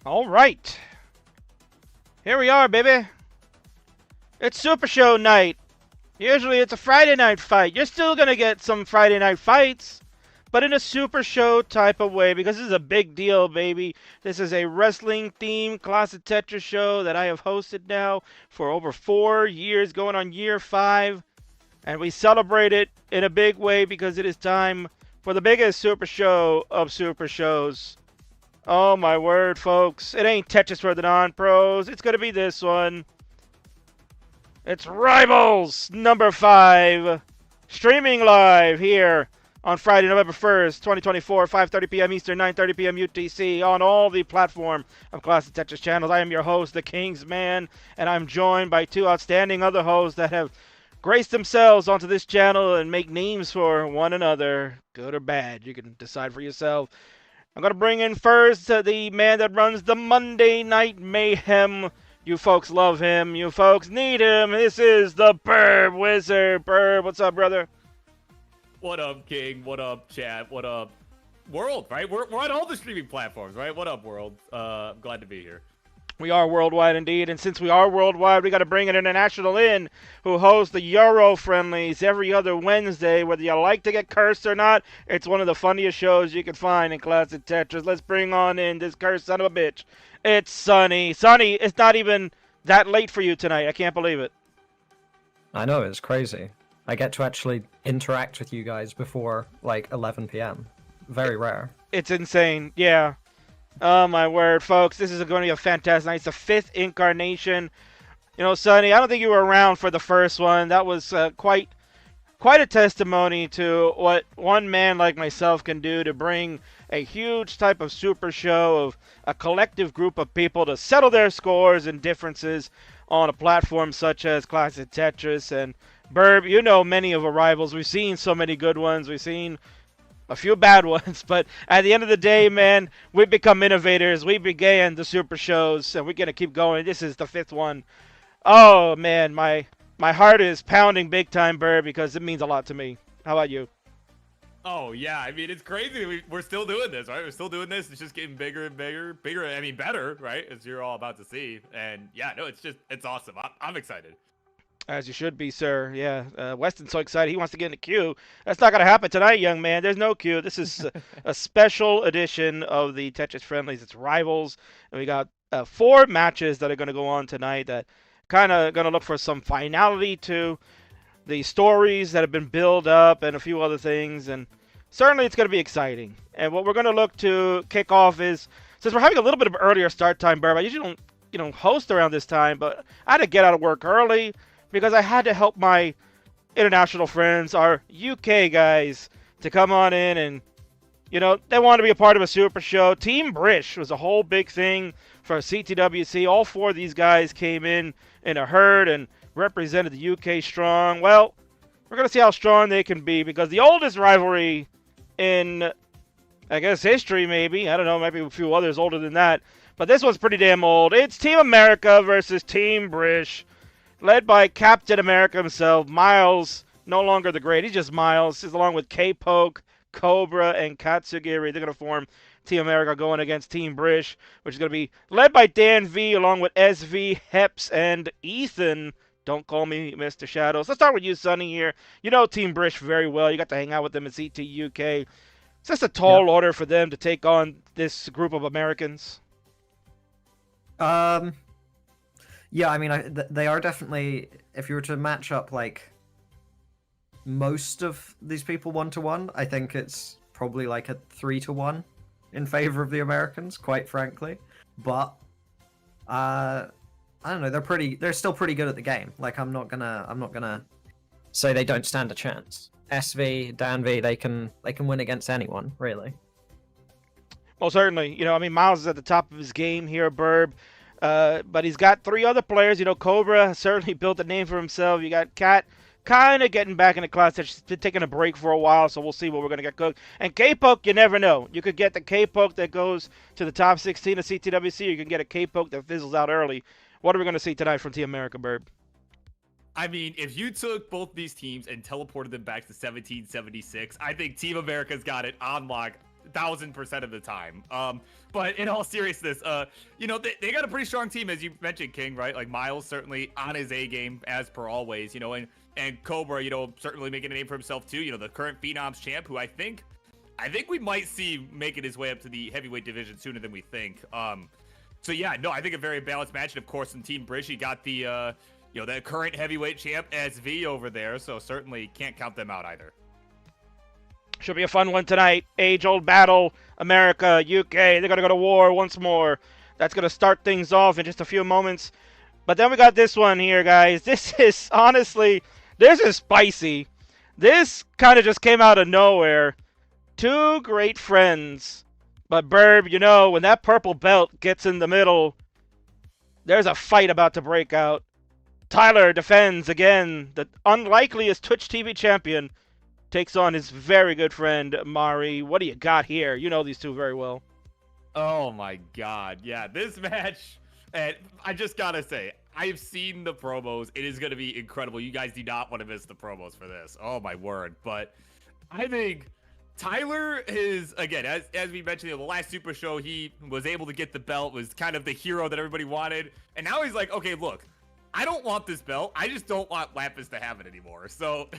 All right. Here we are, baby. It's Super Show night. Usually it's a Friday night fight. You're still going to get some Friday night fights, but in a Super Show type of way because this is a big deal, baby. This is a wrestling-themed Classic Tetris show that I have hosted now for over 4 years, going on year 5. And we celebrate it in a big way because it is time for the biggest Super Show of Super Shows. Oh my word, folks. It ain't Tetris for the non-pros. It's going to be this one. It's Rivals number 5. Streaming live here on Friday, November 1st, 2024, 5:30 p.m. Eastern, 9:30 p.m. UTC on all the platform of Classic Tetris channels. I am your host, the Kingsman, and I'm joined by 2 outstanding other hosts that have graced themselves onto this channel and make names for one another, good or bad. You can decide for yourself. I'm going to bring in first the man that runs the Monday Night Mayhem. You folks love him. You folks need him. This is the Burb Wizard. Burb, what's up, brother? What up, King? What up, chat? What up, world? Right? We're on all the streaming platforms, right? What up, world? I'm glad to be here. We are worldwide indeed, and since we are worldwide, we got to bring an international in who hosts the Euro Friendlies every other Wednesday. Whether you like to get cursed or not, it's one of the funniest shows you can find in Classic Tetris. Let's bring on in this cursed son of a bitch. It's Sonny. Sonny, it's not even that late for you tonight. I can't believe it. I know, it's crazy. I get to actually interact with you guys before, like, 11 p.m. Very rare. It's insane, yeah. Oh, my word, folks. This is going to be a fantastic night. It's the 5th incarnation. You know, Sonny, I don't think you were around for the first one. That was quite a testimony to what one man like myself can do to bring a huge type of super show of a collective group of people to settle their scores and differences on a platform such as Classic Tetris. And, Burb, you know many of our rivals. We've seen so many good ones. We've seen a few bad ones, but at the end of the day, man, we become innovators. We began the super shows, and we're going to keep going. This is the 5th one. Oh, man, my heart is pounding big time, Burr, because it means a lot to me. How about you? Oh, yeah. I mean, it's crazy. We're still doing this, right? We're still doing this. It's just getting bigger and bigger. I mean, better, right? As you're all about to see. And, yeah, no, it's awesome. I'm excited. As you should be, sir. Yeah, Weston's so excited. He wants to get in the queue. That's not going to happen tonight, young man. There's no queue. This is a special edition of the Tetris Friendlies. It's Rivals. And we got 4 matches that are going to go on tonight that kind of going to look for some finality to the stories that have been built up and a few other things. And certainly it's going to be exciting. And what we're going to look to kick off is, since we're having a little bit of earlier start time, Burb, I usually don't host around this time, but I had to get out of work early because I had to help my international friends, our UK guys, to come on in and, they want to be a part of a super show. Team Brish was a whole big thing for CTWC. All 4 of these guys came in a herd and represented the UK strong. Well, we're going to see how strong they can be because the oldest rivalry in, I guess, history maybe. I don't know, maybe a few others older than that. But this one's pretty damn old. It's Team America versus Team Brish, led by Captain America himself, Miles, no longer the Great. He's just Miles. He's along with K-Poke, Cobra, and Katsugiri. They're going to form Team America going against Team Brish, which is going to be led by Dan V, along with SV, Heps, and Ethan. Don't call me Mr. Shadows. Let's start with you, Sonny, here. You know Team Brish very well. You got to hang out with them at CT UK. Is this a tall order for them to take on this group of Americans? Yeah, I mean, they are definitely, if you were to match up, like, most of these people 1-to-1, I think it's probably like a 3-to-1 in favor of the Americans, quite frankly. But, I don't know, they're still pretty good at the game. Like, I'm not gonna say they don't stand a chance. SV, Dan V, they can win against anyone, really. Well, certainly. Miles is at the top of his game here, Burb. But he's got 3 other players. Cobra has certainly built a name for himself. You got Cat kind of getting back into class. She's been taking a break for a while, so we'll see what we're going to get cooked. And K-Poke, you never know. You could get the K-Poke that goes to the top 16 of CTWC. You can get a K-Poke that fizzles out early. What are we going to see tonight from Team America, Burb? I mean, if you took both these teams and teleported them back to 1776, I think Team America's got it on lock. 1000% of the time. But in all seriousness, you know, they got a pretty strong team, as you mentioned, King, right? Like Miles certainly on his A game as per always, you know, and Cobra, you know, certainly making a name for himself too. You know, the current Phenoms champ, who I think we might see making his way up to the heavyweight division sooner than we think. So yeah, no, I think a very balanced match. And of course, in Team Brish, you got the you know, the current heavyweight champ SV over there, so certainly can't count them out either. Should be a fun one tonight. Age-old battle. America, UK, they're going to go to war once more. That's going to start things off in just a few moments. But then we got this one here, guys. This is, honestly, this is spicy. This kind of just came out of nowhere. Two great friends. But, Burb, you know, when that purple belt gets in the middle, there's a fight about to break out. Tyler defends again. The unlikeliest Twitch TV champion takes on his very good friend, Mari. What do you got here? You know these two very well. Oh my god. Yeah, this match, and I just gotta say, I've seen the promos. It is gonna be incredible. You guys do not want to miss the promos for this. Oh my word. But I think Tyler is, again, as we mentioned in the last Super Show, he was able to get the belt, was kind of the hero that everybody wanted. And now he's like, okay, look, I don't want this belt. I just don't want Lapis to have it anymore. So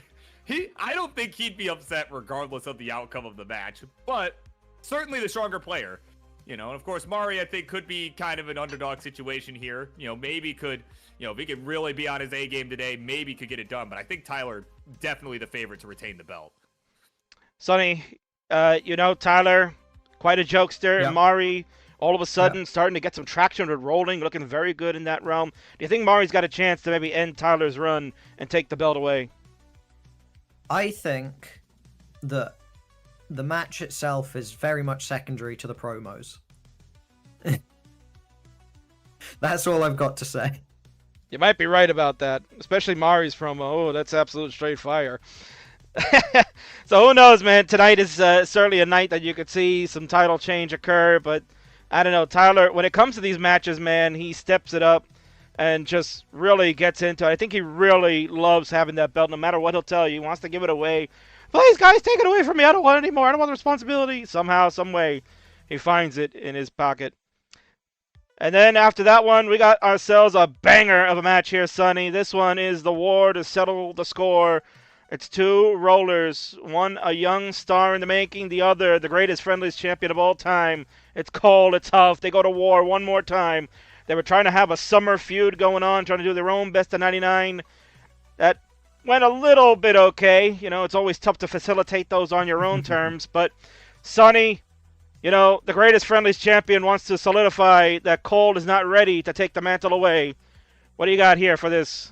I don't think he'd be upset regardless of the outcome of the match, but certainly the stronger player, you know. And of course, Mari, I think, could be kind of an underdog situation here. You know, maybe could, you know, if he could really be on his A game today, maybe could get it done. But I think Tyler definitely the favorite to retain the belt. Sonny, you know, Tyler, quite a jokester. Yeah. Mari, all of a sudden, starting to get some traction with rolling, looking very good in that realm. Do you think Mari's got a chance to maybe end Tyler's run and take the belt away? I think that the match itself is very much secondary to the promos. That's all I've got to say. You might be right about that, especially Mari's promo. Oh, that's absolute straight fire. So who knows, man? Tonight is certainly a night that you could see some title change occur, but I don't know. Tyler, when it comes to these matches, man, he steps it up and just really gets into it. I think he really loves having that belt. No matter what he'll tell you, he wants to give it away. Please, guys, take it away from me. I don't want it anymore. I don't want the responsibility. Somehow, some way, he finds it in his pocket. And then after that one, we got ourselves a banger of a match here, Sonny. This one is the war to settle the score. It's two rollers. One, a young star in the making. The other, the greatest Friendlies champion of all time. It's Cole. It's Huff. They go to war one more time. They were trying to have a summer feud going on, trying to do their own best of 99. That went a little bit okay. You know, it's always tough to facilitate those on your own terms. But, Sonny, you know, the greatest Friendlies champion wants to solidify that Cole is not ready to take the mantle away. What do you got here for this?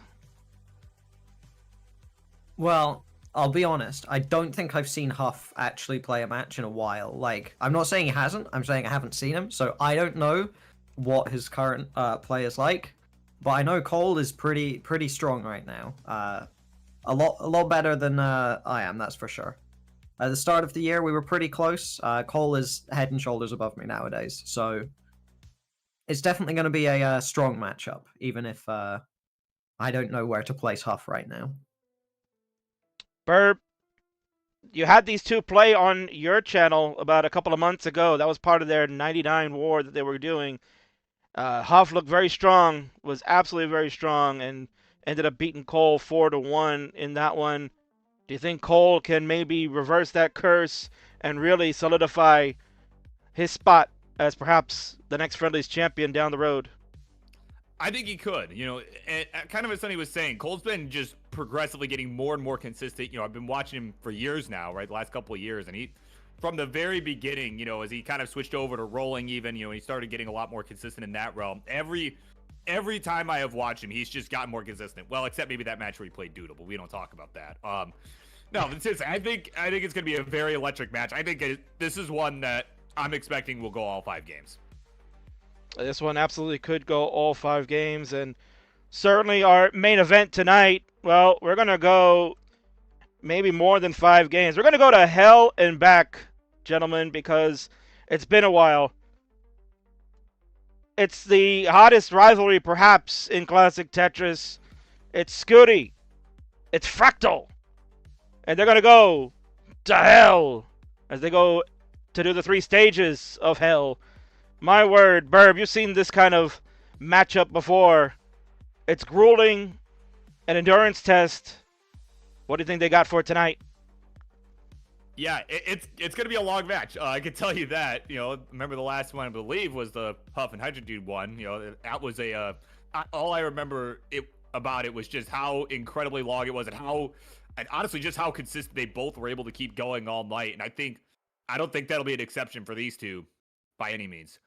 Well, I'll be honest. I don't think I've seen Huff actually play a match in a while. Like, I'm not saying he hasn't. I'm saying I haven't seen him. So I don't know what his current play is like. But I know Cole is pretty strong right now. A lot better than I am, that's for sure. At the start of the year, we were pretty close. Cole is head and shoulders above me nowadays. So it's definitely going to be a strong matchup, even if I don't know where to place Huff right now. Burb, you had these two play on your channel about a couple of months ago. That was part of their 99 war that they were doing. Huff looked very strong, was absolutely very strong, and ended up beating Cole 4-1 in that one. Do you think Cole can maybe reverse that curse and really solidify his spot as perhaps the next Friendlies champion down the road? I think he could, you know, and kind of as Sonny was saying, Cole's been just progressively getting more and more consistent. You know, I've been watching him for years now, right? The last couple of years. And he, from the very beginning, you know, as he kind of switched over to rolling even, you know, he started getting a lot more consistent in that realm. Every time I have watched him, he's just gotten more consistent. Well, except maybe that match where he played Doodle, but we don't talk about that. No, but seriously, I think it's going to be a very electric match. I think this is one that I'm expecting will go all 5 games. This one absolutely could go all 5 games, and certainly our main event tonight, well, we're going to go maybe more than 5 games. We're going to go to hell and back, gentlemen, because it's been a while. It's the hottest rivalry, perhaps, in Classic Tetris. It's Scuti. It's Fractal. And they're going to go to hell as they go to do the 3 stages of hell. My word, Burb, you've seen this kind of matchup before. It's grueling, an endurance test. What do you think they got for tonight? Yeah, it's gonna be a long match. I can tell you that. You know, remember the last one I believe was the Huff and Hydra Dude one. You know, that was all I remember about it was just how incredibly long it was, and honestly just how consistent they both were able to keep going all night. And I don't think that'll be an exception for these two, by any means.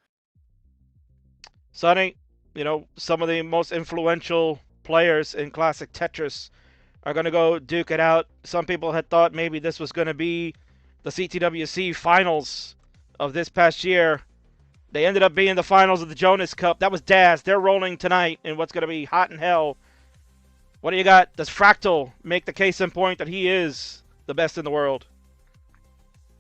Sonny, you know, some of the most influential players in classic Tetris are going to go duke it out. Some people had thought maybe this was going to be the CTWC finals of this past year. They ended up being the finals of the Jonas Cup. That was Daz. They're rolling tonight in what's going to be hot in hell. What do you got? Does Fractal make the case in point that he is the best in the world?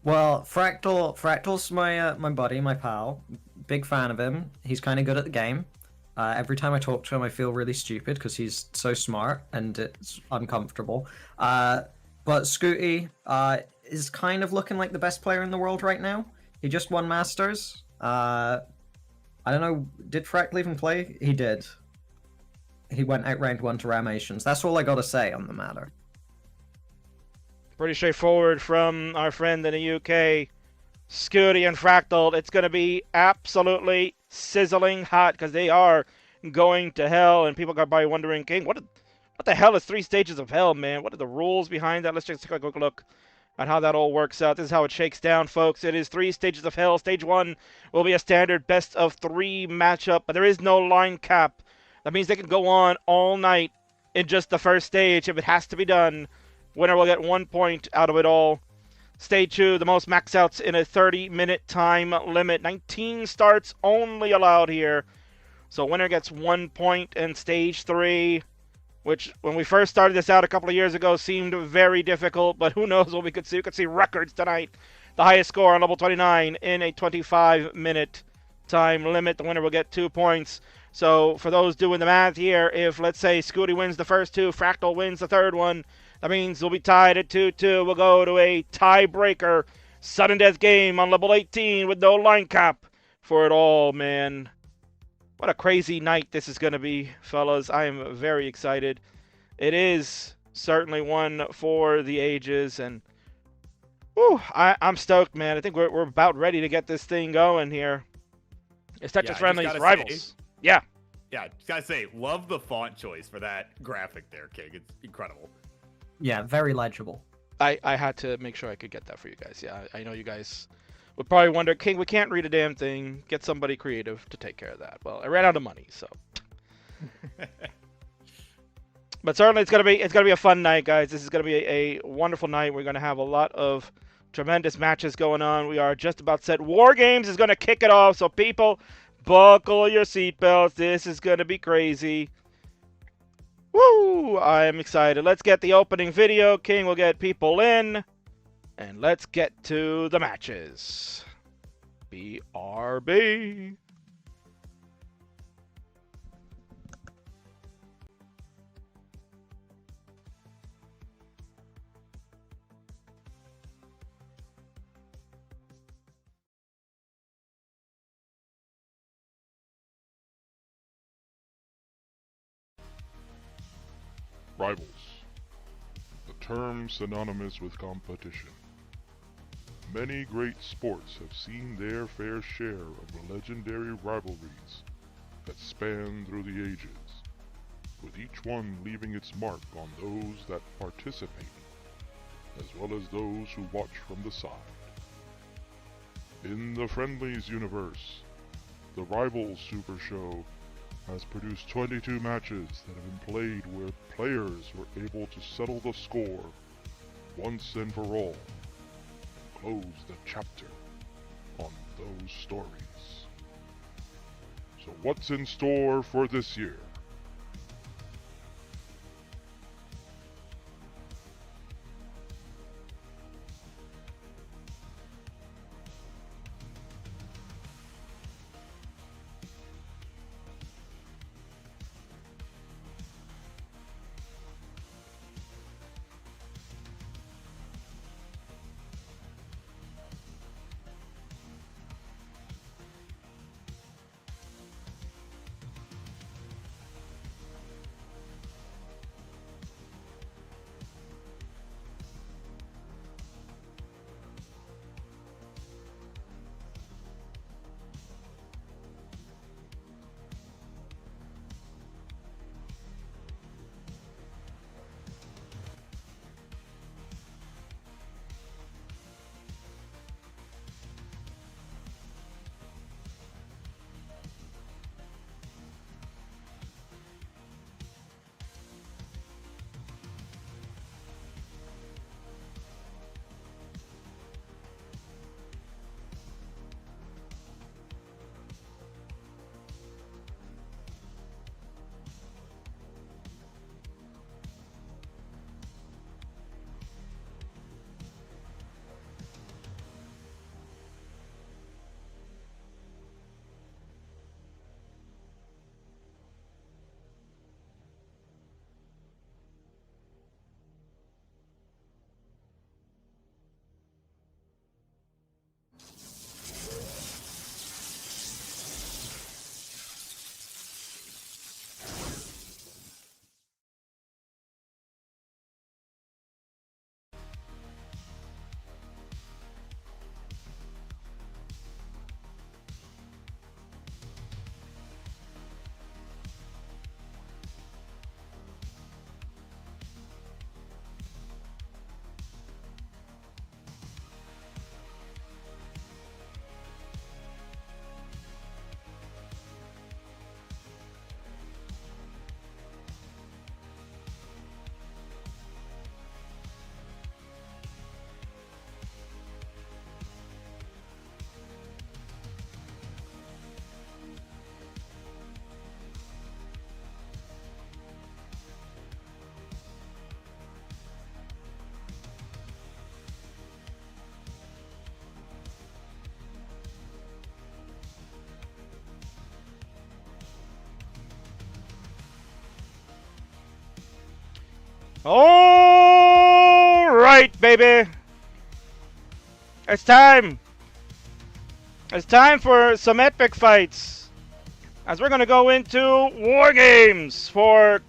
Well, Fractal's my buddy, my pal. Big fan of him. He's kind of good at the game. Every time I talk to him, I feel really stupid because he's so smart and it's uncomfortable. But Scuti is kind of looking like the best player in the world right now. He just won Masters. I don't know, did Fractal even play? He did. He went out round 1 to Ramations. That's all I gotta say on the matter. Pretty straightforward from our friend in the UK, Scuti and Fractal. It's going to be absolutely sizzling hot because they are going to hell. And people are probably wondering, King, what the hell is 3 stages of hell, man? What are the rules behind that? Let's just take a quick look at how that all works out. This is how it shakes down, folks. It is 3 stages of hell. Stage 1 will be a standard best of 3 matchup, but there is no line cap. That means they can go on all night in just the first stage if it has to be done. Winner will get 1 point out of it all. Stage 2, the most max outs in a 30-minute time limit. 19 starts only allowed here. So winner gets 1 point. And Stage 3, which when we first started this out a couple of years ago seemed very difficult, but who knows what we could see. We could see records tonight. The highest score on level 29 in a 25-minute time limit. The winner will get 2 points. So for those doing the math here, if let's say Scuti wins the first 2, Fractal wins the third one, that means we'll be tied at 2-2. We'll go to a tiebreaker sudden death game on level 18 with no line cap for it all, man. What a crazy night this is going to be, fellas. I am very excited. It is certainly one for the ages, and whew, I'm stoked, man. I think we're about ready to get this thing going here. It's Tetris Friendlies Rivals. Yeah. Yeah, just gotta say, love the font choice for that graphic there, King. It's incredible. Yeah, very legible. I had to make sure I could get that for you guys. Yeah, I know you guys would probably wonder, King, we can't read a damn thing. Get somebody creative to take care of that. Well, I ran out of money, so. But certainly it's gonna be a fun night, guys. This is gonna be a wonderful night. We're gonna have a lot of tremendous matches going on. We are just about set. WARGAMES is gonna kick it off, so people, buckle your seatbelts. This is gonna be crazy. Woo! I am excited. Let's get the opening video. King will get people in. And let's get to the matches. BRB. Rivals. A term synonymous with competition. Many great sports have seen their fair share of legendary rivalries that span through the ages, with each one leaving its mark on those that participate, as well as those who watch from the side. In the Friendlies universe, the Rivals Super Show has produced 22 matches that have been played where players were able to settle the score once and for all, and close the chapter on those stories. So what's in store for this year? All right, baby. It's time. It's time for some epic fights. As we're going to go into War Games for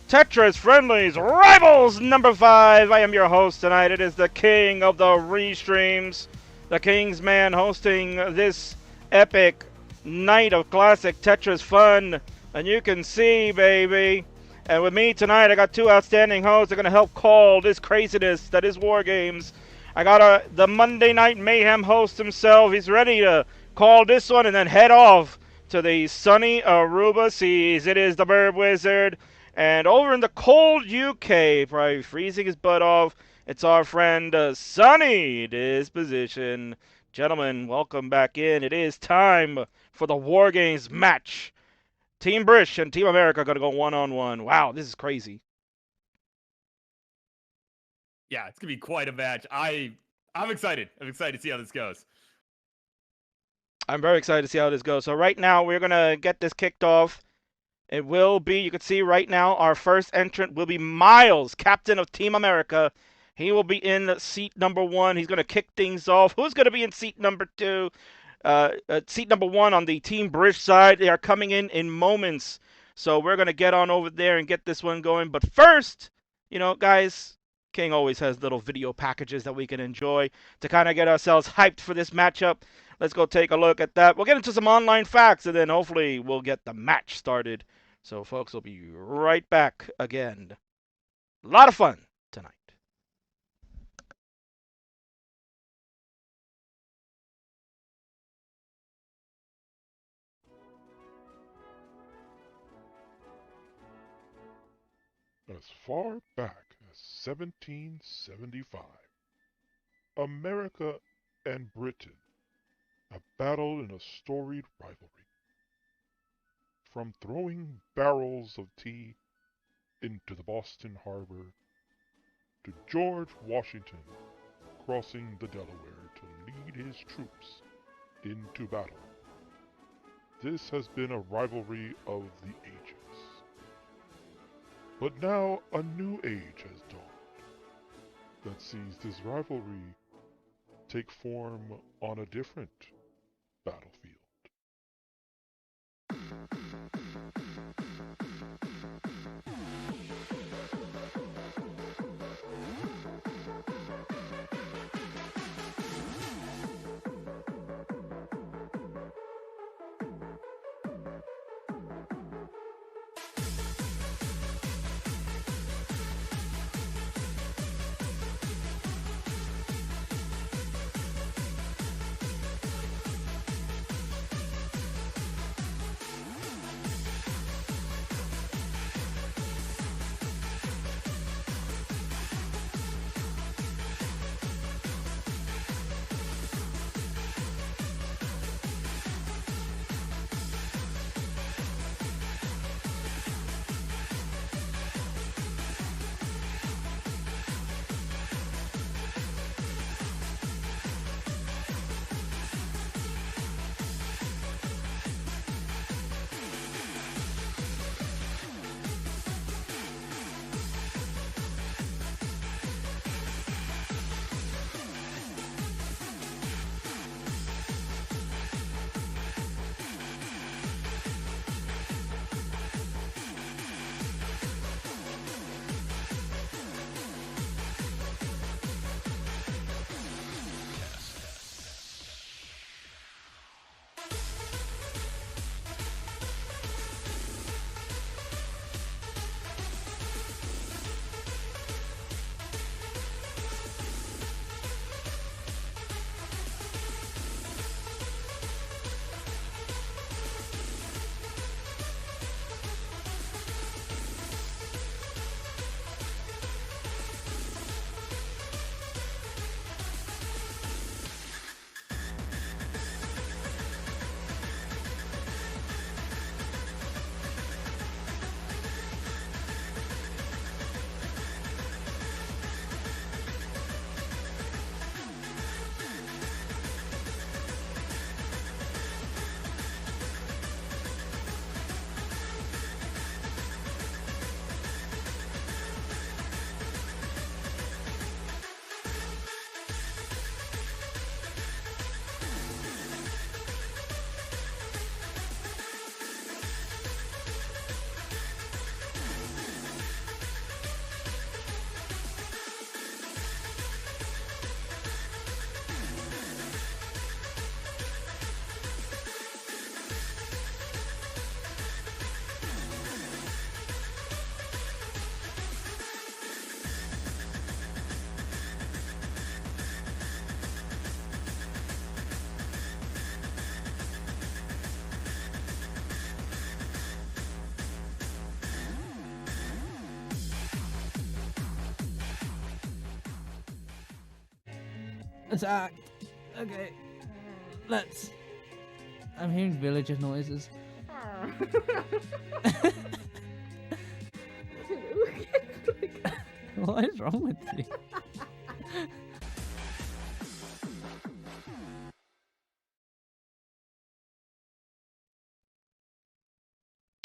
Tetris Friendlies Rivals number 5. I am your host tonight. It is the king of the restreams, the Kingsman, hosting this epic night of classic Tetris fun. And you can see, baby. And with me tonight, I got two outstanding hosts that are going to help call this craziness that is War Games. I got the Monday Night Mayhem host himself. He's ready to call this one and then head off to the sunny Aruba seas. It is the Burb Wizard. And over in the cold UK, probably freezing his butt off, it's our friend Sunny Disposition. Gentlemen, welcome back in. It is time for the War Games match. Team Brish and Team America are going to go one-on-one. Wow, this is crazy. Yeah, it's gonna be quite a match. I'm excited. I'm excited to see how this goes. I'm very excited to see how this goes. So right now, we're going to get this kicked off. It will be, you can see right now, our first entrant will be Miles, captain of Team America. He will be in seat number 1. He's going to kick things off. Who's going to be in seat number 2? Seat number 1 on the Team Brish side. They are coming in moments. So we're going to get on over there and get this one going. But first, you know, guys, King always has little video packages that we can enjoy to kind of get ourselves hyped for this matchup. Let's go take a look at that. We'll get into some online facts, and then hopefully we'll get the match started. So, folks, we'll be right back again. A lot of fun tonight. As far back as 1775, America and Britain have battled in a storied rivalry. From throwing barrels of tea into the Boston Harbor to George Washington crossing the Delaware to lead his troops into battle. This has been a rivalry of the ages. But now a new age has dawned that sees this rivalry take form on a different battlefield. Attack. Okay. Let's. I'm hearing villager noises. What is wrong with you?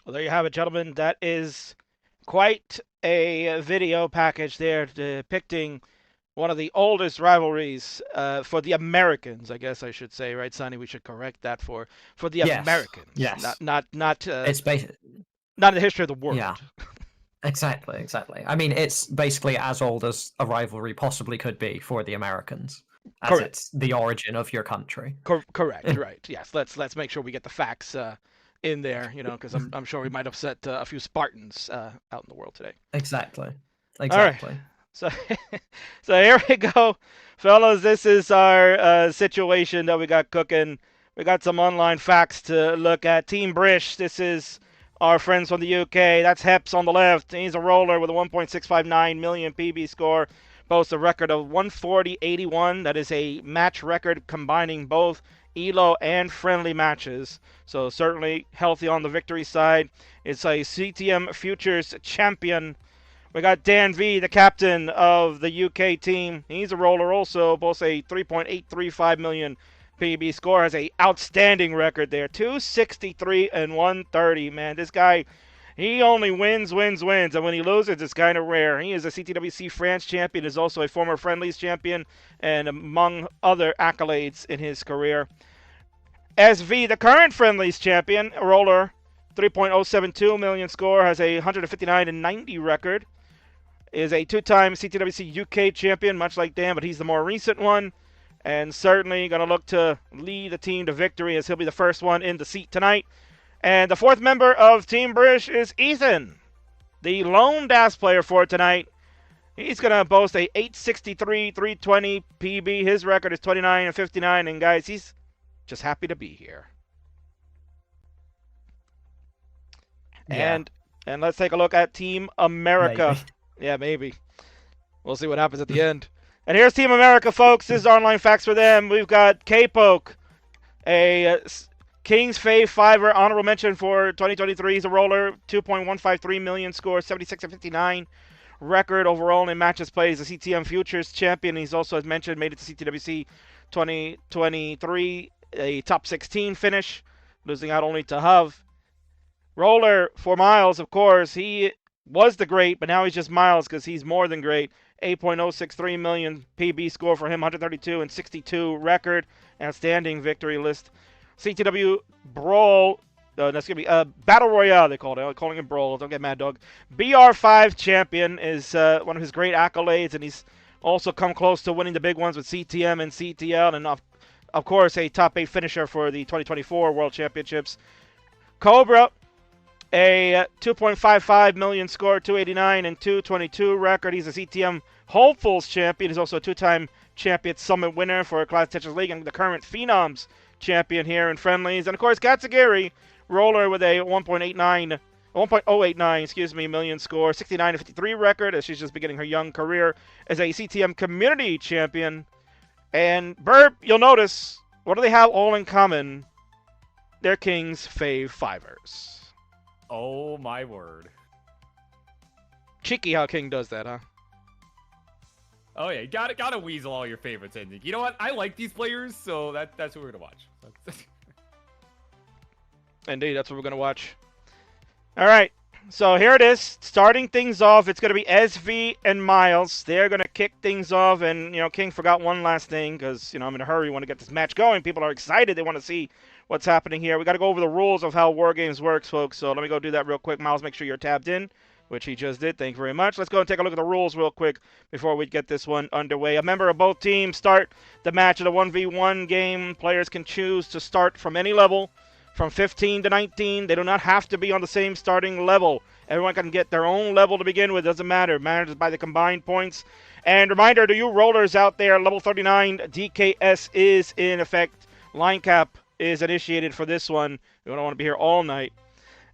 Well, there you have it, gentlemen. That is quite a video package there depicting one of the oldest rivalries for the Americans, I guess I should say, right, Sonny? We should correct that for the Yes. Americans, Yes. not It's basically. not in the history of the world. Yeah. Exactly. I mean, it's basically as old as a rivalry possibly could be for the Americans, as Correct. it's the origin of your country. Correct. Right. Yes. Let's make sure we get the facts in there, because I'm sure we might upset a few Spartans out in the world today. Exactly. So so here we go, fellas. This is our situation that we got cooking. We got some online facts to look at. Team Brish. This is our friends from the UK. That's Heps on the left. He's a roller with a 1.659 million PB score. Boasts a record of 140.81. That is a match record combining both ELO and friendly matches. So certainly healthy on the victory side. It's a CTM Futures champion. We got Dan V, the captain of the UK team. He's a roller also. Boasts a 3.835 million PB score. Has a outstanding record there. 263 and 130. Man, this guy, he only wins. And when he loses, it's kind of rare. He is a CTWC France champion. Is also a former Friendlies champion. And among other accolades in his career. SV, the current Friendlies champion, a roller. 3.072 million score. Has a 159 and 90 record. Is a two-time CTWC UK champion, much like Dan, but he's the more recent one. And certainly going to look to lead the team to victory as he'll be the first one in the seat tonight. And the fourth member of Team Brish is Ethan, the lone DAS player for tonight. He's going to boast a 863, 320 PB. His record is 29 and 59. And guys, he's just happy to be here. Yeah. And let's take a look at Team America. Maybe. Yeah, maybe. We'll see what happens at the end. And here's Team America, folks. This is online facts for them. We've got K-Poke, a King's Fave Fiver, honorable mention for 2023. He's a roller, 2.153 million score, 76 and 59 record overall in matches played. He's a CTM Futures champion. He's also, as mentioned, made it to CTWC 2023, a top 16 finish, losing out only to Huff. Roller for Miles, of course. He was the great, but now he's just Miles because he's more than great. 8.063 million PB score for him, 132 and 62 record. Outstanding victory list. CTW Brawl, that's going to be Battle Royale, they called it. I'm calling it Brawl. Don't get mad, dog. BR5 champion is one of his great accolades, and he's also come close to winning the big ones with CTM and CTL, and of course, a top 8 finisher for the 2024 World Championships. Cobra, a 2.55 million score, 289 and 222 record. He's a CTM Hopefuls champion. He's also a two-time champion summit winner for Class Tetris League and the current Phenoms champion here in Friendlies. And of course, Katsugiri, roller with a 1.089 million score, 69 and 53 record as she's just beginning her young career as a CTM community champion. And Burp, you'll notice, what do they have all in common? They're King's Fave Fivers. Oh my word. Cheeky how King does that, huh? Oh yeah, gotta weasel all your favorites in. You know what? I like these players, so that's what we're gonna watch. Indeed, that's what we're gonna watch. All right, so here it is. Starting things off, it's gonna be SV and Miles. They're gonna kick things off, and King forgot one last thing because I'm in a hurry. Want to get this match going. People are excited. They want to see what's happening here. We got to go over the rules of how WARGAMES works, folks. So let me go do that real quick. Miles, make sure you're tabbed in, which he just did. Thank you very much. Let's go and take a look at the rules real quick before we get this one underway. A member of both teams start the match at a 1v1 game. Players can choose to start from any level, from 15 to 19. They do not have to be on the same starting level. Everyone can get their own level to begin with. Doesn't matter. Matters by the combined points. And reminder to you rollers out there, level 39 DKS is in effect. Line cap is initiated for this one. We don't want to be here all night.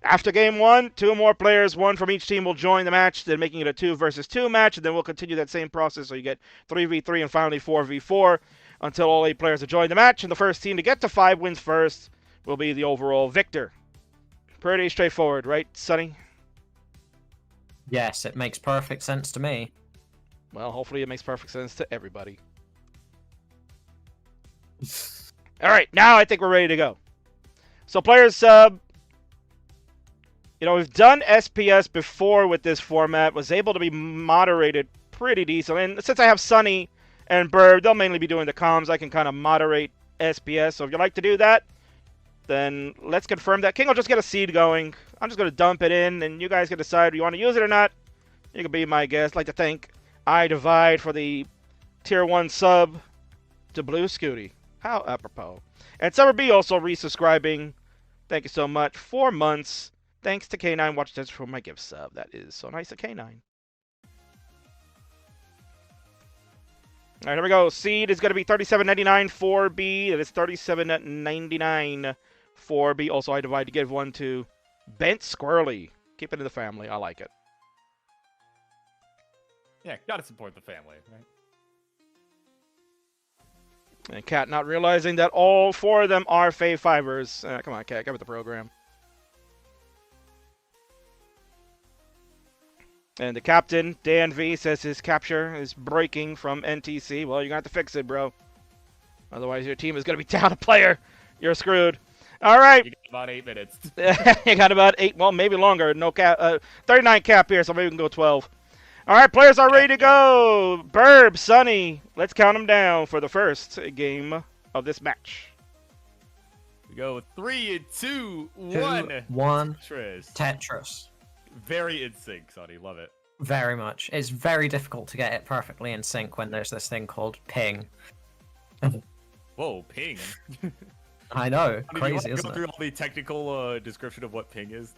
After game one, 2 more players, 1 from each team, will join the match, then making it a 2 versus 2 match, and then we'll continue that same process so you get 3v3 and finally 4v4. until all 8 players have joined the match, and the first team to get to 5 wins first will be the overall victor. Pretty straightforward, right, Sonny? Yes, it makes perfect sense to me. Well, hopefully it makes perfect sense to everybody. All right, now I think we're ready to go. So players, we've done SPS before with this format, was able to be moderated pretty decent. And since I have Sonny and Burb, they'll mainly be doing the comms. I can kind of moderate SPS. So if you'd like to do that, then let's confirm that. King will just get a seed going. I'm just going to dump it in, and you guys can decide if you want to use it or not. You can be my guest. I'd like to thank I Divide for the Tier 1 sub to Blue Scuti. How apropos. And Summer B also resubscribing. Thank you so much. 4 months. Thanks to K9 Watch This for my gift sub. That is so nice of K9. All right, here we go. Seed is going to be $37.99 for B. That is $37.99 for B. Also, I Divide to give one to Bent Squirrely. Keep it in the family. I like it. Yeah, gotta support the family, right? And Cat not realizing that all 4 of them are Fave Fivers. Come on, Cat, get with the program. And the captain, Dan V, says his capture is breaking from NTC. Well, you're going to have to fix it, bro. Otherwise, your team is going to be down a player. You're screwed. All right. You got about 8 minutes. You got about 8, well, maybe longer. No cap, 39 cap here, so maybe we can go 12. All right, players are ready to go. Burb, Sonny, let's count them down for the first game of this match. We go 3, 2, 2, 1. 1. Tetris. Tetris. Very in sync, Sonny. Love it. Very much. It's very difficult to get it perfectly in sync when there's this thing called ping. Whoa, ping. I know, I mean, crazy, you isn't go it? through all the technical description of what ping is?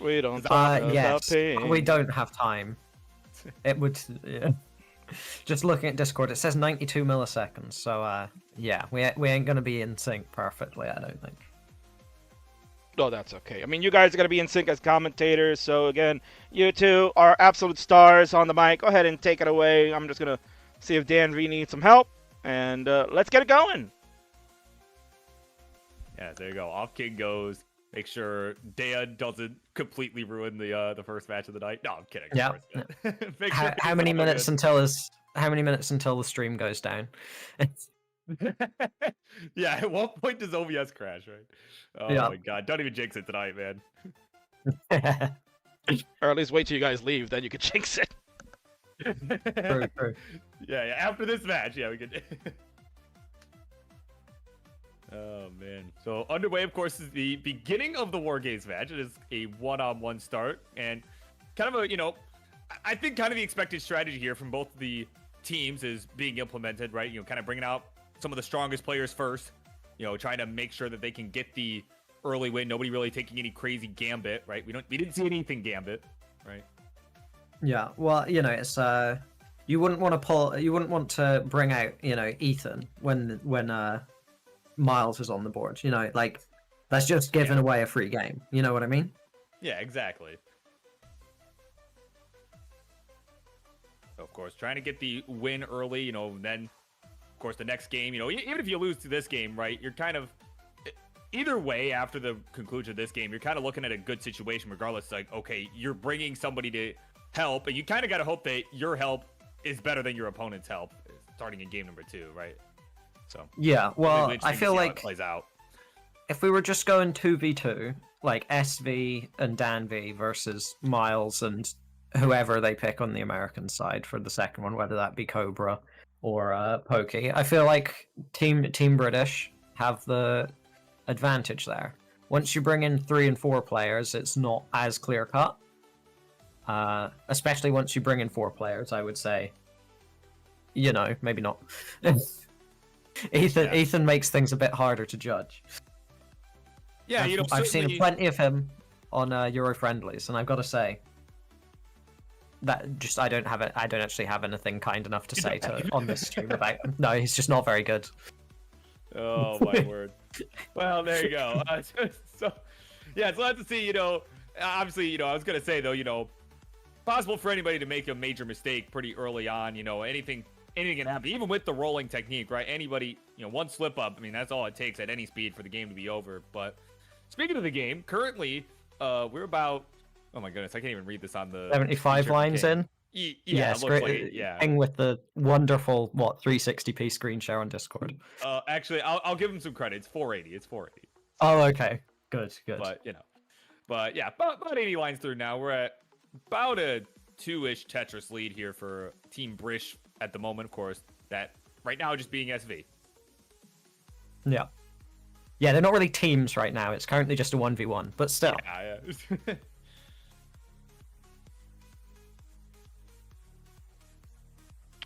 We don't talk about Yes, ping. we don't have time. It would, yeah. Just looking at Discord, it says 92 milliseconds. So, yeah, we ain't gonna be in sync perfectly, I don't think. Oh, that's okay. I mean, you guys are going to be in sync as commentators. So, again, you two are absolute stars on the mic. Go ahead and take it away. I'm just going to see if Dan V needs some help. And let's get it going. Yeah, there you go. Off King goes. Make sure Dan doesn't completely ruin the first match of the night. No, I'm kidding. Yeah. Make sure How many minutes until the stream goes down? Yeah, at what point does OBS crash, right? Oh Yeah. my god, don't even jinx it tonight, man. Or at least wait till you guys leave. Then you can jinx it. True. Yeah, after this match, yeah, we could. Oh man. So underway, of course, is the beginning of the WarGames match. It is a one-on-one start, and kind of a, I think kind of the expected strategy here from both the teams is being implemented, right? Kind of bringing out some of the strongest players first, trying to make sure that they can get the early win. Nobody really taking any crazy gambit, right? We didn't see anything gambit, right? Yeah, well, it's you wouldn't want to bring out, Ethan when Miles is on the board. Like that's just giving away a free game. You know what I mean? Yeah, exactly. Of course, trying to get the win early, then of course the next game, even if you lose to this game, right, you're kind of either way after the conclusion of this game, you're kind of looking at a good situation regardless. Like, okay, you're bringing somebody to help, and you kind of got to hope that your help is better than your opponent's help starting in game number 2, right? So yeah, well, I feel like it plays out. If we were just going 2v2, like SV and Dan V versus Miles and whoever they pick on the American side for the second one, whether that be Cobra or Pokey, I feel like Team British have the advantage there. Once you bring in 3 and 4 players, it's not as clear cut. Especially once you bring in 4 players, I would say. Maybe not. Ethan makes things a bit harder to judge. Yeah, I've seen plenty of him on Euro Friendlies, and I've got to say that just I don't actually have anything kind enough to say on this stream about him. No, he's just not very good. Oh my word. Well, there you go. So let's have to see. Obviously, I was gonna say though, possible for anybody to make a major mistake pretty early on. Anything anything can happen. Even with the rolling technique, right? Anybody, one slip up, I mean, that's all it takes at any speed for the game to be over. But speaking of the game, currently, we're about, oh my goodness, I can't even read this on the 75 feature lines game. in. Yeah, it looks like it, yeah. Thing with the wonderful 360p screen share on Discord. Actually, I'll give him some credit. It's 480. It's 480. Oh, okay. Good. But yeah, about 80 lines through now. We're at about a 2-ish Tetris lead here for Team Brish at the moment, of course. That right now just being SV. Yeah. Yeah, they're not really teams right now. It's currently just a 1v1, but still. Yeah.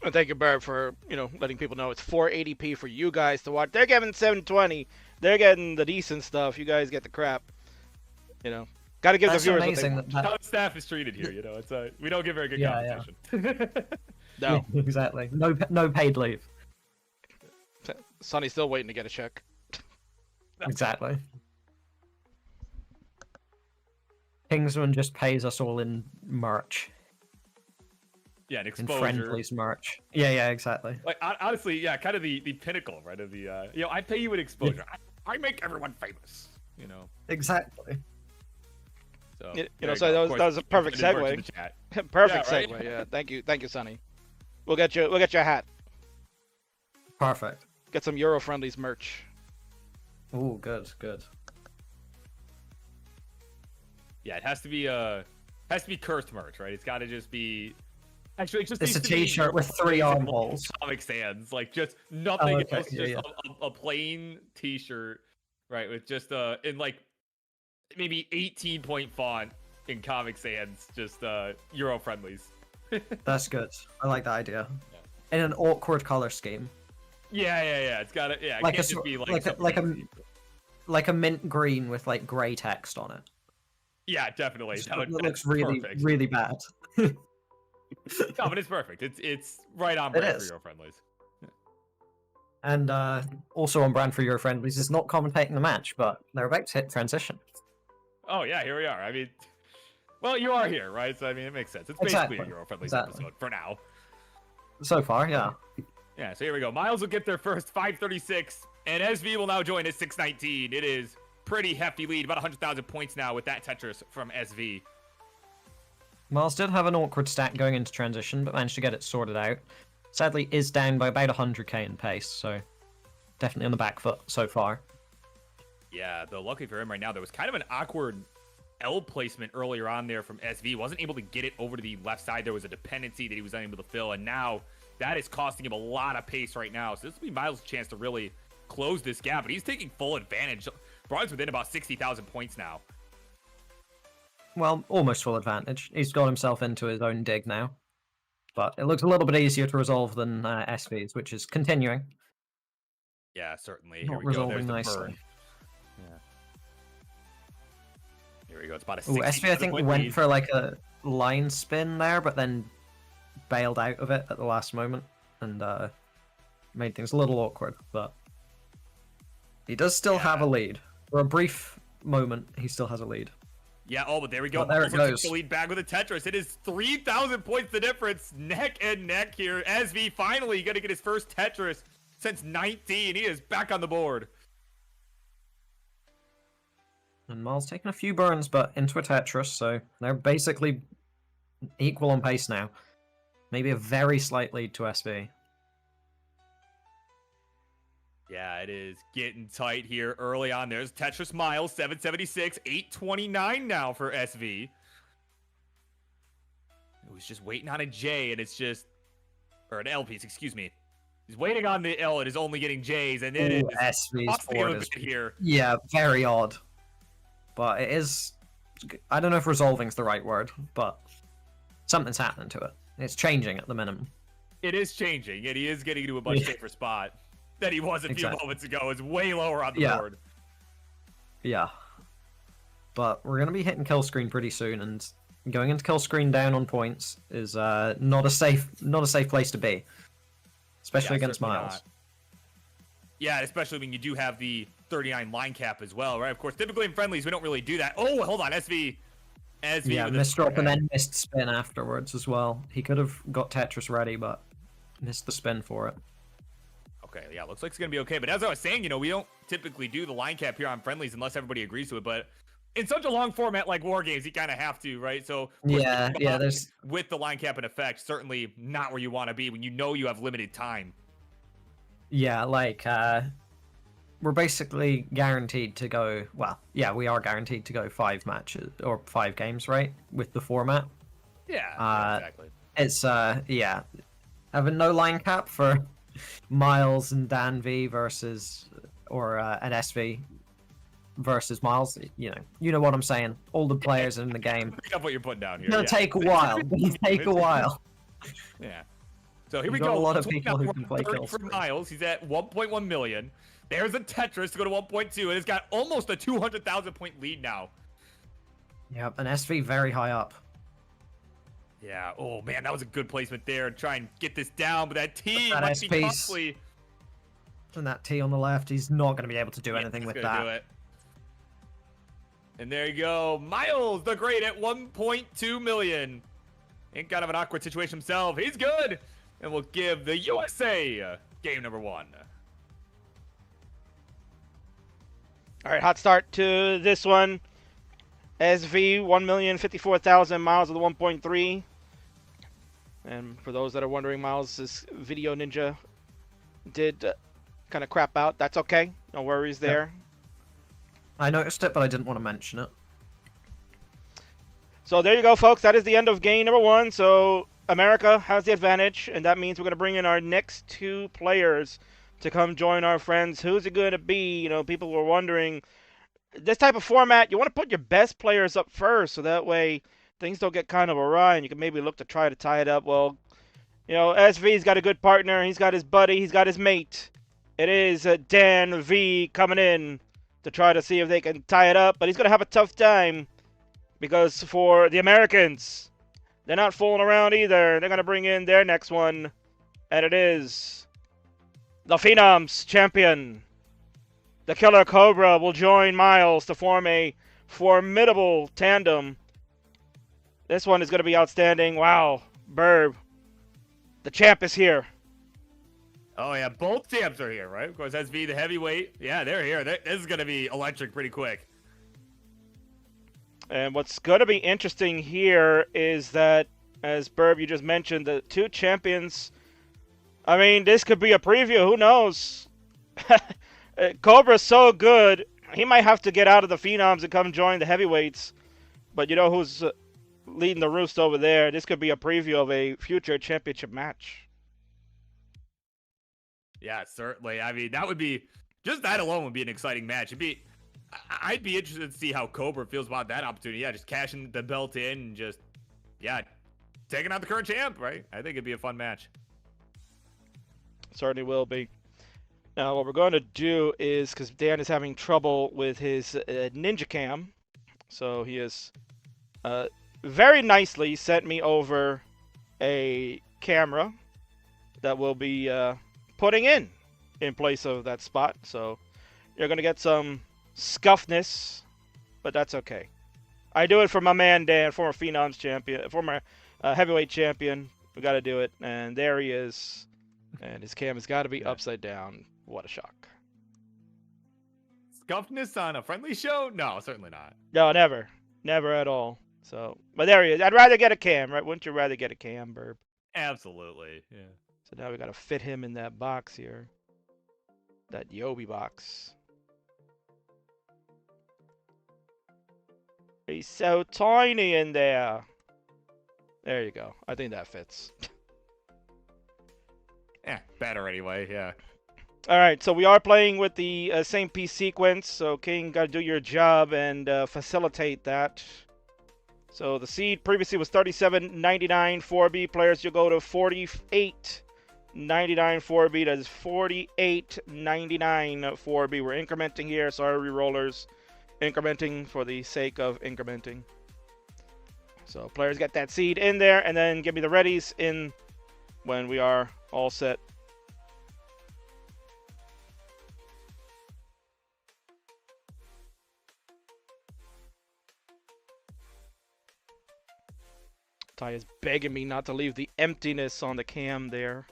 And thank you, Barb, for letting people know it's 480p for you guys to watch. They're getting 720. They're getting the decent stuff. You guys get the crap. Got to give That's the viewers amazing what they How the staff is treated here, it's we don't get very good competition. No, exactly. No paid leave. Sonny's still waiting to get a check. Exactly. Kingsman just pays us all in merch. Yeah, an In exposure. Friendlies merch. Yeah, exactly. Like honestly, yeah, kind of the pinnacle, right? Of the I pay you an exposure. I make everyone famous. Exactly. So So that was a perfect segue. Perfect Yeah, right? segue. Yeah, thank you, Sonny. We'll get you a hat. Perfect. Get some Euro Friendlies merch. Ooh, good. Yeah, it has to be cursed merch, right? It's got to just be. Actually, it just It's needs a to be T-shirt with 3 arm holes. Comic Sans, like just nothing okay, else, just yeah. a plain T-shirt, right? With just in like maybe 18-point font in Comic Sans, just Euro Friendlies. That's good. I like that idea. In an awkward color scheme. Yeah. It's got to. Yeah, it Like can't a just be like a mint green with like grey text on it. Yeah, definitely. It looks really bad. No, but it's perfect. It's right on brand for is. Euro Friendlies. And also on brand for Euro Friendlies is not commentating the match, but they're about to hit transition. Oh yeah, here we are. I mean, well, you are here, right? So I mean, it makes sense. It's basically a Euro Friendlies episode for now. So far, yeah. Yeah, so here we go. Miles will get their first 536, and SV will now join at 619. It is pretty hefty lead, about 100,000 points now with that Tetris from SV. Miles did have an awkward stat going into transition, but managed to get it sorted out. Sadly, is down by about 100k in pace, so definitely on the back foot so far. Yeah, though luckily for him right now, there was kind of an awkward L placement earlier on there from SV. Wasn't able to get it over to the left side. There was a dependency that he was unable to fill, and now that is costing him a lot of pace right now. So this will be Miles' chance to really close this gap, but he's taking full advantage. Bronze within about 60,000 points now. Well, almost full advantage. He's got himself into his own dig now. But it looks a little bit easier to resolve than SV's, which is continuing. Yeah, certainly. Not Here we go. resolving There's the nicely. burn. Yeah. Here we go. It's about a Ooh, 60 SV, I think, point went lead. for like a line spin there, but then bailed out of it at the last moment and made things a little awkward. But he does still have a lead. For a brief moment, he still has a lead. Yeah, but there we go. But there it Also goes. took the lead back with a Tetris. It is 3,000 points the difference. Neck and neck here. SV finally going to get his first Tetris since 19. He is back on the board. And Miles taking a few burns, but into a Tetris, so they're basically equal on pace now. Maybe a very slight lead to SV. Yeah, it is getting tight here early on. There's Tetris Miles, 776, 829 now for SV. It was just waiting on a J, and it's just... Or an L piece, excuse me. He's waiting on the L, and is only getting J's, and it is... SV's costing him a board is... bit here. Yeah, very odd. But it is... I don't know if resolving is the right word, but something's happening to it. It's changing at the minimum. It is changing, and he is getting to a much safer spot than he was a few moments ago. It's way lower on the board. Yeah. But we're going to be hitting kill screen pretty soon, and going into kill screen down on points is not a safe place to be. Especially against Miles. Not. Yeah, especially when you do have the 39 line cap as well, right? Of course, typically in friendlies, we don't really do that. Oh, hold on, SV. Yeah, missed drop and then missed spin afterwards as well. He could have got Tetris ready, but Missed the spin for it. Okay, yeah, looks like it's gonna be okay. But as I was saying, we don't typically do the line cap here on friendlies unless everybody agrees to it. But in such a long format like WarGames, you kind of have to, right? So Yeah, there's with the line cap in effect, certainly not where you want to be when you know you have limited time. like we're basically guaranteed to go. Well, yeah, we are guaranteed to go 5 matches or 5 games, right? With the format. Yeah, exactly. It's having no line cap for Miles and Dan V versus or an SV versus Miles. You know what I'm saying. All the players in the game. Pick up what you're putting down here. It's gonna take a while. It's take a while. Yeah. So here we We've got go. a lot of people who can play 30 kill for spree. Miles. He's at 1.1 million. There's a Tetris to go to 1.2, and it's got almost a 200,000 point lead now. Yep, an SV very high up. Yeah. Oh man, that was a good placement there. Try and get this down, but that T That might be SP's costly. And that T on the left, he's not going to be able to do anything He's with gonna that. do it. And there you go, Miles the Great at 1.2 million. In kind of an awkward situation himself. He's good, and we'll give the USA game number 1. All right, hot start to this one. SV 1,054,000 miles of the 1.3. And for those that are wondering, Miles' video ninja did kind of crap out. That's okay. No worries there. I noticed it, but I didn't want to mention it. So there you go, folks. That is the end of game number 1. So America has the advantage, and that means we're going to bring in our next 2 players to come join our friends. Who's it going to be? You know, people were wondering. This type of format, you want to put your best players up first, so that way things don't get kind of awry, and you can maybe look to try to tie it up. Well, you know, SV's got a good partner. He's got his buddy. He's got his mate. It is Dan V coming in to try to see if they can tie it up, but he's going to have a tough time because for the Americans, they're not fooling around either. They're going to bring in their next one, and it is the Phenoms champion. The Killer Cobra will join Miles to form a formidable tandem. This one is going to be outstanding. Wow, Burb. The champ is here. Oh yeah, both champs are here, right? Of course, SV the heavyweight. Yeah, they're here. This is gonna be electric pretty quick. And what's going to be interesting here is that, as Burb, you just mentioned, the 2 champions. I mean, this could be a preview. Who knows? Cobra's so good, he might have to get out of the Phenoms and come join the heavyweights. But you know who's leading the roost over there? This could be a preview of a future championship match. Yeah, certainly. I mean, that would be just that alone would be an exciting match. I'd be interested to see how Cobra feels about that opportunity. Yeah, just cashing the belt in and just taking out the current champ, right? I think it'd be a fun match. Certainly will be. Now, what we're going to do is, because Dan is having trouble with his Ninja Cam, so he has very nicely sent me over a camera that will be putting in place of that spot. So you're going to get some scuffness, but that's okay. I do it for my man Dan, former Phenoms champion, former heavyweight champion. We got to do it, and there he is. And his cam has got to be upside down. What a shock. Scuffness on a friendly show? No, certainly not. No, never. Never at all. So, but there he is. I'd rather get a cam, right? Wouldn't you rather get a cam, Burb? Absolutely, yeah. So now we got to fit him in that box here. That Yobi box. He's so tiny in there. There you go. I think that fits. Yeah, better anyway, yeah. All right, so we are playing with the same piece sequence. So King, got to do your job and facilitate that. So the seed previously was 37.99 4B. Players, you'll go to 48.99 4B. That is 48.99 4B. We're incrementing here. Sorry, re-rollers. Incrementing for the sake of incrementing. So players get that seed in there, and then give me the readies in when we are all set. Ty is begging me not to leave the emptiness on the cam there.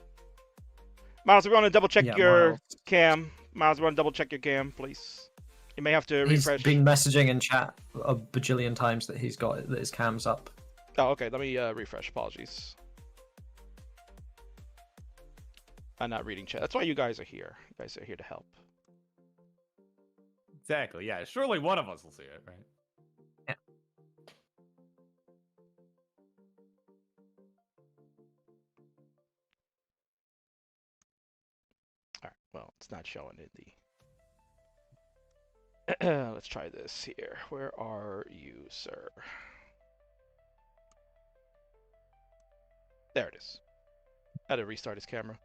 Miles, we want to double check Yeah, your Miles. cam. Miles, we want to double check your cam, please. You may have to He's refresh. been messaging in chat a bajillion times that his cam's up. Oh, okay. Let me refresh. Apologies. I'm not reading chat. That's why you guys are here. You guys are here to help. Exactly. Yeah. Surely one of us will see it, right? Yeah. All right. Well, it's not showing in the. Let's try this here. Where are you, sir? There it is. I had to restart his camera.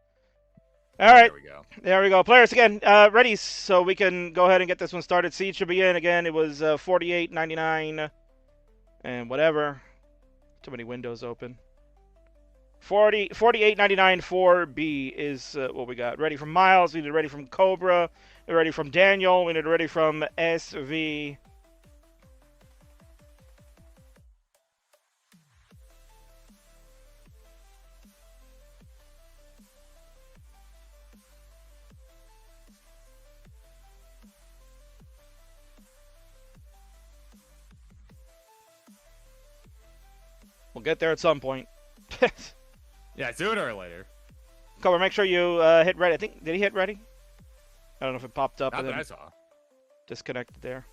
All right. There we go. There we go. Players again, ready, so we can go ahead and get this one started. Seed should be in again. It was 48.99 and whatever. Too many windows open. 48.99 for B is what we got. Ready from Miles. We need ready from Cobra. We're ready from Daniel. We need ready from SV. We'll get there at some point. Yeah, sooner or later. Cobra, make sure you hit ready. I think, did he hit ready? I don't know if it popped up Not and that then I saw. disconnected there.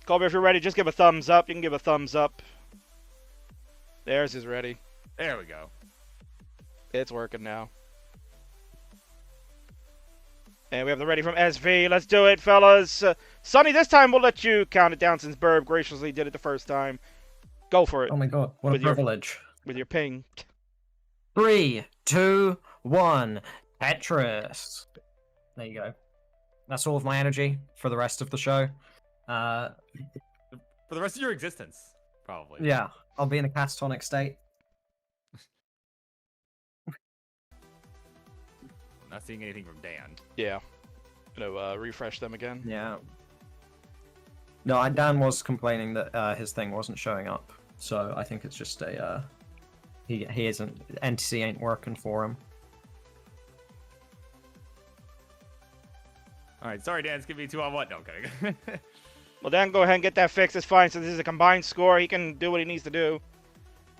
Cobra, if you're ready, just give a thumbs up. You can give a thumbs up. Theirs is ready. There we go. It's working now. And we have the ready from SV. Let's do it, fellas. Sonny, this time we'll let you count it down since Burb graciously did it the first time. Go for it Oh my god, what a With your- privilege. with your ping. 3, 2, 1. Tetris. There you go. That's all of my energy for the rest of the show. For the rest of your existence, probably. Yeah, I'll be in a catatonic state. Not seeing anything from Dan. Yeah. Gonna refresh them again. Yeah. No, Dan was complaining that his thing wasn't showing up, so I think it's just a he isn't NTC ain't working for him. All right, sorry, Dan. It's gonna be 2-on-1. No, I'm kidding. Well, Dan, go ahead and get that fixed. It's fine. So this is a combined score. He can do what he needs to do.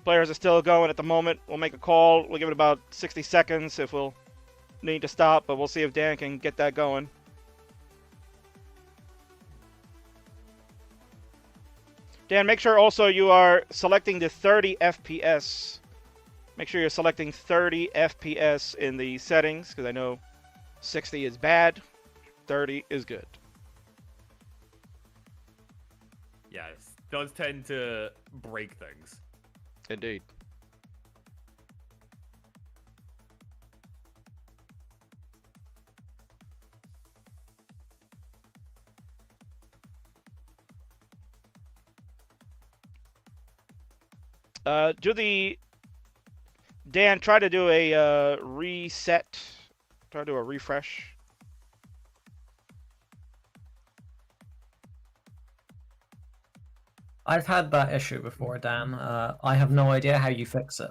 Players are still going at the moment. We'll make a call. We'll give it about 60 seconds if we'll need to stop, but we'll see if Dan can get that going. Dan, make sure also you are selecting the 30 FPS. Make sure you're selecting 30 FPS in the settings, because I know 60 is bad, 30 is good. Yeah, it does tend to break things. Indeed. Dan, try to do a reset. Try to do a refresh. I've had that issue before, Dan. I have no idea how you fix it.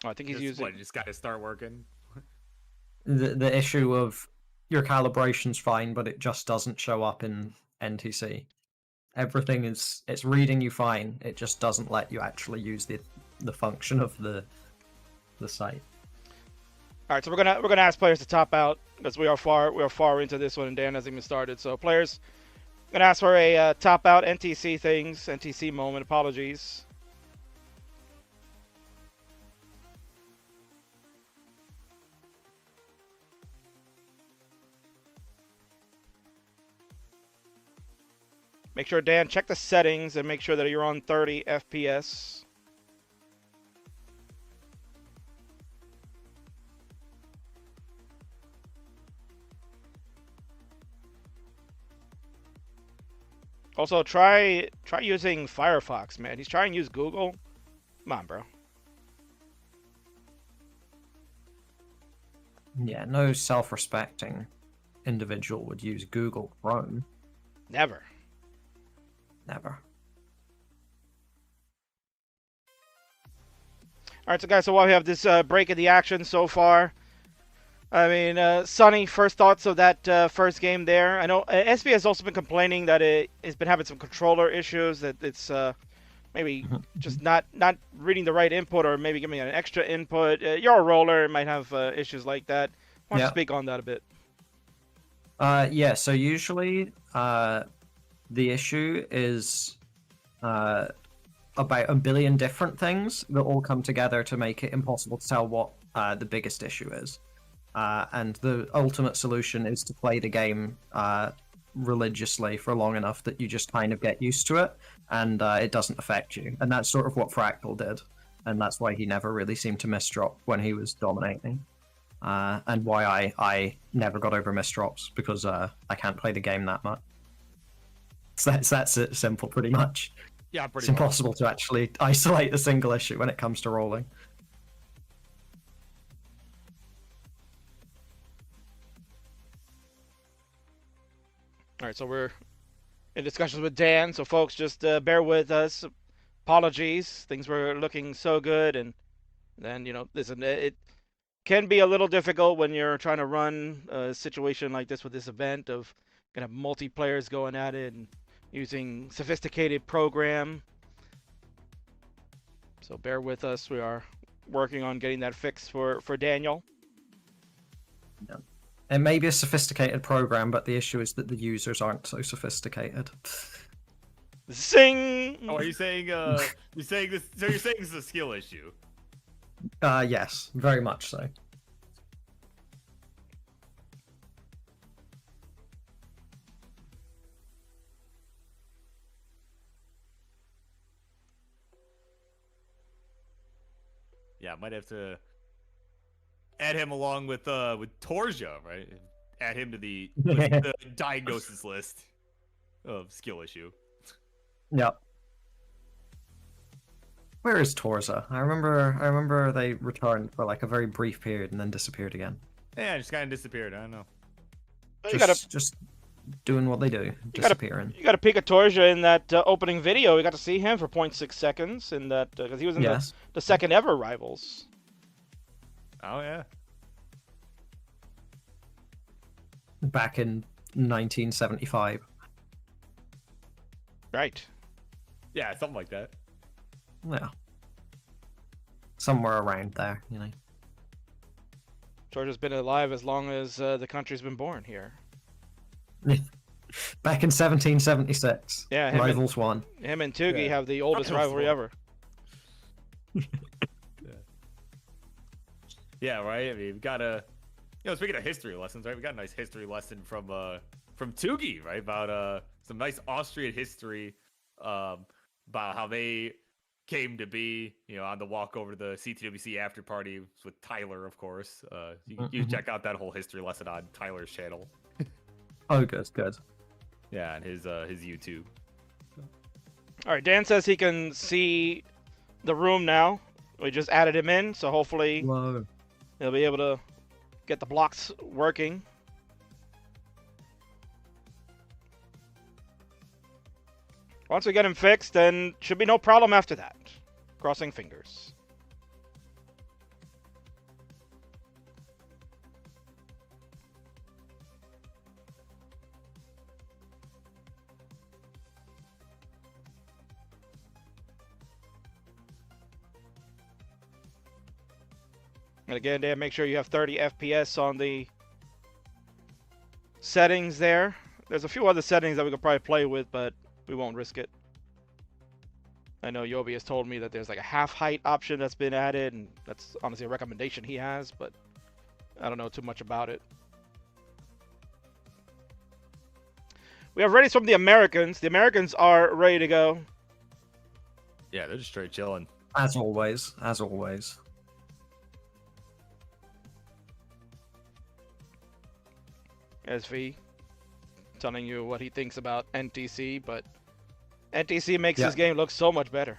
Oh, I think he's Just, using. what, just gotta start working. The issue of your calibration's fine, but it just doesn't show up in NTC. Everything it's reading you fine. It just doesn't let you actually use the function of the site. All right, so we're gonna ask players to top out because we are far into this one and Dan hasn't even started. So players, gonna ask for a top out NTC things, NTC moment. Apologies. Make sure, Dan, check the settings and make sure that you're on 30 FPS. Also, try using Firefox, man. He's trying to use Google. Come on, bro. Yeah, no self-respecting individual would use Google Chrome. Never. Never. right, so guys, so while we have this break in the action so far, I mean, Sonny, first thoughts of that first game there? I know SB has also been complaining that it's been having some controller issues, that it's maybe just not reading the right input or maybe giving an extra input. You're a roller, it might have issues like that. Why don't you speak on that a bit? Yeah, so usually the issue is about a billion different things that all come together to make it impossible to tell what the biggest issue is. And the ultimate solution is to play the game religiously for long enough that you just kind of get used to it, and it doesn't affect you. And that's sort of what Fractal did, and that's why he never really seemed to misdrop when he was dominating. And why I never got over misdrops, because I can't play the game that much. So that's it, simple, pretty much. Yeah, pretty It's much. impossible to actually isolate a single issue when it comes to rolling. All right, so we're in discussions with Dan, so folks, just bear with us. Apologies, things were looking so good, and then, you know, listen, it can be a little difficult when you're trying to run a situation like this with this event of gonna have multiplayers going at it and using sophisticated program. So bear with us. We are working on getting that fixed for Daniel. It may be a sophisticated program, but the issue is that the users aren't so sophisticated. Sing. Oh, are you saying you're saying this? So you're saying this is a skill issue? Yes, very much so. Yeah, might have to add him along with Torja, right? Add him to the diagnosis list of skill issue. Yep. Where is Torza? I remember they returned for like a very brief period and then disappeared again. Yeah, just kind of disappeared. I don't know. Just doing what they do, disappearing. You got to peek at Torja in that opening video. We got to see him for 0.6 seconds in that because he was in the second ever Rivals. Oh yeah. Back in 1975. Right. Yeah, something like that. Yeah. Somewhere around there, you know. Torja's been alive as long as the country's been born here. Back in 1776. Yeah, Rivals won. Him and Tugi have the oldest rivalry ever. Yeah, right. I mean, we've got a, speaking of history lessons, right? We got a nice history lesson from Tugi, right? About some nice Austrian history, about how they came to be, on the walk over to the CTWC after party with Tyler, of course. You check out that whole history lesson on Tyler's channel. Oh, good. Yeah, and his YouTube. All right, Dan says he can see the room now. We just added him in, so hopefully he'll be able to get the blocks working. Once we get him fixed, then should be no problem after that. Crossing fingers. And again, Dan, make sure you have 30 FPS on the settings there. There's a few other settings that we could probably play with, but we won't risk it. I know Yobi has told me that there's like a half height option that's been added, and that's honestly a recommendation he has, but I don't know too much about it. We have ready from the Americans. The Americans are ready to go. Yeah, they're just straight chilling. As always. SV telling you what he thinks about NTC, but NTC makes this game look so much better.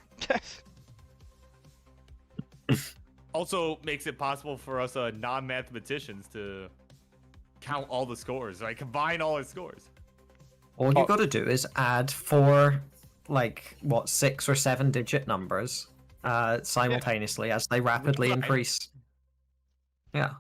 Also makes it possible for us non-mathematicians to count all the scores, right? Combine all his scores. All you gotta do is add 4, 6 or 7 digit numbers simultaneously as they rapidly Right. increase. Yeah.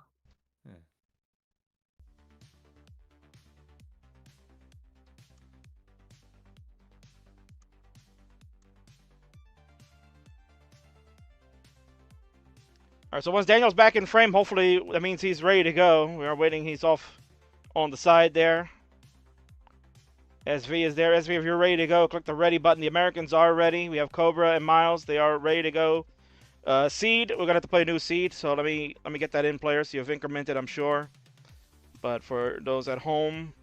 All right, so once Daniel's back in frame, hopefully that means he's ready to go. We are waiting. He's off on the side there. SV is there. SV, if you're ready to go, click the ready button. The Americans are ready. We have Cobra and Miles. They are ready to go. Seed, we're gonna have to play a new seed. So let me get that in, players. So you've incremented, I'm sure. But for those at home,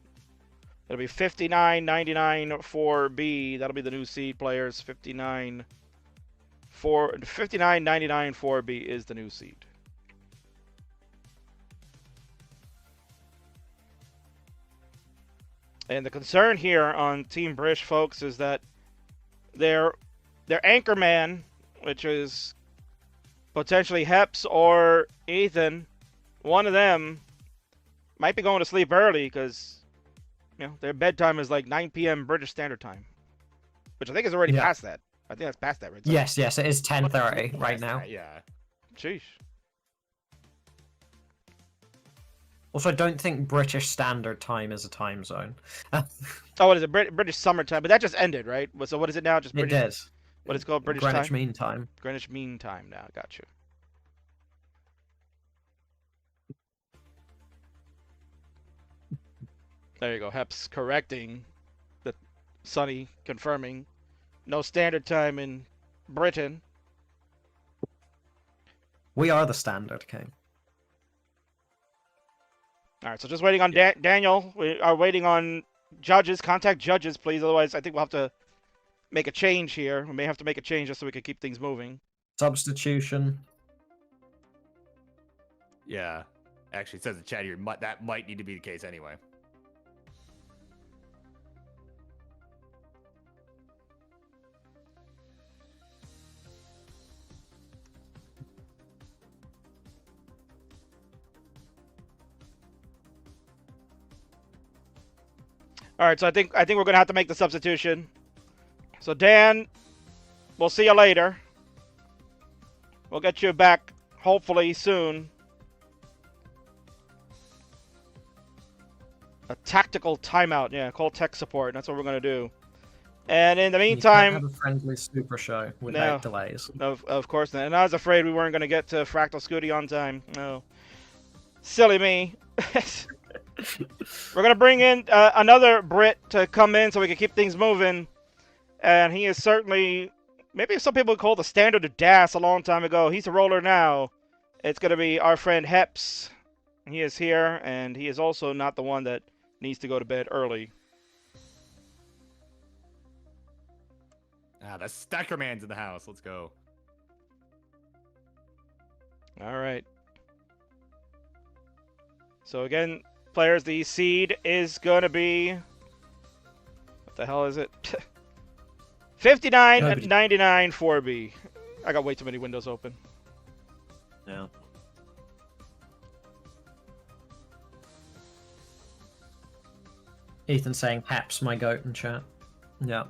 it'll be 59.99 4B. That'll be the new seed, players. 59.99 4B is the new seed. And the concern here on Team British, folks, is that their anchor man, which is potentially Heps or Ethan, one of them might be going to sleep early because their bedtime is like 9 p.m. British Standard Time, which I think is already past that. I think that's past that, right? Yes, it is 10:30 right now. Yeah. Sheesh. Also, I don't think British Standard Time is a time zone. Oh, what is it? British summertime, but that just ended, right? So what is it now? Just British, It did. What is it called? British Greenwich time? Mean Time. Greenwich Mean Time now. Got you. There you go. Heps correcting the Sunny confirming no standard time in Britain. We are the Standard King. All right, so just waiting on Daniel. We are waiting on judges. Contact judges, please. Otherwise, I think we'll have to make a change here. We may have to make a change just so we can keep things moving. Substitution. Yeah. Actually, it says in chat here that might need to be the case anyway. All right, so I think we're gonna have to make the substitution. So Dan, we'll see you later. We'll get you back hopefully soon. A tactical timeout, yeah. Call tech support. That's what we're gonna do. And in the meantime, you can't have a friendly super show without delays. Of course not. And I was afraid we weren't gonna get to Fractal Scuti on time. No, silly me. We're gonna bring in another Brit to come in so we can keep things moving, and he is certainly maybe some people would call the standard of DAS a long time ago. He's a roller now. It's gonna be our friend Heps. He is here, and he is also not the one that needs to go to bed early. The Stacker Man's in the house. Let's go. All right. So again, players, the seed is going to be... What the hell is it? 59.99 4B. I got way too many windows open. Yeah. Ethan saying Haps my goat in chat. Yeah.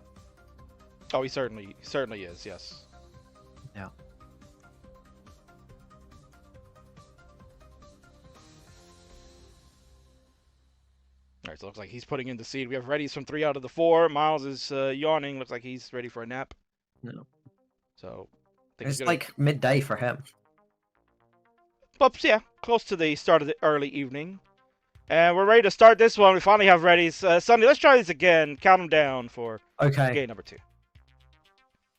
Oh, he certainly is, yes. Yeah. All right, so it looks like he's putting in the seed. We have readies from 3 out of the 4. Miles is yawning. Looks like he's ready for a nap. No. So, it's like midday for him. But yeah, close to the start of the early evening. And we're ready to start this one. We finally have readies. Sunny, let's try this again. Count them down for game number 2.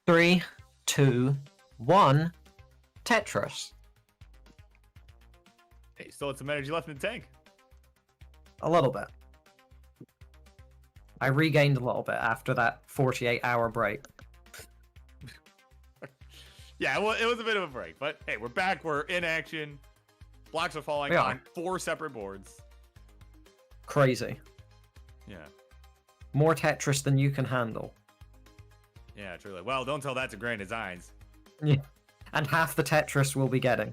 3, 2, 1. Tetris. Hey, still had some energy left in the tank. A little bit. I regained a little bit after that 48-hour break. Yeah, well, it was a bit of a break, but hey, we're back. We're in action. Blocks are falling on 4 separate boards. Crazy. Yeah. More Tetris than you can handle. Yeah, truly. Well, don't tell that to Grand Designs. Yeah. And half the Tetris we'll be getting.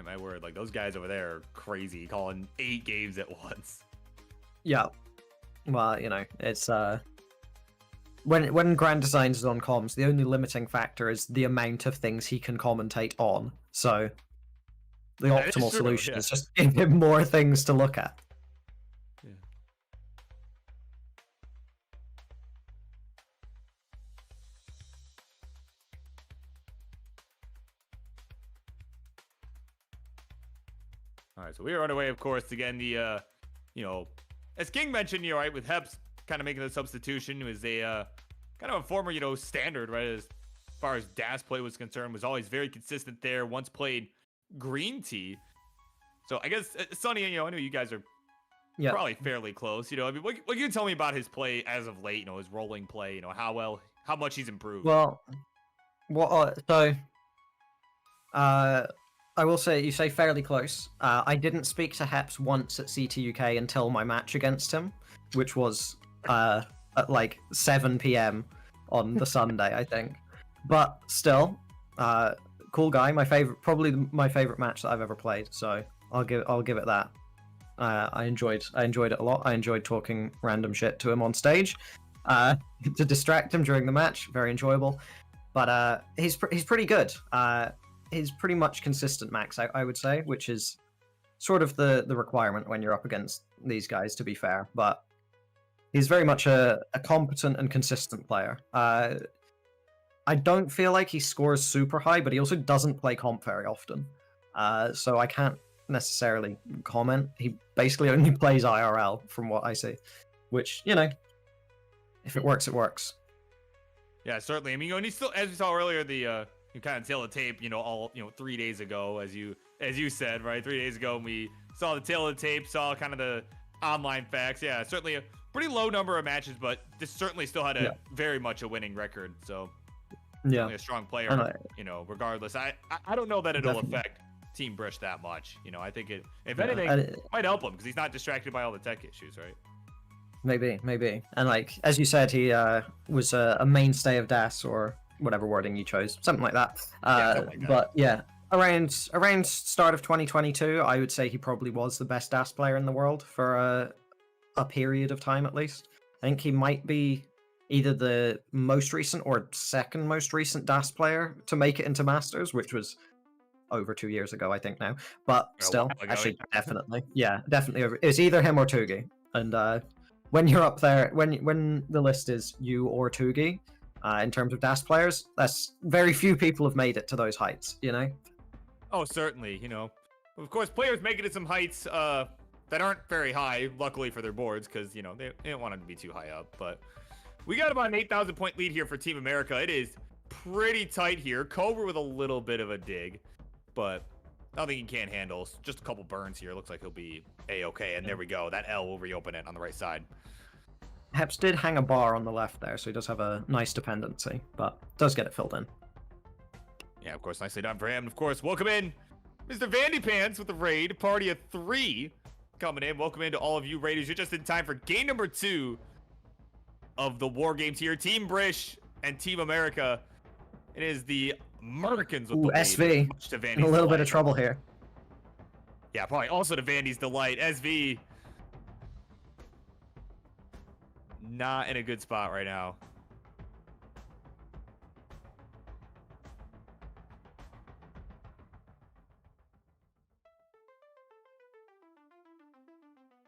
My word, like those guys over there are crazy, calling 8 games at once. Yeah. Well, it's when Grand Designs is on comms, the only limiting factor is the amount of things he can commentate on. So the That is optimal true, solution yeah. is just give him more things to look at. Yeah. All right, so we are underway, of course, again, as King mentioned, right, with Heps kind of making the substitution, was a kind of a former, standard, right, as far as DAS play was concerned, was always very consistent there, once played Green Tea. So I guess, Sonny, I know you guys are Yeah. probably fairly close, I mean, what can you tell me about his play as of late, his rolling play, how much he's improved? Well, I will say you say fairly close. I didn't speak to Heps once at CTUK until my match against him, which was at like 7 p.m. on the Sunday, I think. But still, cool guy. Probably my favorite match that I've ever played. So I'll give it that. I enjoyed it a lot. I enjoyed talking random shit to him on stage, to distract him during the match. Very enjoyable. But he's pretty good. He's pretty much consistent max, I would say, which is sort of the requirement when you're up against these guys, to be fair. But he's very much a competent and consistent player. I don't feel like he scores super high, but he also doesn't play comp very often. So I can't necessarily comment. He basically only plays IRL from what I see, which, if it works, it works. Yeah, certainly. I mean, and he's still, as we saw earlier, you kind of tail of the tape, all 3 days ago, as you said, right? 3 days ago, we saw the tail of the tape, saw kind of the online facts. Yeah, certainly a pretty low number of matches, but this certainly still had a very much a winning record. So Yeah, a strong player, regardless. I don't know that it'll Definitely. affect Team Brish that much. I think if anything, it might help him because he's not distracted by all the tech issues, right? Maybe. And like as you said, he was a mainstay of DAS or whatever wording you chose, something like that. Something like that. But yeah, around start of 2022, I would say he probably was the best DAS player in the world for a period of time at least. I think he might be either the most recent or second most recent DAS player to make it into Masters, which was over 2 years ago, I think now. But A still, while ago, actually, yeah. definitely over. It's either him or Tugi, and when you're up there, when the list is you or Tugi, in terms of DAS players, that's very few people have made it to those heights. Oh, certainly. Of course, players make it to some heights that aren't very high, luckily for their boards, because, they don't want them to be too high up. But we got about an 8,000 point lead here for Team America. It is pretty tight here. Cobra with a little bit of a dig, but nothing he can't handle. Just a couple burns here. Looks like he'll be A-okay. And there we go. That L will reopen it on the right side. Heps did hang a bar on the left there, so he does have a nice dependency, but does get it filled in. Yeah, of course, nicely done for him. Of course, welcome in Mr. Vandy Pants with the raid. Party of 3 coming in. Welcome into all of you raiders. You're just in time for game number 2 of the war games here. Team Brish and Team America. It is the Americans with Ooh, the lead. SV Much to Vandy's in a little bit delight. of trouble here. Yeah, probably also to Vandy's delight. SV not in a good spot right now.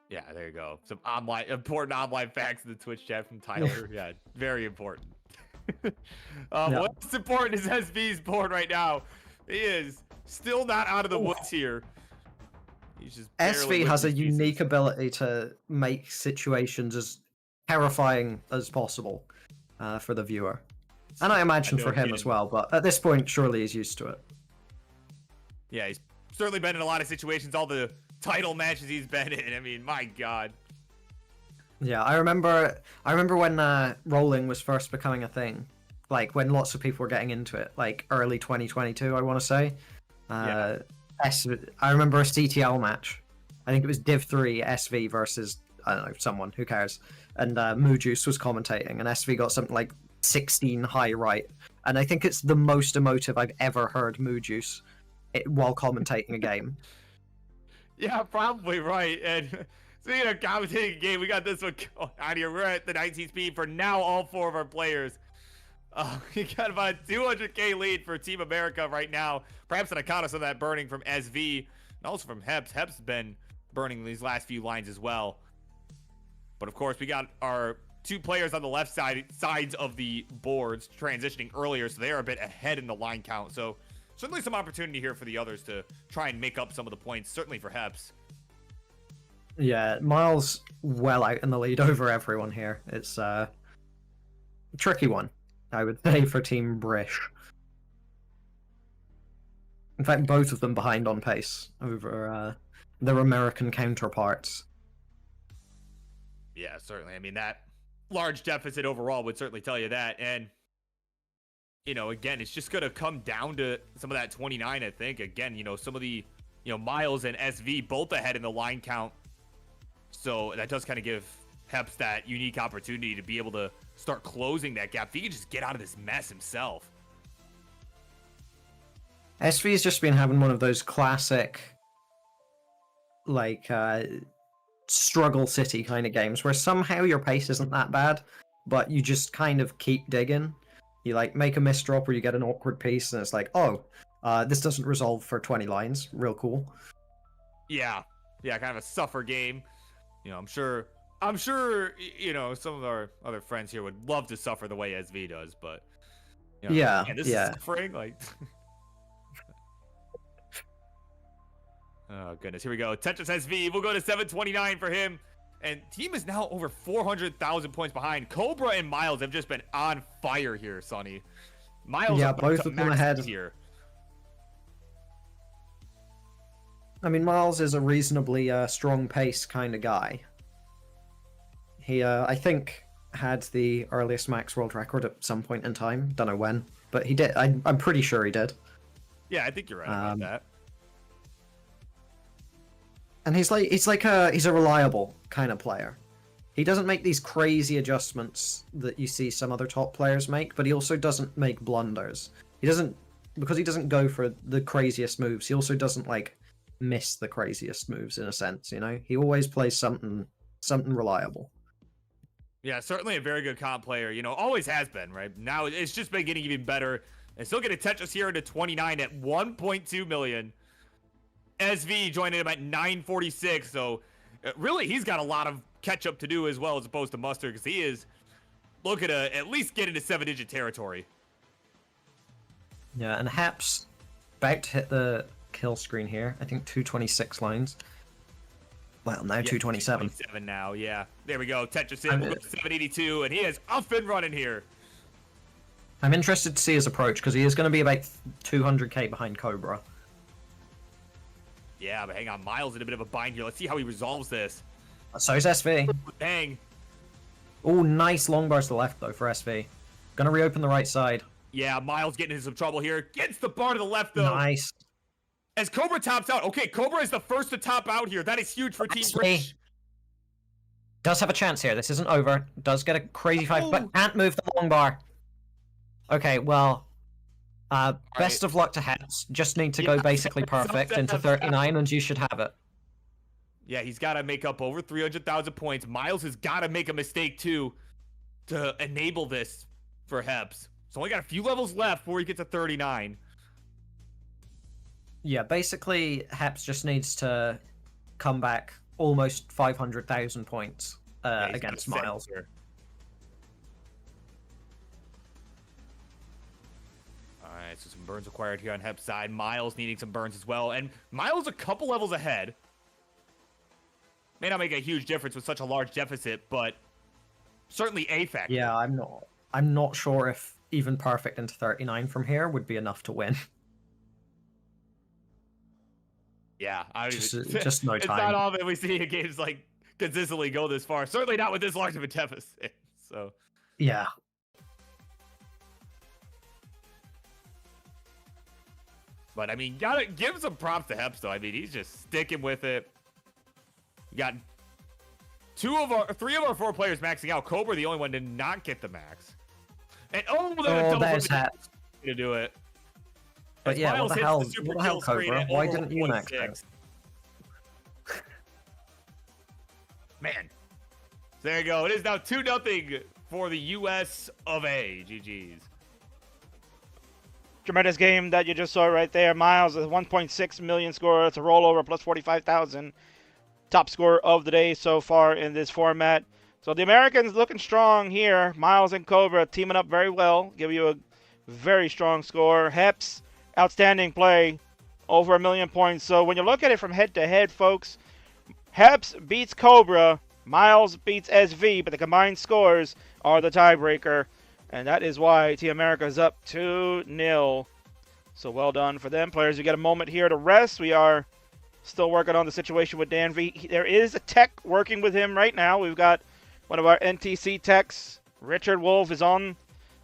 Yeah, there you go. Some important online facts in the Twitch chat from Tyler. Yeah, very important. What's important is SV's board right now. He is still not out of the woods here. He's just barely SV has a with his pieces. unique ability to make situations as terrifying as possible for the viewer. And I imagine know for him kidding. as well, but at this point, surely he's used to it. Yeah, he's certainly been in a lot of situations. All the title matches he's been in. I mean, my God. Yeah, I remember when rolling was first becoming a thing, like when lots of people were getting into it, like early 2022, I want to say. Yeah. I remember a CTL match. I think it was Div 3 SV versus, I don't know, someone, who cares. And Moojuice was commentating, and SV got something like 16 high right. And I think it's the most emotive I've ever heard Moojuice while commentating a game. Yeah, probably right. And Speaking of commentating game, we got this one going on here. We're at the 19 speed for now, all 4 of our players. We got about a 200k lead for Team America right now. Perhaps an account of some of that burning from SV and also from Heps. Heps has been burning these last few lines as well. But of course, we got our 2 players on the left sides of the boards transitioning earlier, so they are a bit ahead in the line count. So certainly some opportunity here for the others to try and make up some of the points, certainly for Heps. Yeah, Miles well out in the lead over everyone here. It's a tricky one, I would say, for Team Brish. In fact, both of them behind on pace over their American counterparts. Yeah, certainly. I mean, that large deficit overall would certainly tell you that. And, you know, again, it's just going to come down to some of that 29, I think. Again, you know, some of the, you know, Miles and SV both ahead in the line count. So that does kind of give Heps that unique opportunity to be able to start closing that gap. If he can just get out of this mess himself. SV's just been having one of those classic, like, struggle city kind of games where somehow your pace isn't that bad, but you just kind of keep digging. You, like, make a misdrop or you get an awkward piece, and it's like, oh, this doesn't resolve for 20 lines. Real cool. Yeah, kind of a suffer game. You know, I'm sure, you know, some of our other friends here would love to suffer the way SV does, but you know, yeah, man, this yeah. is suffering, like. Oh goodness, here we go. Tetris SV, we'll go to 729 for him, and team is now over 400,000 points behind. Cobra and Miles have just been on fire here, Sonny. Miles, yeah, both of them ahead here. I mean, Miles is a reasonably strong pace kind of guy. He, I think, had the earliest max world record at some point in time. Don't know when, but he did. I'm pretty sure he did. Yeah, I think you're right about that. And he's a reliable kind of player. He doesn't make these crazy adjustments that you see some other top players make, but he also doesn't make blunders. Because he doesn't go for the craziest moves, he also doesn't, like, miss the craziest moves in a sense, you know? He always plays something reliable. Yeah, certainly a very good comp player, you know, always has been, right? Now it's just been getting even better. And still getting Tetris here into 29 at 1.2 million. SV joining him at 946, so really he's got a lot of catch up to do as well as opposed to Mustard, because he is looking to at least get into 7-digit territory. Yeah, and Haps about to hit the kill screen here. I think 226 lines. Well, now 227. 227 now, yeah. There we go. Tetris in, we'll go to 782, and he is up and running here. I'm interested to see his approach, because he is going to be about 200k behind Cobra. Yeah, but hang on, Miles in a bit of a bind here. Let's see how he resolves this. So is SV. Bang. Oh, nice long bars to the left, though, for SV. Gonna reopen the right side. Yeah, Miles getting into some trouble here. Gets the bar to the left, though. Nice. As Cobra tops out. Okay, Cobra is the first to top out here. That is huge for Team British. Does have a chance here. This isn't over. Does get a crazy 5, but can't move the long bar. Okay, well... best of luck to Hats. Just need to go basically perfect into 39 and you should have it. Yeah, he's got to make up over 300,000 points. Miles has got to make a mistake too to enable this for Heps. So only got a few levels left before he gets to 39. Yeah, basically Heps just needs to come back almost 500,000 points against Miles. Here. Alright, so some burns required here on Hep's side. Miles needing some burns as well. And Miles a couple levels ahead. May not make a huge difference with such a large deficit, but certainly a factor. Yeah, I'm not sure if even perfect into 39 from here would be enough to win. Yeah, just no time. It's not all that we see in games like consistently go this far. Certainly not with this large of a deficit. So yeah. But I mean, gotta give some props to Heps though. I mean, he's just sticking with it. We got 3 of our 4 players maxing out. Cobra, the only one, did not get the max. And there's Heps to do it. But yeah, Miles what the hell, Cobra? Why didn't you max out? Man. So there you go. It is now 2-0 for the US of A. GG's. Tremendous game that you just saw right there. Miles with 1.6 million score. It's a rollover plus 45,000. Top score of the day so far in this format. So the Americans looking strong here. Miles and Cobra teaming up very well. Give you a very strong score. Heps, outstanding play. Over 1 million points. So when you look at it from head to head, folks, Heps beats Cobra. Miles beats SV, but the combined scores are the tiebreaker. And that is why Team America is up 2-0. So well done for them. Players, you get a moment here to rest. We are still working on the situation with Dan V. There is a tech working with him right now. We've got one of our NTC techs. Richard Wolf is on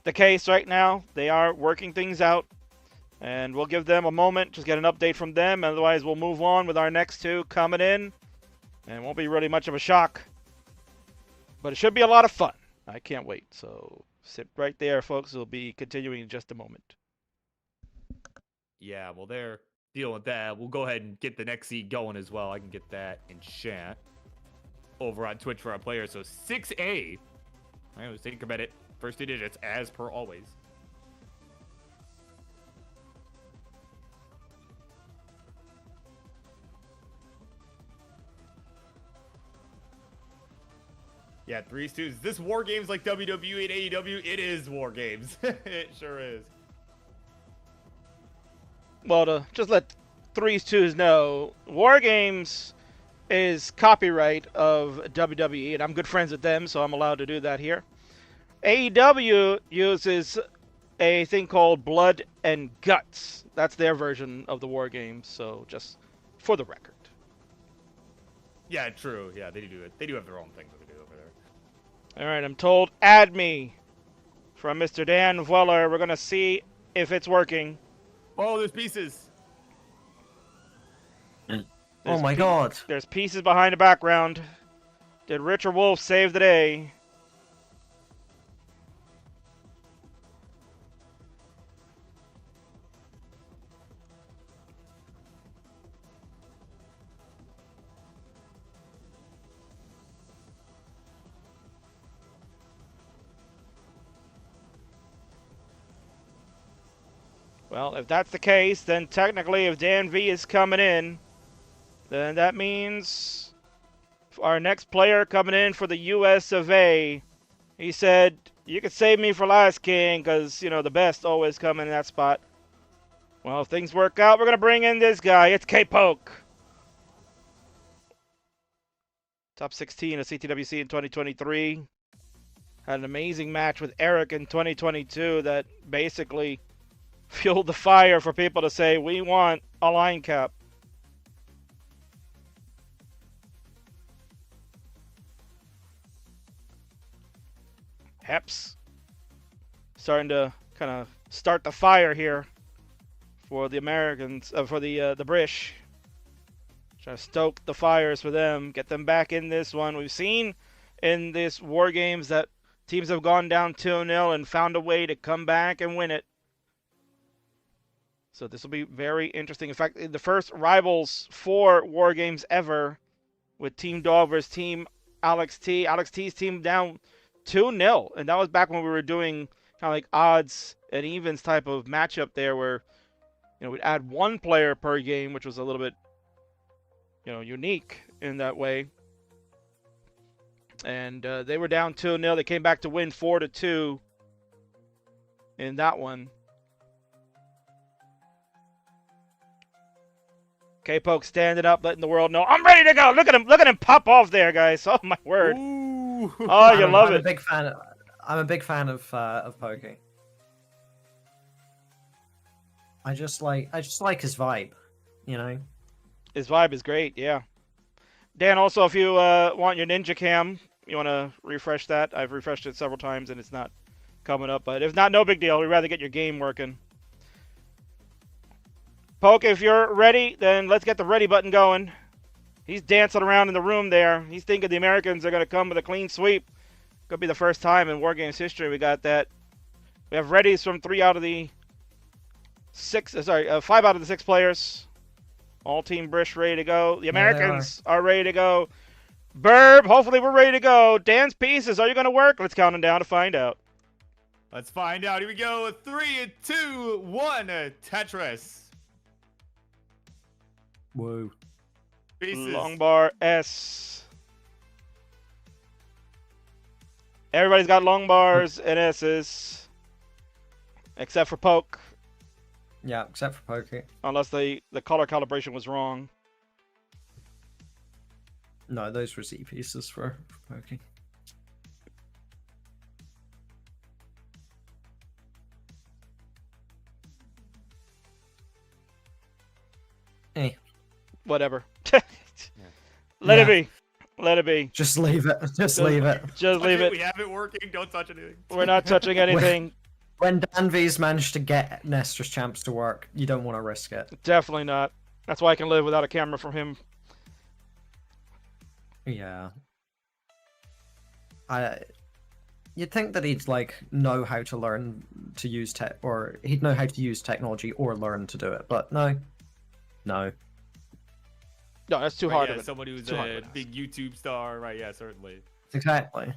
the case right now. They are working things out. And we'll give them a moment, just get an update from them. Otherwise, we'll move on with our next two coming in. And it won't be really much of a shock. But it should be a lot of fun. I can't wait. So sit right there, folks. We'll be continuing in just a moment. Yeah, well, they're dealing with that. We'll go ahead and get the next seed going as well. I can get that in chat over on Twitch for our players. So 6A. I was thinking about it. First 2 digits, as per always. Yeah, 3s, 2s. Is this War Games like WWE and AEW? It is War Games. It sure is. Well, to just let 3s, 2s know, War Games is copyright of WWE, and I'm good friends with them, so I'm allowed to do that here. AEW uses a thing called Blood and Guts. That's their version of the War Games, so just for the record. Yeah, true. Yeah, they do it. They do have their own thing that they do over there. All right, I'm told add me from Mr. Dan Weller. We're going to see if it's working. Oh, there's pieces. Oh my god. There's pieces behind the background. Did Richard Wolf save the day? Well, if that's the case, then technically if Dan V is coming in, then that means our next player coming in for the US of A, he said, you could save me for last, King, because, you know, the best always come in that spot. Well, if things work out, we're going to bring in this guy. It's K-Poke. Top 16 of CTWC in 2023. Had an amazing match with Eric in 2022 that basically fueled the fire for people to say, we want a line cap. Heps starting to kind of start the fire here for the Americans, for the British. Trying to stoke the fires for them, get them back in this one. We've seen in this War Games that teams have gone down 2-0 and found a way to come back and win it. So this will be very interesting. In fact, the first rivals for War Games ever with Team Dog versus Team Alex T. Alex T's team down 2-0. And that was back when we were doing kind of like odds and evens type of matchup there where, you know, we'd add one player per game, which was a little bit, you know, unique in that way. And they were down 2-0. They came back to win 4-2 in that one. K-Poke standing up, letting the world know, I'm ready to go. Look at him pop off there, guys. Oh my word. Ooh. Oh, you love I'm it. a big fan. I'm a big fan of Pokey. I just like his vibe, you know. His vibe is great, yeah. Dan, also, if you want your Ninja Cam, you want to refresh that. I've refreshed it several times and it's not coming up, but if not, no big deal. We'd rather get your game working. Poke, if you're ready, then let's get the ready button going. He's dancing around in the room there. He's thinking the Americans are going to come with a clean sweep. Could be the first time in War Games history we got that. We have readies from 5 out of the 6 players. All Team Brish ready to go. The Americans are ready to go. Burb, hopefully we're ready to go. Dan's pieces, are you going to work? Let's count them down to find out. Let's find out. Here we go. 3, 2, 1. Tetris. Whoa. Pieces. Long bar S. Everybody's got long bars and S's. Except for Poke. Yeah, except for poking. Unless the color calibration was wrong. No, those were Z pieces for poking. Hey, Whatever. Let it be. Let it be. just leave it. Just leave it. Just leave it. We have it working. Don't touch anything. We're not touching anything. When Dan V's managed to get Nestor's champs to work, you don't want to risk it. Definitely not. That's why I can live without a camera from him. Yeah. You'd think that he'd like know how to learn to use tech, or he'd know how to use technology or learn to do it, but no. No. No, that's too Right, hard yeah, of it. someone who's Too hard of a an ask. big YouTube star, right? Yeah, certainly. Exactly.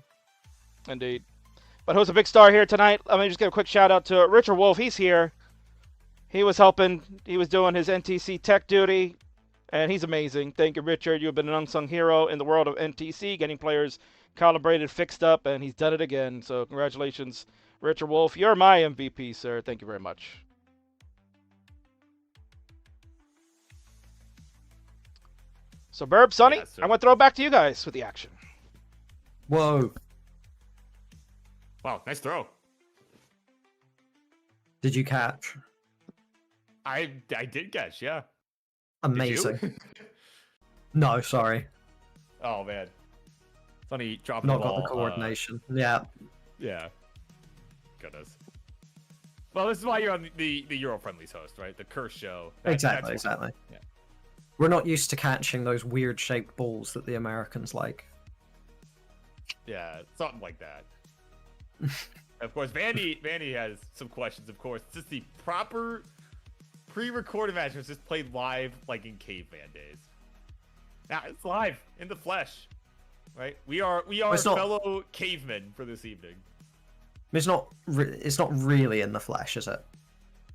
Indeed. But who's a big star here tonight? Let me just give a quick shout out to Richard Wolf. He's here. He was helping. He was doing his NTC tech duty, and he's amazing. Thank you, Richard. You've been an unsung hero in the world of NTC, getting players calibrated, fixed up, and he's done it again. So congratulations, Richard Wolf. You're my MVP, sir. Thank you very much. So Burb, Sonny, Yes, sir. I'm going to throw it back to you guys with the action. Whoa. Wow, nice throw. Did you catch? I did catch, yeah. Did you? Amazing. No, sorry. Oh man. Sonny dropping Not the got ball. the coordination. Yeah. Yeah. Goodness. Well, this is why you're on the Euro Friendlies host, right? The curse show. Exactly, that's why. exactly. Yeah. We're not used to catching those weird shaped balls that the Americans like. Yeah, something like that. Of course, Vandy has some questions, of course. Is this the proper pre-recorded match? Was this played live like in caveman days? Now it's live in the flesh. Right? We are It's not- fellow cavemen for this evening. It's not really in the flesh, is it?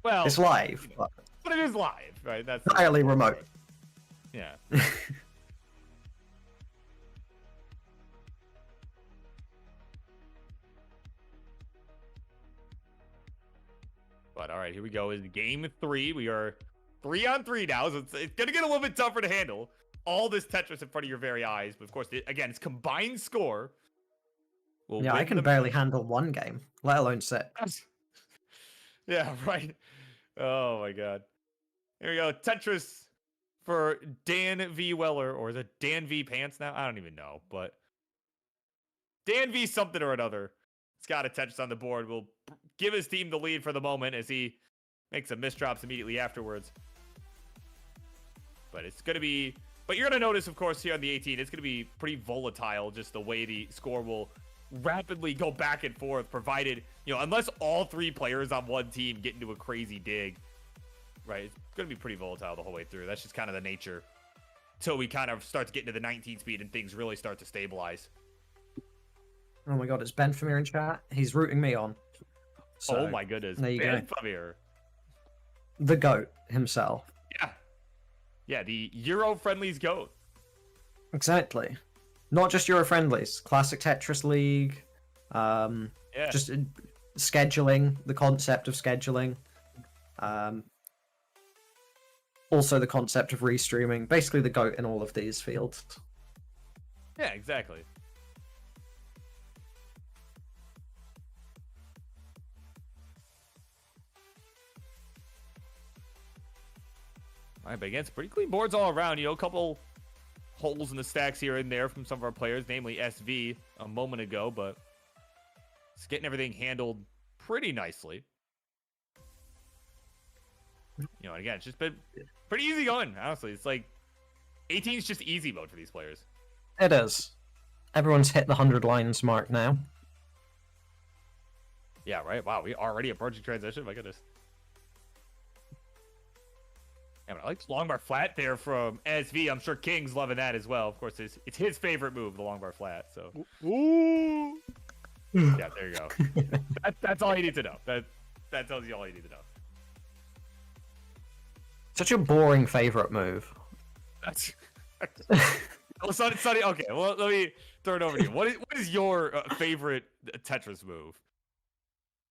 Well, It's live, but but it is live, right? That's entirely remote. Yeah. But all right, here we go. In game 3, we are 3-on-3 now, so it's gonna get a little bit tougher to handle. All this Tetris in front of your very eyes, but of course, again, it's combined score. Will Yeah, I win can the barely handle one game, let alone six. Yeah, right. Oh my god. Here we go. Tetris for Dan V. Weller, or is it Dan V. Pants now? I don't even know, but Dan V. something or another. He's got a Tetris on the board. Will give his team the lead for the moment as he makes some misdrops immediately afterwards. But it's going to be... But you're going to notice, of course, here on the 18, it's going to be pretty volatile, just the way the score will rapidly go back and forth, provided, unless all 3 players on one team get into a crazy dig, right? It's going to be pretty volatile the whole way through. That's just kind of the nature. Till we kind of start to get into the 19 speed and things really start to stabilize. Oh my god, it's Ben Famir in chat. He's rooting me on. So, Oh my goodness. there you go. Ben Famir. The GOAT himself. Yeah. Yeah, the Euro Friendlies GOAT. Exactly. Not just Euro Friendlies, Classic Tetris League, Yeah. just scheduling, the concept of scheduling, also the concept of restreaming, basically the GOAT in all of these fields. Yeah, exactly. All right, but again, it's pretty clean boards all around. A couple holes in the stacks here and there from some of our players, namely SV a moment ago, but it's getting everything handled pretty nicely. And again, it's just been pretty easy going, honestly. It's like 18 is just easy mode for these players. It is. Everyone's hit the 100 lines mark now. Yeah, right? Wow, we already approaching transition? My goodness. Yeah, I like the long bar flat there from SV. I'm sure King's loving that as well. Of course, it's his favorite move, the long bar flat. So, Ooh. yeah, there you go. That's all you need to know. That tells you all you need to know. Such a boring favorite move. That's. Well, Sonny. Okay, well, let me throw it over to you. What is your favorite Tetris move?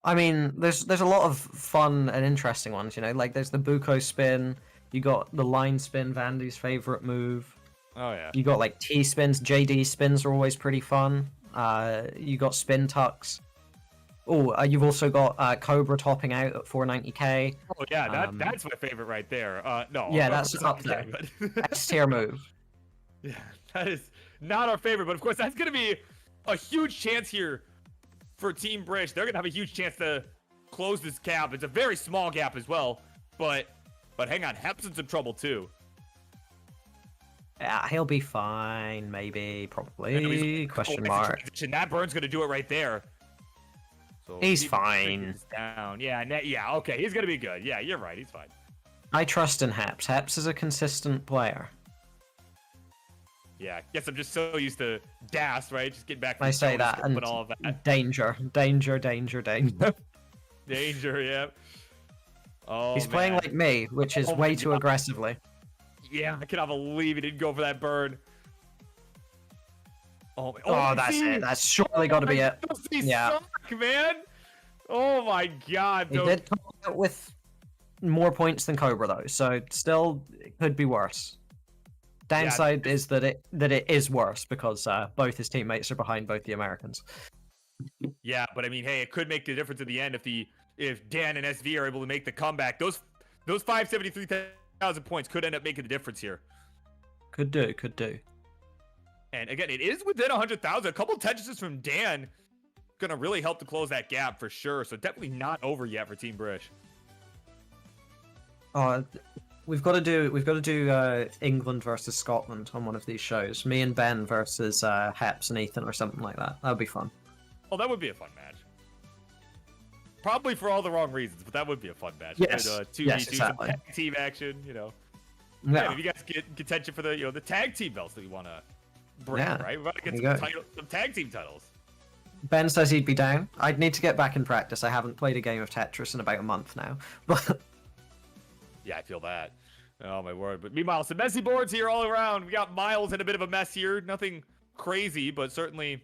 I mean, there's a lot of fun and interesting ones, you know, like there's the Buko spin, you got the line spin, Vandy's favorite move. Oh yeah. You got like T spins, JD spins are always pretty fun. You got spin tucks. Oh, you've also got Cobra topping out at 490k. Oh yeah, that's my favorite right there. No. Yeah, that's up there. S tier move. Yeah, that is not our favorite, but of course that's gonna be a huge chance here for Team British. They're gonna have a huge chance to close this gap. It's a very small gap as well, but hang on, Hep's in some trouble too. Yeah, he'll be fine, maybe, probably. Question mark. That burn's gonna do it right there. So He's fine. Down. Yeah, okay, he's gonna be good. Yeah, you're right, he's fine. I trust in Heps. Heps is a consistent player. Yeah, guess I'm just so used to Das, right? Just getting back from I say the that, and all of that. danger. Danger, yeah. Oh, He's playing like me, which is way too aggressively. Yeah, I cannot believe he didn't go for that burn. Oh, that's it. That's surely got to be it. Yeah. Suck, man. Oh my god. He did come out with more points than Cobra though, so still it could be worse. Downside is that it is worse because both his teammates are behind both the Americans. Yeah, but I mean, hey, it could make the difference at the end if Dan and SV are able to make the comeback. Those 573,000 points could end up making the difference here. Could do. And again, it is within 100,000. A couple Tetrises from Dan gonna really help to close that gap for sure. So definitely not over yet for Team British. We've got to do England versus Scotland on one of these shows. Me and Ben versus Heps and Ethan or something like that. That would be fun. Oh, that would be a fun match. Probably for all the wrong reasons, but that would be a fun match. Yes. 2v2, Exactly. some tag team action, you know. Yeah. If you guys get contention for the the tag team belts that we want to bring, Yeah. right? We're about to get some tag team titles. Ben says he'd be down. I'd need to get back in practice. I haven't played a game of Tetris in about a month now. But yeah, I feel that. Oh my word! But meanwhile, some messy boards here all around. We got Miles in a bit of a mess here. Nothing crazy, but certainly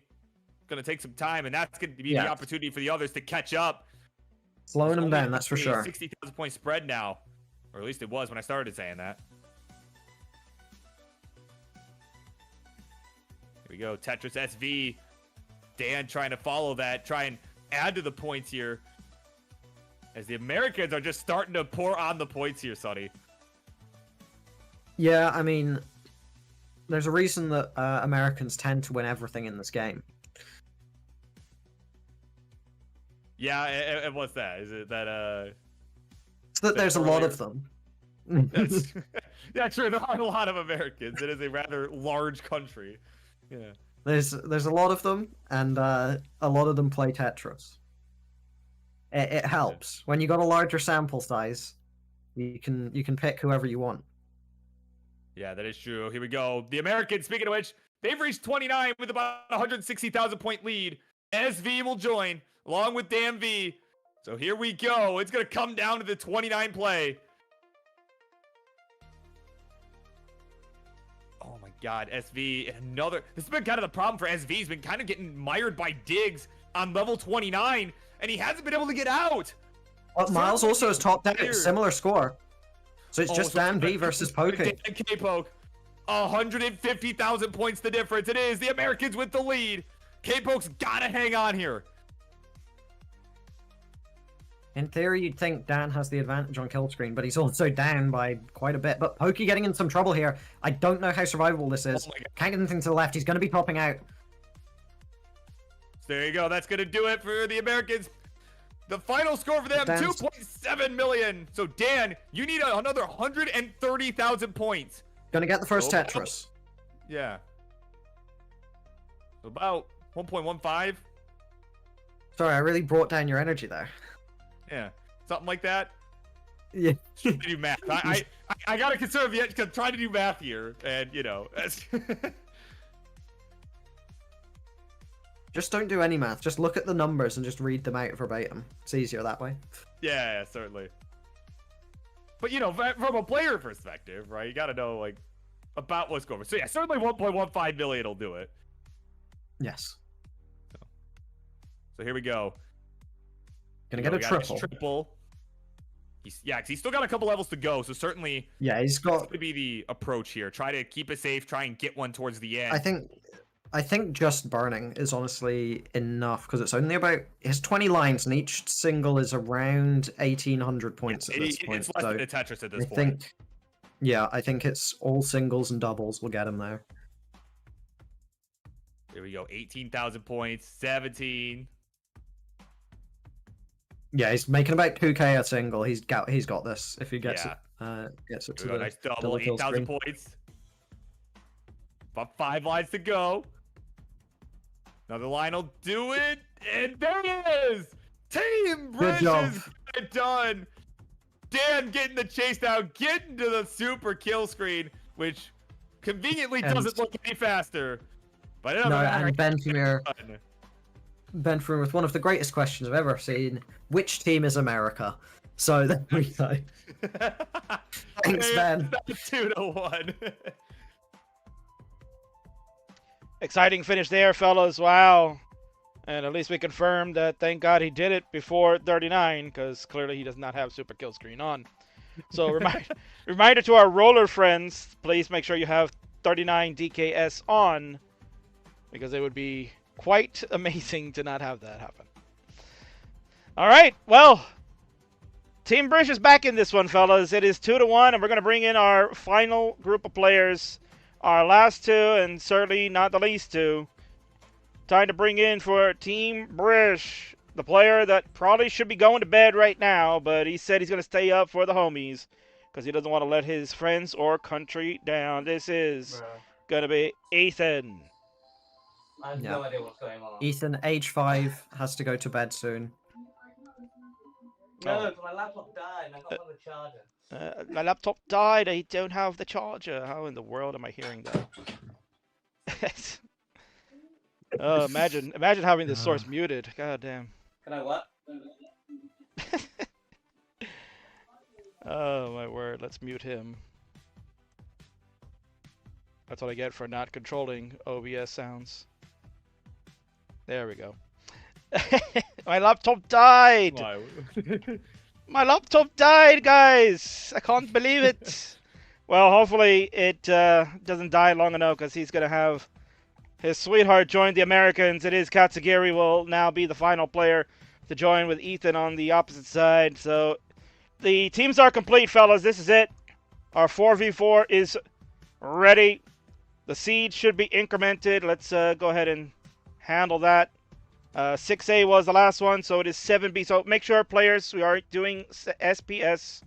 gonna take some time, and that's gonna be the opportunity for the others to catch up. Slowing them down, that's for sure. 60,000 point spread now, or at least it was when I started saying that. Here we go, Tetris SV. Dan trying to follow that, try and add to the points here, as the Americans are just starting to pour on the points here, Sonny. Yeah, I mean, there's a reason that Americans tend to win everything in this game. Yeah, and what's that? Is it that It's that there's a lot of them. Yeah, true. There are a lot of Americans. It is a rather large country. Yeah. There's a lot of them, and a lot of them play Tetris. It helps when you got a larger sample size. You can pick whoever you want. Yeah, that is true. Here we go. The Americans, speaking of which, they've reached 29 with about 160,000 point lead. SV will join along with Dan V. So here we go. It's going to come down to the 29 play. Oh my god, SV, another. This has been kind of the problem for SV. He's been kind of getting mired by Diggs on level 29, and he hasn't been able to get out. But Miles also has topped out a similar score. So it's just Dan V versus Pokey. Dan K-Poke. 150,000 points the difference. It is the Americans with the lead. K-Poke's got to hang on here. In theory, you'd think Dan has the advantage on kill screen, but he's also down by quite a bit. But Pokey getting in some trouble here. I don't know how survivable this is. Can't get anything to the left. He's going to be topping out. So there you go. That's going to do it for the Americans. The final score for them, 2.7 million. So, Dan, you need another 130,000 points. Gonna get the first Tetris. Yeah. So about 1.15. Sorry, I really brought down your energy there. Yeah. Something like that. Yeah. To do math. I gotta conserve yet because trying to do math here, and you know. Just don't do any math. Just look at the numbers and just read them out verbatim. It's easier that way. Yeah, certainly. But you know, from a player perspective, right? You gotta know like about what's going on. So yeah, certainly 1.15 million will do it. Yes. So here we go. Gonna You get know, a we got his triple. Triple. Cause he's still got a couple levels to go. So certainly, Yeah, he's that's got. gonna be the approach here. Try to keep it safe. Try and get one towards the end. I think just burning is honestly enough because it's only about his 20 lines and each single is around 1,800 points at this point. It's less So than a Tetris at this I point. think, yeah, I think it's all singles and doubles will get him there. Here we go. 18,000 points. 17. Yeah, he's making about 2k a single. He's got this if he gets Yeah. it. Gets it to Here we go. the Nice double. double kill 8,000 screen. points. About 5 lines to go. Another line will do it. And there it is. Team Good job. Bridges got it done. Dan getting the chase down, getting to the super kill screen, which conveniently And- doesn't look any faster. But it doesn't No, matter. and Ben Frimir with one of the greatest questions I've ever seen. Which team is America? So there we go. Thanks, Ben. 2-1. Exciting finish there, fellas. Wow. And at least we confirmed that thank God he did it before 39, because clearly he does not have super kill screen on. So reminder to our roller friends, please make sure you have 39 DKS on, because it would be quite amazing to not have that happen. All right, well, Team Brish is back in this one, fellas. It is 2-1, and we're going to bring in our final group of players. Our last two, and certainly not the least two. Time to bring in for Team Brish, the player that probably should be going to bed right now, but he said he's going to stay up for the homies because he doesn't want to let his friends or country down. This is going to be Ethan. I have no idea what's going on. Ethan, age 5, has to go to bed soon. No, my laptop died and I can't find the charger. My laptop died. I don't have the charger. How in the world am I hearing that? Oh, imagine having this source muted. God damn. Can I what? Oh my word. Let's mute him. That's what I get for not controlling OBS sounds. There we go. My laptop died. Why? My laptop died, guys! I can't believe it! Well, hopefully it doesn't die long enough, because he's going to have his sweetheart join the Americans. It is Katsugiri will now be the final player to join with Ethan on the opposite side. So the teams are complete, fellas. This is it. Our 4v4 is ready. The seed should be incremented. Let's go ahead and handle that. 6A was the last one, so it is 7B. So make sure, players, we are doing SPS.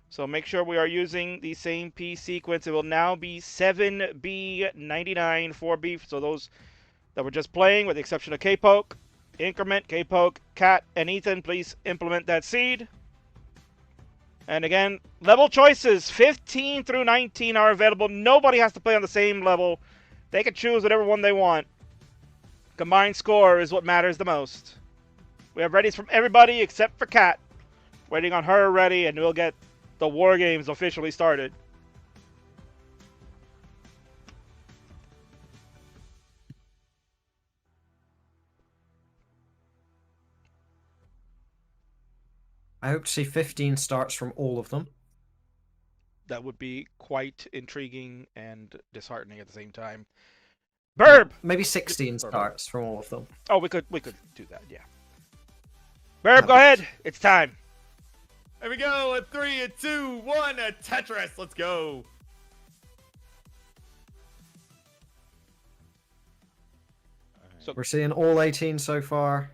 So make sure we are using the same P sequence. It will now be 7B99 4B. So those that were just playing, with the exception of K-Poke, increment, K-Poke, Cat, and Ethan, please implement that seed. And again, level choices 15 through 19 are available. Nobody has to play on the same level. They can choose whatever one they want. Combined score is what matters the most. We have readies from everybody except for Kat. Waiting on her ready, and we'll get the War Games officially started. I hope to see 15 starts from all of them. That would be quite intriguing and disheartening at the same time. Burb! Maybe 16 starts from all of them. Oh, we could do that, yeah. Burb, go ahead. It's time. There we go. A 3, a 2, 1, a Tetris. Let's go. So We're seeing all 18 so far.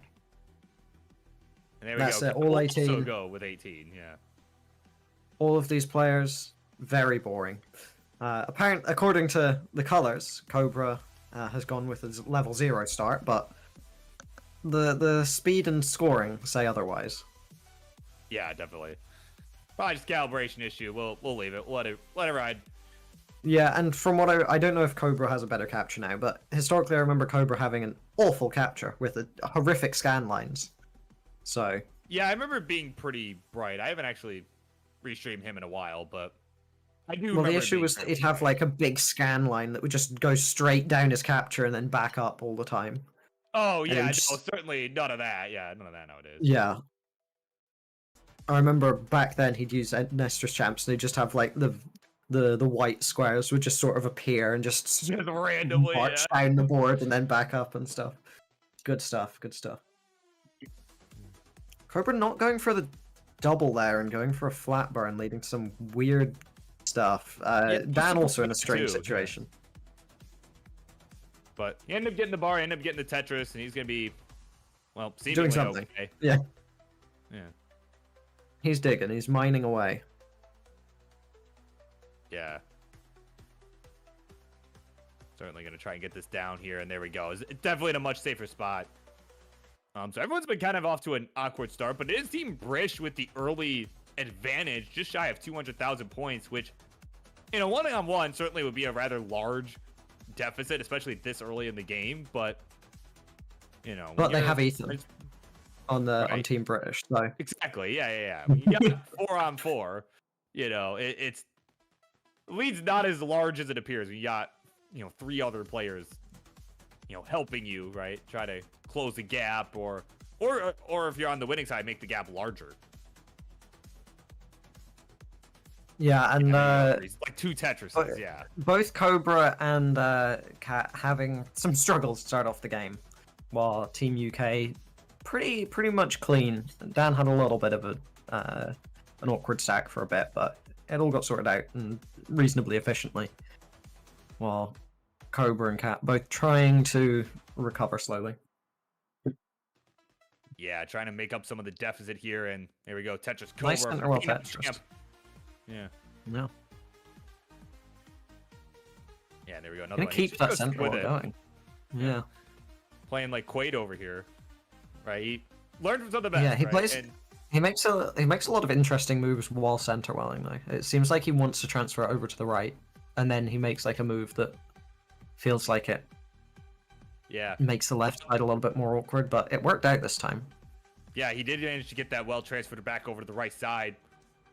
And there we That's go. it, all We'll 18. Also go with 18. Yeah. All of these players, very boring. According to the colors, Cobra has gone with a level 0 start, but the speed and scoring say otherwise. Yeah, definitely. Probably just calibration issue. We'll leave it. Let it ride. Yeah, and from what I don't know if Cobra has a better capture now, but historically I remember Cobra having an awful capture with horrific scan lines. So Yeah, I remember it being pretty bright. I haven't actually restreamed him in a while, but I do well, remember the it issue being was that he'd have like a big scan line that would just go straight down his capture and then back up all the time. Oh And it yeah, would no, just- certainly none of that. Yeah, none of that nowadays. Yeah. I remember back then he'd use Nestor's champs and they'd just have like the white squares would just sort of appear and just Just randomly, march yeah. down the board and then back up and stuff. Good stuff, good stuff. Cobra not going for the double there and going for a flat burn, leading to some weird stuff. Yeah, Dan also in a too, strange yeah. situation. But he ended up getting the bar, ended up getting the Tetris, and he's gonna be, well, seemingly Doing something. okay. Yeah. Yeah. He's digging, he's mining away. Yeah. Certainly gonna try and get this down here, and there we go. It's definitely in a much safer spot. So everyone's been kind of off to an awkward start, but it is Team Brish with the early advantage, just shy of 200,000 points, which, in a one-on-one, certainly would be a rather large deficit, especially this early in the game. But you know, But they have Ethan on Right. Team British, so exactly, yeah. When you got 4-on-4, you know, it's lead's not as large as it appears. You got, you know, 3 other players, you know, helping you, right? Try to close the gap, or if you're on the winning side, make the gap larger. yeah, and Like 2 Tetrises, yeah. both Cobra and Cat having some struggles to start off the game, while Team UK pretty much clean. Dan had a little bit of an awkward stack for a bit, but it all got sorted out and reasonably efficiently. While Cobra and Cat both trying to recover slowly. Yeah, trying to make up some of the deficit here, and there we go. Tetris Cobra. Nice center well picking up Tetris. champ. Yeah. No, Yeah, there we go. Another gonna one. keep He's that just center with well it. going. Yeah. Playing like Quaid over here, right? He learned from some of the best. Yeah, he right? plays- And He makes a lot of interesting moves while center welling though. It seems like he wants to transfer over to the right, and then he makes like a move that feels like it yeah, makes the left side a little bit more awkward, but it worked out this time. yeah, he did manage to get that well transferred back over to the right side.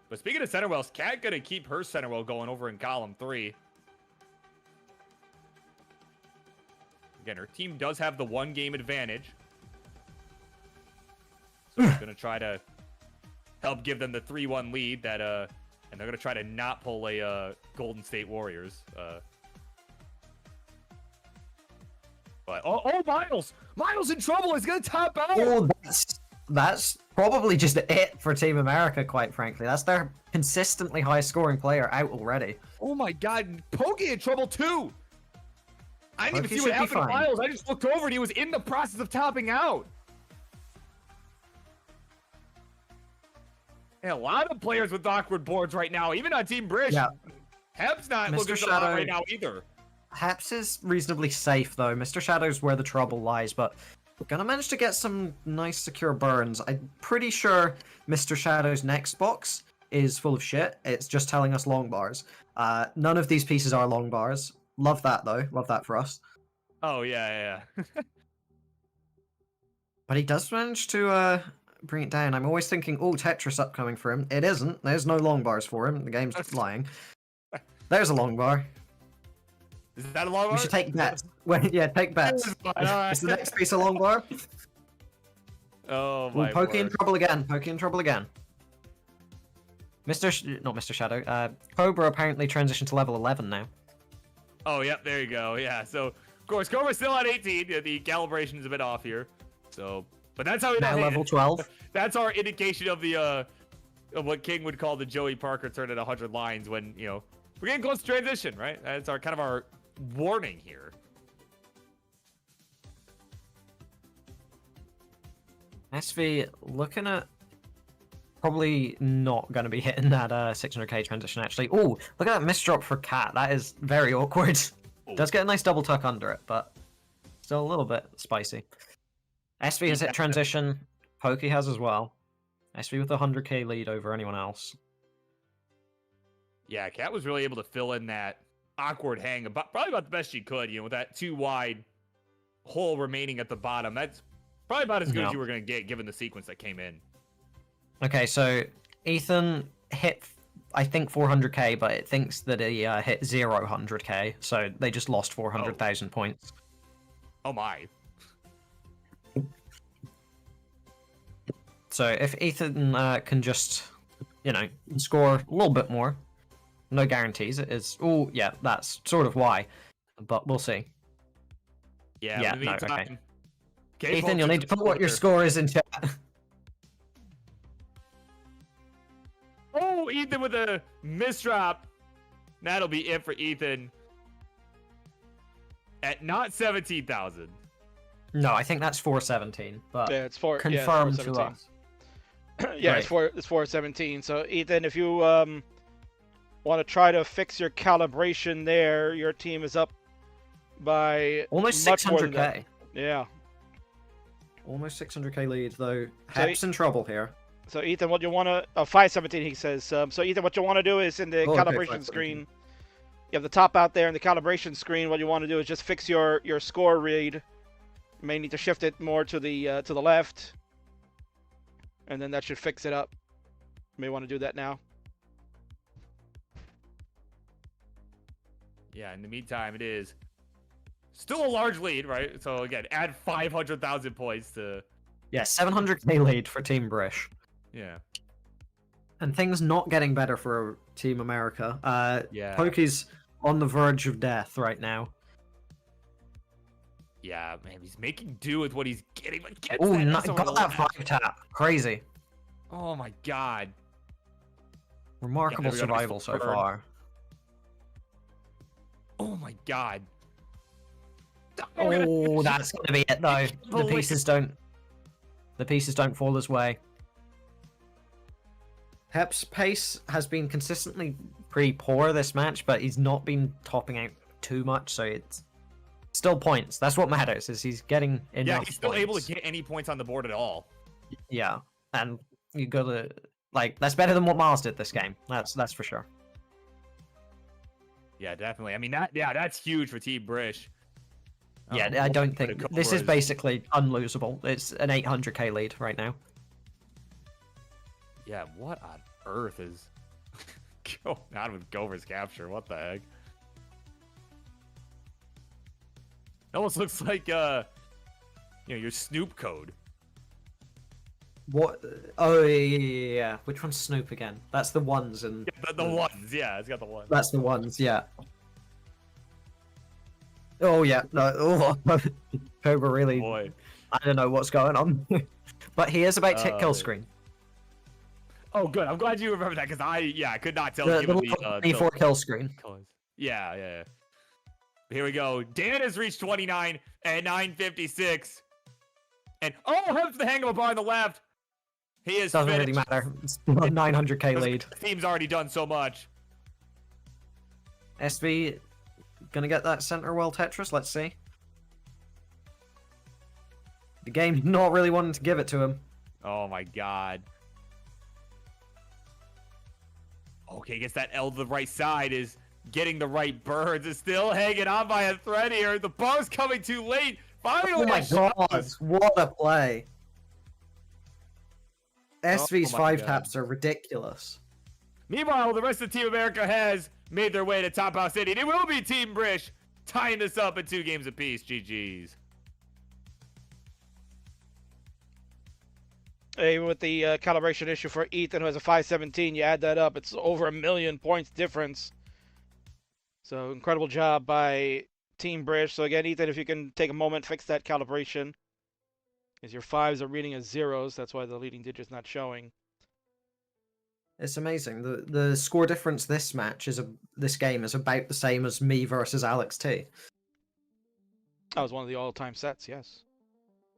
But speaking of center wells, Cat gonna keep her center well going over in column 3. Again, her team does have the 1-game advantage. So he's gonna try to help give them the 3-1 lead that and they're gonna try to not pull a Golden State Warriors. But Miles in trouble. He's gonna top out. Oh, that's probably just it for Team America, quite frankly. That's their consistently high scoring player out already. Oh my God, Pokey in trouble too. I didn't Pokey even see what should be happened to fine. Miles. I just looked over and he was in the process of topping out. Yeah, a lot of players with awkward boards right now, even on Team Brish. Yeah. Heb's not Mr. looking so hot Shadow- right now either. Haps is reasonably safe though. Mr. Shadow's where the trouble lies, but we're gonna manage to get some nice secure burns. I'm pretty sure Mr. Shadow's next box is full of shit. It's just telling us long bars. None of these pieces are long bars. Love that though. Love that for us. Oh yeah. But he does manage to bring it down. I'm always thinking, oh, Tetris upcoming for him. It isn't. There's no long bars for him. The game's lying. There's a long bar. Is that a long We bar? should take bets. Yeah, take bets. It's the next piece of long bar. Oh Ooh, my Pokey in word. trouble again. Pokey in trouble again. Not Mr. Shadow. Cobra apparently transitioned to level 11 now. Oh, yep, there you go. Yeah, so of course Cobra's still at 18. Yeah, the calibration is a bit off here. So, but that's how we Now level 12. That's our indication of the of what King would call the Joey Parker turn at 100 lines when, you know, we're getting close to transition, right? That's our kind of our warning here. SV looking at probably not going to be hitting that 600k transition actually. Oh, look at that misdrop for Cat. That is very awkward. Does get a nice double tuck under it, but still a little bit spicy. SV has hit transition. Pokey has as well. SV with a 100k lead over anyone else. Yeah, Kat was really able to fill in that awkward hang, probably about the best she could, with that too wide hole remaining at the bottom. That's probably about as good as you were going to get given the sequence that came in. Okay, so Ethan hit, I think, 400k, but it thinks that he hit 100k, so they just lost 400,000 points. Oh my. So if Ethan can just, score a little bit more, no guarantees. It is. Oh, yeah, that's sort of why, but we'll see. Yeah. No, okay. Okay, Ethan, you'll need to put what your score is in chat. Oh, Ethan with a misdrop. That'll be it for Ethan. At not 17,000. No, I think that's 417, but Yeah, it's confirmed to us. Yeah, Right. it's 417. So Ethan, if you want to try to fix your calibration there, your team is up by Almost much more than 600k. that. Yeah. Almost 600k lead, though. Hep's in trouble here. So Ethan, what you want to 517 he says. So Ethan, what you want to do is in the Oh, okay, calibration screen. You have the top out there in the calibration screen. What you want to do is just fix your score read. You may need to shift it more to the left, and then that should fix it up. You may want to do that now. Yeah, in the meantime, it is still a large lead, right? So again, add 500,000 points to... Yeah, 700k lead for Team Brish. Yeah. And things not getting better for Team America. Yeah. Pokey's on the verge of death right now. Yeah, man, he's making do with what he's getting. But Oh, got that 5-tap. Crazy. Oh my god. Remarkable Yeah, survival so far. Oh my god. Oh, that's gonna be it though. The pieces don't fall his way. Hep's pace has been consistently pretty poor this match, but he's not been topping out too much, so it's still points. That's what matters, is he's getting enough. Yeah, he's still points. able to get any points on the board at all. Yeah, and you gotta that's better than what Miles did this game. That's for sure. Yeah, definitely. I mean that's huge for Team Brish. Yeah, I don't think this is basically unlosable. It's an 800k lead right now. Yeah, what on earth is going on with Gover's capture? What the heck? It almost looks like your Snoop code. What? Oh yeah. Which one's Snoop again? That's the ones and Yeah, the ones. Yeah, it's got the ones. that's the ones. Yeah. Oh yeah. No. Oh, Cobra really. Boy. I don't know what's going on, but he is about to hit kill screen. Oh, good. I'm glad you remember that because I could not tell. The given 24 kill screen. colors. Yeah. Here we go. Dan has reached 29 at 9:56, and heads the hang of a bar on the left. He is Doesn't really finished. matter. It's still a 900k lead. The team's already done so much. SV gonna get that center well Tetris. Let's see. The game's not really wanting to give it to him. Oh my god. Okay, gets that L to the right side, is getting the right birds, is still hanging on by a thread here. The bar's coming too late. Finally, Oh my god, what a play. SV's my 5 God. taps are ridiculous. Meanwhile, the rest of Team America has made their way to Top House City. It will be Team Brish tying this up in 2 games apiece. GG's. Hey, with the calibration issue for Ethan, who has a 517, you add that up, it's over 1 million points difference. So incredible job by Team Brish. So again, Ethan, if you can take a moment, fix that calibration. Because your 5s are reading as 0s, that's why the leading digit's not showing. It's amazing. The score difference this game is about the same as me versus Alex T. That was one of the all-time sets, yes.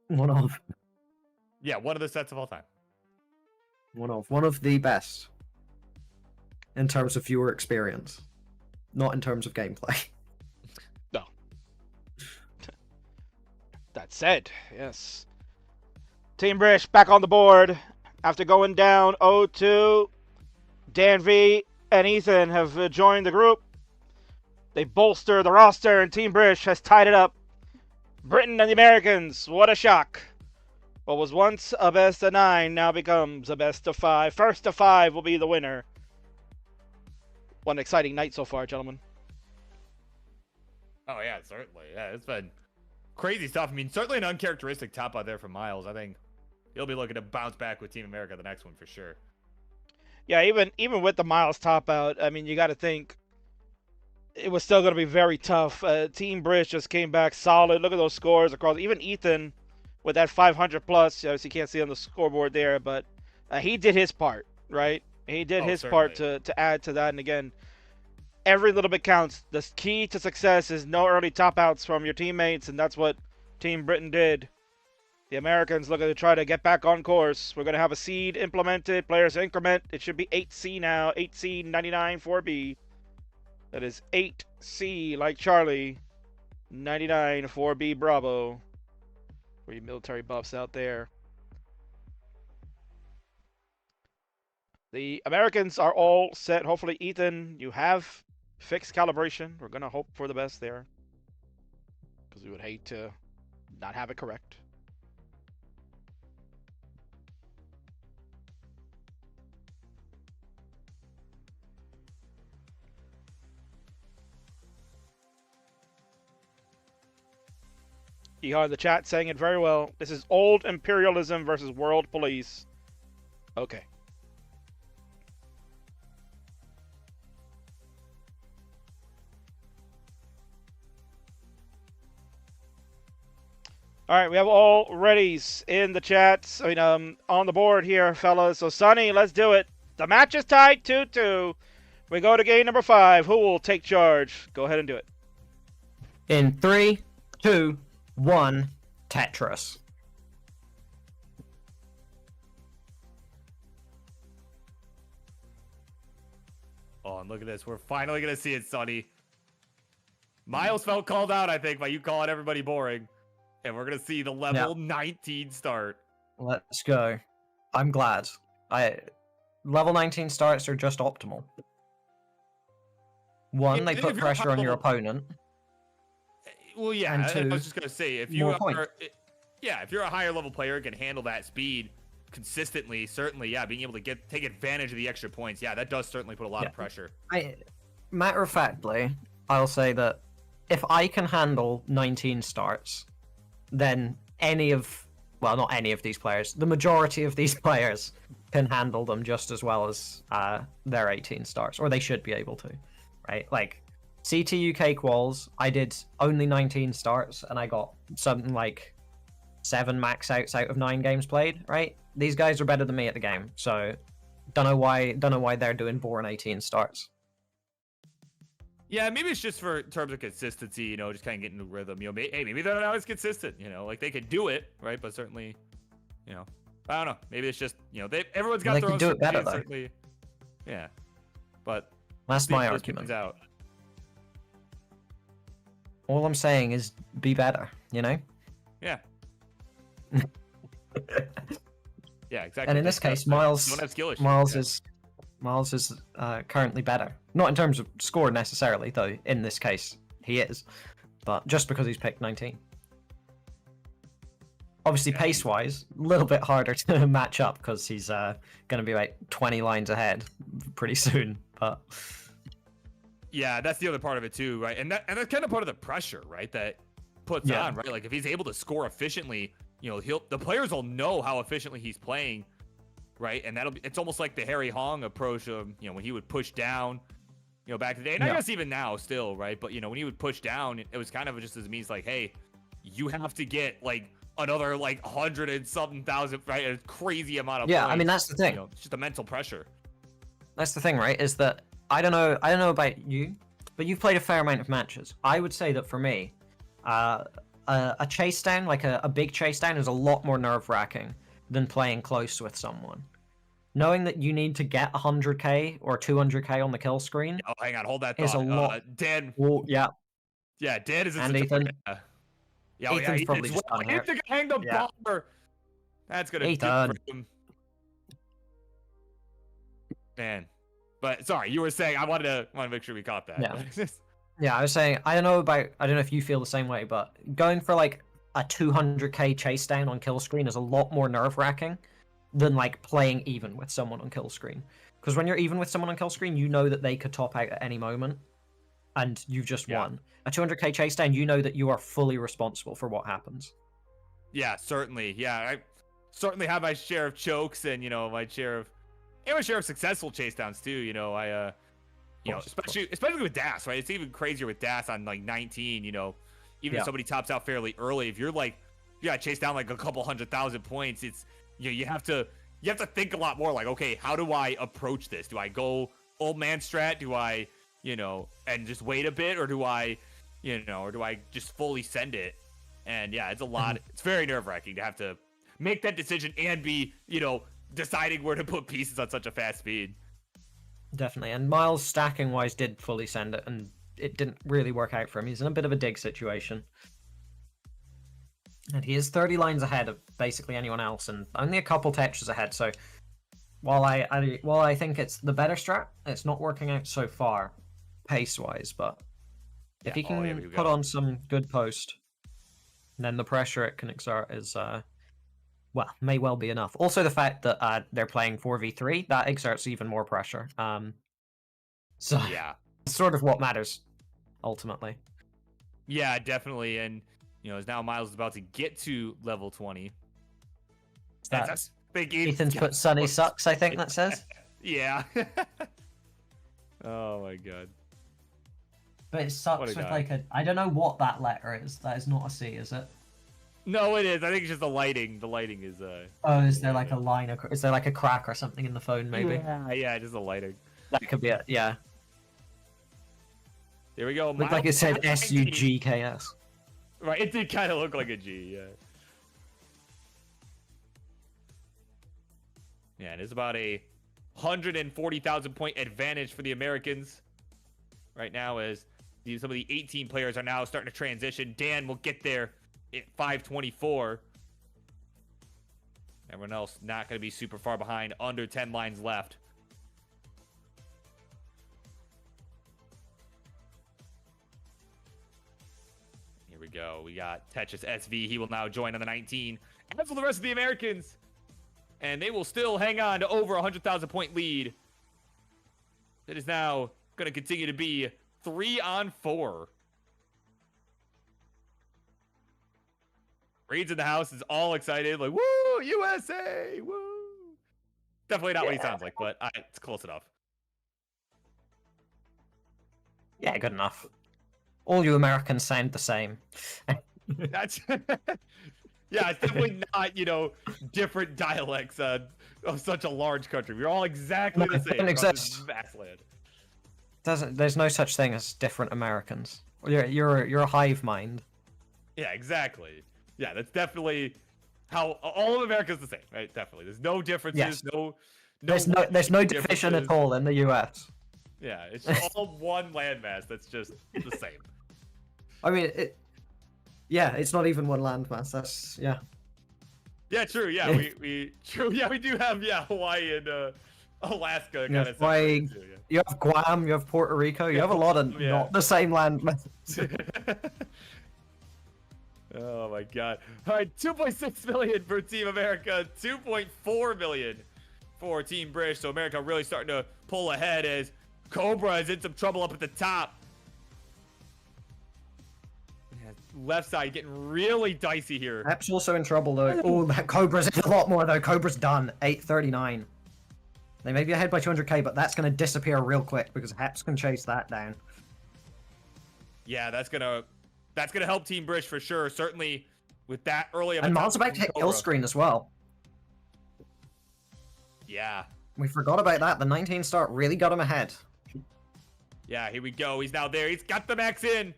One of Yeah, one of the sets of all time. one of the best in terms of viewer experience, not in terms of gameplay. No. That said, yes. Team Brish back on the board after going down 0-2. Dan V and Ethan have joined the group. They bolster the roster, and Team British has tied it up. Britain and the Americans, what a shock. What was once a best of 9 now becomes a best of 5. First of 5 will be the winner. What an exciting night so far, gentlemen. Oh, yeah, certainly. Yeah, it's been crazy stuff. I mean, certainly an uncharacteristic top out there from Miles. I think he'll be looking to bounce back with Team America the next one for sure. Yeah, even with the Miles top out, I mean, you got to think it was still going to be very tough. Team British just came back solid. Look at those scores across. Even Ethan with that 500 plus. Obviously, you can't see on the scoreboard there, but he did his part, right? He did his part to add to that. And again, every little bit counts. The key to success is no early top outs from your teammates, and that's what Team Britain did. The Americans looking to try to get back on course. We're going to have a seed implemented, players increment. It should be 8C now, 8C 99 4B. That is 8C like Charlie, 99 4B Bravo. For you military buffs out there. The Americans are all set. Hopefully, Ethan, you have fixed calibration. We're going to hope for the best there. Because we would hate to not have it correct. Yeehaw in the chat saying it very well. This is old imperialism versus world police. Okay. All right, we have all readies in the chat. I mean, on the board here, fellas. So, Sonny, let's do it. The match is tied 2-2. We go to game number 5. Who will take charge? Go ahead and do it. In 3, 2, 1, Tetris. Oh, and look at this. We're finally going to see it, Sonny. Miles felt called out, I think, by you calling everybody boring. And we're going to see the level 19 start. Let's go. I'm glad. Level 19 starts are just optimal. One, they put pressure on your opponent. Well, yeah, and two, I was just going to say, if you are, if you're a higher level player and can handle that speed consistently, certainly, yeah, being able to take advantage of the extra points, yeah, that does certainly put a lot of pressure. Matter of factly, I'll say that if I can handle 19 starts, then not any of these players, the majority of these players can handle them just as well as their 18 starts, or they should be able to, right? Like, CT UK quals, I did only 19 starts, and I got something like 7 max outs out of 9 games played, right? These guys are better than me at the game, so don't know why they're doing boring 18 starts. Yeah, maybe it's just for in terms of consistency, you know, just kind of getting the rhythm. You know, maybe they're not always consistent, you know, like they could do it, right? But certainly, you know, I don't know. Maybe it's just, you know, everyone's got their own. They can do it better, though. Certainly, yeah, but that's my argument. Out. All I'm saying is be better, you know? Yeah. Yeah, exactly. And in this case, Miles is currently better. Not in terms of score necessarily, though. In this case, he is, but just because he's picked 19. Obviously, pace-wise, a little bit harder to match up because he's going to be like 20 lines ahead pretty soon. But yeah, that's the other part of it too, right? And that's kind of part of the pressure, right? That puts on, right? Like if he's able to score efficiently, you know, the players will know how efficiently he's playing, right? And it's almost like the Harry Hong approach of, you know, when he would push down, you know, back in the day. And I guess even now still, right? But, you know, when he would push down, it was kind of just as means like, hey, you have to get like another like 100 and something thousand, right? A crazy amount of points. I mean, that's the thing. You know, it's just a mental pressure. That's the thing, right? Is that I don't know about you, but you've played a fair amount of matches. I would say that for me, a chase down, like a big chase down, is a lot more nerve-wracking than playing close with someone. Knowing that you need to get 100k or 200k on the kill screen. Oh, hang on, hold that thought. Is a lot. Dan. Well, yeah. Yeah, Dan is. And Ethan. Ethan's probably just unhurt. Hang the bomber. That's gonna. Ethan. Man. But sorry, you were saying I wanted to make sure we caught that. Yeah. Yeah, I was saying I don't know if you feel the same way, but going for like a 200k chase down on kill screen is a lot more nerve wracking than like playing even with someone on kill screen. Because when you're even with someone on kill screen, you know that they could top out at any moment, and you've just won. A 200k chase down, you know that you are fully responsible for what happens. Yeah, certainly. Yeah, I certainly have my share of chokes and my share of successful chase downs too. Especially with Das, right? It's even crazier with Das on like 19. Even if somebody tops out fairly early, if you're like, chase down like a couple 100,000 points, it's you have to think a lot more. Like, okay, how do I approach this? Do I go old man strat? Do I and just wait a bit, or do I just fully send it? And yeah, it's a lot. It's very nerve wracking to have to make that decision and be deciding where to put pieces on such a fast speed. Definitely, and Miles stacking wise did fully send it, and it didn't really work out for him. He's in a bit of a dig situation, and he is 30 lines ahead of basically anyone else, and only a couple Tetris ahead. So while I think it's the better strat, it's not working out so far, pace wise. But if he can put on some good post, then the pressure it can exert is may well be enough. Also, the fact that they're playing 4v3, that exerts even more pressure. So yeah, sort of what matters ultimately. Yeah, definitely. And as now Miles is about to get to level 20. That's Ethan's put Sunny sucks, I think that says. Yeah. Oh my god. But it sucks with like I don't know what that letter is. That is not a C, is it? No, it is. I think it's just the lighting. The lighting is Oh, is there like a line? Is there like a crack or something in the phone? Maybe. Yeah, just the lighting. That could be it. Yeah. There we go. Looked like it said SUGKS. Right, it did kind of look like a G. Yeah. Yeah, it is about a 140,000 point advantage for the Americans right now, as some of the 18 players are now starting to transition. Dan will get there at 524. Everyone else not going to be super far behind, under 10 lines left. Here we go. We got Tetris SV. He will now join on the 19. As will the rest of the Americans. And they will still hang on to over 100,000 point lead. It is now going to continue to be 3-on-4. Reed's in the house is all excited, like, woo, USA, woo. Definitely not what he sounds like, but it's close enough. Yeah, good enough. All you Americans sound the same. That's yeah, it's definitely not, different dialects of such a large country. We're all exactly the same. Don't exist. Vast land. There's no such thing as different Americans. You're a hive mind. Yeah, exactly. Yeah, that's definitely how all of America's the same, right? Definitely. There's no differences. Yes. There's no division at all in the U.S. Yeah, it's all one landmass that's just the same. I mean, it's not even one landmass. That's Yeah, true. Yeah, we true. Yeah, we do have Hawaii and Alaska kind of. Hawaii, you have Guam, you have Puerto Rico, you have a lot of not the same landmass. Oh my god. All right, 2.6 million for Team America, 2.4 million for Team British. So America really starting to pull ahead as Cobra is in some trouble up at the top. Left side getting really dicey here. Hap's also in trouble though. Oh, that Cobra's in a lot more though. Cobra's done. 839. They may be ahead by 200k, but that's going to disappear real quick because Haps can chase that down. Yeah, that's gonna help Team British for sure. Certainly with that early. And Miles about to hit kill screen as well. Yeah. We forgot about that. The 19 start really got him ahead. Yeah, here we go. He's now there. He's got the max in.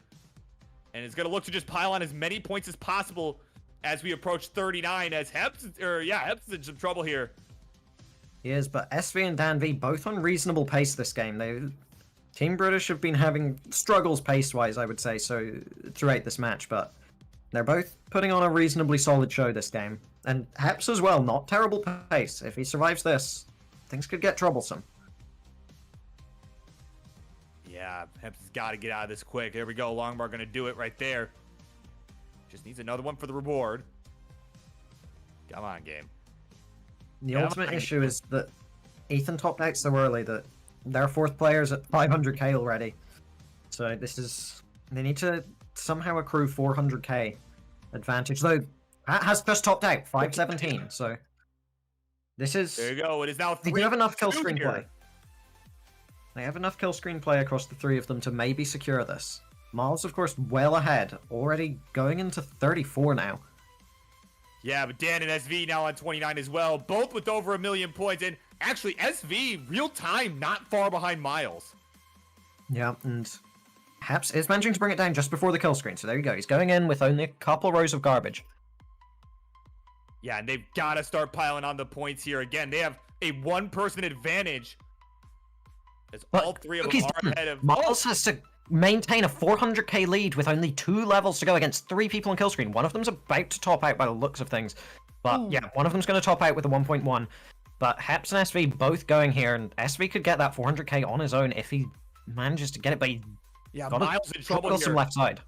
And is going to look to just pile on as many points as possible as we approach 39, as Heps is in some trouble here. He is, but SV and Dan V both on reasonable pace this game. Team British have been having struggles pace-wise, I would say, so throughout this match, but they're both putting on a reasonably solid show this game. And Heps as well, not terrible pace. If he survives this, things could get troublesome. Yeah, Heps has got to get out of this quick. There we go. Longbar going to do it right there. Just needs another one for the reward. Come on, game. The Yeah, ultimate I- issue is that Ethan topped out so early that their fourth player's at 500k already. So this is... They need to somehow accrue 400k advantage. Though, Pat has just topped out, 517, so... This is... There you go. It is now They 3 do have enough kill here. screen play. They have enough kill screen play across the three of them to maybe secure this. Miles, of course, well ahead. Already going into 34 now. Yeah, but Dan and SV now on 29 as well. Both with over 1 million points. And actually, SV, real time, not far behind Miles. Yeah, and Heps is managing to bring it down just before the kill screen. So there you go. He's going in with only a couple rows of garbage. Yeah, and they've got to start piling on the points here. Again, they have a one-person advantage. As all three of look, them he's are done. ahead of... Miles has to maintain a 400k lead with only 2 levels to go against 3 people on kill screen. One of them's about to top out by the looks of things. But yeah, one of them's going to top out with a 1.1. But Heps and SV both going here, and SV could get that 400k on his own if he manages to get it, but he Yeah, got Miles in trouble some here. left side.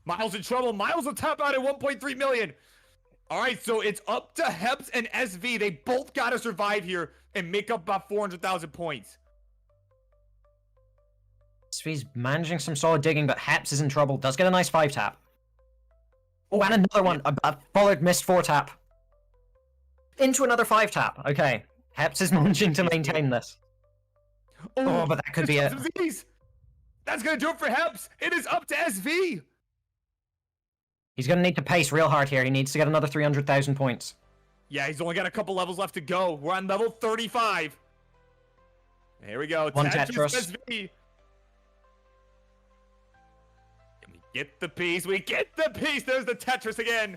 Miles in trouble. Miles will top out at 1.3 million. All right, so it's up to Heps and SV. They both got to survive here and make up about 400,000 points. SV's managing some solid digging, but Heps is in trouble. Does get a nice 5-tap. Oh, and another one. A followed missed 4-tap. Into another 5-tap. Okay. Heps is managing to maintain this. Oh, but that could be it. That's going to do it for Heps. It is up to SV. He's going to need to pace real hard here. He needs to get another 300,000 points. Yeah, he's only got a couple levels left to go. We're on level 35. Here we go. One Tetris. SV. And we get the piece. We get the piece. There's the Tetris again.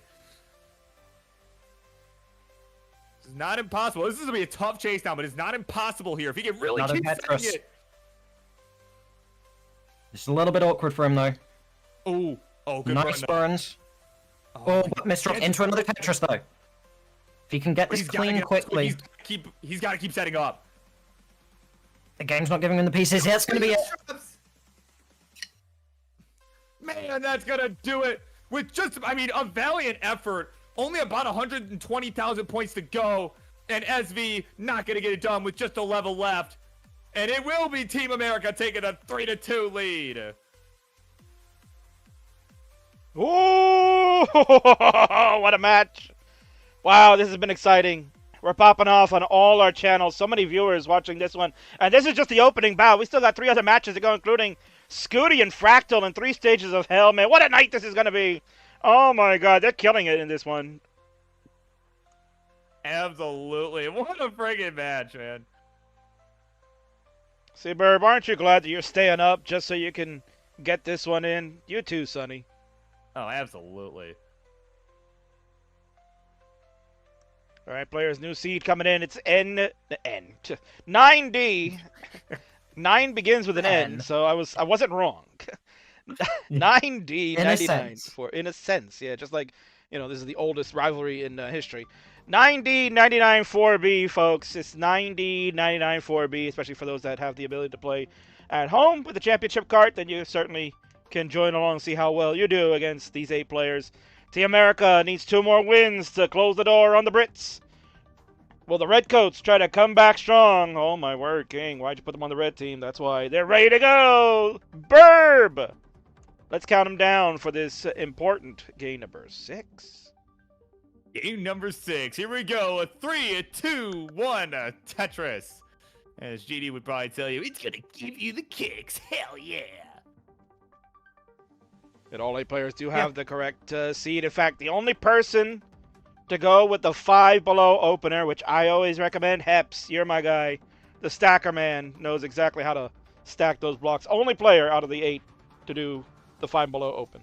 This is not impossible. This is going to be a tough chase down, but it's not impossible here. If he can really Another keep Tetris. setting it. It's a little bit awkward for him, though. Oh, good Nice run. burns. Oh, but misdrop into another Tetris, though. If he can get this clean quickly, He's got to keep setting up. the game's not giving him the pieces. Yeah, it's going to be it. Man, that's going to do it. With just, I mean, a valiant effort. Only about 120,000 points to go. And SV not going to get it done with just a level left. And it will be Team America taking a 3-2 lead. Ooh, what a match. Wow, this has been exciting. We're popping off on all our channels. So many viewers watching this one. And this is just the opening bout. We still got 3 other matches to go, including Scuti and Fractal and 3 stages of hell, man. What a night this is going to be. Oh, my God. They're killing it in this one. Absolutely. What a friggin' match, man. See, Burb, aren't you glad that you're staying up just so you can get this one in? You too, Sonny. Oh, absolutely. All right, players, new seed coming in. It's N 9D. 9 begins with an N, so I wasn't wrong. 9D In a 99 sense. for in a sense, yeah, just like this is the oldest rivalry in history. 9D 99 4B, folks. It's 9D 99 4B, especially for those that have the ability to play at home with the championship card. Then you certainly can join along and see how well you do against these 8 players. Team America needs 2 more wins to close the door on the Brits. Will the Redcoats try to come back strong? Oh, my word, King. Why'd you put them on the red team? That's why. They're ready to go. Burb! Let's count them down for this important game number 6. Game number 6. Here we go. A 3, a 2, 1, a Tetris. As GD would probably tell you, it's going to give you the kicks. Hell yeah. And all 8 players do have the correct seed. In fact, the only person to go with the 5 below opener, which I always recommend, Heps, you're my guy. The stacker man knows exactly how to stack those blocks. Only player out of the 8 to do the 5 below open.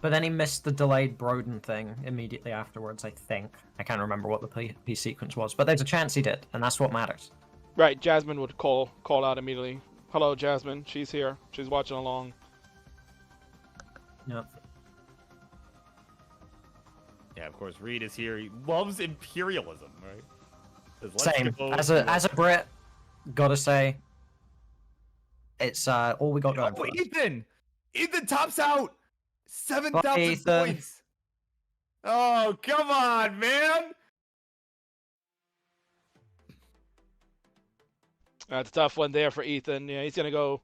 But then he missed the delayed Broden thing immediately afterwards, I think. I can't remember what the piece sequence was, but there's a chance he did, and that's what matters. Right, Jasmine would call out immediately. Hello, Jasmine. She's here. She's watching along. Yep. Yeah, of course, Reed is here. He loves imperialism, right? Says, "Let's Same. go." As a Brit, gotta say, It's all we got going Oh, for us. Ethan! Ethan tops out! 7,000 Ethan. points! Oh, come on, man! That's a tough one there for Ethan. Yeah, he's gonna go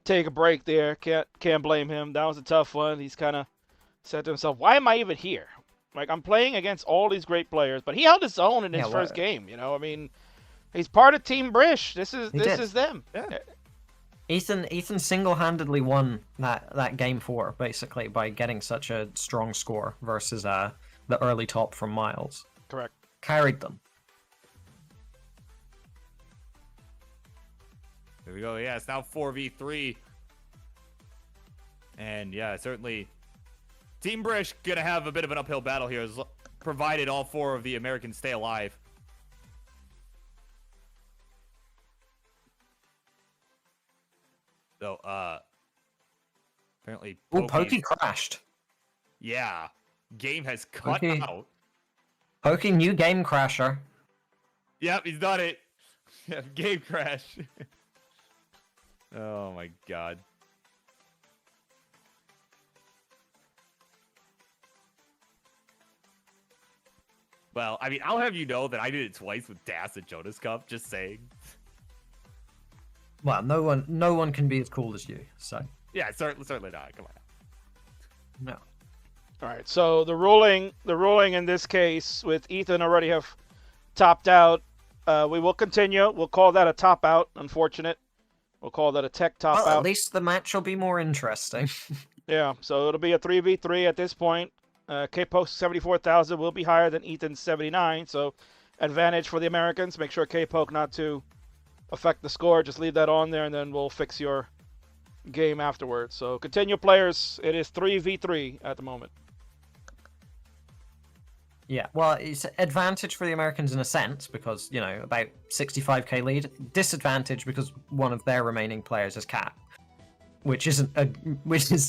take a break there. Can't blame him. That was a tough one. He's kind of said to himself, "Why am I even here? Like I'm playing against all these great players." But he held his own in his first game. You know, I mean, he's part of Team Brish. This is them. Yeah. Ethan single-handedly won that game 4 basically by getting such a strong score versus the early top from Miles. Correct. Carried them. Here we go. Yeah, it's now 4v3. And yeah, certainly Team Brish gonna have a bit of an uphill battle here, provided all 4 of the Americans stay alive. So, apparently Oh, Pokey crashed. Yeah. Game has cut Pokey. out. Pokey, new game crasher. Yep, he's done it. Yeah, game crash. Oh my god. Well, I mean, I'll have you know that I did it twice with Das and Jonas Cup, just saying. Well, no one can be as cool as you, so. Yeah, certainly not. Come on. No. All right. So the ruling in this case with Ethan already have topped out. We will continue. We'll call that a top out. Unfortunate. We'll call that a tech top Well, out. at least the match will be more interesting. Yeah. So it'll be a 3v3 at this point. K-Post 74,000 will be higher than Ethan's 79. So advantage for the Americans. Make sure K-Poke not to affect the score. Just leave that on there, and then we'll fix your game afterwards. So continue, players. It is 3v3 at the moment. Yeah, well, it's advantage for the Americans in a sense because, you know, about 65k lead. Disadvantage because one of their remaining players is Cat, which is a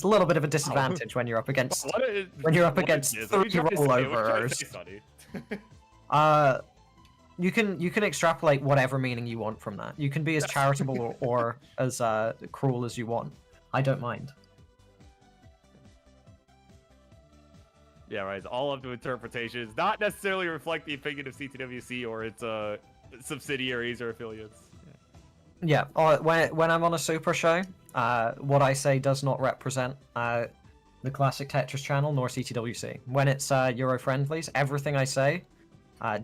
little bit of a disadvantage when you're up against three rollovers. You can extrapolate whatever meaning you want from that. You can be as charitable or as cruel as you want. I don't mind. Yeah, right. It's all up to interpretations. Not necessarily reflect the opinion of CTWC or its subsidiaries or affiliates. Yeah. When I'm on a super show, what I say does not represent the classic Tetris channel nor CTWC. When it's Euro Friendlies, everything I say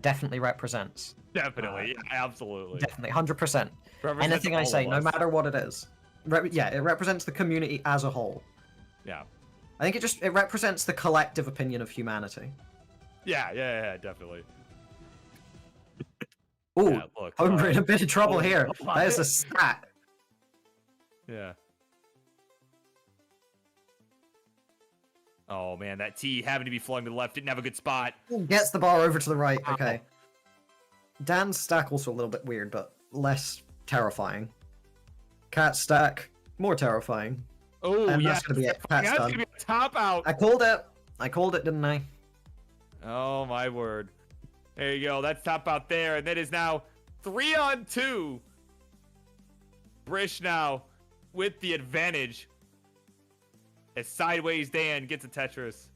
definitely represents. Definitely, yeah, absolutely. Definitely, 100%. Anything I say, no matter what it is. Yeah, it represents the community as a whole. Yeah. I think it represents the collective opinion of humanity. Yeah, definitely. Ooh, Yeah, look, we're in a bit of trouble here. There's a stat. Yeah. Oh man, that T having to be flung to the left didn't have a good spot. Gets the bar over to the right. Okay. Dan's stack also a little bit weird, but less terrifying. Cat's stack, more terrifying. Oh, And yeah. that's gonna be it. Cat's That's done. gonna be a top out. I called it, didn't I? Oh my word. There you go. That's top out there, and that is now 3-on-2. Brish now with the advantage. As Sideways Dan gets a Tetris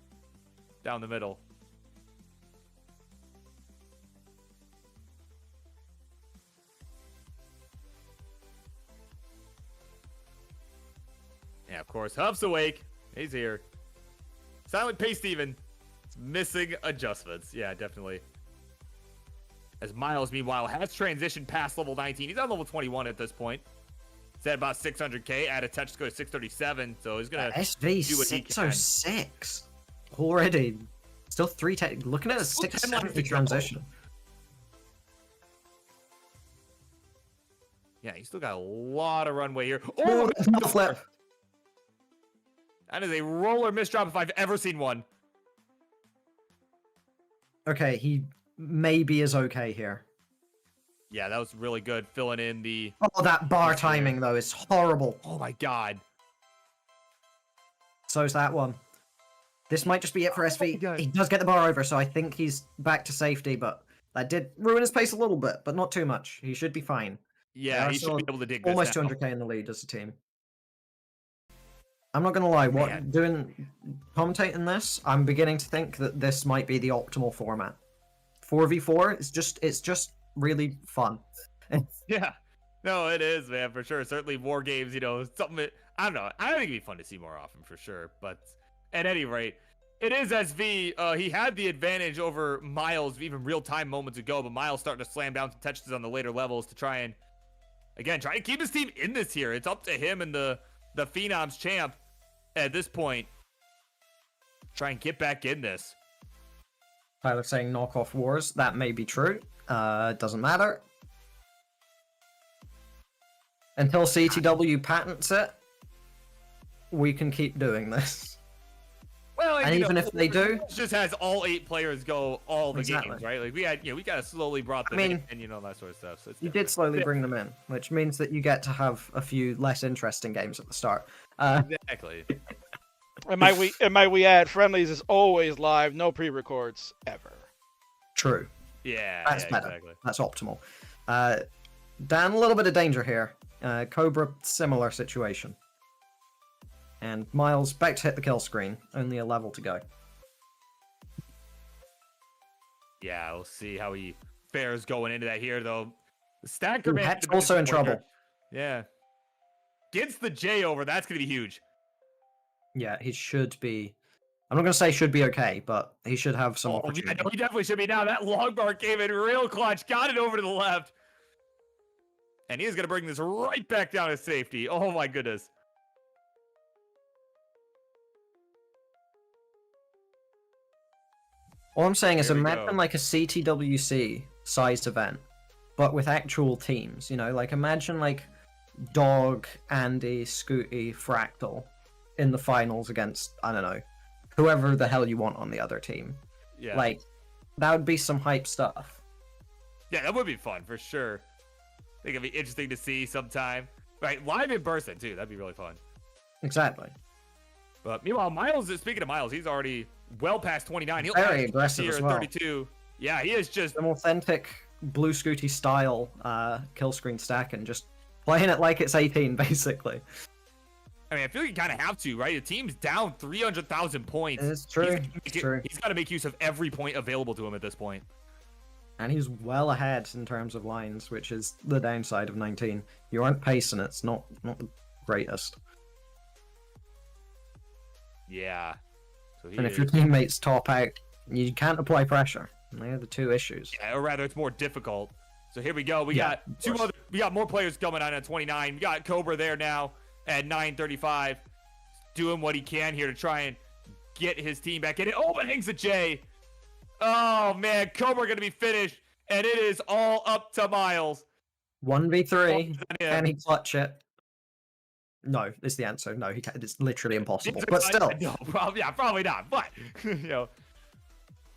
down the middle. Yeah, of course. Huff's awake. He's here. Silent Pace Steven. It's missing adjustments. Yeah, definitely. As Miles, meanwhile, has transitioned past level 19. He's on level 21 at this point. He's at about 600k. Add a touch score to 637. So he's going to SV do what he can. 606. Already. Still 310. Looking at a Still 10 laps 670 to go. transition. Yeah, he's still got a lot of runway here. Oh, Oh, no flip. that is a roller misdrop if I've ever seen one. Okay, he maybe is okay here. Yeah, that was really good. Filling in the... Oh, that bar That's fair. timing, though, is horrible. Oh, my God. So's that one. This might just be it for SV. God. He does get the bar over, so I think he's back to safety, but that did ruin his pace a little bit, but not too much. He should be fine. Yeah, he should be able to dig this almost now. 200k in the lead as a team. I'm not gonna lie, commentating this, I'm beginning to think that this might be the optimal format. 4v4, it's just really fun. Yeah. No, it is, man, for sure. Certainly war games, something I don't know. I think it'd be fun to see more often for sure. But at any rate, it is SV. He had the advantage over Miles even real-time moments ago, but Miles starting to slam down some touches on the later levels to try and keep his team in this here. It's up to him and the Phenoms champ at this point. Try and get back in this. Tyler saying knock off wars. That may be true. Doesn't matter. Until CTW patents it, we can keep doing this. Well, and even if they do, it just has all 8 players go all the Exactly. games, right? Like we got to slowly brought them in and that sort of stuff. So it's you did slowly bring them in, which means that you get to have a few less interesting games at the start. Exactly. And might we add, Friendlies is always live, no pre-records ever. True. Yeah, That's better. Exactly. That's optimal. Dan, a little bit of danger here. Cobra, similar situation. And Miles back to hit the kill screen. Only a level to go. Yeah, we'll see how he fares going into that here, though. The Stack Command Heck's also in trouble. Yeah. Gets the J over. That's going to be huge. Yeah, he should be. I'm not going to say should be okay, but he should have some opportunity. Yeah, no, he definitely should be now. That long bar came in real clutch. Got it over to the left. And he is going to bring this right back down to safety. Oh, my goodness. All I'm saying is Here we imagine go. like a CTWC sized event, but with actual teams, like imagine like Dog, Andy, Scuti, Fractal in the finals against, I don't know, whoever the hell you want on the other team. Yeah. Like, that would be some hype stuff. Yeah, that would be fun for sure. I think it'd be interesting to see sometime. Right, live in person too. That'd be really fun. Exactly. But meanwhile, Miles, speaking of Miles, he's already well past 29. He'll Very have aggressive here as at well. 32. Yeah, he is just Some authentic Blue Scooty style kill screen stack and just playing it like it's 18, basically. I mean, I feel like you kind of have to, right? The team's down 300,000 points. It's true. He's got to make use of every point available to him at this point. And he's well ahead in terms of lines, which is the downside of 19. You aren't pacing it. It's not the greatest. Yeah. So And if your teammates top out, you can't apply pressure. And they're the two issues. Yeah, or rather, it's more difficult. So here we go. We Yeah, got we got more players coming on at 29. We got Cobra there now at 935, doing what he can here to try and get his team back in it. Oh, but hangs a J. Oh man, Cobra gonna be finished, and it is all up to Miles. 1v3. Oh, Can he clutch it? No, is the answer. No, he can't. It's literally impossible. But still. No, probably not. But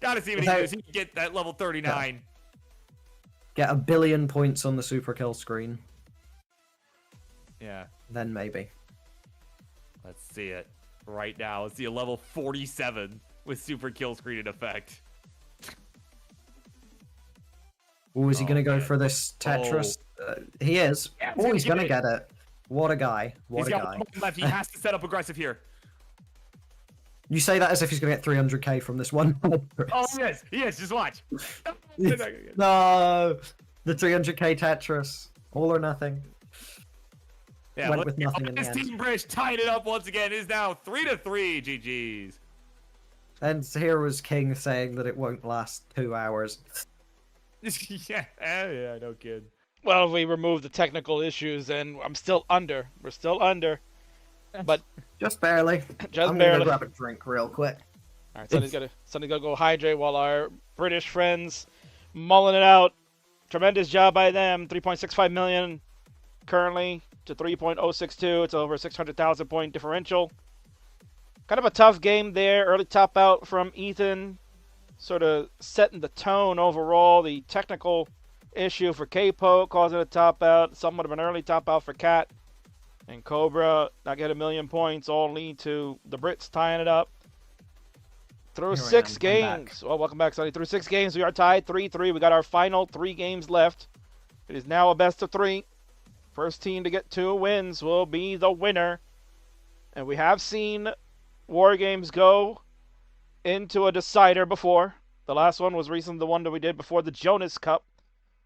gotta see what he can do. He can get that level 39. Get a billion points on the super kill screen. Yeah. Then maybe. Let's see it right now. Let's see a level 47 with super kill screen in effect. Oh, is he going to go man. for this Tetris? He is. Yeah, Oh, he's going to get get it. What a guy. What He's a got guy. one left. He has to set up aggressive here. You say that as if he's going to get 300k from this one. Oh, he is. Just watch. No. The 300k Tetris. All or nothing. Yeah, Went with nothing in the this end. team bridge tying it up once again. It is now 3-3. GG's. And here was King saying that it won't last 2 hours. yeah, no kid. Well, if we remove the technical issues, and I'm still under. We're still under. But Just barely. just I'm barely. gonna go grab a drink real quick. All right, Sonny's gonna go hydrate while our British friends mulling it out. Tremendous job by them. 3.65 million currently to 3.062. It's over 600,000 point differential. Kind of a tough game there. Early top out from Ethan, sort of setting the tone overall. The technical issue for K-Po causing a top out. Somewhat of an early top out for Cat. And Cobra not get a million points, all lead to the Brits tying it up. Through Here I 6 am, I'm games. Well, welcome back, Sonny. Through 6 games, we are tied 3-3. We got our final 3 games left. It is now a best of 3. First team to get 2 wins will be the winner. And we have seen War Games go into a decider before. The last one was recently the one that we did before the Jonas Cup,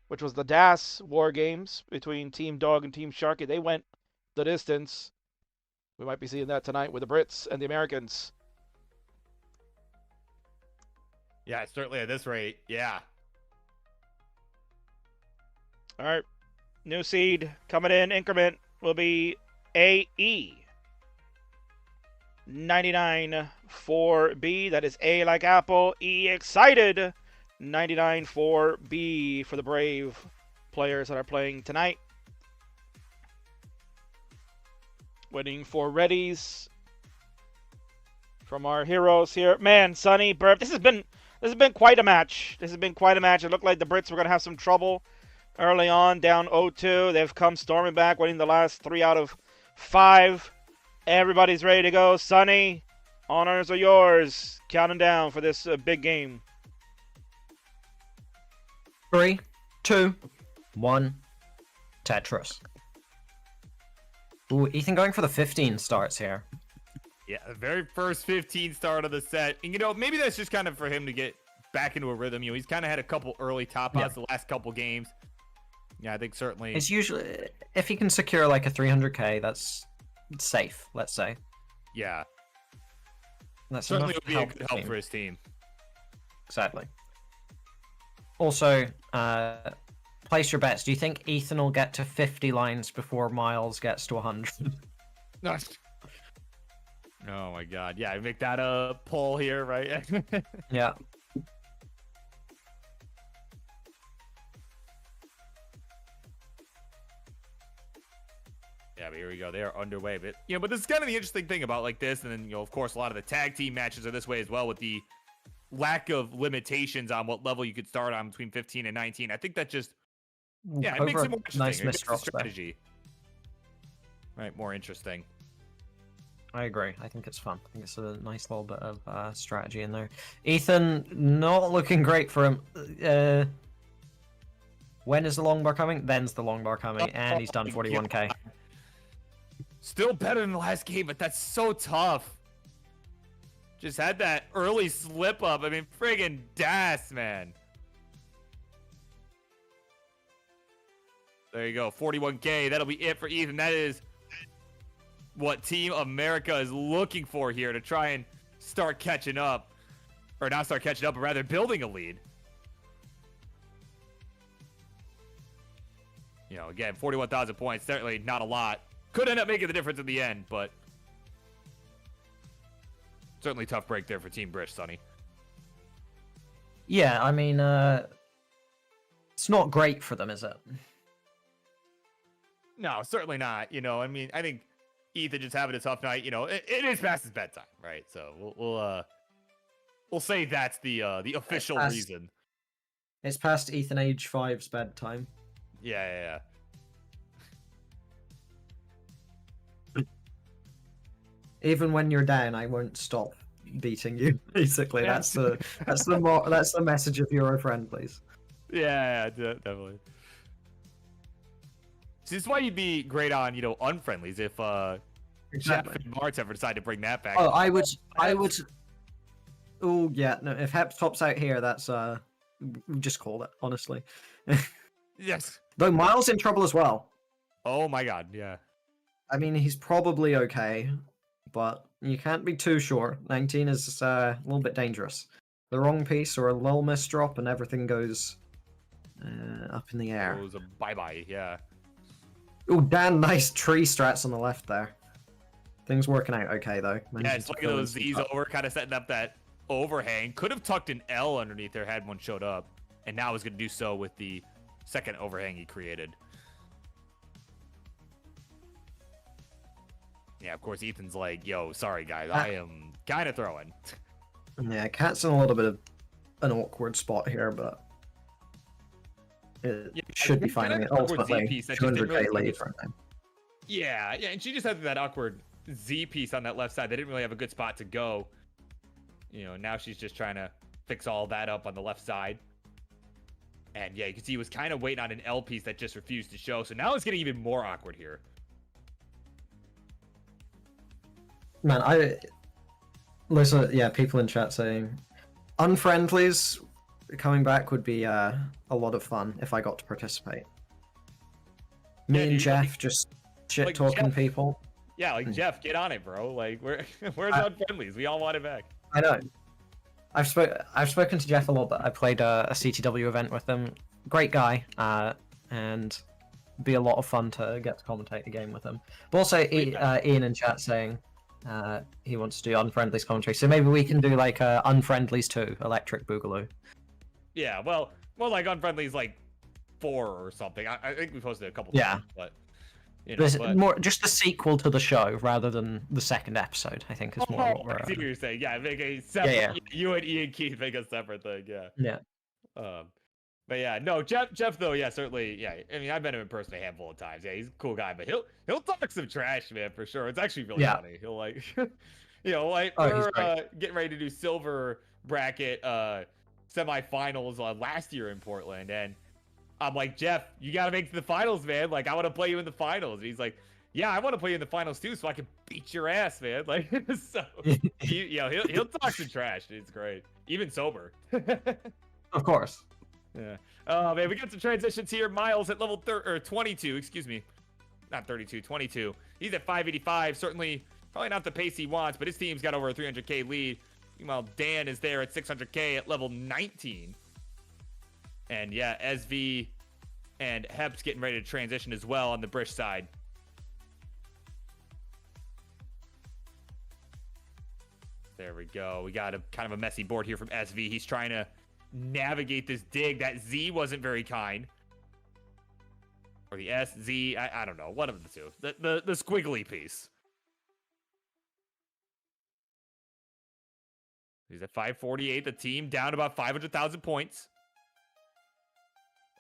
which was the DAS War Games between Team Dog and Team Sharky. They went the distance. We might be seeing that tonight with the Brits and the Americans. Yeah, certainly at this rate, yeah. All right. New seed coming in increment will be AE. 99 for B. That is A like Apple. E excited. 99 for B for the Brave players that are playing tonight. Waiting for readies from our heroes here. Man, Sonny, Burp. This has been quite a match. This has been quite a match. It looked like the Brits were going to have some trouble early on, down 0-2. They've come storming back, winning the last 3 out of 5. Everybody's ready to go. Sonny, honors are yours. Counting down for this big game. 3, 2, 1. Tetris. Ooh, Ethan going for the 15 starts here. Yeah, the very first 15 start of the set. And, you know, maybe that's just kind of for him to get back into a rhythm. You know, he's kind of had a couple early top outs the last couple games. Yeah, I think certainly. It's usually, if he can secure like a 300k, that's safe, let's say. Yeah. That's certainly enough would be a good help for his team. Exactly. Also, place your bets. Do you think Ethan will get to 50 lines before Miles gets to 100? Nice. Oh my god. Yeah, I make that a poll here, right? Yeah. Yeah, but here we go. They are underway. But you know, but this is kind of the interesting thing about like this, and then you know, of course, a lot of the tag team matches are this way as well, with the lack of limitations on what level you could start on between 15 and 19. I think that just it makes it more interesting. Nice it makes the misdrops strategy. Right, more interesting. I agree. I think it's fun. I think it's a nice little bit of strategy in there. Ethan, not looking great for him. When is the long bar coming? Then's the long bar coming, and he's done 41k. Still better than the last game, but that's so tough. Just had that early slip up. I mean, friggin' das, man. There you go, 41k. That'll be it for Ethan. That is what Team America is looking for here to try and start catching up. Or not start catching up, but rather building a lead. You know, again, 41,000 points, certainly not a lot. Could end up making the difference in the end, but certainly tough break there for Team Brish, Sonny. Yeah, I mean, it's not great for them, is it? No, certainly not. You know, I mean, I think Ethan just having a tough night. You know, it is past his bedtime, right? So we'll say that's the official reason. It's past Ethan age 5's bedtime. Yeah. Even when you're down, I won't stop beating you. Basically, that's the message of Euro Friendlies. Yeah, definitely. So this is why you'd be great on, you know, unfriendlies if Jeff and Martz ever decide to bring that back. Oh, I would. Oh yeah, no. If Hep tops out here, that's we just call it, honestly. Yes. Though Miles in trouble as well. Oh my god, yeah. I mean, he's probably okay, but you can't be too sure. 19 is a little bit dangerous. The wrong piece or a little misdrop and everything goes up in the air. Goes a bye-bye, yeah. Oh, damn, nice tree strats on the left there. Things working out okay, though. Yeah, it's like those Z's over, kind of setting up that overhang. Could have tucked an L underneath there had one showed up. And now is going to do so with the second overhang he created. Yeah, of course, Ethan's like, yo, sorry, guys. I am kind of throwing. Yeah, Cat's in a little bit of an awkward spot here, but it should be fine. I mean, ultimately, 200k lead right now. Yeah, and she just had that awkward Z piece on that left side. They didn't really have a good spot to go. You know, now she's just trying to fix all that up on the left side. And yeah, you can see he was kind of waiting on an L piece that just refused to show. So now it's getting even more awkward here. Man, listen, yeah, people in chat saying unfriendlies coming back would be a lot of fun if I got to participate. Me Yeah, and dude, Jeff just shit like talking Jeff- people. Yeah, like Jeff, get on it, bro. Like, where's unfriendlies? We all want it back. I know. I've spoken to Jeff a lot, but I played a CTW event with him. Great guy, and be a lot of fun to get to commentate a game with him. But also, Ian in chat saying he wants to do Unfriendlies commentary, so maybe we can do like Unfriendlies 2, Electric Boogaloo. Yeah, well, more like unfriendlies like 4 or something. I think we posted a couple Yeah. times, but you know, but... more just the sequel to the show rather than the second episode. I think is more. Oh, what we're, I see what you're saying. Yeah, make a separate. Yeah. You and Ian Keith make a separate thing. Yeah. Yeah. But yeah, no, Jeff though, yeah, certainly, yeah. I mean, I've met him in person a handful of times. Yeah, he's a cool guy, but he'll talk some trash, man, for sure. It's actually really funny. He'll like, you know, like we're getting ready to do silver bracket semifinals last year in Portland, and I'm like, Jeff, you gotta make the finals, man. Like, I want to play you in the finals. And he's like, yeah, I want to play you in the finals too, so I can beat your ass, man. Like, so he'll talk some trash. It's great, even sober. Of course. Yeah. Oh man, we got some transitions here. Miles at level 22, excuse me. Not 32, 22. He's at 585. Certainly, probably not the pace he wants, but his team's got over a 300k lead. Meanwhile, Dan is there at 600k at level 19. And yeah, SV and Hep's getting ready to transition as well on the Brish side. There we go. We got a kind of a messy board here from SV. He's trying to navigate this dig. That Z wasn't very kind. Or the SZ, I don't know. One of the two. The squiggly piece. He's at 548. The team down about 500,000 points.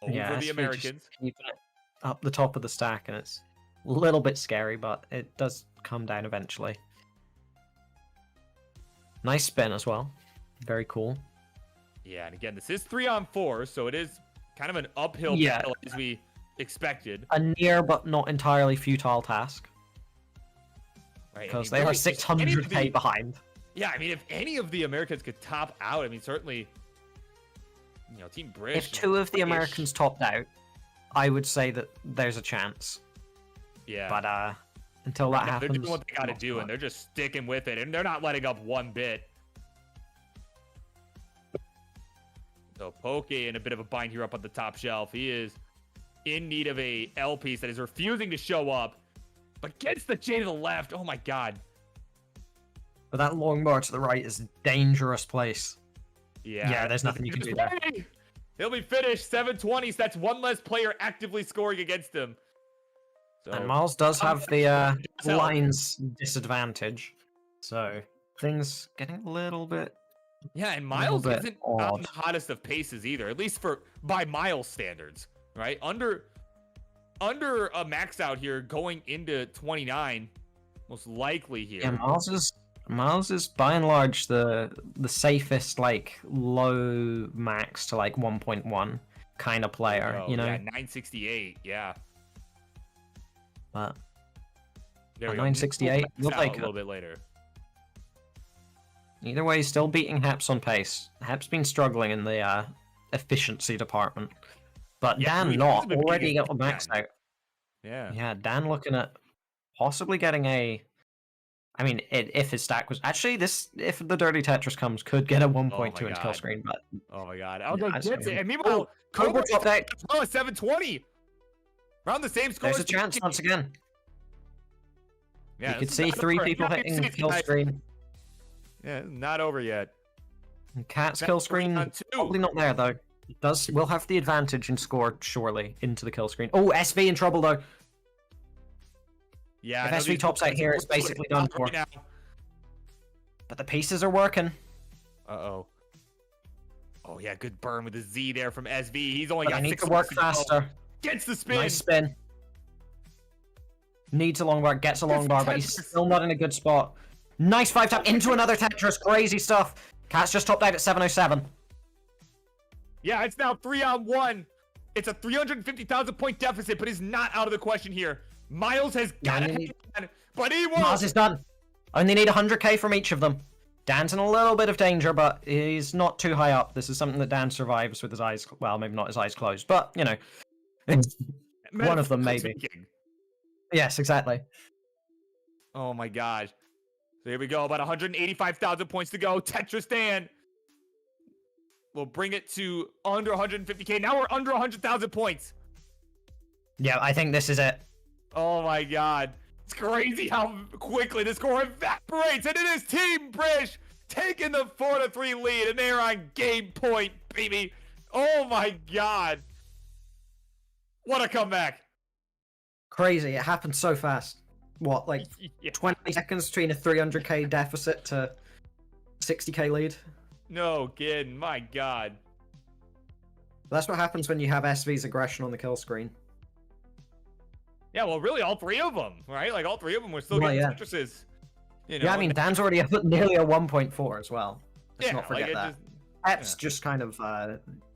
Over the Americans. Keeping it up the top of the stack, and it's a little bit scary, but it does come down eventually. Nice spin as well. Very cool. Yeah, and again, this is 3-on-4, so it is kind of an uphill battle as we expected. A near but not entirely futile task. Right, Because they are 600k behind. Yeah, I mean, if any of the Americans could top out, I mean, certainly, you know, Team British. If two of the Americans topped out, I would say that there's a chance. Yeah. But until that happens, they're doing what they got to do, and they're just sticking with it, and they're not letting up one bit. So Poke in a bit of a bind here up on the top shelf. He is in need of a L piece that is refusing to show up, but gets the J to the left. Oh my god. But that long bar to the right is a dangerous place. Yeah. Yeah, there's nothing you can do there. He'll be finished. 720s. That's one less player actively scoring against him. So, And Miles does have the lines disadvantage. So things getting a little bit. yeah, and Miles bit isn't odd. the hottest of paces either, at least by Miles standards, right? Under a max out here going into 29, most likely here. Yeah, Miles is by and large the safest, like low max to like 1.1 kind of player, you know. Yeah, 968. Yeah. But There we go. 968, we'll Out take a it. little bit later. Either way, he's still beating Heps on pace. Heps been struggling in the efficiency department, but Yeah, Dan he not hasn't been already beating got the max Dan. out. Yeah. Yeah, Dan looking at possibly getting a. I mean, if his stack was actually this, if the Dirty Tetris comes, could get a 1.2 inch kill God. screen, but Oh my god. Oh, Yeah, no, that's gets it. fine. And meanwhile, Cobra top deck. oh, 720. Around the same score. There's a as chance the- once again. Yeah, You could this is see not 3 over. people Yeah, hitting you the see kill guys- screen. Yeah, not over yet. And Cat's That's kill 3 screen on 2. probably not there though. Will have the advantage and score surely into the kill screen. Oh, SV in trouble though. Yeah. If I know SV these tops out guys here, are it's basically done right for. now. But the pieces are working. Uh-oh. Oh, yeah, good burn with the Z there from SV. He's only But got I need 6 to work seconds go. faster. Gets the spin. Nice spin. Needs a long bar, gets a long bar, but he's still not in a good spot. Nice 5 tap into another Tetris. Crazy stuff. Cat's just topped out at 707. Yeah, it's now 3-on-1. It's a 350,000 point deficit, but it's not out of the question here. Miles has got it, but he won't. Mars is done. Only need 100k from each of them. Dan's in a little bit of danger, but he's not too high up. This is something that Dan survives with his eyes, well, maybe not his eyes closed, but, you know, one of them maybe. Yes, exactly. Oh my god. So here we go, about 185,000 points to go. Tetris Dan will bring it to under 150k. Now we're under 100,000 points. Yeah, I think this is it. Oh my god. It's crazy how quickly the score evaporates, and it is Team British taking the 4-3 lead, and they're on game point, baby. Oh my god. What a comeback. Crazy. It happened so fast. What, like Yeah. 20 seconds between a 300k deficit to 60k lead? No kidding. My god. That's what happens when you have SV's aggression on the kill screen. Yeah, well, really, all three of them, right? Like, all three of them were still Well, getting yeah. Tetrises. You know, Yeah, I mean, Dan's already up at nearly a 1.4 as well. Let's yeah, not forget like, that. Just, Pep's just kind of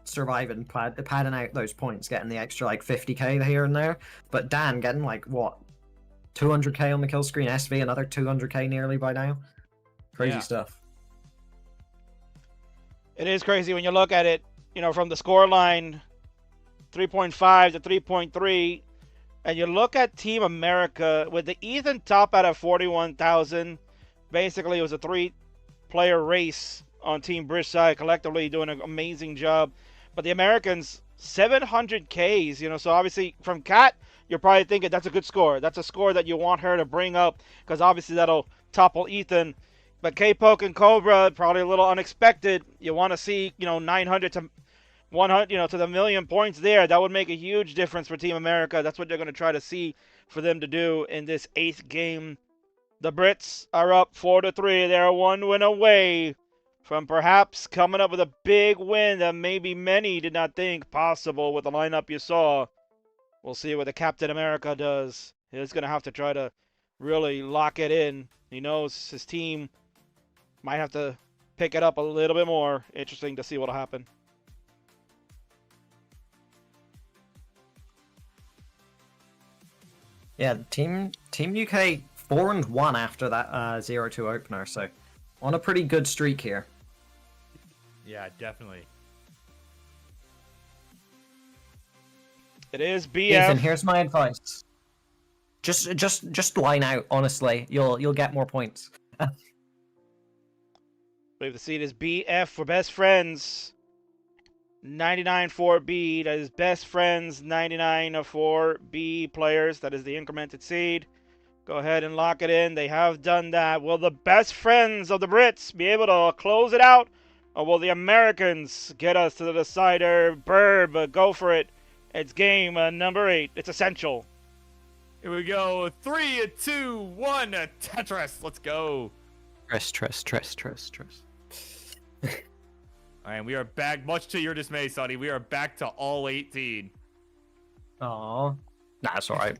surviving, padding out those points, getting the extra, like, 50k here and there. But Dan getting, like, what? 200k on the kill screen, SV another 200k nearly by now. Crazy Yeah. stuff. It is crazy when you look at it, you know, from the score line 3.5 to 3.3, and you look at Team America with the Ethan top out of 41,000. Basically, it was a 3-player race on Team British side, collectively doing an amazing job. But the Americans, 700 Ks, you know, so obviously from Kat, you're probably thinking that's a good score. That's a score that you want her to bring up, because obviously that'll topple Ethan. But K-Poke and Cobra, probably a little unexpected. You want to see, you know, 900 to 100, you know, to the million points there. That would make a huge difference for Team America. That's what they're going to try to see for them to do in this 8th game. The Brits are up 4-3. They're 1 win away from perhaps coming up with a big win that maybe many did not think possible with the lineup you saw. We'll see what the Captain America does. He's going to have to try to really lock it in. He knows his team might have to pick it up a little bit more. Interesting to see what'll happen. Yeah, Team UK 4-1 after that 0-2 opener, so on a pretty good streak here. yeah, definitely. It is BF. Ethan, here's my advice. Just line out, honestly. You'll get more points. I believe the seed is BF for best friends. 99 for B. That is best friends. 99 for B players. That is the incremented seed. Go ahead and lock it in. They have done that. Will the best friends of the Brits be able to close it out? Or will the Americans get us to the decider? Burb, go for it. It's game number 8. It's essential. Here we go. 3, 2, 1. Tetris. Let's go. Trust. All right, we are back. Much to your dismay, Sonny. We are back to all 18. Aw. Nah, that's alright.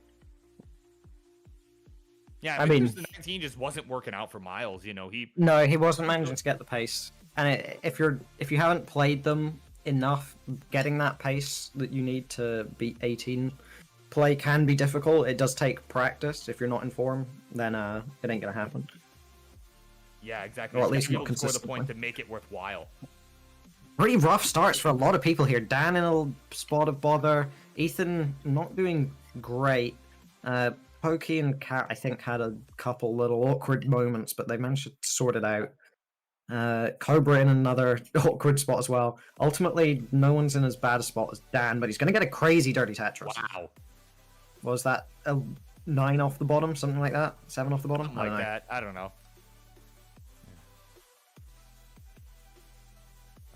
Yeah, I mean, the 19 just wasn't working out for Miles. You know, No, he wasn't managing to get the pace. And if you haven't played them enough, getting that pace that you need to beat 18 play can be difficult. It does take practice. If you're not in form, then it ain't gonna happen. Yeah, exactly. Or at least You not gotta score the point consistently. to make it worthwhile. Pretty rough starts for a lot of people here. Dan in a spot of bother. Ethan not doing great. Pokey and Kat, I think, had a couple little awkward moments, but they managed to sort it out. Cobra in another awkward spot as well. Ultimately, no one's in as bad a spot as Dan, but he's going to get a crazy dirty Tetris. Wow. What was that? A 9 off the bottom? Something like that? 7 off the bottom? Something I don't like know. that. I don't know.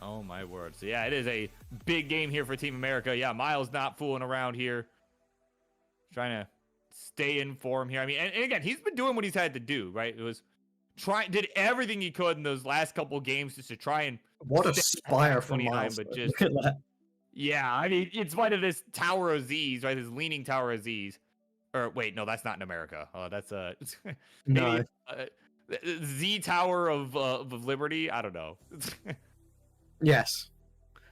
Oh my word. So yeah, it is a big game here for Team America. Yeah, Miles not fooling around here. Trying to stay in form here. I mean, and again, he's been doing what he's had to do, right? It was did everything he could in those last couple games just to try and What a stay spire at from 29, Miles. but though. just Look at that. yeah, I mean, in spite of this Tower of Z's, right? This leaning Tower of Z's. Or wait, no, that's not in America. That's No. Z Tower of Liberty. I don't know. Yes.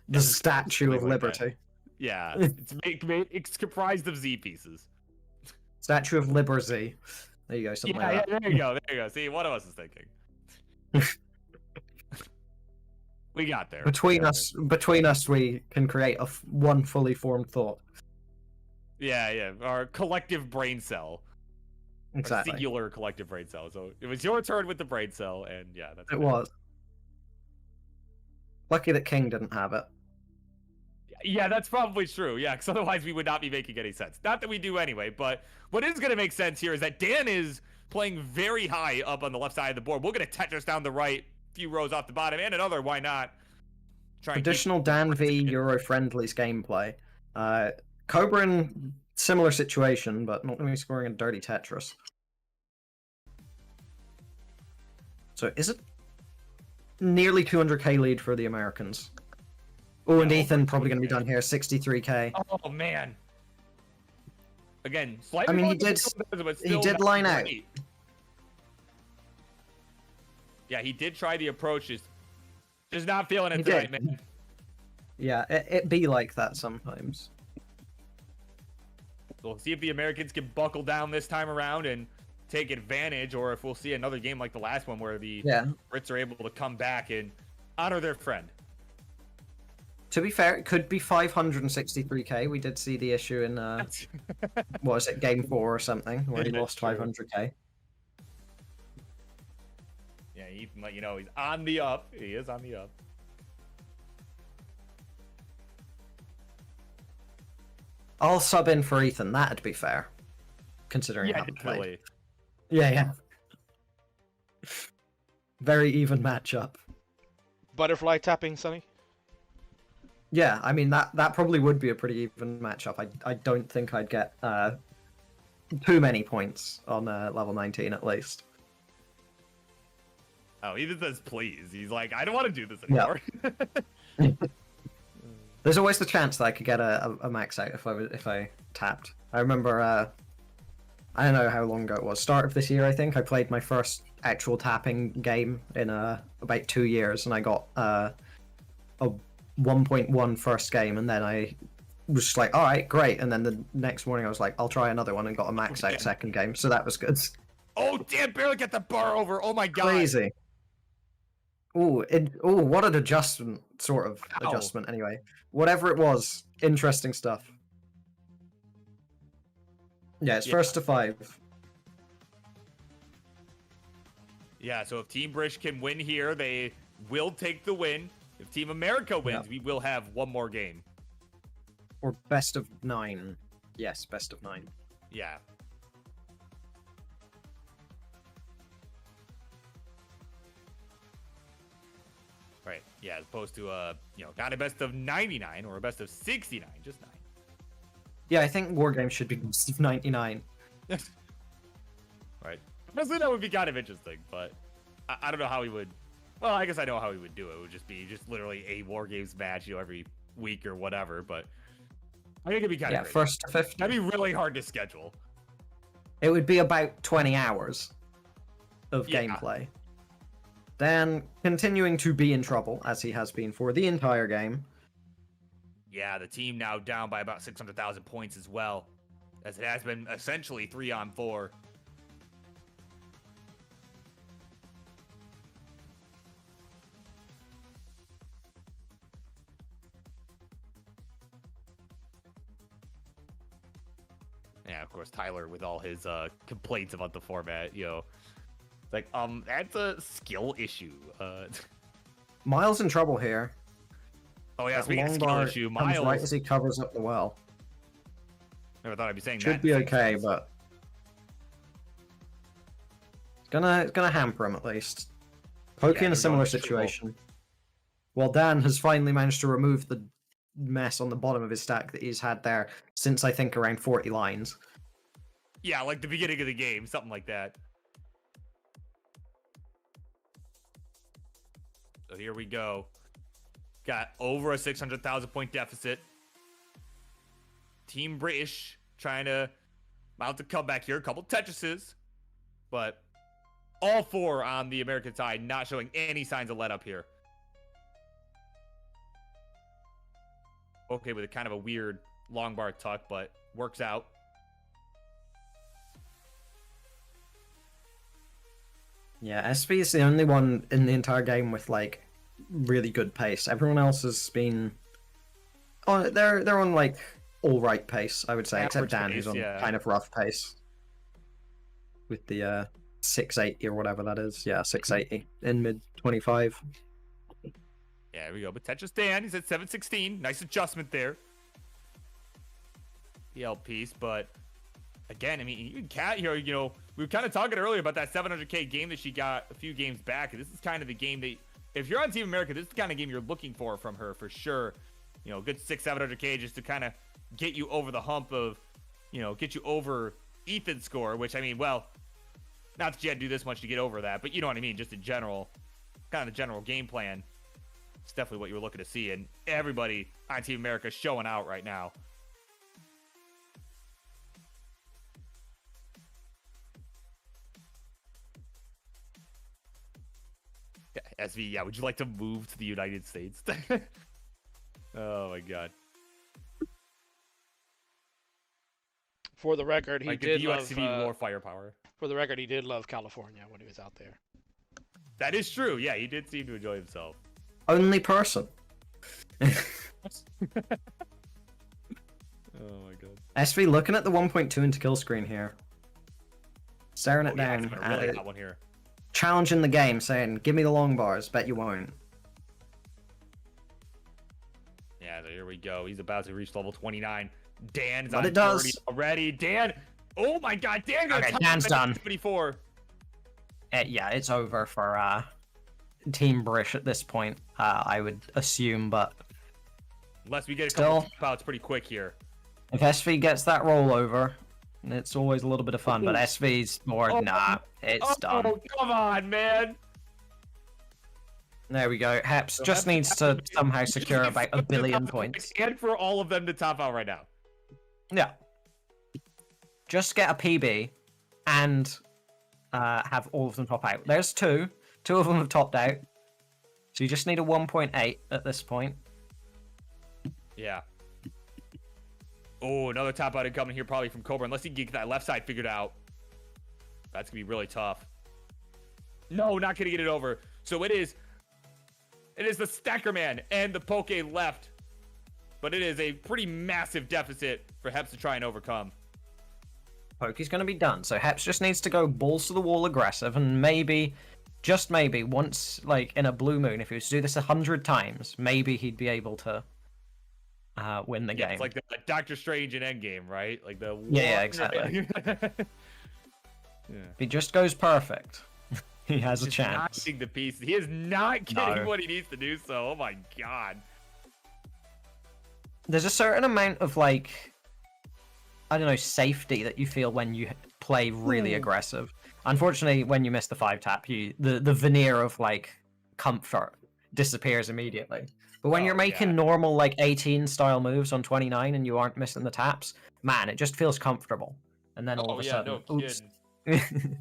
The Statue of like that. Liberty. Yeah, it's comprised of Z pieces. Statue of Liberty. There you go, something Yeah, like yeah, that. there you go, there you go. See, one of us is thinking. We got there. Between us, we can create one fully formed thought. Yeah, yeah, our collective brain cell. Exactly. Our singular collective brain cell. So it was your turn with the brain cell, and yeah, that's It fair. was. Lucky that King didn't have it. Yeah, that's probably true. Yeah, because otherwise we would not be making any sense. Not that we do anyway, but what is going to make sense here is that Dan is playing very high up on the left side of the board. We're going to Tetris down the right, few rows off the bottom, and another, why not? Try and Additional Dan v Euro Friendlies gameplay. Cobra in similar situation, but not going to be scoring a dirty Tetris. So is it nearly 200k lead for the Americans? Oh, and Yeah, Ethan probably going to be done here, 63k. Oh man. Again, slightly. I mean, more he did. difficult, but He still did not line out. great. Yeah, he did try the approaches. Just not feeling it He tonight, did. man. Yeah, it be like that sometimes. We'll see if the Americans can buckle down this time around and take advantage, or if we'll see another game like the last one where the Yeah. Brits are able to come back and honor their friend. To be fair, it could be 563k. We did see the issue in what was it, Game 4 or something, where he Yeah, lost true. 500k. Yeah, he can let you know he's on the up. He is on the up. I'll sub in for Ethan. That'd be fair, considering I Yeah, haven't played. definitely. Yeah, yeah. Very even matchup. Butterfly tapping, Sonny. Yeah, I mean that probably would be a pretty even matchup. I don't think I'd get too many points on level 19 at least. Oh, he even says please. He's like, I don't want to do this anymore. There's always the chance that I could get a max out if I tapped. I remember I don't know how long ago it was. Start of this year, I think I played my first actual tapping game in about 2 years, and I got a 1.1 first game, and then I was just like, all right, great. And then the next morning I was like, I'll try another one, and got a max out second game. So that was good. Oh, damn, barely get the bar over. Oh my god. Crazy. Ooh, what an adjustment, sort of Ow. adjustment anyway. Whatever it was, interesting stuff. Yeah, it's Yeah. first to 5. Yeah, so if Team British can win here, they will take the win. If Team America wins, we will have one more game. Or best of 9. Yes, best of 9. Yeah. Right. Yeah, as opposed to not a best of 99 or a best of 69, just 9. Yeah, I think WarGames should be best of 99. Right. Honestly, that would be kind of interesting, but I don't know how he would. Well, I guess I know how he would do it. It would just be literally a War Games match, every week or whatever. But I think it'd be kind of first to 50. That'd be really hard to schedule. It would be about 20 hours of Yeah. gameplay. Then continuing to be in trouble, as he has been for the entire game. Yeah, the team now down by about 600,000 points as well, as it has been essentially 3-on-4. Yeah, of course, Tyler with all his complaints about the format, it's like, that's a skill issue. Miles in trouble here. Oh yeah, That speaking of long skill bar issue, comes Miles. right as he covers up the well. Never thought I'd be saying that. Should be okay, but it's gonna hamper him at least. Pokey Yeah, in a they're similar going triple. situation. Well, Dan has finally managed to remove the mess on the bottom of his stack that he's had there since I think around 40 lines. Yeah, like the beginning of the game, something like that. So here we go. Got over a 600,000 point deficit. Team British trying to mount a comeback here. A couple Tetrises. But all 4 on the American side not showing any signs of let up here. Poke with a kind of a weird long bar tuck, but works out. Yeah, SV is the only one in the entire game with like really good pace. Everyone else has been they're on like all right pace, I would say, except Average Dan, pace, who's on yeah. kind of rough pace with the 680 or whatever that is. Yeah, 680 in mid 25. Yeah, there we go. But Tetris Dan, he's at 716. Nice adjustment there. EL piece, but again, I mean, even Kat here, you know, we were kind of talking earlier about that 700K game that she got a few games back. And this is kind of the game that, if you're on Team America, this is the kind of game you're looking for from her for sure. You know, good 700K just to kind of get you over the hump of, you know, get you over Ethan's score, which I mean, well, not that you had to do this much to get over that, but you know what I mean, just in general, kind of the general game plan. It's definitely what you were looking to see, and everybody on Team America showing out right now. Yeah, SV, yeah, would you like to move to the United States? Oh my god. For the record, he Like, did the US love. need more firepower. For the record, he did love California when he was out there. That is true. Yeah, he did seem to enjoy himself. Only person. Oh my god. SV looking at the 1.2 into kill screen here. Staring it Yeah, down. it's been a really hot one here. Challenging the game, saying, give me the long bars, bet you won't. Yeah, there we go. He's about to reach level 29. Dan's But on it does. 30 already. Dan, oh my god, Dan got Okay, Dan's done. 74. Yeah, it's over for Team Brish at this point, I would assume, but Unless we get a Still- couple bouts pretty quick here. if SV gets that rollover, it's always a little bit of fun, but SV's more, Oh, nah, it's done. Oh, come on, man. There we go. Heps So just Heps needs to somehow Just secure needs about to a billion top out, points. And for all of them to top out right now. Yeah. Just get a PB and have all of them top out. There's two. Two of them have topped out. So you just need a 1.8 at this point. Yeah. Oh, another top out incoming here probably from Cobra. Unless he can get that left side figured out. That's going to be really tough. No, not going to get it over. So it is the Stacker Man and the Poke left. But it is a pretty massive deficit for Heps to try and overcome. Pokey's going to be done. So Heps just needs to go balls to the wall aggressive, and maybe, just maybe, once, like, in a blue moon, if he was to do this 100 times, maybe he'd be able to win the game. It's like the Doctor Strange in Endgame, right? Like the Yeah, exactly. yeah. If he just goes perfect, he has a Just not chance. getting the piece. He is not getting No. what he needs to do. So, oh my god. There's a certain amount of, like, I don't know, safety that you feel when you play really aggressive. Unfortunately, when you miss the 5-tap, the veneer of, like, comfort disappears immediately. But when Oh, you're making yeah. normal, like, 18 style moves on 29 and you aren't missing the taps, man, it just feels comfortable. And then all Oh of a yeah, sudden, no oops. kidding.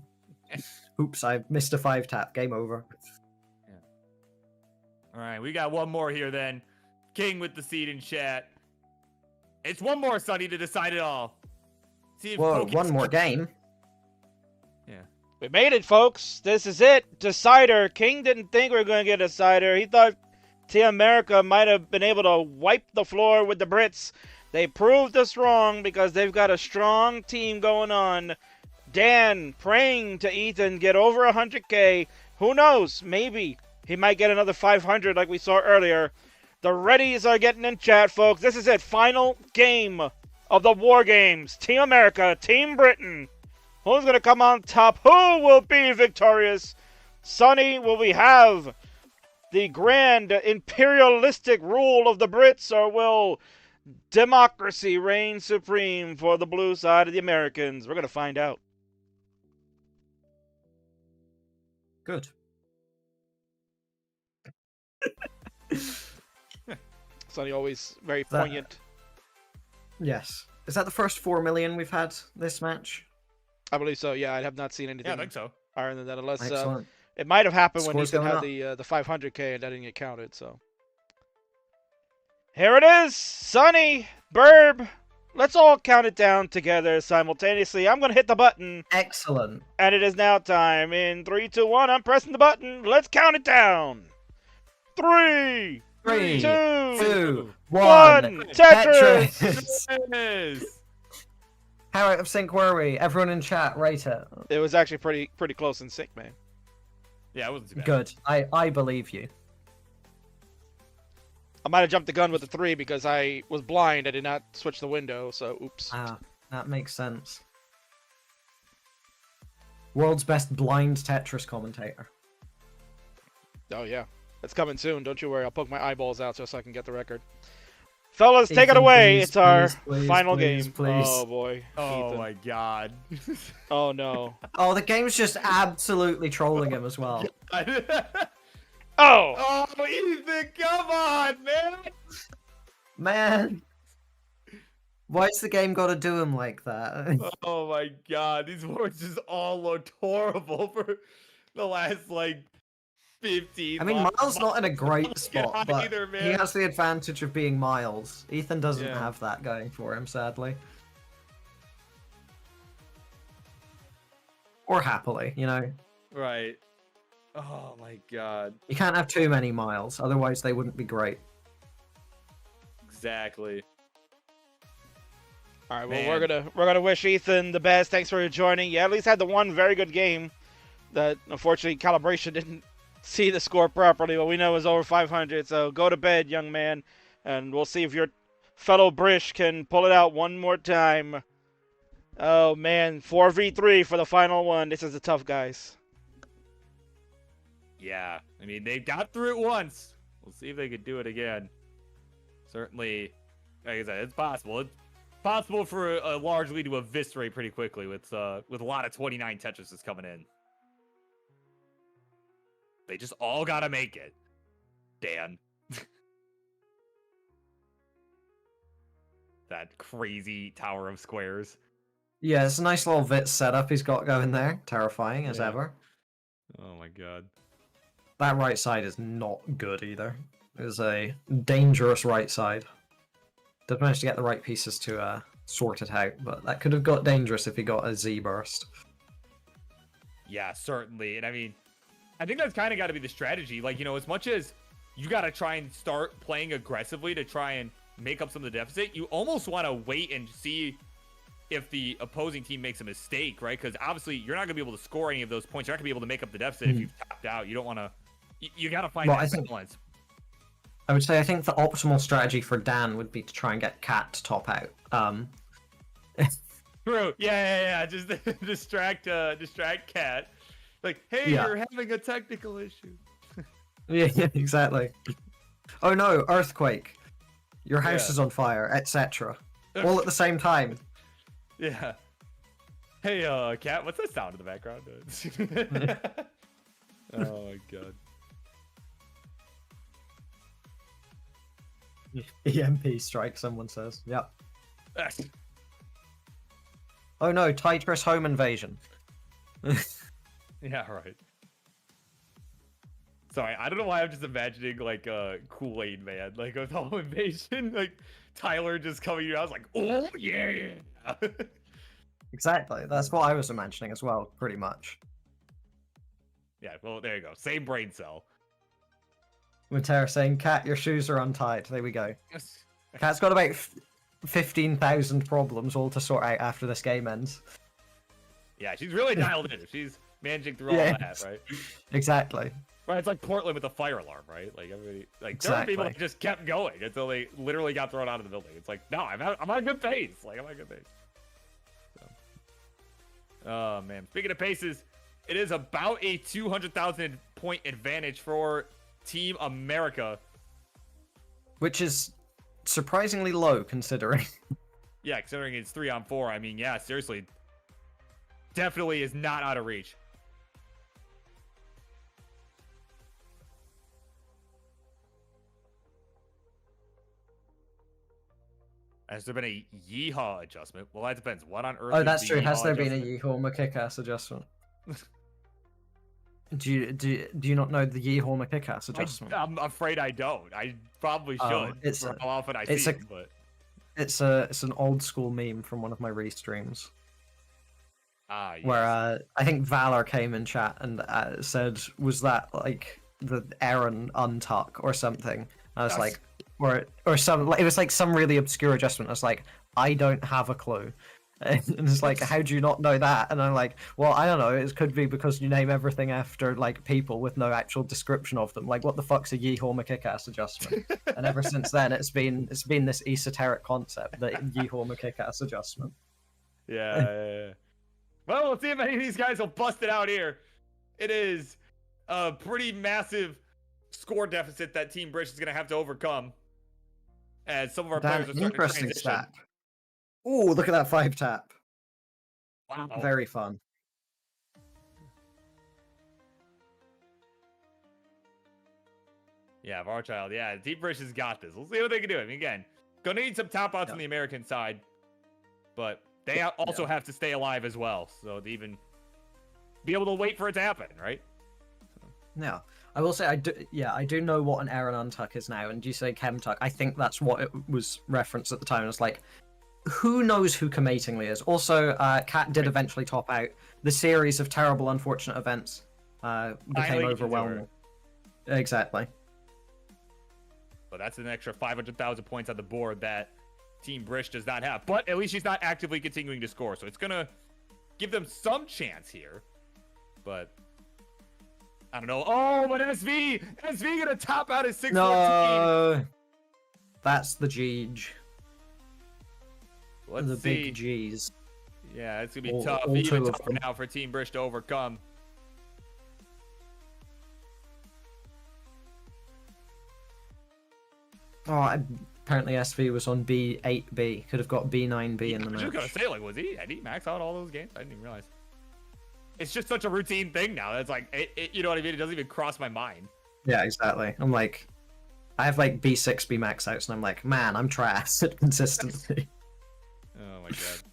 Oops, I missed a 5-tap. Game over. All right, we got one more here then. King with the seed in chat. It's one more, Sonny, to decide it all. See if Whoa, Poke's- one more game. Yeah. We made it, folks. This is it. Decider. King didn't think we were going to get a decider. He thought Team America might have been able to wipe the floor with the Brits. They proved us wrong because they've got a strong team going on. Dan praying to Ethan get over 100K. Who knows? Maybe he might get another 500 like we saw earlier. The readies are getting in chat, folks. This is it. Final game of the War Games. Team America, Team Britain. Who's going to come on top? Who will be victorious? Sonny, will we have the grand imperialistic rule of the Brits, or will democracy reign supreme for the blue side of the Americans? We're going to find out. Good. Sonny always very That- poignant. Yes. Is that the first 4 million we've had this match? I believe so. Yeah, I have not seen anything Yeah, I think so. higher than that, unless Excellent. it might have happened when Score's Ethan going had up. the 500K and that didn't get counted. So Here it is, Sonny, Burb. Let's all count it down together simultaneously. I'm gonna hit the button, Excellent. and it is now time. In 3, 2, 1, I'm pressing the button. Let's count it down. 3, 3, 2, 2, 1. 1. Tetris. Tetris. How out of sync were we? Everyone in chat, rate it. It was actually pretty close in sync, man. Yeah, it wasn't too bad. Good. I believe you. I might have jumped the gun with the 3 because I was blind. I did not switch the window, so oops. Ah, that makes sense. World's best blind Tetris commentator. Oh yeah, it's coming soon. Don't you worry. I'll poke my eyeballs out just so I can get the record. Fellas, take it Ethan, away. please, It's our please, final please, game. please. Oh boy. Oh Ethan. my god. Oh no. Oh, the game's just absolutely trolling him as well. Oh. Oh, Ethan, come on, man. Man. Why's the game got to do him like that? Oh my god, these boards just all looked horrible for the last like 15. I mean, Miles not in a great not spot, but either, he man. has the advantage of being Miles. Ethan doesn't Yeah. have that going for him, sadly. Or happily, you know. Right. Oh my god. You can't have too many Miles, otherwise they wouldn't be great. Exactly. All right. Well, Man. we're gonna wish Ethan the best. Thanks for joining. You at least had the one very good game that unfortunately calibration didn't see the score properly, but we know it was over 500. So go to bed, young man, and we'll see if your fellow Brish can pull it out one more time. Oh man, 4v3 for the final one. This is the tough guys. Yeah. I mean, they got through it once. We'll see if they could do it again. Certainly, like I said, it's possible. It's possible for a large lead to eviscerate pretty quickly with a lot of 29 Tetrises coming in. They just all gotta make it. Dan. That crazy tower of squares. Yeah, it's a nice little Vit setup he's got going there. Terrifying as Yeah. ever. Oh my god. That right side is not good either. It's a dangerous right side. Did manage to get the right pieces to sort it out, but that could have got dangerous if he got a Z burst. Yeah, certainly. And I mean, I think that's kind of got to be the strategy. Like, you know, as much as you got to try and start playing aggressively to try and make up some of the deficit, you almost want to wait and see if the opposing team makes a mistake, right? Because obviously you're not going to be able to score any of those points. You're not going to be able to make up the deficit if you've tapped out. You don't want to... You got to find Well, that I think- balance. I would say I think the optimal strategy for Dan would be to try and get Cat to top out. True. Yeah. Just distract Cat. Like, hey, Yeah. you're having a technical issue. Yeah, exactly. Oh no, earthquake. Your house Yeah. is on fire, etc. All at the same time. Yeah. Hey, Cat, what's that sound in the background? Oh my god. EMP strike, someone says. Yep. Oh no, Tetris home invasion. Yeah, right. Sorry, I don't know why I'm just imagining like Kool-Aid Man, like with home invasion, like Tyler just coming to your house like, oh yeah. Exactly, that's what I was imagining as well, pretty much. Yeah, well there you go. Same brain cell. With Tara saying, Cat, your shoes are untied. There we go. Cat's got about 15,000 problems all to sort out after this game ends. Yeah, she's really dialed in. She's managing through all Yeah. that, right? Exactly. Right, it's like Portland with a fire alarm, right? Like everybody, like there are people that Exactly. just kept going until they literally got thrown out of the building. It's like, no, I'm on a good pace. Like I'm on a good pace. So. Oh man, speaking of paces, it is about a 200,000 point advantage for Team America. Which is surprisingly low considering. Yeah, considering it's 3-on-4, I mean, yeah, seriously, definitely is not out of reach. Has there been a yeehaw adjustment? Well, that depends. What on earth? Oh, is that's the true. Has yeehaw there been a adjustment? Yeehorma kick-ass adjustment? Do you not know the Yeehorn kick-ass adjustment? I'm afraid I don't. I probably Oh, should. For how often I it's see a- him, but It's an old school meme from one of my restreams yes. where I think Valor came in chat and said, "Was that like the Aaron untuck or something?" I was like, or some like, it was like some really obscure adjustment. I was like, I don't have a clue. And it's like, how do you not know that? And I'm like, well, I don't know. It could be because you name everything after like people with no actual description of them. Like, what the fuck's a Yeehorn kick-ass adjustment? And ever since then, it's been this esoteric concept, the Yeehorn kick-ass adjustment. Yeah. Well, we'll see if any of these guys will bust it out here. It is a pretty massive score deficit that Team British is going to have to overcome, as some of our players are starting to transition. Stat. Ooh, look at that 5-tap. Wow. Very fun. Yeah, Varchild. Yeah, Team British has got this. We'll see what they can do. I mean, again, gonna need some top outs on the American side, but they also have to stay alive as well, so to even be able to wait for it to happen, right? Yeah, I will say I do know what an Aaron untuck is now, and you say Chemtuck. I think that's what it was referenced at the time. It's like, who knows who Kamatingly is? Also, Cat did eventually top out. The series of terrible, unfortunate events became overwhelming. Exactly. But that's an extra 500,000 points on the board that Team British does not have. But at least she's not actively continuing to score, so it's gonna give them some chance here. But I don't know. Oh, but SV gonna top out his 6-14. No, that's the Jeej. Let's the see. big G's. Yeah, it's gonna be All tough. two Even of tougher them. now for Team British to overcome. Oh, apparently SV was on B8B. Could have got B9B in the I was match. just gonna say, like, had he maxed out all those games? I didn't even realize. It's just such a routine thing now. It's like, you know what I mean? It doesn't even cross my mind. Yeah, exactly. I'm like, I have like B6, B max outs, and I'm like, man, I'm trash at consistency. Oh my god.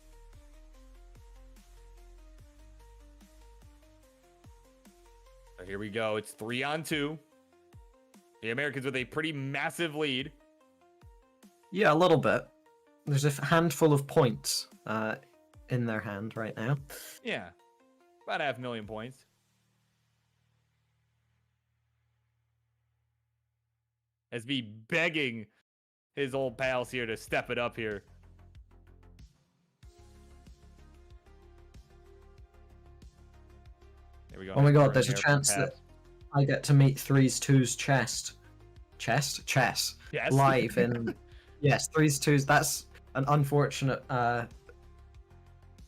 So here we go. It's 3-on-2. The Americans with a pretty massive lead. Yeah, a little bit. There's a handful of points in their hand right now. Yeah. About 500,000 points. SB begging his old pals here to step it up here. There we go. Oh my god, there's a chance that I get to meet 3's2's chest. Chess. Yes. Live in... Yes, 3's2's. That's an unfortunate, I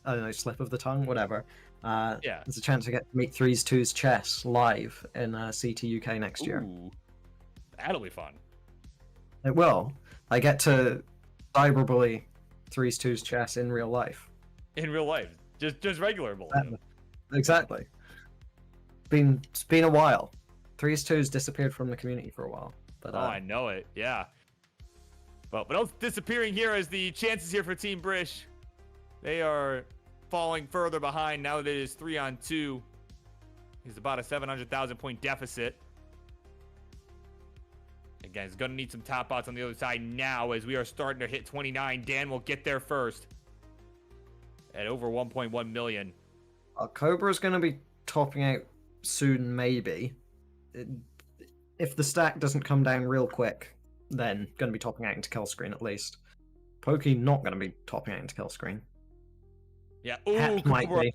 don't know, slip of the tongue, whatever. Yeah. There's a chance I get to meet 3's2's chess live in CT UK next year. Ooh. That'll be fun. It will. I get to cyberbully 3's2's chess in real life. In real life. Just regular bullying. Exactly. It's been a while. 3's2's disappeared from the community for a while. But, Oh, I know it. Yeah. But what else disappearing here is the chances here for Team British. They are falling further behind now that it is 3-on-2. It's about a 700,000 point deficit. Again, he's going to need some top outs on the other side now as we are starting to hit 29. Dan will get there first at over 1.1 million. Cobra's going to be topping out soon, maybe. If the stack doesn't come down real quick, then going to be topping out into kill screen at least. Pokey not going to be topping out into kill screen. Yeah. Ooh, Hep might Cobra. be.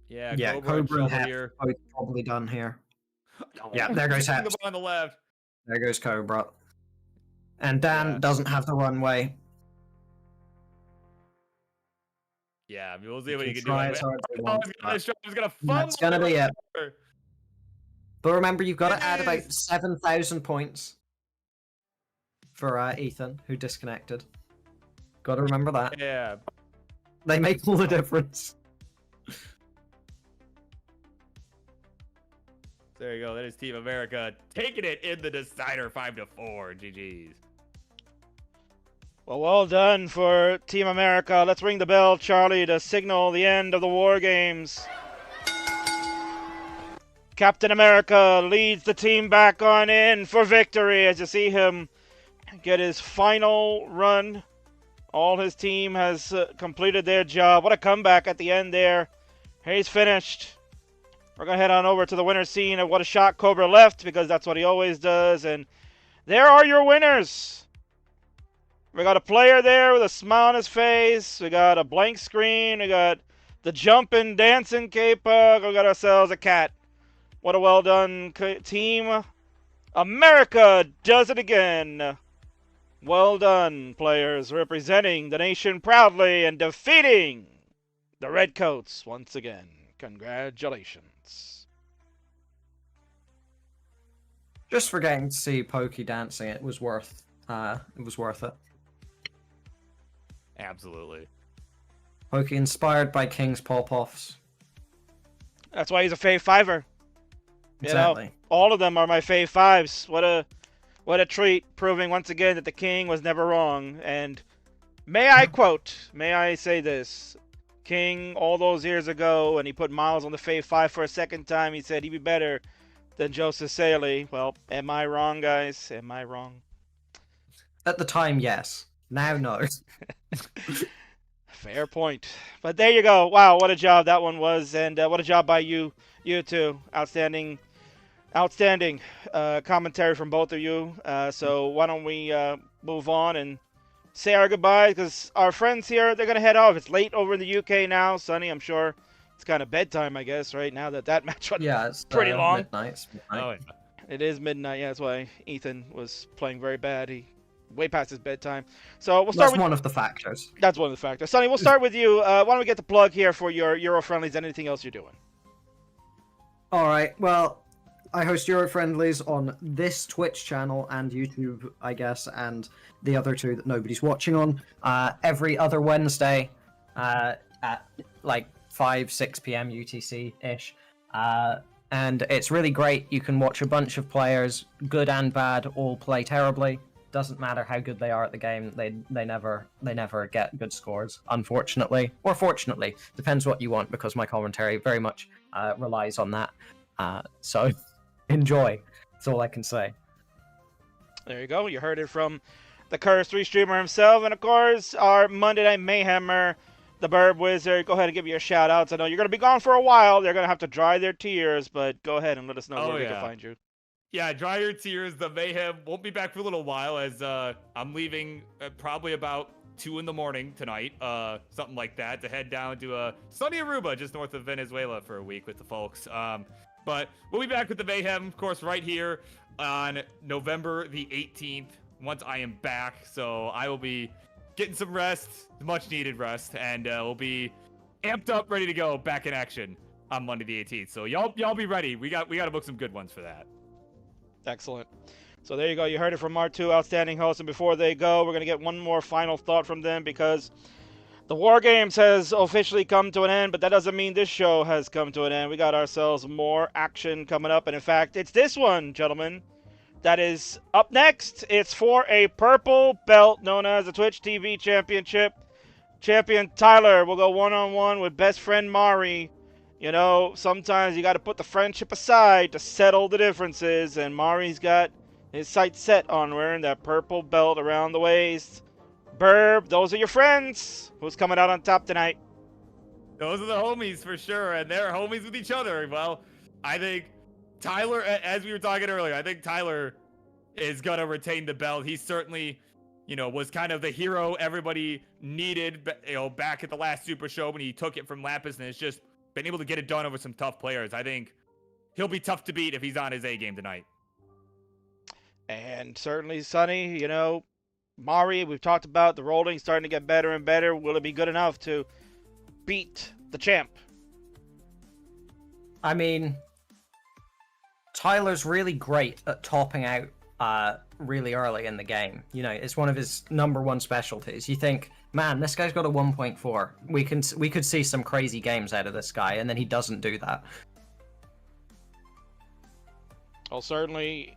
Yeah, Yeah, Cobra and Cobra and Trouble Hep here. both probably done here. Yeah, there goes Hep. On the left. There goes Cobra. And Dan Yeah. doesn't have the runway. Yeah, I mean, we'll see what he can do. Try as hard as he wants, He's gonna That's fumble. gonna be it. it. But remember, you've got It to add about is. 7,000 points for Ethan, who disconnected. Got to remember that. Yeah. They make all the difference. There you go. That is Team America taking it in the decider 5-4. GG's. Well done for Team America. Let's ring the bell, Charlie, to signal the end of the War Games. Captain America leads the team back on in for victory as you see him get his final run. All his team has completed their job. What a comeback at the end there. He's finished. We're going to head on over to the winner scene of What a Shot Cobra left, because that's what he always does. And there are your winners. We got a player there with a smile on his face. We got a blank screen. We got the jumping, dancing K-Pug. We got ourselves a cat. What a well done team. America does it again. Well done, players, representing the nation proudly and defeating the Redcoats once again. Congratulations. Just for getting to see Pokey dancing, it was worth it. Absolutely. Pokey inspired by King's pop-offs. That's why he's a fave fiver. Exactly. You know, all of them are my fave fives. What a treat, proving once again that the King was never wrong. And may I say this, King, all those years ago, and he put Miles on the fave five for a second time, he said he'd be better than Joseph Saley. Well, am I wrong, guys? Am I wrong? At the time, yes. Now, no. Fair point. But there you go. Wow, what a job that one was, and what a job by you two. Outstanding commentary from both of you. So why don't we move on and say our goodbyes, because our friends here, they're going to head off. It's late over in the UK now. Sonny, I'm sure it's kind of bedtime, I guess, right now that match went Yeah, it's pretty long. Midnight. Oh, yeah. It is midnight. Yeah, that's why Ethan was playing very bad. He way past his bedtime. So we'll start That's one of the factors. That's one of the factors. Sonny, we'll start with you. Why don't we get the plug here for your Euro Friendlies and anything else you're doing? All right. Well, I host Euro Friendlies on this Twitch channel and YouTube, I guess, and the other two that nobody's watching on every other Wednesday at like 6 p.m. UTC-ish. And it's really great. You can watch a bunch of players, good and bad, all play terribly. Doesn't matter how good they are at the game, they never get good scores, unfortunately. Or fortunately. Depends what you want, because my commentary very much relies on that. So enjoy. That's all I can say. There you go. You heard it from the Curse 3 streamer himself. And of course, our Monday Night Mayhemmer, the Burb Wizard. Go ahead and give you a shout out. I know you're going to be gone for a while. They're going to have to dry their tears, but go ahead and let us know where we can find you. Yeah, dry your tears. The Mayhem won't be back for a little while, as I'm leaving probably about 2 in the morning tonight, something like that, to head down to sunny Aruba, just north of Venezuela, for a week with the folks. But we'll be back with the Mayhem, of course, right here on November the 18th, once I am back. So I will be getting some rest, much needed rest, and we'll be amped up, ready to go, back in action on Monday the 18th. So y'all be ready. We got to book some good ones for that. Excellent. So there you go. You heard it from our two outstanding hosts. And before they go, we're going to get one more final thought from them, because the War Games has officially come to an end, but that doesn't mean this show has come to an end. We got ourselves more action coming up. And in fact, it's this one, gentlemen, that is up next. It's for a purple belt known as the Twitch TV Championship. Champion Tyler will go one-on-one with best friend Mari. You know, sometimes you got to put the friendship aside to settle the differences, and Mari's got his sights set on wearing that purple belt around the waist. Burb, those are your friends. Who's coming out on top tonight? Those are the homies for sure, and they're homies with each other. Well, I think Tyler, as we were talking earlier, I think Tyler is going to retain the belt. He certainly, was kind of the hero everybody needed, back at the last Super Show when he took it from Lapis, and it's just been able to get it done over some tough players. I think he'll be tough to beat if he's on his A game tonight. And certainly, Sonny, Mari, we've talked about the rolling starting to get better and better. Will it be good enough to beat the champ? I mean, Tyler's really great at topping out really early in the game. It's one of his number one specialties. You think, man, this guy's got a 1.4. We could see some crazy games out of this guy, and then he doesn't do that. Well, certainly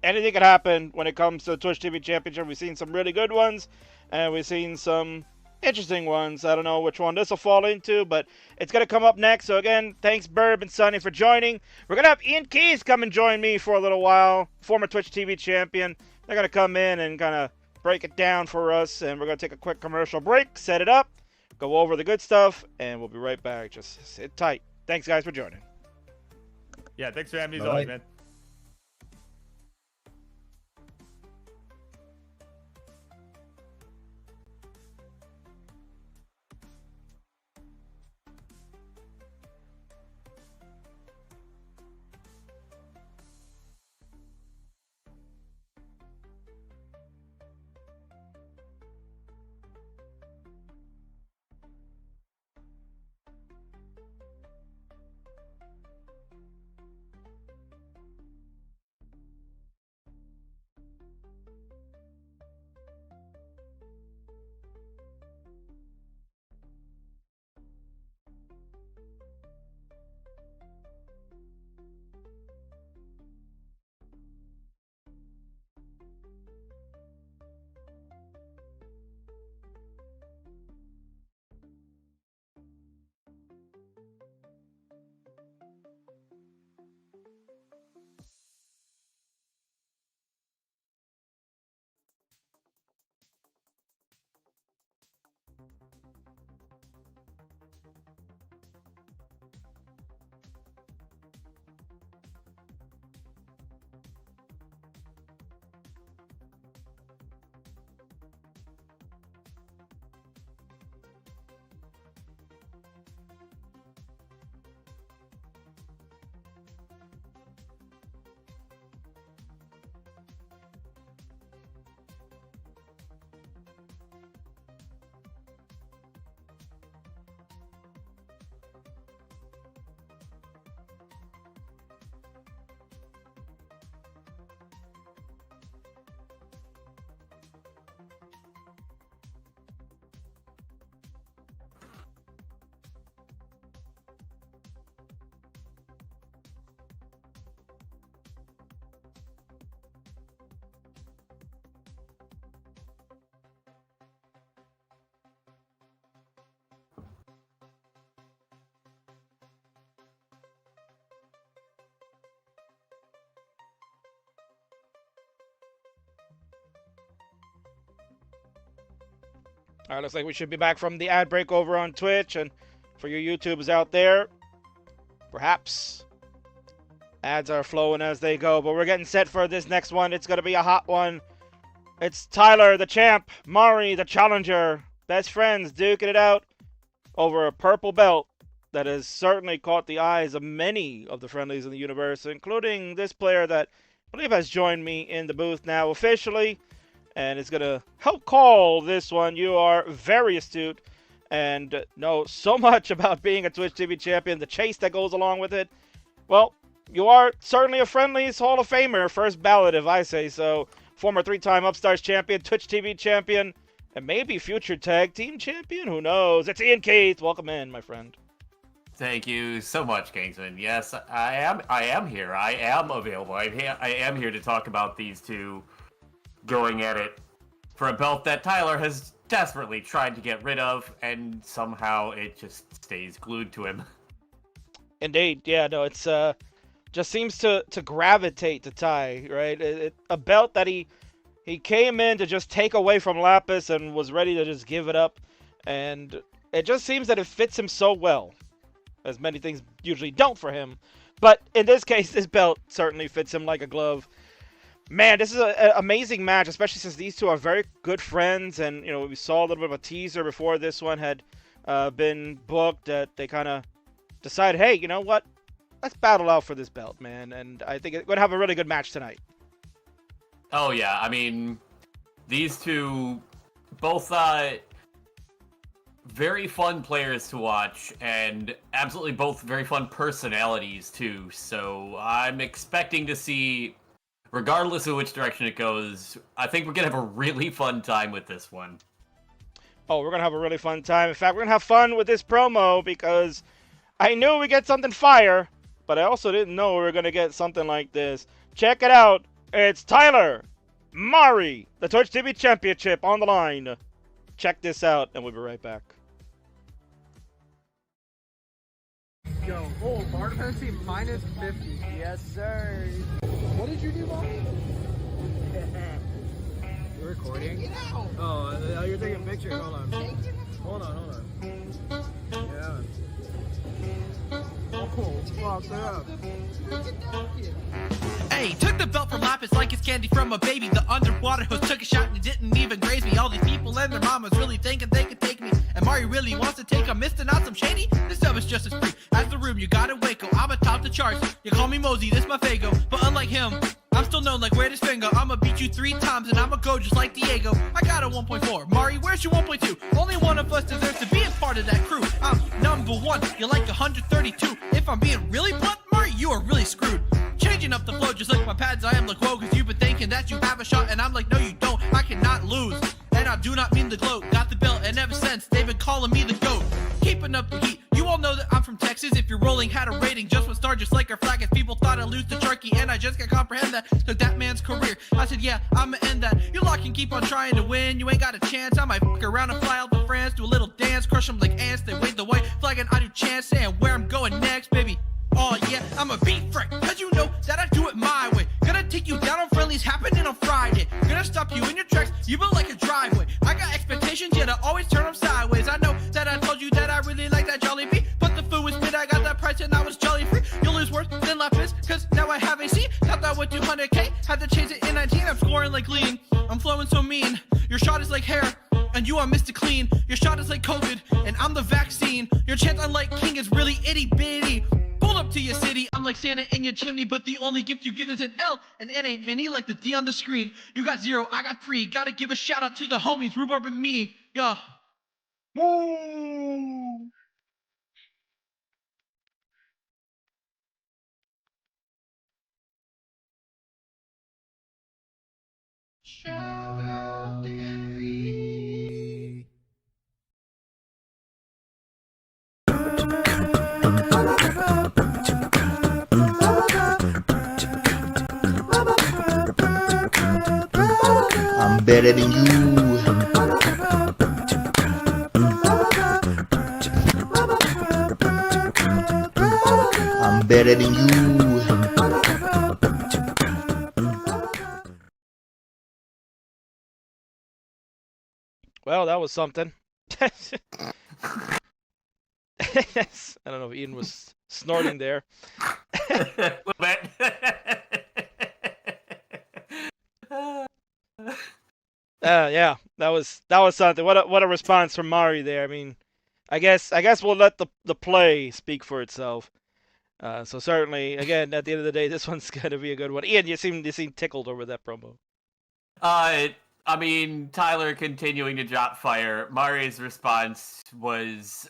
anything could happen when it comes to the Twitch TV Championship. We've seen some really good ones, and we've seen some interesting ones. I don't know which one this will fall into, but it's going to come up next. So again, thanks Burb and Sunny for joining. We're going to have Ian Keys come and join me for a little while, former Twitch TV champion. They're going to come in and kind of break it down for us, and we're going to take a quick commercial break, set it up, go over the good stuff, and we'll be right back. Just sit tight. Thanks, guys, for joining. Yeah, thanks for having me as Bye. always, man. All right, looks like we should be back from the ad break over on Twitch, and for your YouTubers out there, perhaps ads are flowing as they go, but we're getting set for this next one. It's going to be a hot one. It's Tyler, the champ, Mari, the challenger, best friends duking it out over a purple belt that has certainly caught the eyes of many of the friendlies in the universe, including this player that I believe has joined me in the booth now officially, and is going to help call this one. You are very astute and know so much about being a Twitch TV champion, the chase that goes along with it. Well, you are certainly a Friendlies Hall of Famer, first ballot if I say so. Former 3-time Upstarts champion, Twitch TV champion, and maybe future tag team champion. Who knows? It's Ian Keith. Welcome in, my friend. Thank you so much, Kingsman. Yes, I am here. I am available. I am here to talk about these two going at it for a belt that Tyler has desperately tried to get rid of, and somehow it just stays glued to him. Indeed. Yeah, no, it's just seems to gravitate to Ty, right? A belt that he came in to just take away from Lapis and was ready to just give it up, and it just seems that it fits him so well, as many things usually don't for him. But in this case, this belt certainly fits him like a glove. Man, this is an amazing match, especially since these two are very good friends, and you know we saw a little bit of a teaser before this one had been booked that they kind of decided, hey, you know what? Let's battle out for this belt, man. And I think it's going to have a really good match tonight. Oh yeah, I mean, these two both very fun players to watch, and absolutely both very fun personalities too. So I'm expecting to see, regardless of which direction it goes, I think we're gonna have a really fun time with this one. Oh, we're going to have a really fun time. In fact, we're going to have fun with this promo because I knew we'd get something fire, but I also didn't know we were going to get something like this. Check it out. It's Tyler, Mari, the Twitch TV Championship on the line. check this out, and we'll be right back. Yo, oh, bar dependency minus 50. Yes, sir. What did you do, Bobby? You're recording? Oh, you're taking pictures. Hold on. Hold on. Yeah. Oh, fuck up. Hey, took the belt from Lapis like it's candy from a baby. The underwater host took a shot and it didn't even graze me. All these people and their mamas really thinking they could take me. And Mario really wants to take a Mr. Not some shady. This stuff is just as free as the room you got in Waco. I'm atop the charts. You call me Mosey, this my Fago. But unlike him, I'm still known like where this finger. I'ma beat you 3 times and I'ma go just like Diego. I got a 1.4. Mari, where's your 1.2? Only one of us deserves to be a part of that crew. I'm number 1. You're like 132. If I'm being really blunt, Mari, you are really screwed. Changing up the flow just like my pads. I am like, whoa, cause you've been thinking that you have a shot. And I'm like, no, you don't. I cannot lose. And I do not mean the gloat. Got the belt, and ever since, they've been calling me the GOAT. Keeping up the heat. You all know that I'm from Texas. If you're rolling, had a rating just one star, just like our flag. If people thought I'd lose to Turkey, and I just can't comprehend that. Took that man's career. I said, yeah, I'ma end that. You lot can keep on trying to win. You ain't got a chance. I might fuck around and fly out to France, do a little dance, crush them like ants. They wave the white flag, and I do chance, saying where I'm going next, baby. Oh yeah, I'm a beat freak, cause you know that I do it my way. Gonna take you down on friendlies, happening on Friday. Gonna stop you in your tracks, you built like a driveway. I got expectations, yet I always turn them sideways. I know that I told you that I really like that Jolly Bee, but the food was spit, I got that price and I was jolly free. You'll lose worse than Lapis, cause now I have AC. Thought that would 200k, had to change it in 19. I'm scoring like lean, I'm flowing so mean. Your shot is like hair, and you are Mr. Clean. Your shot is like COVID, and I'm the vaccine. Your chance unlike King is really itty bitty. Pull up to your city, I'm like Santa in your chimney, but the only gift you get is an L, and it ain't mini like the D on the screen. You got 0, I got 3. Gotta give a shout out to the homies, Rhubarb and me. Yeah. Woo! Shout out the envy. I'm better than you. I'm better than you. Well, that was something. Yes. I don't know if Ian was snorting there. A little bit. Yeah, that was something. What a response from Mari there. I mean, I guess we'll let the play speak for itself. So certainly, again, at the end of the day, this one's gonna be a good one. Ian, you seem tickled over that promo. I mean, Tyler continuing to drop fire. Mari's response was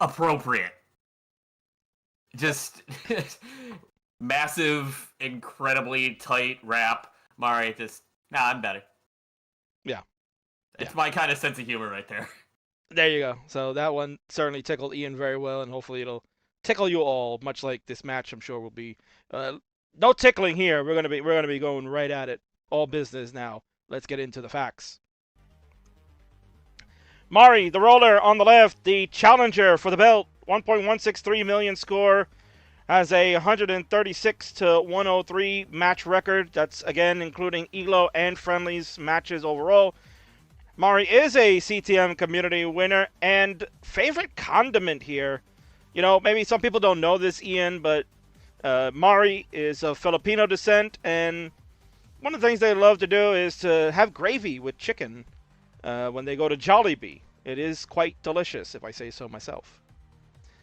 appropriate. Just massive, incredibly tight rap. Mari just, nah, I'm better. Yeah. It's my kind of sense of humor right there. There you go. So that one certainly tickled Ian very well, and hopefully it'll tickle you all, much like this match. I'm sure will be. No tickling here. We're gonna be going right at it. All business now. Let's get into the facts. Mari, the roller on the left, the challenger for the belt, 1.163 million score, has a 136 to 103 match record. That's again including ELO and friendlies matches overall. Mari is a CTM community winner and favorite condiment here. You know, maybe some people don't know this, Ian, but Mari is of Filipino descent, and one of the things they love to do is to have gravy with chicken when they go to Jollibee. It is quite delicious, if I say so myself.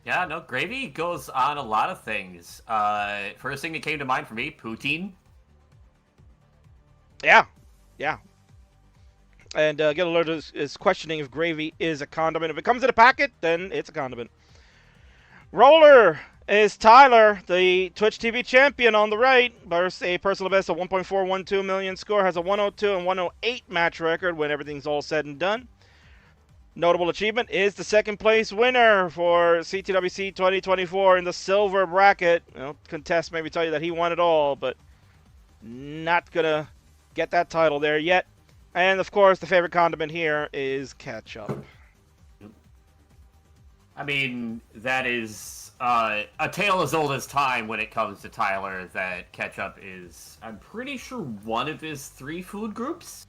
Yeah, no, gravy goes on a lot of things. First thing that came to mind for me, poutine. Yeah. And Get Alert is questioning if gravy is a condiment. If it comes in a packet, then it's a condiment. Roller is Tyler, the Twitch TV champion on the right. Bursts a personal best of 1.412 million score. Has a 102 and 108 match record when everything's all said and done. Notable achievement is the second place winner for CTWC 2024 in the silver bracket. Contest maybe tell you that he won it all, but not going to get that title there yet. And of course, the favorite condiment here is ketchup. I mean, that is a tale as old as time when it comes to Tyler, that ketchup is, I'm pretty sure, one of his 3 food groups.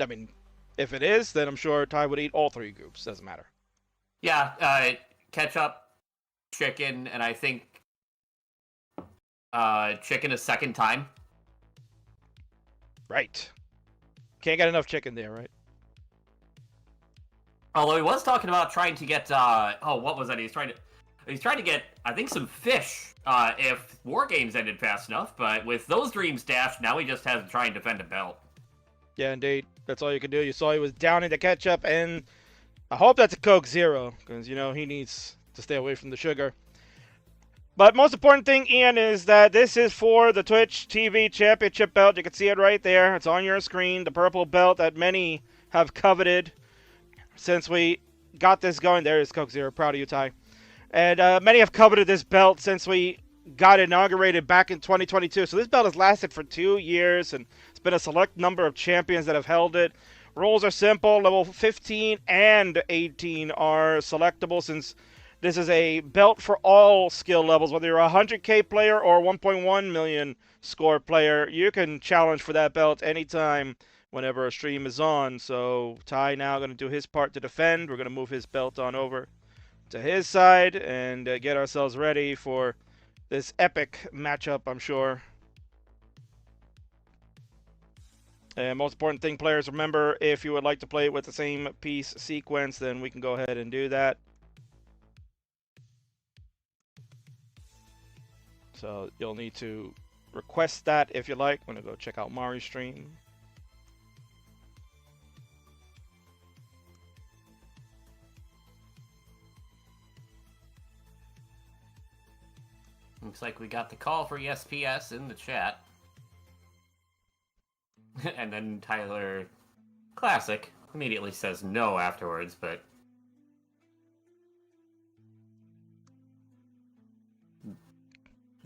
I mean, if it is, then I'm sure Ty would eat all 3 groups. Doesn't matter. Yeah, ketchup, chicken, and I think chicken a second time. Right. Can't get enough chicken there, right? Although he was talking about trying to get, what was that? He's trying to get, I think, some fish, if WARGAMES ended fast enough, but with those dreams dashed, now he just has to try and defend a belt. Yeah, indeed. That's all you can do. You saw he was downing the ketchup, and I hope that's a Coke Zero, because, you know, he needs to stay away from the sugar. But most important thing, Ian, is that this is for the Twitch TV Championship belt. You can see it right there. It's on your screen. The purple belt that many have coveted since we got this going. There is Coke Zero. Proud of you, Ty. And many have coveted this belt since we got inaugurated back in 2022. So this belt has lasted for 2 years, and it's been a select number of champions that have held it. Rules are simple. Level 15 and 18 are selectable, since this is a belt for all skill levels. Whether you're a 100K player or 1.1 million score player, you can challenge for that belt anytime whenever a stream is on. So Ty now going to do his part to defend. We're going to move his belt on over to his side and get ourselves ready for this epic matchup, I'm sure. And most important thing, players, remember, if you would like to play it with the same piece sequence, then we can go ahead and do that. So you'll need to request that if you like. I'm going to go check out Mari's stream. Looks like we got the call for ESPS in the chat. And then Tyler, classic, immediately says no afterwards, but...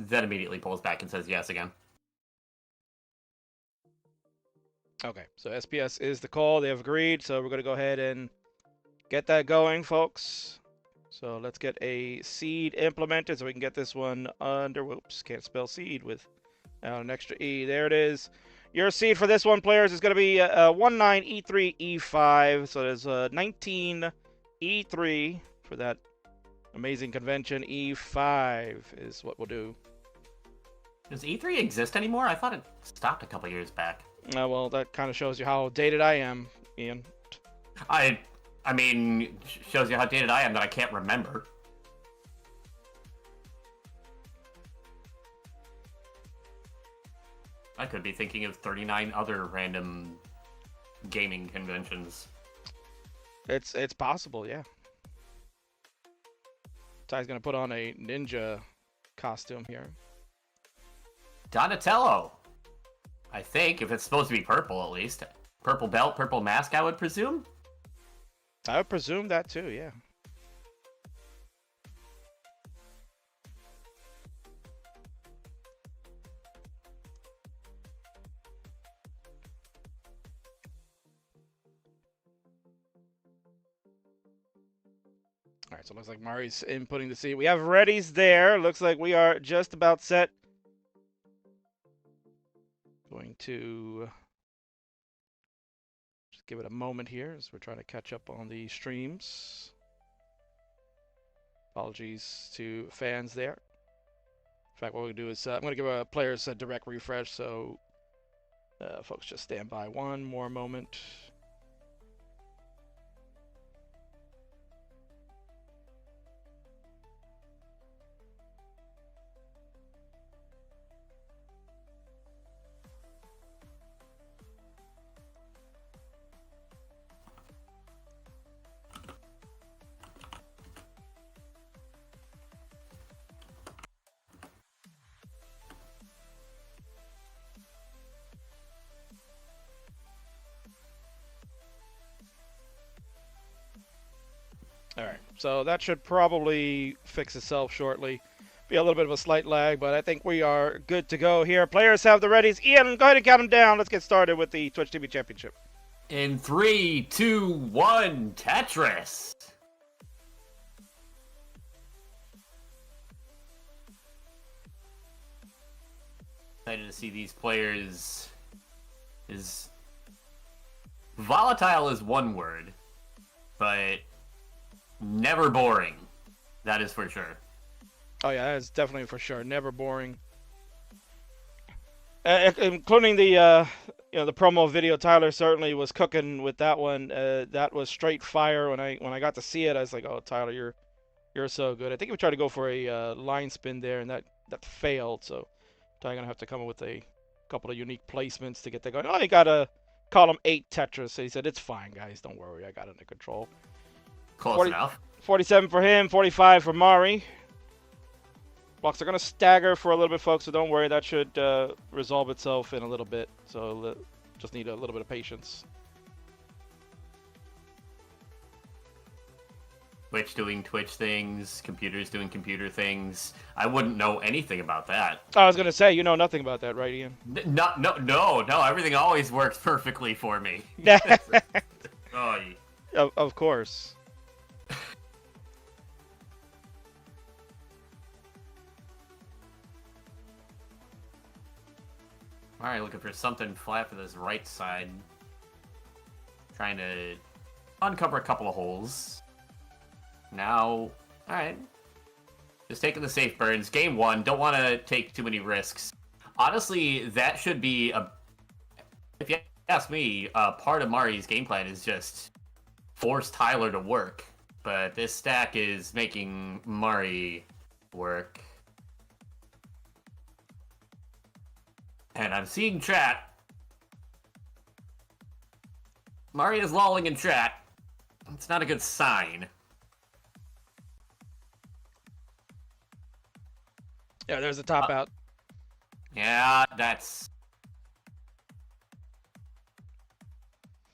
then immediately pulls back and says yes again. Okay, so SPS is the call. They have agreed, so we're going to go ahead and get that going, folks. So let's get a seed implemented so we can get this one under... whoops, can't spell seed with an extra E. There it is. Your seed for this one, players, is going to be 19E3E5. So there's 19E3 for that amazing convention. E5 is what we'll do. Does E3 exist anymore? I thought it stopped a couple years back. Well, that kind of shows you how dated I am, Ian. I mean, shows you how dated I am that I can't remember. I could be thinking of 39 other random gaming conventions. It's possible, yeah. Ty's gonna put on a ninja costume here. Donatello! I think, if it's supposed to be purple at least. Purple belt, purple mask, I would presume? I would presume that too, yeah. Alright, so it looks like Mari's inputting the seed. We have readies there. Looks like we are just about set. Going to just give it a moment here as we're trying to catch up on the streams. Apologies to fans there. In fact, what we're going to do is I'm going to give our players a direct refresh, so folks just stand by one more moment. Alright, so that should probably fix itself shortly. be a little bit of a slight lag, but I think we are good to go here. Players have the readies. Ian, go ahead and count them down. Let's get started with the Twitch TV Championship. In 3, 2, 1, Tetris. Excited to see these players. Is volatile is one word, but never boring. That is for sure. Oh yeah, that is definitely for sure. Never boring. Including the the promo video. Tyler certainly was cooking with that one. That was straight fire. When I got to see it, I was like, oh Tyler, you're so good. I think we tried to go for a line spin there, and that failed. So Tyler gonna have to come up with a couple of unique placements to get that going. Oh, you gotta call him 8 Tetris. So he said it's fine, guys. Don't worry, I got it under control. Close enough. 47 for him. 45 for Mari. Blocks are going to stagger for a little bit, folks, so don't worry. That should resolve itself in a little bit. So just need a little bit of patience. Twitch doing Twitch things, computers doing computer things. I wouldn't know anything about that. I was going to say, you know nothing about that, right, Ian? No. Everything always works perfectly for me. Oh, Of course. Alright, looking for something flat for this right side. Trying to uncover a couple of holes. Now, alright. Just taking the safe burns. Game 1, don't want to take too many risks. Honestly, that should be if you ask me, part of Mari's game plan is just force Tyler to work. But this stack is making Mari work. And I'm seeing chat. Mari is lolling in chat. It's not a good sign. Yeah, there's a top out. Yeah, that's...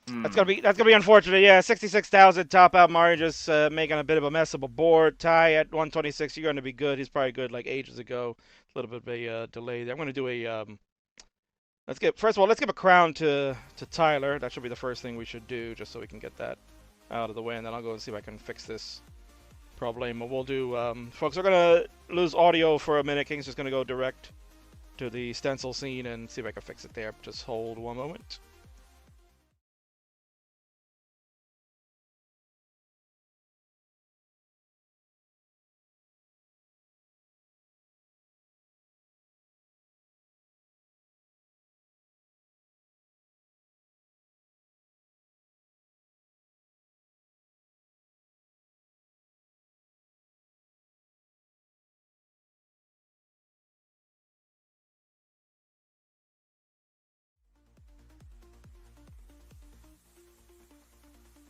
That's gonna be unfortunate. Yeah, 66,000 top out. Mari just making a bit of a mess of a board. Ty at 126. You're going to be good. He's probably good like ages ago. A little bit of a delay there. I'm going to do a... First of all, let's give a crown to Tyler. That should be the first thing we should do, just so we can get that out of the way, and then I'll go and see if I can fix this problem. We'll do, folks, we're gonna lose audio for a minute. King's just gonna go direct to the stencil scene and see if I can fix it there. Just hold one moment.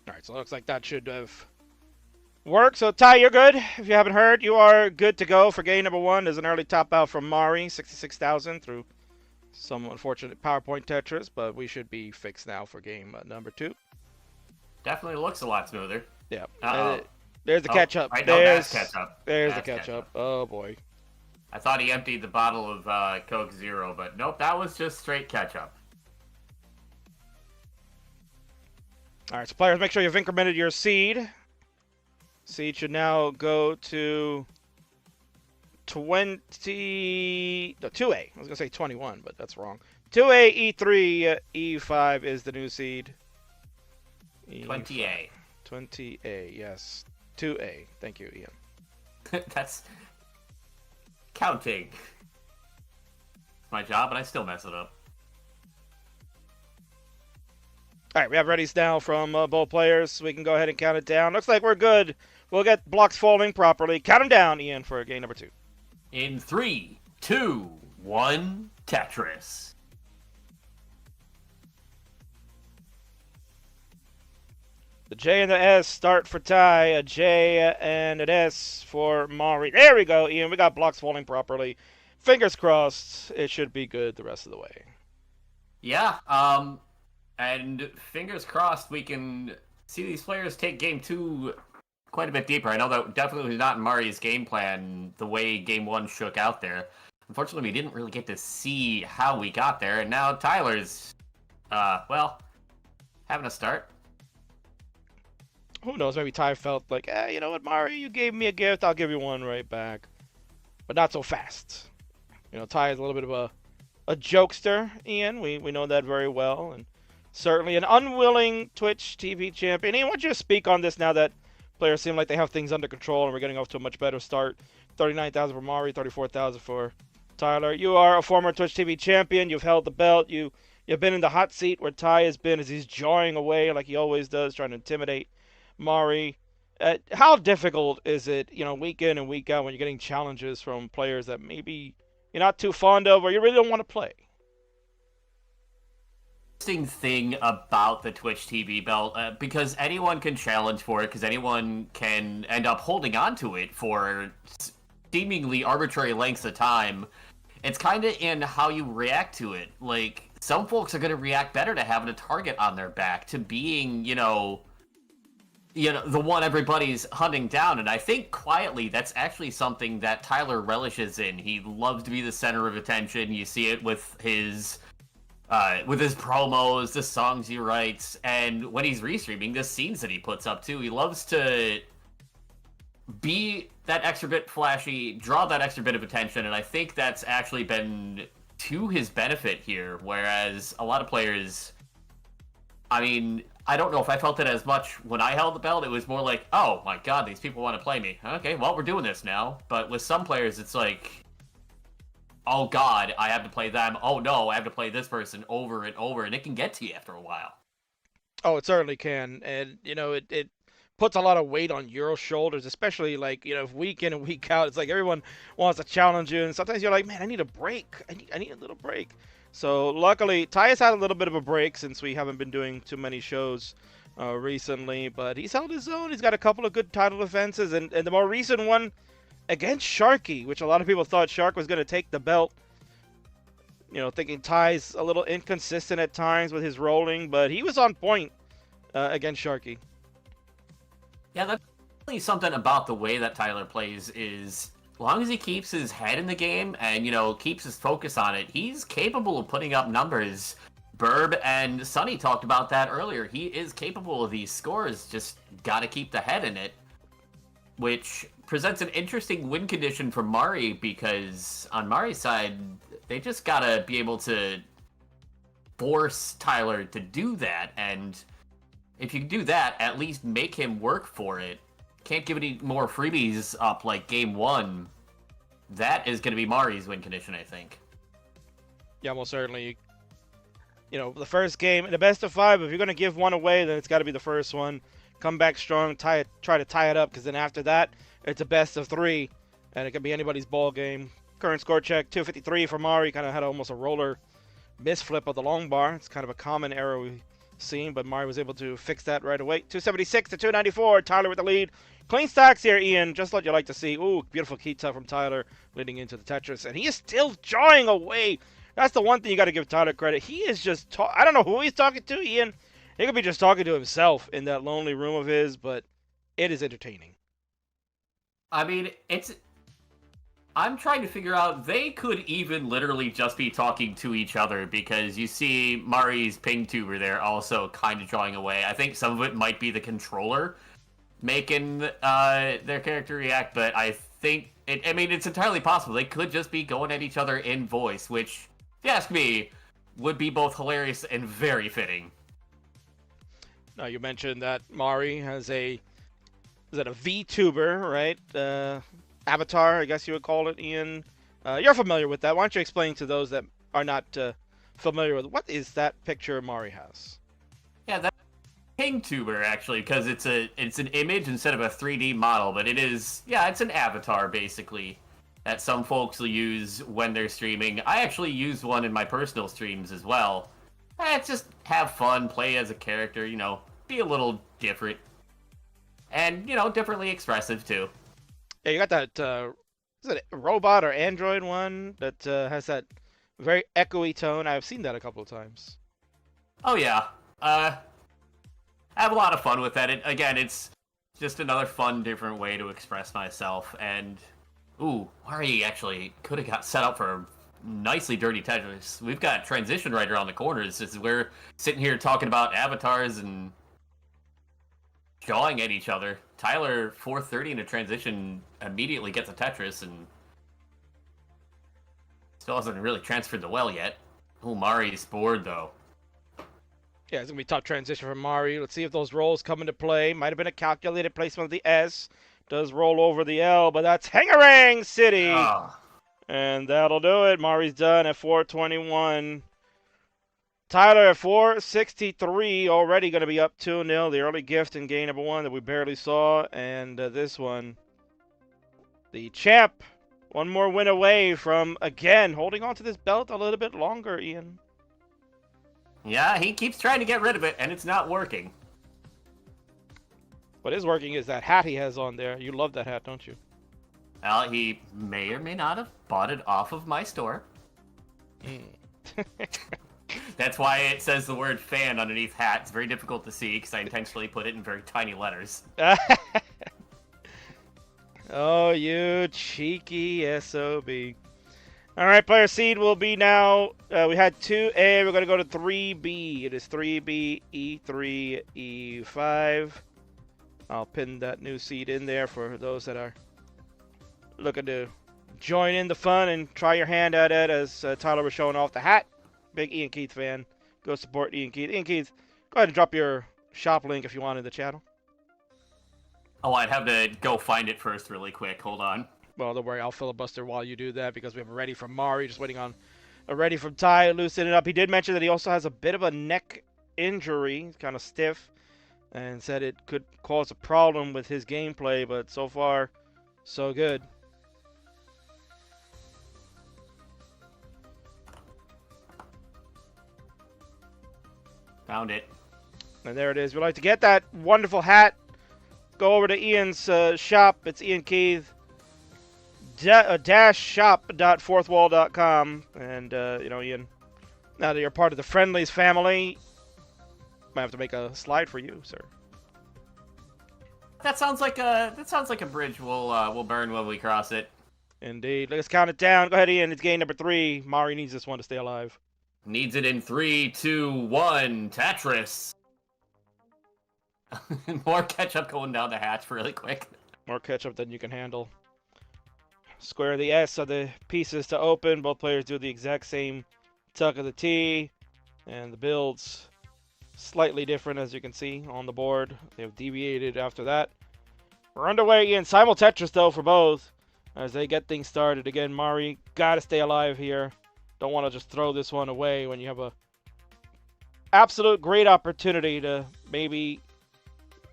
Alright, so it looks like that should have worked. So, Ty, you're good. If you haven't heard, you are good to go for game number 1. There's an early top out from Mari, 66,000 through some unfortunate PowerPoint Tetris, but we should be fixed now for game number 2. Definitely looks a lot smoother. Yeah. Uh-oh. There's the catch-up. That's catch-up. There's the catch-up. Oh, boy. I thought he emptied the bottle of Coke Zero, but nope, that was just straight ketchup. Alright, so players, make sure you've incremented your seed. Seed should now go to 2A. I was going to say 21, but that's wrong. 2A, E3, E5 is the new seed. 20A. 20A, yes. 2A. Thank you, Ian. That's counting. It's my job, but I still mess it up. All right, we have readies now from both players. So we can go ahead and count it down. Looks like we're good. We'll get blocks folding properly. Count them down, Ian, for game number 2. In 3, 2, 1, Tetris. The J and the S start for Ty. A J and an S for Mari. There we go, Ian. We got blocks folding properly. Fingers crossed. It should be good the rest of the way. Yeah, and fingers crossed we can see these players take game 2 quite a bit deeper. I know that definitely was not in Mari's game plan the way Game 1 shook out there. Unfortunately, we didn't really get to see how we got there, and now Tyler's, well, having a start. Who knows? Maybe Ty felt like, you know what, Mari, you gave me a gift, I'll give you one right back. But not so fast. You know, Ty is a little bit of a jokester, Ian. We know that very well, and certainly an unwilling Twitch TV champion. Ian, why don't you speak on this now that players seem like they have things under control and we're getting off to a much better start? 39,000 for Mari, 34,000 for Tyler. You are a former Twitch TV champion. You've held the belt. You've been in the hot seat where Ty has been as he's jawing away like he always does, trying to intimidate Mari. How difficult is it, you know, week in and week out when you're getting challenges from players that maybe you're not too fond of or you really don't want to play? Interesting thing about the Twitch TV belt, because anyone can challenge for it, because anyone can end up holding on to it for seemingly arbitrary lengths of time. It's kind of in how you react to it. Like, some folks are going to react better to having a target on their back, to being, you know, the one everybody's hunting down, and I think quietly that's actually something that Tyler relishes in. He loves to be the center of attention. You see it with his promos, the songs he writes, and when he's restreaming, the scenes that he puts up too. He loves to be that extra bit flashy, draw that extra bit of attention, and I think that's actually been to his benefit here, whereas a lot of players, I mean, I don't know if I felt it as much when I held the belt. It was more like, oh my god, these people want to play me. Okay, well, we're doing this now. But with some players, it's like, oh god, I have to play them. Oh no, I have to play this person over and over. And it can get to you after a while. Oh, it certainly can. And, you know, it puts a lot of weight on your shoulders, especially, like, you know, week in and week out. It's like everyone wants to challenge you. And sometimes you're like, man, I need a break. I need a little break. So luckily, Ty has had a little bit of a break since we haven't been doing too many shows recently, but he's held his own. He's got a couple of good title defenses, and the more recent one against Sharky, which a lot of people thought Shark was going to take the belt. You know, thinking Ty's a little inconsistent at times with his rolling, but he was on point against Sharky. Yeah, that's really something about the way that Tyler plays is, as long as he keeps his head in the game and, you know, keeps his focus on it, he's capable of putting up numbers. Burb and Sonny talked about that earlier. He is capable of these scores, just gotta keep the head in it. Which presents an interesting win condition for Mari, because on Mari's side, they just gotta be able to force Tyler to do that, and if you do that, at least make him work for it. Can't give any more freebies up like game 1. That is going to be Mari's win condition, I think. Yeah, most certainly. You know, the first game, in the best of 5, if you're going to give one away, then it's got to be the first one. Come back strong, try to tie it up, because then after that, it's a best of 3, and it can be anybody's ball game. Current score check, 253 for Mari. Kind of had almost a roller misflip of the long bar. It's kind of a common error we've seen, but Mari was able to fix that right away. 276 to 294. Tyler with the lead. Clean stacks here, Ian, just what you like to see. Ooh, beautiful key tuck from Tyler leading into the Tetris, and he is still jawing away. That's the one thing you got to give Tyler credit. He is just I don't know who he's talking to, Ian. He could be just talking to himself in that lonely room of his, but it is entertaining. I mean, I'm trying to figure out, they could even literally just be talking to each other, because you see Mari's ping tuber there also kind of drawing away. I think some of it might be the controller making their character react, but I think, I mean, it's entirely possible. They could just be going at each other in voice, which, if you ask me, would be both hilarious and very fitting. Now, you mentioned that Mari has a VTuber, right? Avatar, I guess you would call it, Ian. You're familiar with that. Why don't you explain to those that are not familiar with what is that picture Mari has? Yeah, that's Kingtuber, actually, because it's an image instead of a 3D model, but it is, yeah, it's an avatar, basically, that some folks will use when they're streaming. I actually use one in my personal streams as well. Just have fun, play as a character, you know, be a little different. And, you know, differently expressive, too. Yeah, you got that, is it a robot or android one that has that very echoey tone? I've seen that a couple of times. Oh, yeah. I have a lot of fun with that. Again, it's Just another fun, different way to express myself. And, ooh, Mari actually could have got set up for a nicely dirty Tetris. We've got transition right around the corner. It's just we're sitting here talking about avatars and jawing at each other. Tyler, 4:30 in a transition, immediately gets a Tetris and still hasn't really transferred the well yet. Ooh, Mari's bored, though. Yeah, it's going to be a tough transition for Mari. Let's see if those rolls come into play. Might have been a calculated placement of the S. Does roll over the L, but that's Hangarang City. Ah. And that'll do it. Mari's done at 421. Tyler at 463, already going to be up 2-0. The early gift in game number 1 that we barely saw. And this one, the champ, one more win away from, again, holding on to this belt a little bit longer, Ian. Yeah, he keeps trying to get rid of it, and it's not working. What is working is that hat he has on there. You love that hat, don't you? Well, he may or may not have bought it off of my store. That's why it says the word fan underneath hat. It's very difficult to see because I intentionally put it in very tiny letters. Oh, you cheeky SOB. All right, player seed will be now, we had 2A, we're going to go to 3B. It is 3B, E3, E5. I'll pin that new seed in there for those that are looking to join in the fun and try your hand at it, as Tyler was showing off the hat. Big Ian Keith fan. Go support Ian Keith. Ian Keith, go ahead and drop your shop link if you want in the channel. Oh, I'd have to go find it first really quick. Hold on. Well, don't worry. I'll filibuster while you do that because we have a ready from Mari. Just waiting on a ready from Ty. Loosen it up. He did mention that he also has a bit of a neck injury. He's kind of stiff and said it could cause a problem with his gameplay, but so far, so good. Found it. And there it is. If you'd like to get that wonderful hat, go over to Ian's shop. It's Ian Keith. shop.fourthwall.com. And, you know, Ian, now that you're part of the Friendlies family, might have to make a slide for you, sir. That sounds like a bridge we'll burn when we cross it. Indeed. Let's count it down. Go ahead, Ian. It's game number 3. Mari needs this one to stay alive. Needs it in 3, 2, 1. Tetris. More ketchup going down the hatch really quick. More ketchup than you can handle. Square the S are the pieces to open. Both players do the exact same tuck of the T. And the builds slightly different, as you can see on the board. They have deviated after that. We're underway, Ian. Simul Tetris, though, for both as they get things started. Again, Mari, got to stay alive here. Don't want to just throw this one away when you have a absolute great opportunity to maybe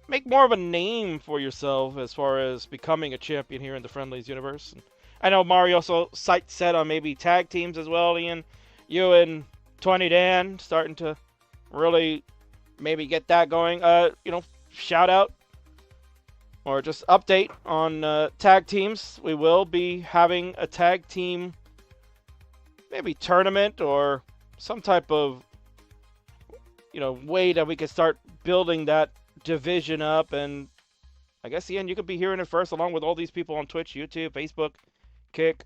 make more of a name for yourself as far as becoming a champion here in the Friendlies universe. I know Mari also sights set on maybe tag teams as well, Ian. You and 20 Dan starting to really maybe get that going. You know, shout out or just update on tag teams. We will be having a tag team maybe tournament or some type of, you know, way that we can start building that division up. And I guess, Ian, you could be hearing it first along with all these people on Twitch, YouTube, Facebook, Kick.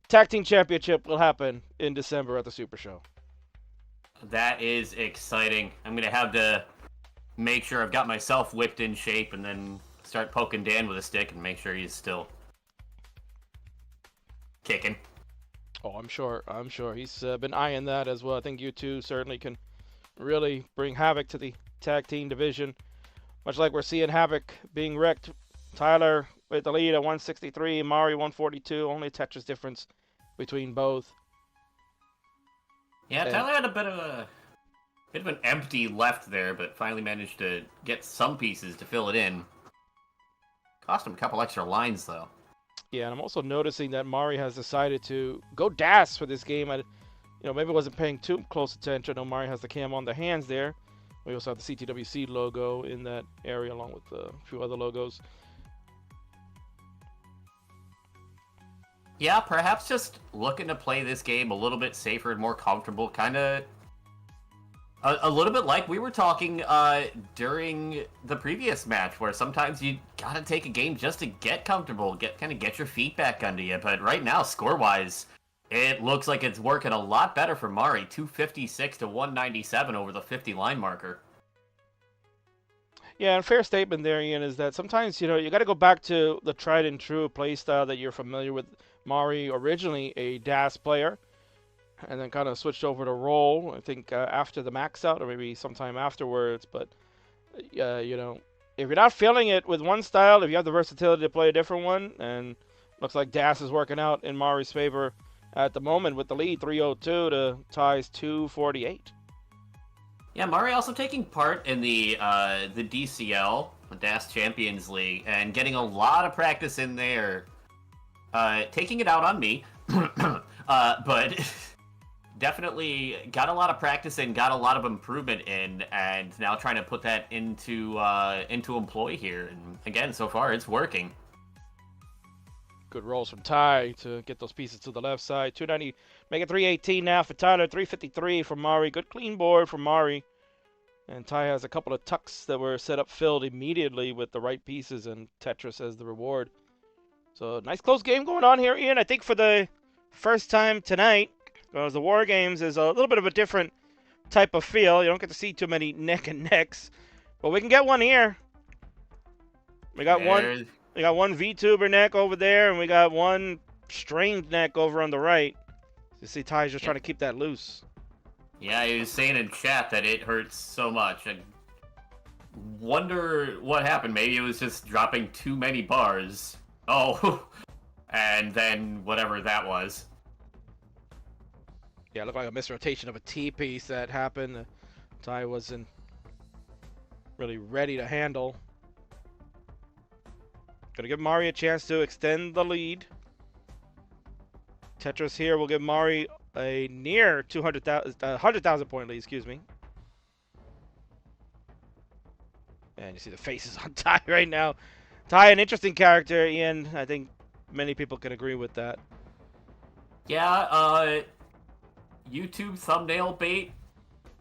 Tag Team Championship will happen in December at the Super Show. That is exciting. I'm going to have to make sure I've got myself whipped in shape and then start poking Dan with a stick and make sure he's still kicking. Oh, I'm sure. He's been eyeing that as well. I think you two certainly can really bring havoc to the tag team division. Much like we're seeing Havoc being wrecked. Tyler with the lead at 163, Mari 142. Only a Tetris difference between both. Yeah, Tyler had a bit of an empty left there, but finally managed to get some pieces to fill it in. Cost him a couple extra lines, though. Yeah, and I'm also noticing that Mari has decided to go DAS for this game. Maybe wasn't paying too close attention. I know Mari has the cam on the hands there. We also have the CTWC logo in that area along with a few other logos. Yeah, perhaps just looking to play this game a little bit safer and more comfortable. Kind of A little bit like we were talking during the previous match, where sometimes you gotta take a game just to get comfortable, get your feet back under you. But right now, score-wise, it looks like it's working a lot better for Mari. 256 to 197 over the 50 line marker. Yeah, and fair statement there, Ian, is that sometimes, you got to go back to the tried and true play style that you're familiar with. Mari, originally a DAS player, and then kind of switched over to roll, I think, after the max out, or maybe sometime afterwards. But, if you're not feeling it with one style, if you have the versatility to play a different one, and looks like DAS is working out in Mari's favor at the moment with the lead, 302 to Ty's 248. Yeah, Mari also taking part in the DCL, the DAS Champions League, and getting a lot of practice in there. Taking it out on me, but definitely got a lot of practice in, got a lot of improvement in, and now trying to put that into employ here. And again, so far it's working. Good rolls from Ty to get those pieces to the left side. 290, make it 318 now for Tyler. 353 for Mari. Good clean board from Mari. And Ty has a couple of tucks that were set up filled immediately with the right pieces, and Tetris as the reward. So nice close game going on here, Ian. I think for the first time tonight, because the War Games is a little bit of a different type of feel. You don't get to see too many neck and necks, but we can get one here. We got one. We got one VTuber neck over there, and we got one strained neck over on the right. You see Ty's just trying to keep that loose. Yeah, he was saying in chat that it hurts so much. I wonder what happened. Maybe it was just dropping too many bars. Oh, and then whatever that was. Yeah, it looked like a misrotation of a T-piece that happened. Ty wasn't really ready to handle. Gonna give Mari a chance to extend the lead. Tetris here will give Mari a near 100,000 point lead, excuse me. And you see the faces on Ty right now. Ty, an interesting character, Ian. I think many people can agree with that. Yeah, YouTube thumbnail bait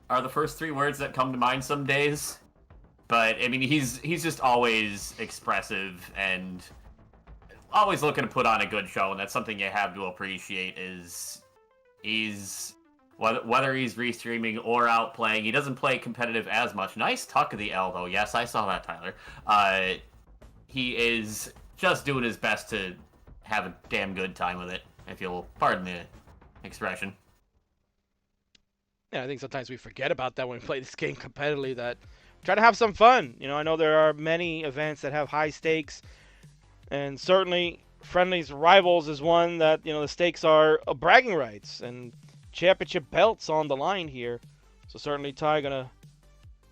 are the first three words that come to mind some days. But, I mean, he's just always expressive and always looking to put on a good show, and that's something you have to appreciate is whether he's restreaming or out playing, he doesn't play competitive as much. Nice tuck of the L, though. Yes, I saw that, Tyler. He is just doing his best to have a damn good time with it, if you'll pardon the expression. Yeah, I think sometimes we forget about that when we play this game competitively, that try to have some fun. I know there are many events that have high stakes, and certainly Friendlies Rivals is one that, the stakes are bragging rights and championship belts on the line here. So certainly Ty gonna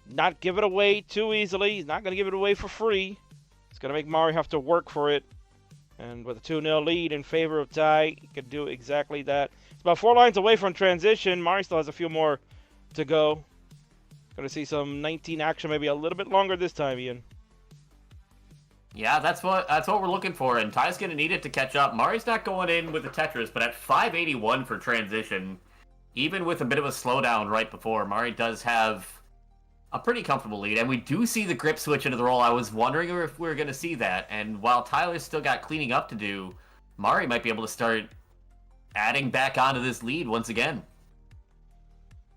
not give it away too easily. He's not gonna give it away for free. He's gonna make Mari have to work for it. And with a 2-0 lead in favor of Ty, he can do exactly that. It's about 4 lines away from transition. Mari still has a few more to go. Gonna see some 19 action, maybe a little bit longer this time, Ian. Yeah, that's what we're looking for, and Ty's gonna need it to catch up. Mari's not going in with the Tetris, but at 581 for transition, even with a bit of a slowdown right before, Mari does have a pretty comfortable lead, and we do see the grip switch into the roll. I was wondering if we were gonna see that, and while Tyler's still got cleaning up to do, Mari might be able to start adding back onto this lead once again.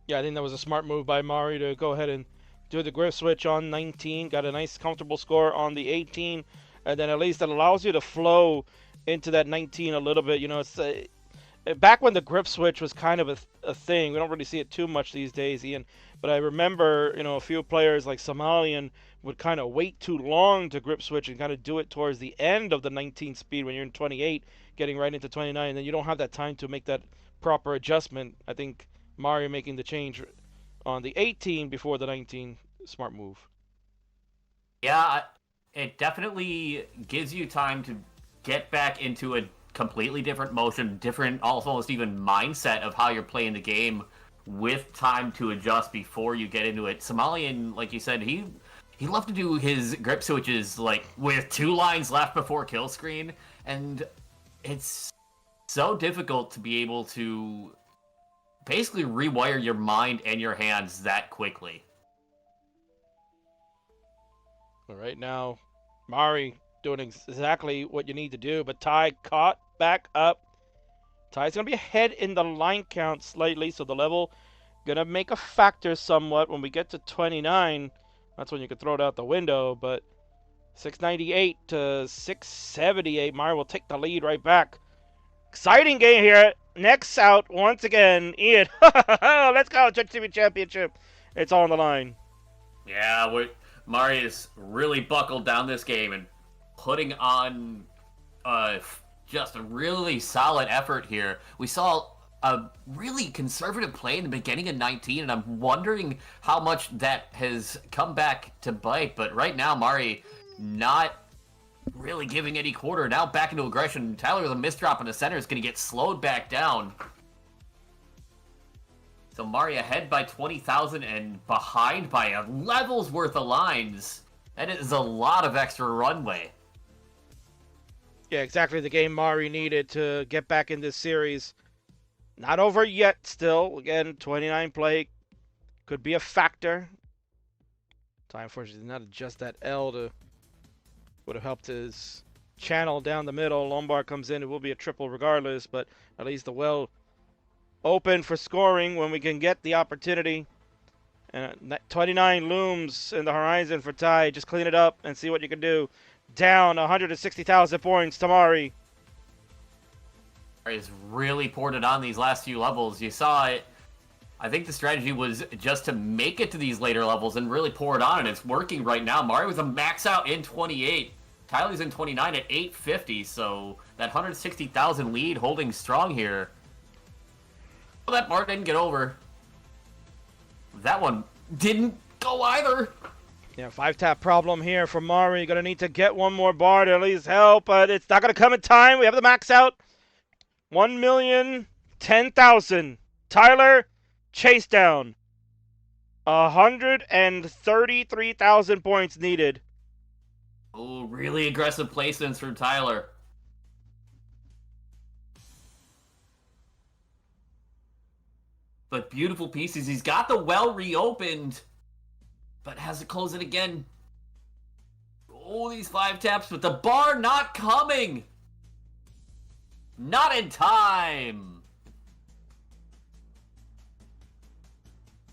Yeah, I think that was a smart move by Mari to go ahead and do the grip switch on 19. Got a nice comfortable score on the 18. And then at least that allows you to flow into that 19 a little bit. It's back when the grip switch was kind of a thing. We don't really see it too much these days, Ian. But I remember, a few players like Somalian would kind of wait too long to grip switch and kind of do it towards the end of the 19 speed when you're in 28, getting right into 29. And then you don't have that time to make that proper adjustment. I think Mari making the change on the 18 before the 19, smart move. Yeah, it definitely gives you time to get back into a completely different motion, different, almost even mindset of how you're playing the game with time to adjust before you get into it. Somalian, like you said, he loved to do his grip switches like with 2 lines left before kill screen, and it's so difficult to be able to basically rewire your mind and your hands that quickly. But right now, Mari doing exactly what you need to do, but Ty caught back up. Ty's going to be ahead in the line count slightly, so the level going to make a factor somewhat. When we get to 29, that's when you can throw it out the window, but 698 to 678, Mari will take the lead right back. Exciting game here. Next out, once again, Ian. Let's go, Twitch TV Championship. It's all on the line. Yeah, Mari is really buckled down this game and putting on just a really solid effort here. We saw a really conservative play in the beginning of 19, and I'm wondering how much that has come back to bite. But right now, Mari not really giving any quarter. Now back into aggression. Tyler with a misdrop in the center is going to get slowed back down. So Mari ahead by 20,000 and behind by a level's worth of lines. That is a lot of extra runway. Yeah, exactly the game Mari needed to get back in this series. Not over yet still. Again, 29 play. Could be a factor. Ty unfortunately did not adjust that L to... would have helped his channel down the middle. Lombard comes in. It will be a triple regardless, but at least the well open for scoring when we can get the opportunity. And 29 looms in the horizon for Ty. Just clean it up and see what you can do. Down 160,000 points to Mari. He's really poured it on these last few levels. You saw it. I think the strategy was just to make it to these later levels and really pour it on, and it's working right now. Mari with a max out in 28. Tyler's in 29 at 850, so that 160,000 lead holding strong here. Well, that bar didn't get over. That one didn't go either. Yeah, 5-tap problem here for Mari. Gonna need to get one more bar to at least help, but it's not gonna come in time. We have the max out. 1,010,000. Tyler, chase down. 133,000 points needed. Oh, really aggressive placements from Tyler. But beautiful pieces. He's got the well reopened, but has to close it again. Oh, these 5 taps, but the bar not coming. Not in time.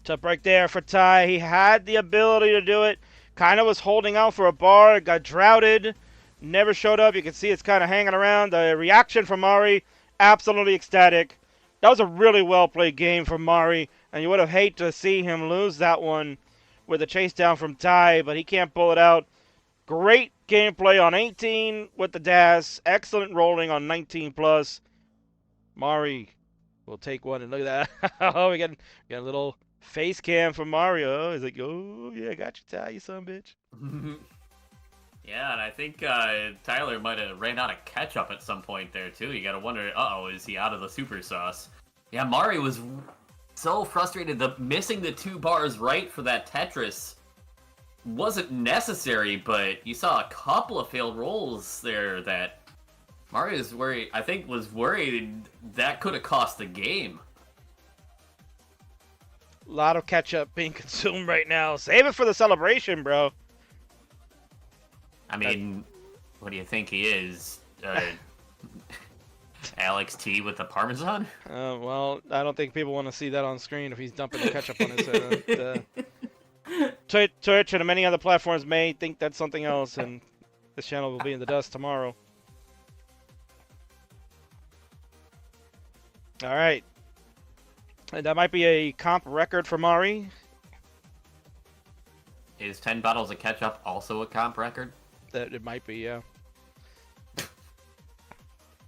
Tip right there for Ty. He had the ability to do it. Kind of was holding out for a bar. Got droughted. Never showed up. You can see it's kind of hanging around. The reaction from Mari, absolutely ecstatic. That was a really well-played game from Mari, and you would have hated to see him lose that one with a chase down from Ty, but he can't pull it out. Great gameplay on 18 with the dash. Excellent rolling on 19 plus. Mari will take one, and look at that. Oh, we got a little face cam from Mario. He's like, oh, yeah, I got you, Ty, you son of a bitch. Yeah, and I think Tyler might have ran out of ketchup at some point there, too. You gotta wonder, uh-oh, is he out of the super sauce? Yeah, Mari was so frustrated. Missing the 2 bars right for that Tetris wasn't necessary, but you saw a couple of failed rolls there that Mari was worried, I think was worried that could have cost the game. A lot of ketchup being consumed right now. Save it for the celebration, bro. I mean, what do you think he is? Alex T with the Parmesan? Well, I don't think people want to see that on screen if he's dumping the ketchup on his head. Twitch and many other platforms may think that's something else, and this channel will be in the dust tomorrow. All right. And that might be a comp record for Mari. Is 10 bottles of ketchup also a comp record? It might be, yeah.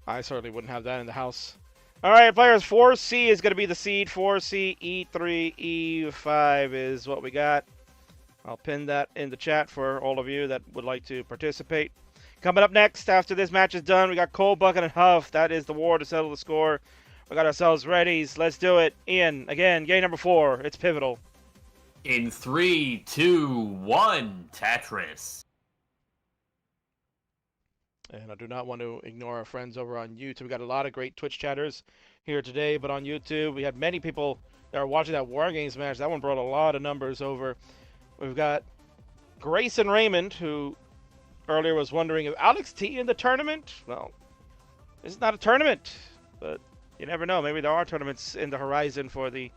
I certainly wouldn't have that in the house. All right, players, 4C is going to be the seed. 4C, E3, E5 is what we got. I'll pin that in the chat for all of you that would like to participate. Coming up next, after this match is done, we got Cole, Bucket, and Huff. That is the war to settle the score. We got ourselves ready. Let's do it. Ian, again, game number 4. It's pivotal. In 3, 2, 1, Tetris. And I do not want to ignore our friends over on YouTube. We got a lot of great Twitch chatters here today, but on YouTube, we had many people that are watching that WarGames match. That one brought a lot of numbers over. We've got Grayson Raymond, who earlier was wondering if Alex T in the tournament. Well, this is not a tournament, but you never know. Maybe there are tournaments in the horizon for the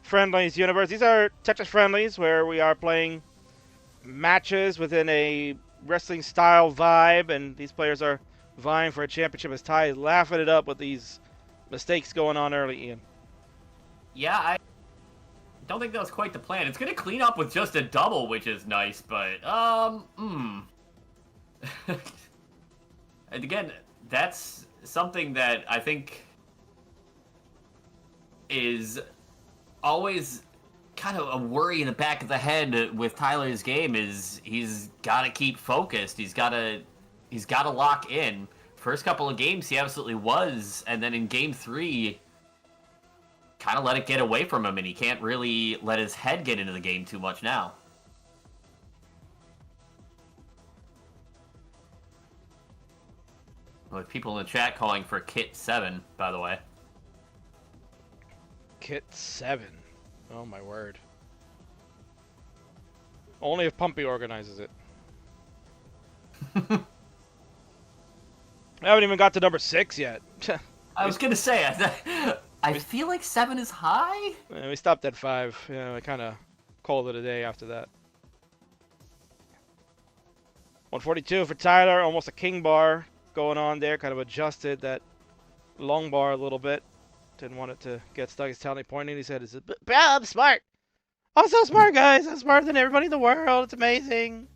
Friendlies universe. These are Tetris Friendlies, where we are playing matches within a wrestling style vibe, and these players are vying for a championship as Ty is laughing it up with these mistakes going on early, Ian. Yeah, I don't think that was quite the plan. It's going to clean up with just a double, which is nice, but, And again, that's something that I think is always kind of a worry in the back of the head with Tyler's game is he's got to keep focused. He's got to lock in. First couple of games he absolutely was, and then in game 3 kind of let it get away from him, and he can't really let his head get into the game too much now. With people in the chat calling for Kit 7, by the way. Kit 7. Oh my word. Only if Pumpy organizes it. I haven't even got to number 6 yet. I was gonna say, I feel like 7 is high? Yeah, we stopped at 5. Yeah, I kind of called it a day after that. 142 for Tyler, almost a king bar going on there. Kind of adjusted that long bar a little bit. Didn't want it to get stuck. He's telling me, pointing. He said, "Bro, I'm smart. I'm so smart, guys. I'm smarter than everybody in the world. It's amazing."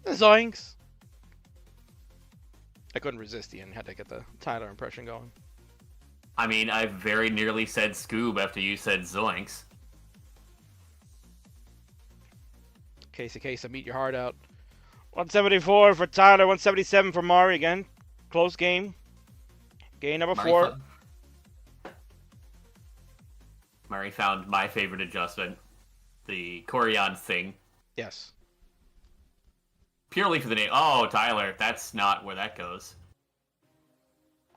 Zoinks. I couldn't resist, Ian. Had to get the Tyler impression going. I mean, I very nearly said Scoob after you said Zoinks. Case, meet your heart out. 174 for Tyler, 177 for Mari again. Close game. Game number 4. Murray found my favorite adjustment, the Corian thing. Yes. Purely for the name. Oh, Tyler, that's not where that goes.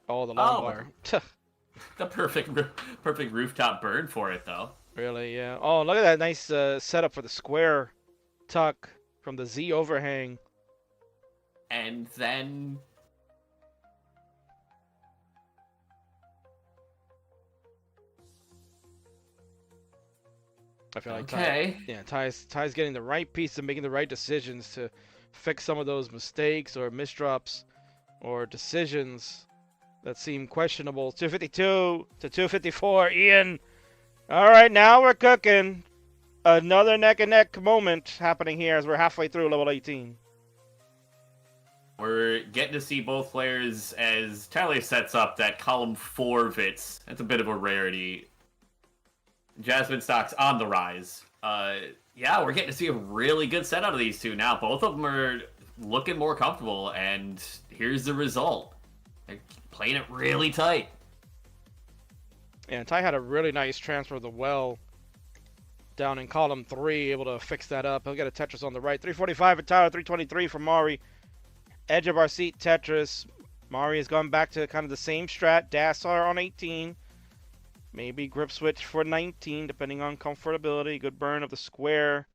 Oh, the long bar. The perfect rooftop burn for it, though. Really, yeah. Oh, look at that nice setup for the square tuck from the Z overhang. And then... I feel like Ty's getting the right piece and making the right decisions to fix some of those mistakes or misdrops or decisions that seem questionable. 252 to 254. Ian. All right, now we're cooking. Another neck-and-neck moment happening here as we're halfway through level 18. We're getting to see both players as Tyler sets up that column 4 Vits. That's a bit of a rarity. Jasmine stock's on the rise. Yeah, we're getting to see a really good set out of these two now. Both of them are looking more comfortable, and here's the result. They're playing it really tight. Yeah, Ty had a really nice transfer of the well down in column 3, able to fix that up. He'll get a Tetris on the right. 345 for Tyler, 323 for Mari. Edge of our seat Tetris. Mari has gone back to kind of the same strat. Dassar on 18. Maybe grip switch for 19, depending on comfortability. Good burn of the square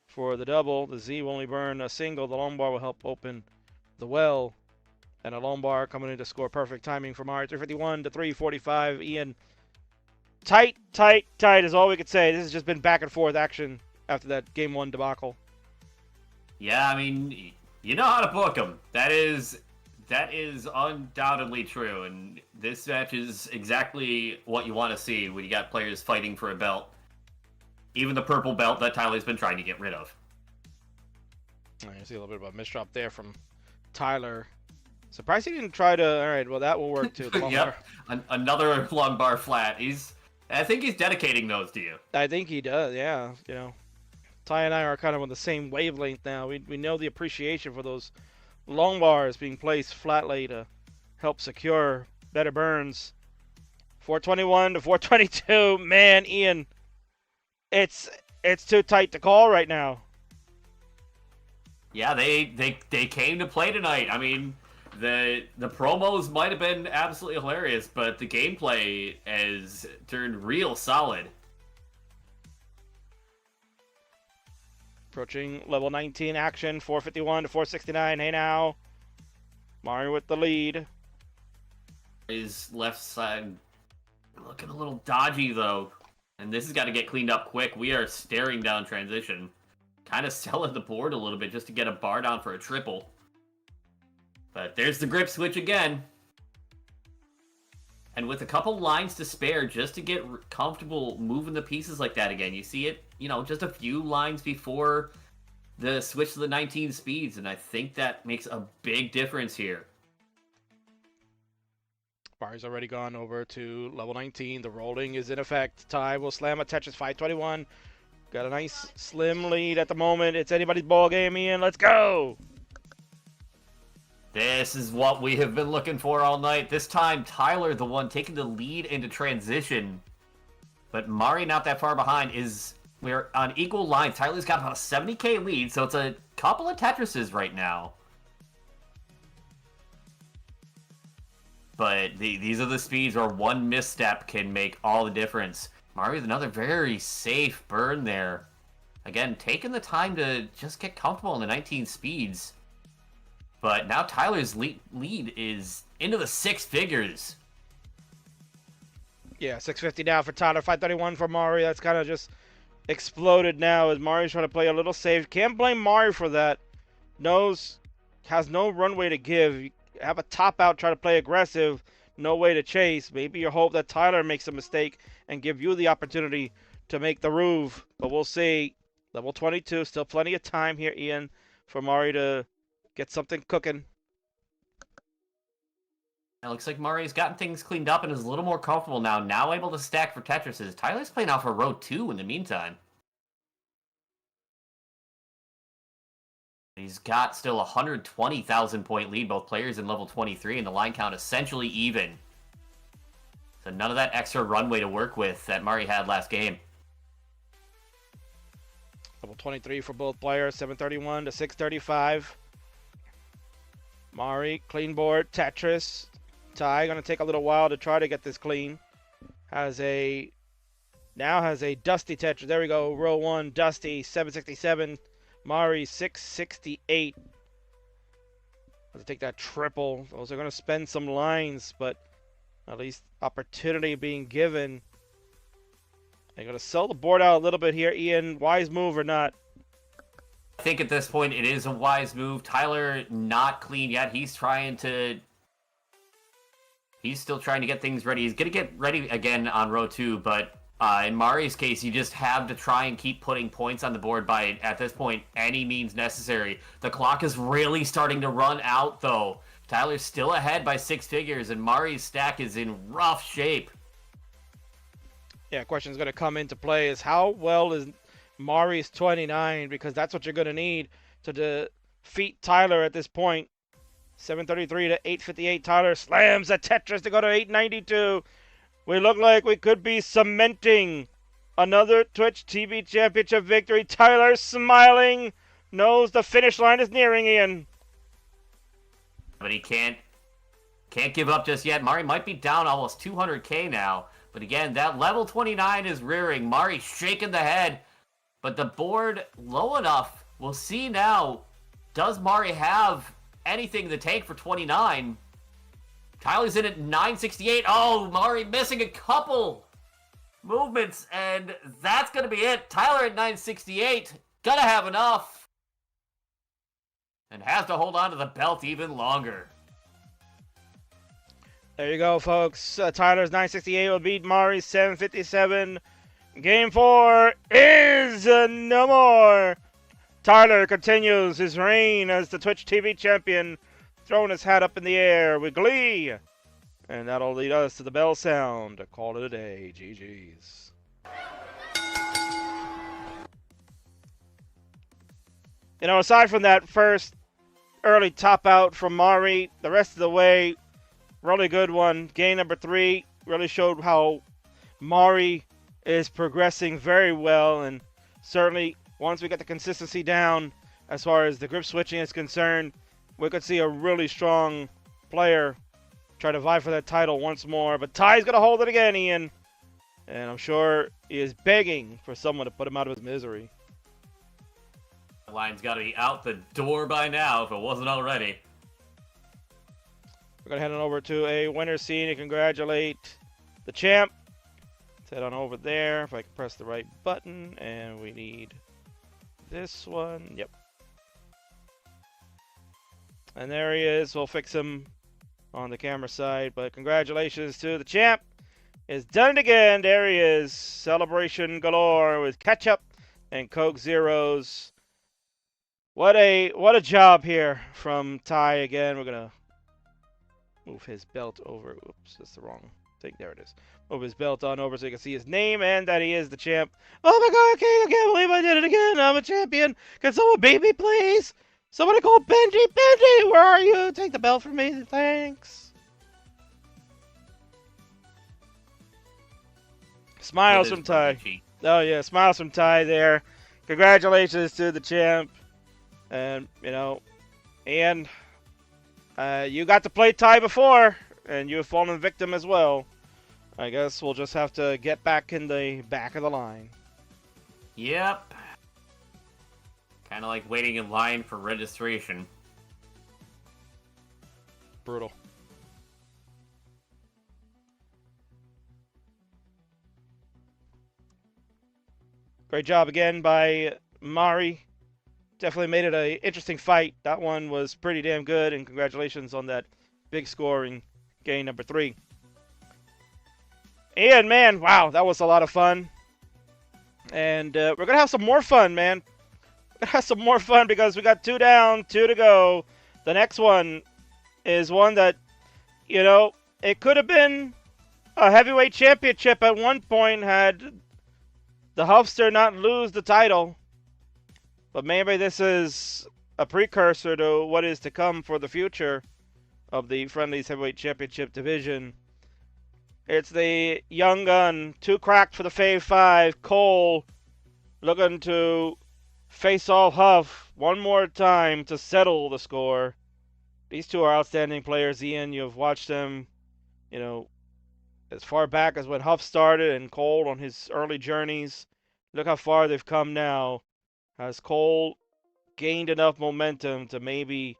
for the double. The Z will only burn a single. The long bar will help open the well. And a long bar coming in to score perfect timing for Mari. 351 to 345. Ian. Tight is all we could say. This has just been back and forth action after that game 1 debacle. Yeah, I mean, you know how to book them. That is undoubtedly true, and this match is exactly what you want to see when you got players fighting for a belt. Even the purple belt that Tyler's been trying to get rid of. You see a little bit of a misdrop there from Tyler. Surprised he didn't try to... Alright, well that will work too. Yep, another long bar flat. I think he's dedicating those to you. I think he does, yeah. You know, Ty and I are kind of on the same wavelength now. We know the appreciation for those long bars being placed flatly to help secure better burns. 421 to 422. Man, Ian, it's too tight to call right now. Yeah, they came to play tonight. I mean, The promos might have been absolutely hilarious, but the gameplay has turned real solid. Approaching level 19 action, 451 to 469. Hey now. Mario with the lead. His left side looking a little dodgy, though. And this has got to get cleaned up quick. We are staring down transition. Kind of selling the board a little bit just to get a bar down for a triple. But there's the grip switch again. And with a couple lines to spare just to get comfortable moving the pieces like that again. You see it, just a few lines before the switch to the 19 speeds. And I think that makes a big difference here. Bar's already gone over to level 19. The rolling is in effect. Ty will slam a Tetris 521. Got a nice slim lead at the moment. It's anybody's ball game, Ian. Let's go! This is what we have been looking for all night. This time, Tyler, the one taking the lead into transition. But Mari not that far behind. We're on equal lines. Tyler's got about a 70k lead, so it's a couple of Tetrises right now. But these are the speeds where one misstep can make all the difference. Mari with another very safe burn there. Again, taking the time to just get comfortable in the 19 speeds. But now Tyler's lead is into the 6 figures. Yeah, 650 now for Tyler, 531 for Mari. That's kind of just exploded now as Mari's trying to play a little safe. Can't blame Mari for that. Has no runway to give. You have a top out, try to play aggressive, no way to chase. Maybe you hope that Tyler makes a mistake and give you the opportunity to make the move. But we'll see. Level 22, still plenty of time here, Ian, for Mari to get something cooking. It looks like Mari's gotten things cleaned up and is a little more comfortable now. Now able to stack for Tetrises. Tyler's playing out for row 2 in the meantime. He's got still a 120,000 point lead, both players in level 23, and the line count essentially even. So none of that extra runway to work with that Mari had last game. Level 23 for both players, 731 to 635. Mari, clean board, Tetris. Ty gonna take a little while to try to get this clean. Now has a Dusty Tetris. There we go. Row 1, Dusty, 767. Mari, 668. Let's take that triple. Those are gonna spend some lines, but at least opportunity being given. They're gonna sell the board out a little bit here, Ian. Wise move or not? I think at this point it is a wise move. Tyler not clean yet. He's still trying to get things ready. He's going to get ready again on row 2, but in Mari's case, you just have to try and keep putting points on the board by, at this point, any means necessary. The clock is really starting to run out, though. Tyler's still ahead by 6 figures, and Mari's stack is in rough shape. Yeah, question is going to come into play is how well is Mari's 29, because that's what you're going to need to defeat Tyler at this point. 733 to 858. Tyler slams a Tetris to go to 892. We look like we could be cementing another Twitch TV Championship victory. Tyler smiling, knows the finish line is nearing, Ian. But he can't give up just yet. Mari might be down almost 200k now. But again, that level 29 is rearing. Mari shaking the head. But the board low enough. We'll see now. Does Mari have anything in the tank for 29? Tyler's in at 968. Oh, Mari missing a couple movements, and that's going to be it. Tyler at 968. Gonna have enough. And has to hold on to the belt even longer. There you go, folks. Tyler's 968 will beat Mari's 757. Game 4 is no more. Tyler continues his reign as the Twitch TV champion, throwing his hat up in the air with glee. And that'll lead us to the bell sound to call it a day. GG's. Aside from that first early top out from Mari, the rest of the way, really good one. Game number 3 really showed how Mari is progressing very well, and certainly once we get the consistency down as far as the grip switching is concerned, we could see a really strong player try to vie for that title once more. But Ty's going to hold it again, Ian. And I'm sure he is begging for someone to put him out of his misery. The line's got to be out the door by now if it wasn't already. We're going to head on over to a winner scene and congratulate the champ. Let's head on over there. If I can press the right button. And we need this one. Yep. And there he is. We'll fix him on the camera side. But congratulations to the champ. Is done it again. There he is. Celebration galore with ketchup and Coke Zeros. What a job here from Ty again. We're gonna move his belt over. Oops, that's the wrong thing. There it is. Move his belt on over so you can see his name and that he is the champ. Oh my God, I can't believe I did it again. I'm a champion. Can someone beat me, please? Somebody call Benji. Benji, where are you? Take the belt from me. Thanks. Smiles from Ty. Oh, yeah. Smiles from Ty there. Congratulations to the champ. And, you know, Ian, you got to play Ty before, and you have fallen victim as well. I guess we'll just have to get back in the back of the line. Yep. Kind of like waiting in line for registration. Brutal. Great job again by Mari. Definitely made it an interesting fight. That one was pretty damn good, and congratulations on that big score in game number 3. And, man, wow, that was a lot of fun. And we're going to have some more fun, man. We're going to have some more fun because we got 2 down, 2 to go. The next one is one that, you know, it could have been a heavyweight championship at one point had the Huffster not lose the title. But maybe this is a precursor to what is to come for the future of the Friendlies Heavyweight Championship division. It's the young gun, too cracked for the Fave 5, Cole, looking to face off Huff one more time to settle the score. These two are outstanding players, Ian. You've watched them, you know, as far back as when Huff started and Cole on his early journeys. Look how far they've come now. Has Cole gained enough momentum to maybe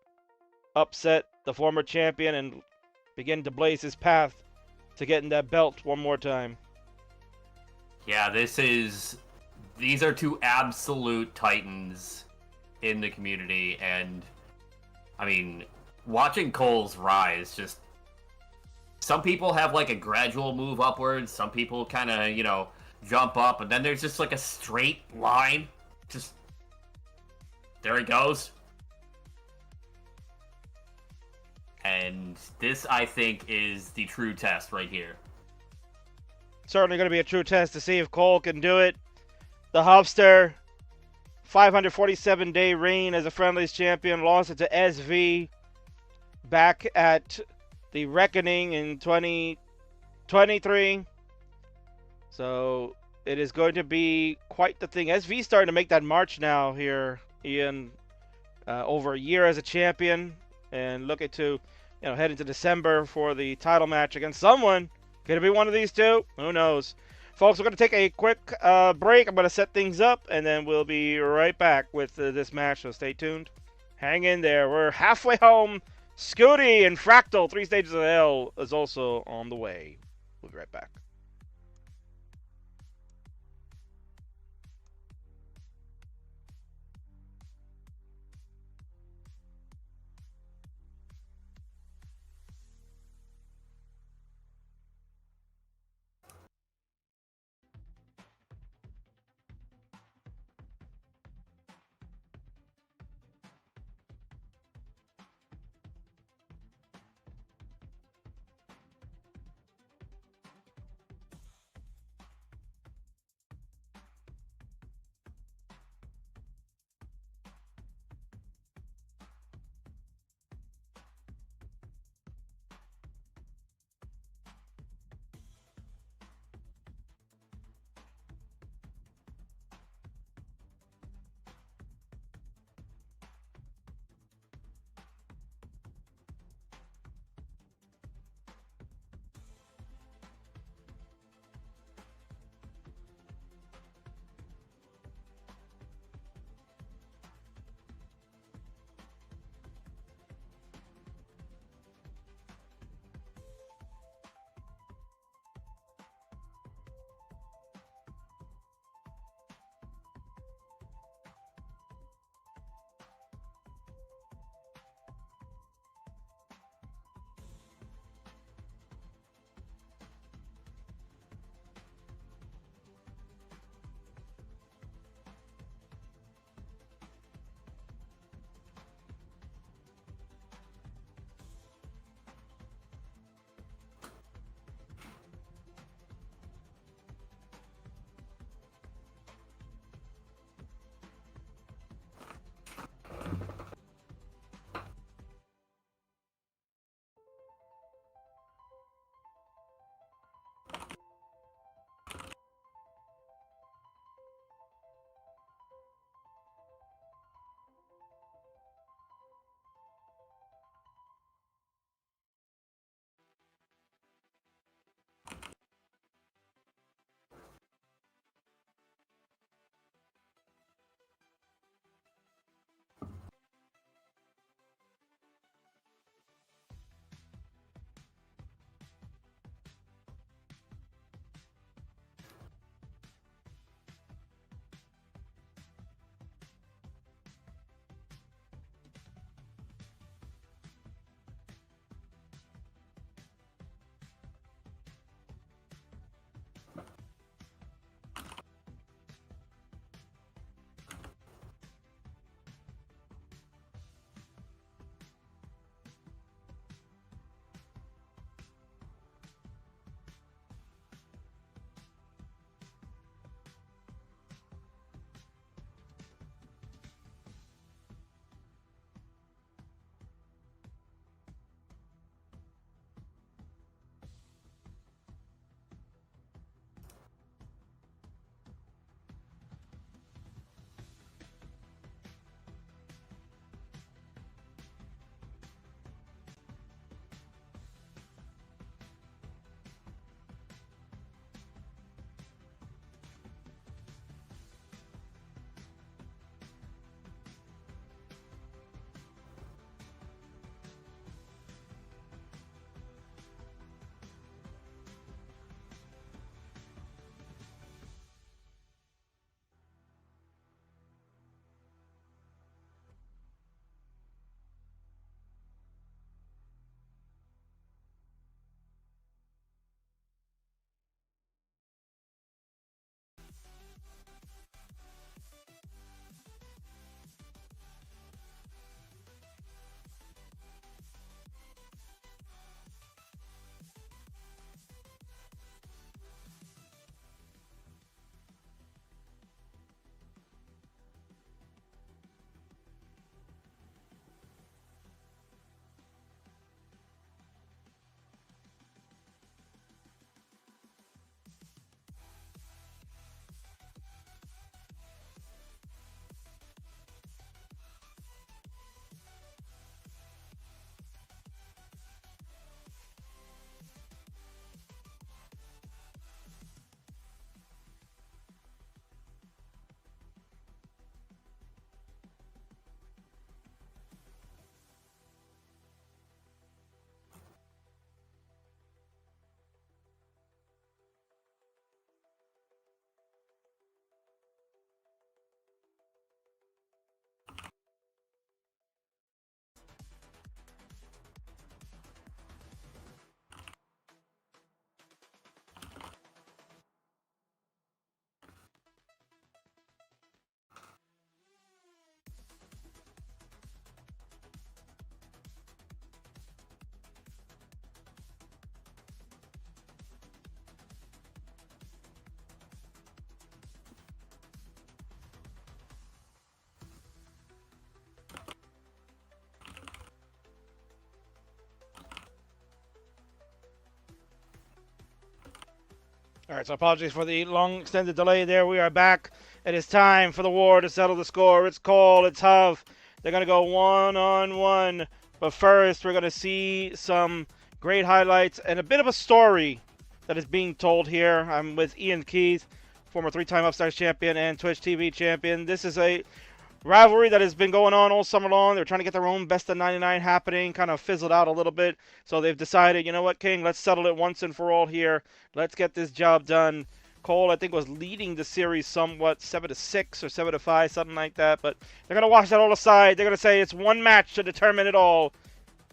upset the former champion and begin to blaze his path to getting that belt one more time? Yeah, these are 2 absolute titans in the community, and I mean, watching Cole's rise, just some people have like a gradual move upwards, some people kind of, you know, jump up, and then there's just like a straight line. Just there he goes. And this, I think, is the true test right here. Certainly going to be a true test to see if Cole can do it. The Huffster, 547-day reign as a Friendlies champion, lost it to SV back at the Reckoning in 2023. So it is going to be quite the thing. SV starting to make that march now here, Ian, over a year as a champion, and looking to, you know, head into December for the title match against someone. Could it be one of these two? Who knows? Folks, we're going to take a quick break. I'm going to set things up, and then we'll be right back with this match, so stay tuned. Hang in there. We're halfway home. Scuti and Fractal, 3 Stages of Hell, is also on the way. We'll be right back. All right, so apologies for the long extended delay there. We are back. It is time for the war to settle the score. It's Cole, it's Huff. They're going to go one-on-one. But first, we're going to see some great highlights and a bit of a story that is being told here. I'm with Ian Keith, former 3-time Upstars champion and Twitch TV champion. This is a rivalry that has been going on all summer long. They're trying to get their own best of 99 happening, kind of fizzled out a little bit. So they've decided, you know what, King, let's settle it once and for all here. Let's get this job done. Cole, I think, was leading the series somewhat, 7-6 or 7-5, something like that. But they're going to wash that all aside. They're going to say it's one match to determine it all.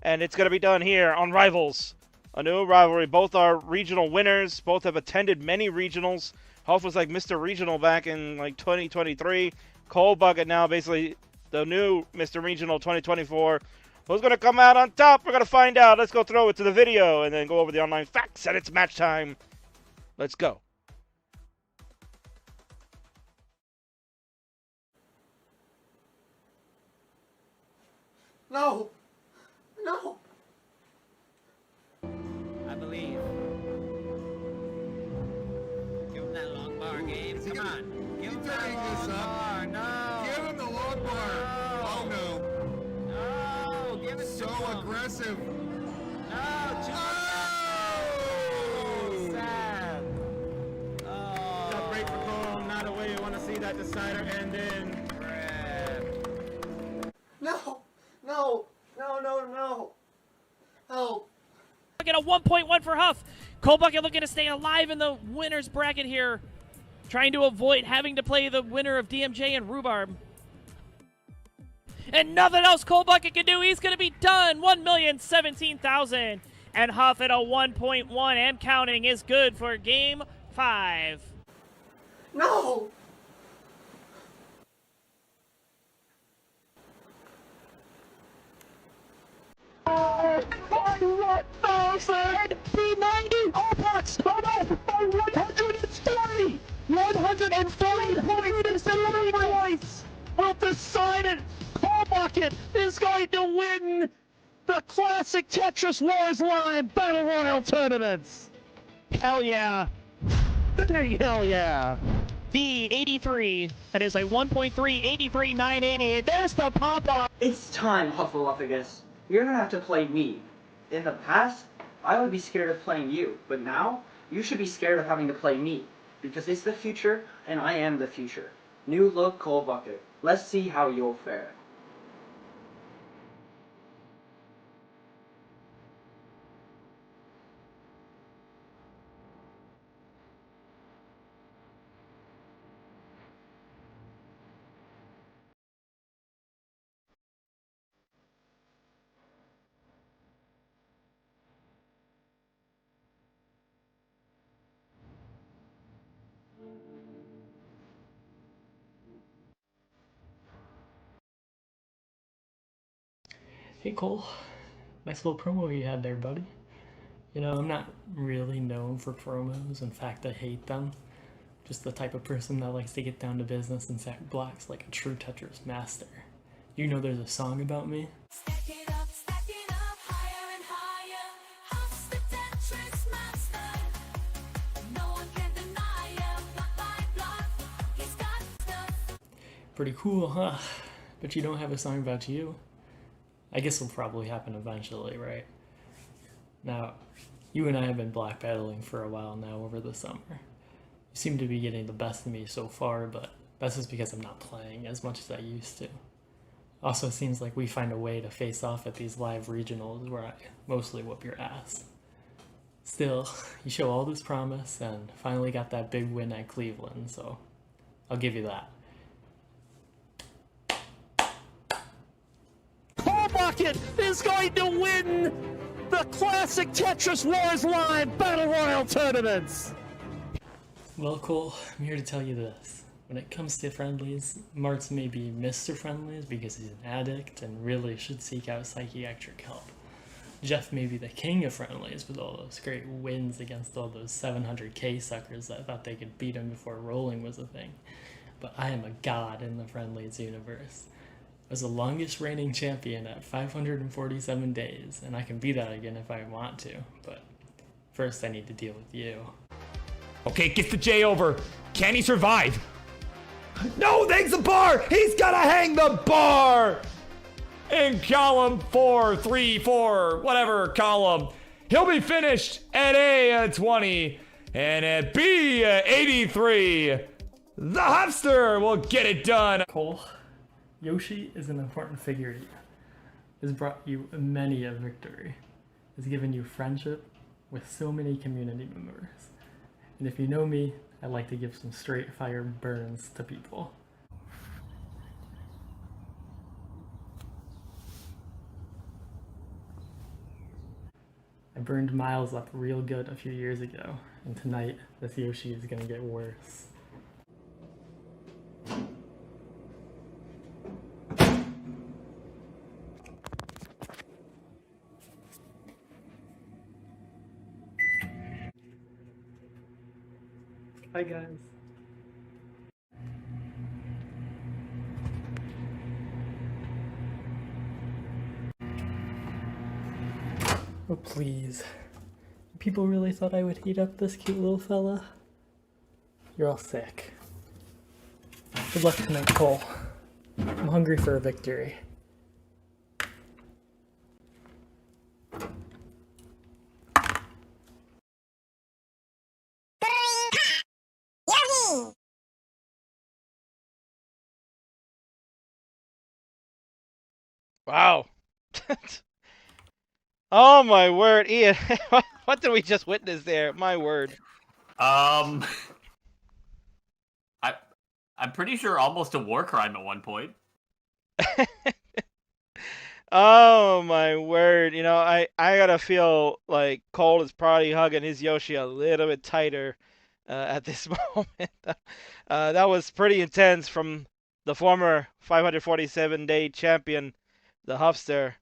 And it's going to be done here on Rivals. A new rivalry. Both are regional winners. Both have attended many regionals. Huff was like Mr. Regional back in like 2023. Cole Bucket now basically the new Mr. Regional 2024. Who's going to come out on top? We're going to find out. Let's go throw it to the video and then go over the online facts, and it's match time. Let's go. No! No! I believe. Give him that long bar, Gabe. Come on. Give him that long bar. No. Give him the long bar! Oh no! No. Give it So to him. aggressive! No. Too Oh! sad. Oh. Tough break for Cole. Not a way you want to see that decider end in. Crap. No! No! No, no, no! Help! Get a 1.1 for Huff. Cole Bucket looking to stay alive in the winner's bracket here. Trying to avoid having to play the winner of DMJ and Rhubarb. And nothing else Cole Bucket can do. He's going to be done. 1,017,000. And Huff at a 1.1 and counting is good for game 5. No! P90 Opex, by 140! 140 points will decide it! Cole Bucket is going to win the classic Tetris Wars Live Battle Royal tournaments! Hell yeah! Hell yeah! The 83, that is a 1.3, 83, 980, there's the pop-up! It's time, Hufflepuffus. You're gonna have to play me. In the past, I would be scared of playing you, but now, you should be scared of having to play me. Because it's the future, and I am the future. New look Cole Bucket. Let's see how you'll fare. Hey Cole, nice little promo you had there, buddy. You know, I'm not really known for promos. In fact, I hate them. Just the type of person that likes to get down to business and sack blocks like a true Tetris master. You know there's a song about me? Stack it up, higher and higher. Huff's the Tetris master. No one can deny him. Block by block, he's got stuff. Pretty cool, huh? But you don't have a song about you. I guess it'll probably happen eventually, right? Now, you and I have been black battling for a while now over the summer. You seem to be getting the best of me so far, but that's just because I'm not playing as much as I used to. Also, it seems like we find a way to face off at these live regionals where I mostly whoop your ass. Still, you show all this promise and finally got that big win at Cleveland, so I'll give you that. Cole Bucket is going to win the classic Tetris Wars Live Battle Royal tournaments! Well, Cole, I'm here to tell you this. When it comes to friendlies, Martz may be Mr. Friendlies because he's an addict and really should seek out psychiatric help. Jeff may be the king of friendlies with all those great wins against all those 700k suckers that thought they could beat him before rolling was a thing. But I am a god in the friendlies universe. I was the longest reigning champion at 547 days, and I can be that again if I want to, but first I need to deal with you. Okay, gets the J over. Can he survive? No, hangs the bar! He's gotta hang the bar! In column 4, 3, 4, whatever column. He'll be finished at A at 20 and at B at 83. The Huffster will get it done. Cole, Yoshi is an important figure to you. Has brought you many a victory. Has given you friendship with so many community members. And if you know me, I like to give some straight fire burns to people. I burned Miles up real good a few years ago, and tonight this Yoshi is gonna get worse. Hi guys. Oh please. People really thought I would heat up this cute little fella? You're all sick. Good luck tonight, Cole. I'm hungry for a victory. Wow. Oh my word, Ian. What did we just witness there? My word. I'm pretty sure almost a war crime at one point. Oh my word. You know, I gotta feel like Cole is probably hugging his Yoshi a little bit tighter at this moment. That was pretty intense from the former 547-day champion, the Huffster.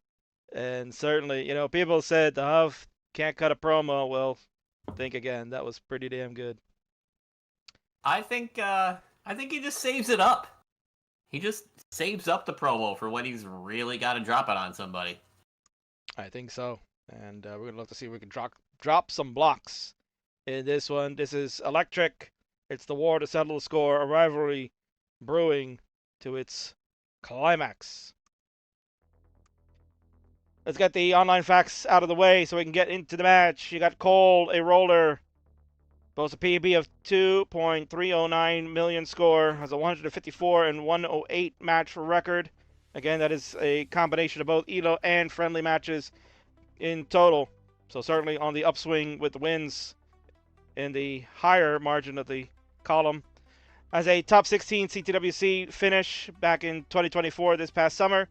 And certainly, you know, people said the Huff can't cut a promo. Well, think again. That was pretty damn good. I think he just saves it up. He just saves up the promo for when he's really got to drop it on somebody. I think so. And we're going to look to see if we can drop some blocks in this one. This is electric. It's the war to settle the score. A rivalry brewing to its climax. Let's get the online facts out of the way so we can get into the match. You got Cole, a roller. Boasts a PB of 2.309 million score. Has a 154 and 108 match record. Again, that is a combination of both ELO and friendly matches in total. So certainly on the upswing with the wins in the higher margin of the column. Has a top 16 CTWC finish back in 2024 this past summer.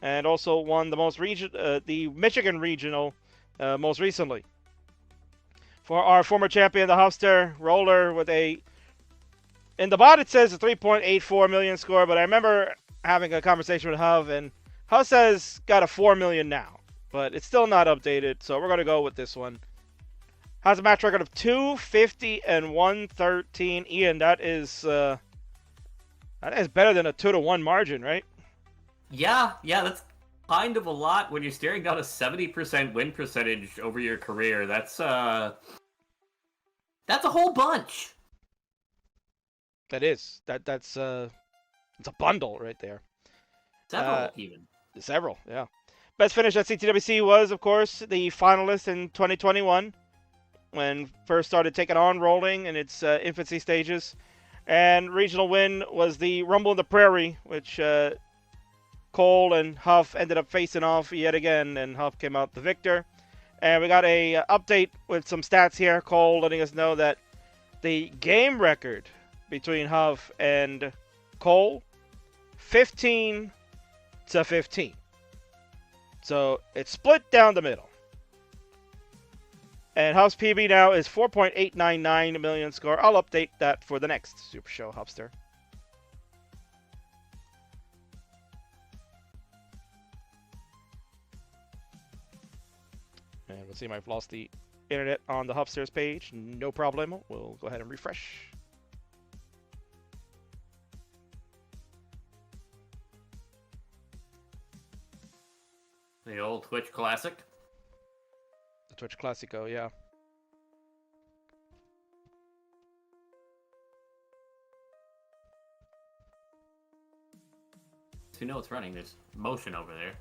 And also won the the Michigan Regional most recently. For our former champion, the Huffster roller with in the bot it says a 3.84 million score, but I remember having a conversation with Huff, and Huff says got a 4 million now, but it's still not updated, so we're going to go with this one. Has a match record of 250 and 113. Ian, that is better than a 2-1 margin, right? Yeah, that's kind of a lot when you're staring down a 70% win percentage over your career. That's a whole bunch. That is. That's it's a bundle right there. Several even. Several, yeah. Best finish at CTWC was, of course, the finalist in 2021 when first started taking on rolling in its infancy stages. And regional win was the Rumble in the Prairie, which Cole and Huff ended up facing off yet again, and Huff came out the victor. And we got a update with some stats here. Cole letting us know that the game record between Huff and Cole, 15-15. So it's split down the middle. And Huff's PB now is 4.899 million score. I'll update that for the next Super Show, Huffster. And we'll see if I've lost the internet on the Huffsters page. No problem. We'll go ahead and refresh. The old Twitch classic. The Twitch Classico, yeah. who know what's running. There's motion over there.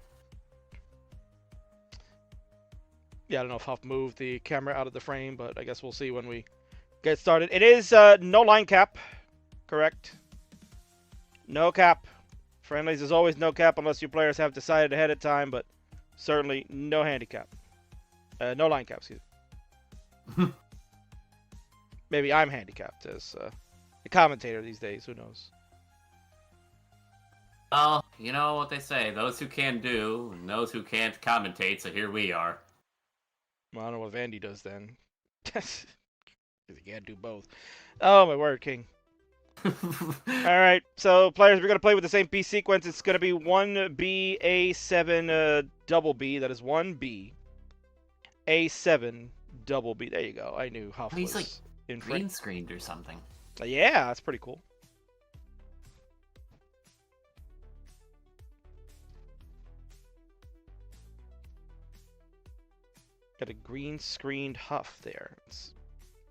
Yeah, I don't know if Huff moved the camera out of the frame, but I guess we'll see when we get started. It is no line cap, correct? No cap. Friendlies is always no cap unless you players have decided ahead of time, but certainly no handicap. No line cap, excuse me. Maybe I'm handicapped as the commentator these days. Who knows? Well, you know what they say. Those who can do, and those who can't commentate, so here we are. Well, I don't know what Vandy does then. Because he can't do both. Oh, my word, King. Alright, so players, we're going to play with the same piece sequence. It's going to be 1B, A7, double B. That is 1B, A7, double B. There you go. I knew Huff was like in green front. screened or something. Yeah, that's pretty cool. Got a green screened Huff there. It's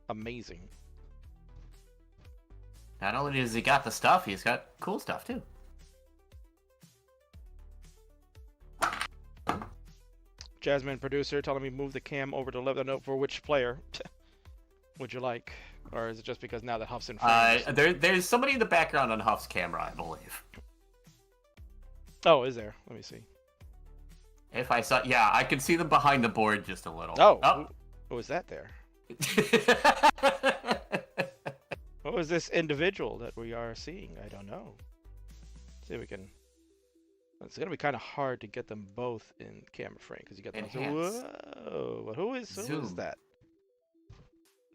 amazing. Not only does he got the stuff, he's got cool stuff too. Jasmine producer telling me move the cam over to left. I know for which player would you like, or is it just because now that Huff's in front? There's somebody in the background on Huff's camera, I believe. Oh, is there? Let me see. If I saw, yeah, I can see them behind the board just a little. Oh, who was that there? What was this individual that we are seeing? I don't know. See if we can. It's gonna be kind of hard to get them both in camera frame because you got those. Whoa! But who is that?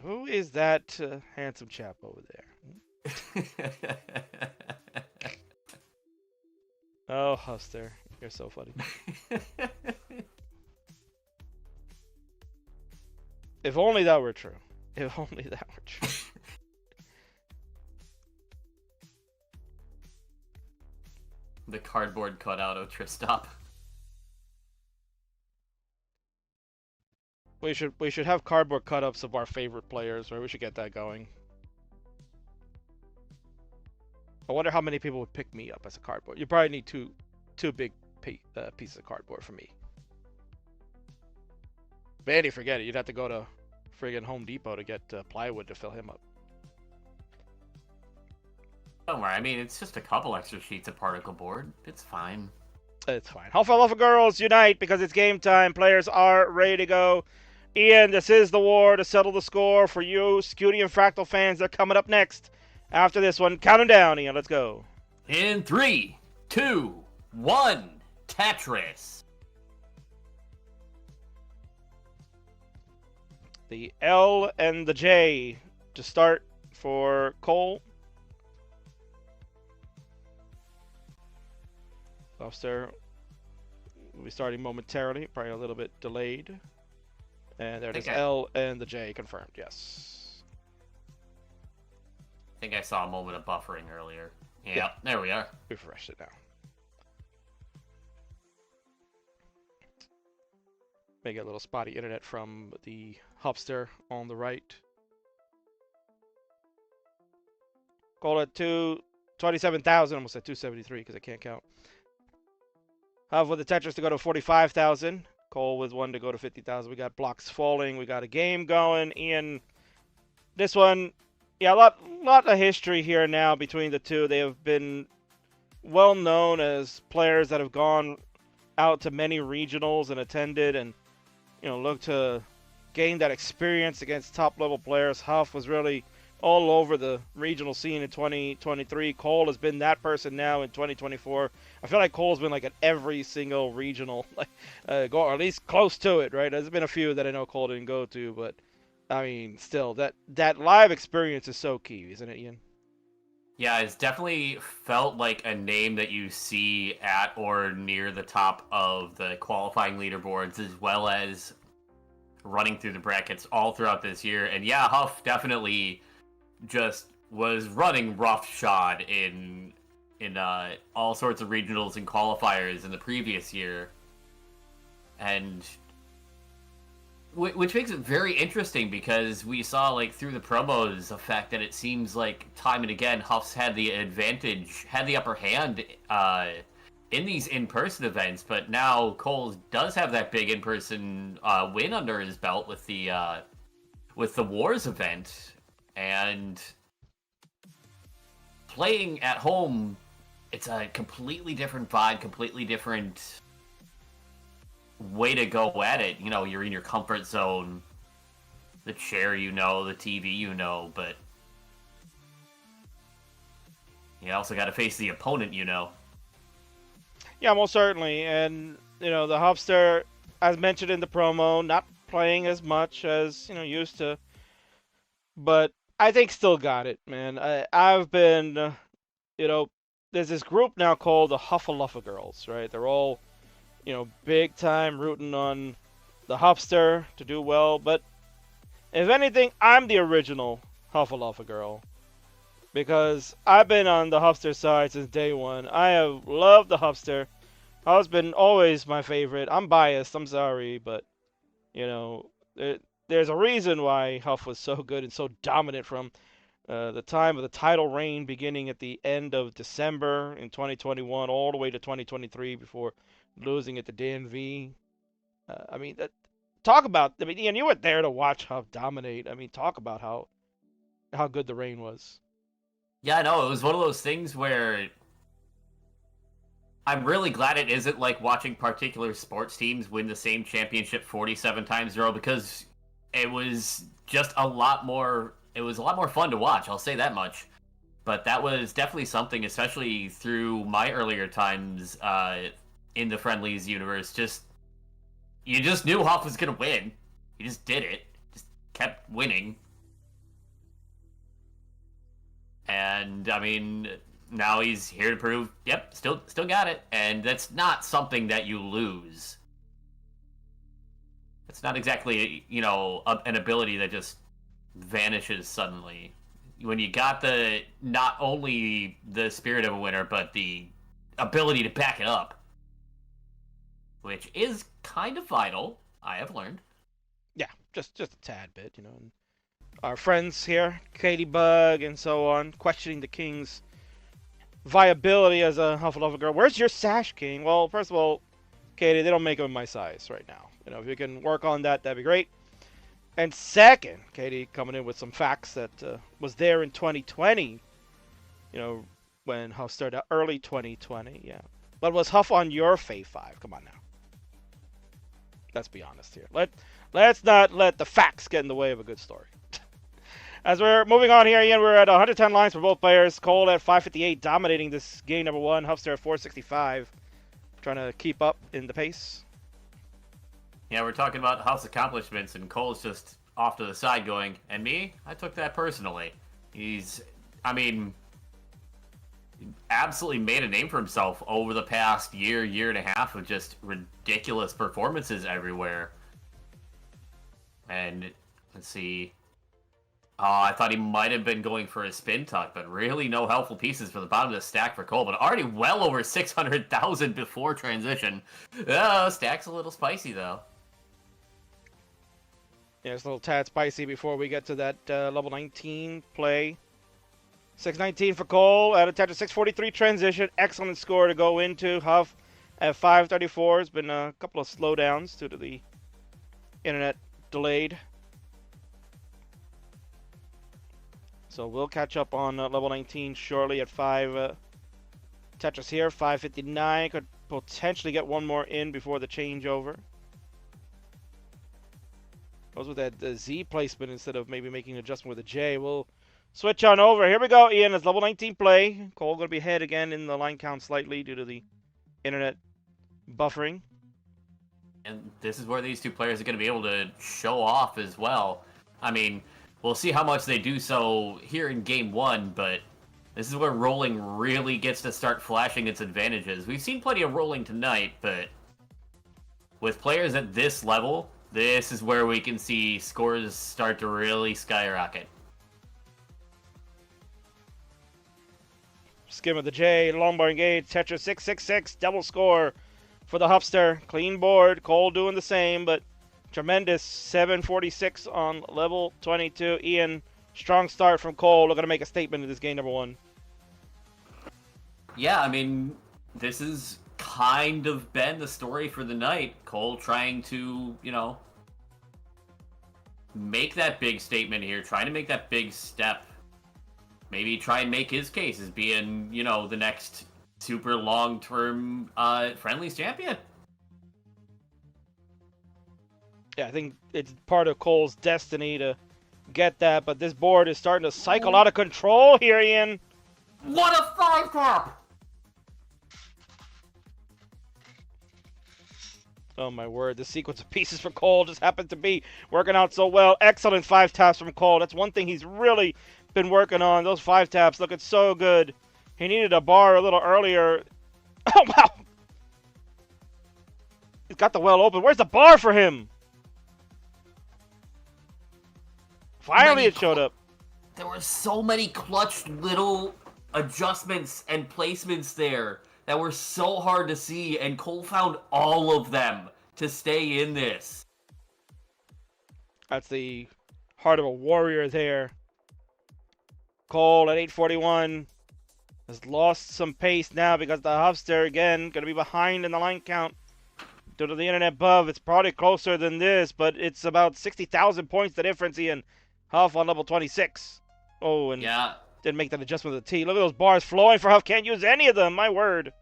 Who is that handsome chap over there? Oh, Huster, you're so funny. If only that were true. If only that were true. The cardboard cutout of Tristop. We should have cardboard cut-ups of our favorite players, right? We should get that going. I wonder how many people would pick me up as a cardboard. You probably need two big pieces of cardboard for me. Vandy, forget it. You'd have to go to friggin' Home Depot to get plywood to fill him up. Don't worry, I mean, it's just a couple extra sheets of particle board. It's fine. It's fine. Hufflepuff girls, unite because it's game time. Players are ready to go. Ian, this is the war to settle the score for you, Scuti and Fractal fans. They're coming up next. After this one, count them down, Ian. Let's go. In 3, 2, 1, Tetris. The L and the J to start for Cole. Lobster will be starting momentarily, probably a little bit delayed. And there it is, L and the J confirmed, yes. I think I saw a moment of buffering earlier. Yeah, there we are. Refresh it now. May get a little spotty internet from the Hubster on the right. Call it 27,000, almost at 273 because I can't count. Huff with the Tetris to go to 45,000. Cole with one to go to 50,000. We got blocks falling. We got a game going. Ian, this one, yeah, a lot of history here now between the two. They have been well known as players that have gone out to many regionals and attended and, you know, looked to gain that experience against top level players. Huff was really all over the regional scene in 2023. Cole has been that person now in 2024. I feel like Cole's been like at every single regional, go or at least close to it, right? There's been a few that I know Cole didn't go to, but I mean, still, that live experience is so key, isn't it, Ian? Yeah, it's definitely felt like a name that you see at or near the top of the qualifying leaderboards, as well as running through the brackets all throughout this year. And yeah, Huff definitely just was running roughshod in all sorts of regionals and qualifiers in the previous year, and which makes it very interesting because we saw, like, through the promos, the fact that it seems like time and again Huff's had the advantage, had the upper hand in these in-person events, but now Cole does have that big in-person win under his belt with the Wars event, and playing at home, it's a completely different vibe, completely different way to go at it. You know, you're in your comfort zone, the chair, you know, the TV, you know, but you also got to face the opponent, you know. Yeah, most certainly. And, you know, the Huffster, as mentioned in the promo, not playing as much as, you know, used to. But I think still got it, man. I've been, you know, there's this group now called the Huffaluffa Girls, right? They're all, you know, big time rooting on the Huffster to do well. But if anything, I'm the original Huffaluffa girl. Because I've been on the Huffster side since day one. I have loved the Huffster. Huff's been always my favorite. I'm biased, I'm sorry, but, you know, there's a reason why Huff was so good and so dominant from the time of the title reign beginning at the end of December in 2021 all the way to 2023 before losing it to DNV. I mean, talk about, I mean, Ian, you were there to watch Huff dominate. I mean, talk about how good the reign was. Yeah, no, it was one of those things where I'm really glad it isn't like watching particular sports teams win the same championship 47 times in a row, because it was just a lot more fun to watch, I'll say that much. But that was definitely something, especially through my earlier times in the Friendlies universe. You just knew Huff was going to win. He just did it. Just kept winning. And, I mean, now he's here to prove, yep, still got it. And that's not something that you lose. It's not exactly, you know, an ability that just vanishes suddenly. When you got not only the spirit of a winner, but the ability to back it up. Which is kind of vital, I have learned. Yeah, just a tad bit, you know. Our friends here, Katie Bug and so on, questioning the King's viability as a Hufflepuff girl. Where's your sash, King? Well, first of all, Katie, they don't make them in my size right now. You know, if you can work on that, that'd be great. And second, Katie coming in with some facts that was there in 2020. You know, when Huff started out, early 2020, yeah. But was Huff on your Fave 5? Come on now. Let's be honest here. Let's not let the facts get in the way of a good story. As we're moving on here, Ian, we're at 110 lines for both players. Cole at 558, dominating this game number one. Huffster at 465, trying to keep up in the pace. Yeah, we're talking about Huff's accomplishments, and Cole's just off to the side going, and me? I took that personally. Absolutely made a name for himself over the past year and a half of just ridiculous performances everywhere. And, let's see... I thought he might have been going for a spin tuck, but really no helpful pieces for the bottom of the stack for Cole. But already well over 600,000 before transition. Stack's a little spicy, though. Yeah, it's a little tad spicy before we get to that level 19 play. 619 for Cole at a Tetris 643 transition. Excellent score to go into. Huff at 534. It's been a couple of slowdowns due to the internet delayed. So we'll catch up on level 19 shortly at 5. Tetris here, 559. Could potentially get one more in before the changeover. Goes with that Z placement instead of maybe making an adjustment with a J. We'll switch on over. Here we go, Ian. It's level 19 play. Cole going to be ahead again in the line count slightly due to the internet buffering. And this is where these two players are going to be able to show off as well. I mean... We'll see how much they do so here in Game 1, but this is where rolling really gets to start flashing its advantages. We've seen plenty of rolling tonight, but with players at this level, this is where we can see scores start to really skyrocket. Skim of the J, long bar engage, Tetris 666, double score for the Huffster. Clean board, Cole doing the same, but tremendous 746 on level 22. Ian, strong start from Cole. Looking to make a statement in this game number one. Yeah, I mean, this is kind of been the story for the night. Cole trying to, make that big statement here, trying to make that big step. Maybe try and make his case as being, the next super long-term Friendlies champion. Yeah, I think it's part of Cole's destiny to get that, but this board is starting to cycle out of control here, Ian. What a 5-tap! Oh my word, the sequence of pieces for Cole just happened to be working out so well. Excellent 5 taps from Cole. That's one thing he's really been working on. Those 5 taps looking so good. He needed a bar a little earlier. Oh, wow. He's got the well open. Where's the bar for him? Finally it showed up. There were so many clutch little adjustments and placements there that were so hard to see, and Cole found all of them to stay in this. That's the heart of a warrior there. Cole at 841 has lost some pace now because the Huffster, again, going to be behind in the line count. Due to the internet buff, it's probably closer than this, but it's about 60,000 points the difference, Ian. Huff on level 26. Oh, and yeah, didn't make that adjustment with the T. Look at those bars flowing for Huff. Can't use any of them, my word.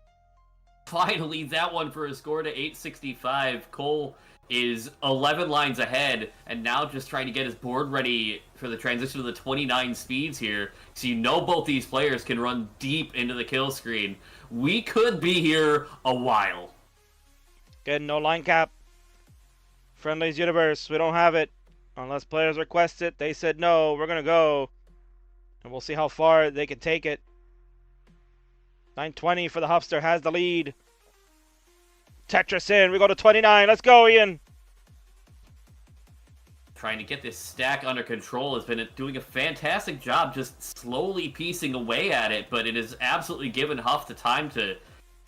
Finally, that one for a score to 865. Cole is 11 lines ahead, and now just trying to get his board ready for the transition to the 29 speeds here. So both these players can run deep into the kill screen. We could be here a while. Again, no line cap. Friendlies universe, we don't have it. Unless players request it. They said no, we're going to go. And we'll see how far they can take it. 920 for the Huffster, has the lead. Tetris in, we go to 29. Let's go, Ian. Trying to get this stack under control, has been doing a fantastic job just slowly piecing away at it, but it has absolutely given Huff the time to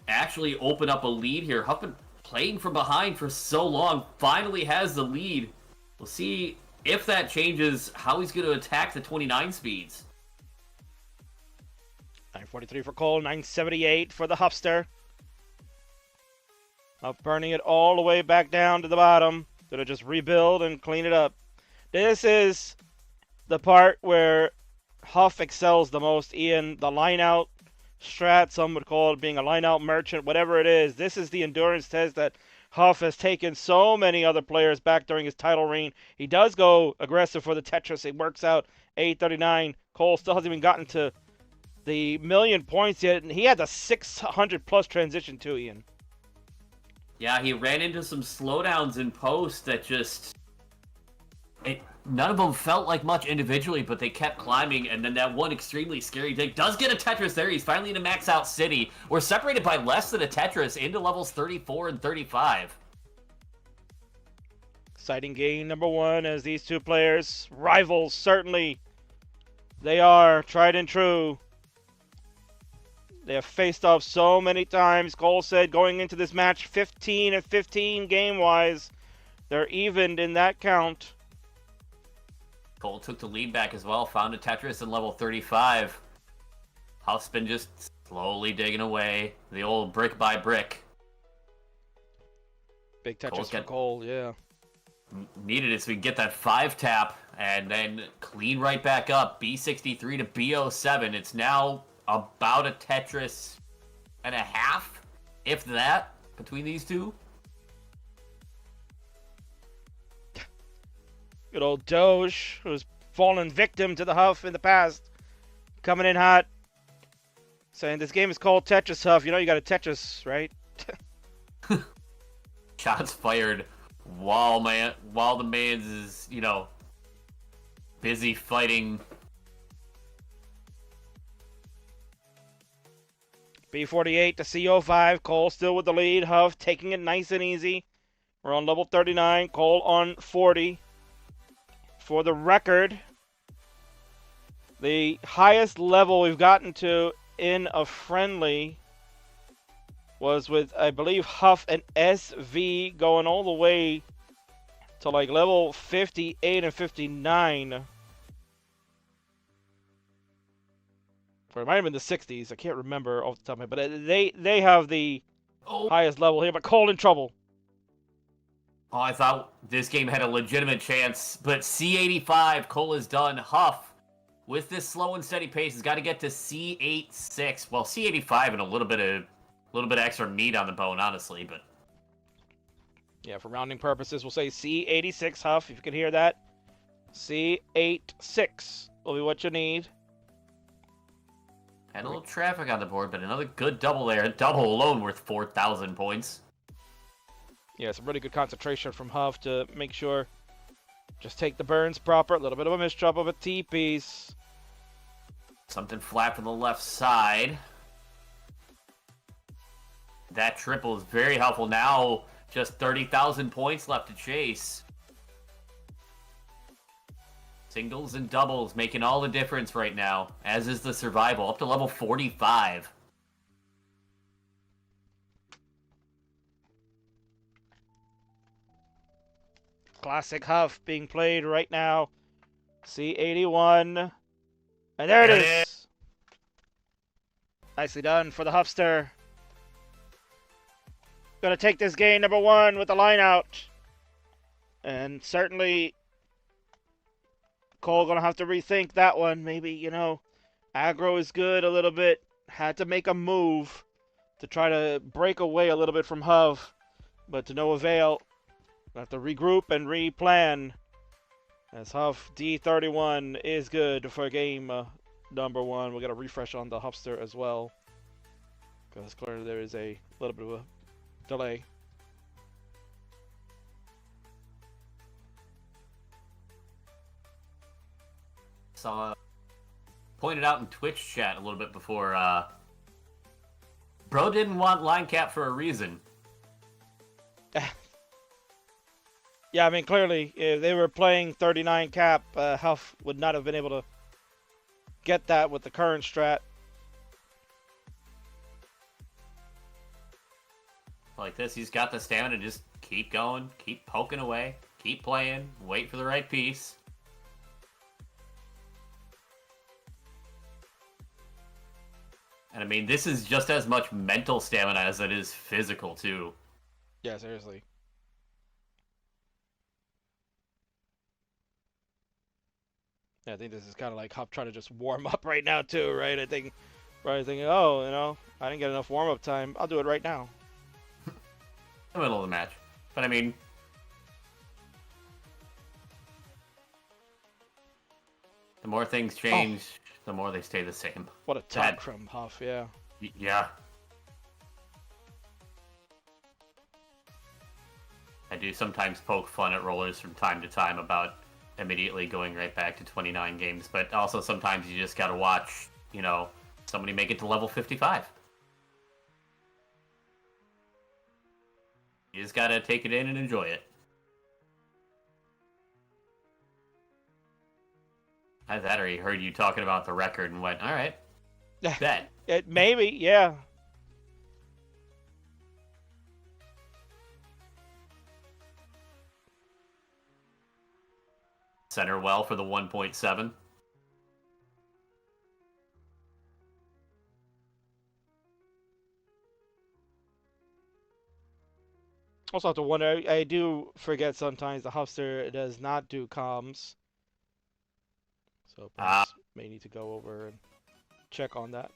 actually open up a lead here. Huff been playing from behind for so long, finally has the lead. We'll see if that changes how he's going to attack the 29 speeds. 943 for Cole, 978 for the Huffster. Huff burning it all the way back down to the bottom. Gonna just rebuild and clean it up. This is the part where Huff excels the most, Ian. The line out strat, some would call it being a line out merchant, whatever it is. This is the endurance test that Huff has taken so many other players back during his title reign. He does go aggressive for the Tetris. It works out. 839. Cole still hasn't even gotten to the 1,000,000 points yet, and he had the 600 plus transition too, Ian. Yeah, he ran into some slowdowns in post that just... none of them felt like much individually, but they kept climbing, and then that one extremely scary dig does get a Tetris there. He's finally in a max out city. We're separated by less than a Tetris into levels 34 and 35. Exciting game number 1 as these two players, rivals certainly. They are tried and true. They have faced off so many times. Cole said going into this match 15 and 15 game-wise. They're evened in that count. Cole took the lead back as well, found a Tetris in level 35. Huff's been just slowly digging away, the old brick by brick. Big Tetris for Cole, yeah. Needed it so we can get that 5-tap and then clean right back up. B63 to B07. It's now about a Tetris and a half, if that, between these two. Good old Doge, who's fallen victim to the Huff in the past, coming in hot, saying this game is called Tetris, Huff. You know you got a Tetris, right? Shots fired while the man's is, busy fighting. B48 to CO5. Cole still with the lead. Huff taking it nice and easy. We're on level 39. Cole on 40. For the record, the highest level we've gotten to in a friendly was with, I believe, Huff and SV going all the way to like level 58 and 59. Or it might have been the 60s. I can't remember off the top of my head. But they have the highest level here, but Cole in trouble. Oh, I thought this game had a legitimate chance, but C85, Cole is done. Huff, with this slow and steady pace, has got to get to C86. Well, C85 and a little bit of extra meat on the bone, honestly, but Yeah, for rounding purposes, we'll say C86 Huff, if you can hear that. C86 will be what you need. had a little traffic on the board, but another good double there. A double alone worth 4,000 points. Yeah, some really good concentration from Huff to make sure. Just take the burns proper. A little bit of a misdrop of a T-piece. Something flat from the left side. That triple is very helpful. Now, just 30,000 points left to chase. Singles and doubles making all the difference right now, as is the survival, up to level 45. Classic Huff being played right now. C81. And there it is. Nicely done for the Huffster. Gonna take this game number 1 with the line out. And certainly Cole gonna have to rethink that one. Maybe, you know, aggro is good a little bit. Had to make a move to try to break away a little bit from Huff, but to no avail. Have to regroup and replan. As Huff D31 is good for game number 1. We'll get a refresh on the Huffster as well, because clearly there is a little bit of a delay. Saw pointed out in Twitch chat a little bit before. Bro didn't want line cap for a reason. Yeah, I mean, clearly, if they were playing 39 cap, Huff would not have been able to get that with the current strat. Like this, he's got the stamina to just keep going, keep poking away, keep playing, wait for the right piece. And I mean, this is just as much mental stamina as it is physical, too. Yeah, seriously. Yeah, I think this is kind of like Huff trying to just warm up right now, too, right? I think, probably thinking, oh, you know, I didn't get enough warm-up time. I'll do it right now. In the middle of the match. But I mean, the more things change, the more they stay the same. What a taunt from Huff, yeah. Yeah. I do sometimes poke fun at rollers from time to time about immediately going right back to 29 games, but also sometimes you just gotta watch, you know, somebody make it to level 55. You just gotta take it in and enjoy it. Either that or he heard you talking about the record and went, alright, bet. Maybe, yeah. Center well for the 1.7. Also have to wonder, I do forget sometimes the Huffster does not do comms. So perhaps may need to go over and check on that.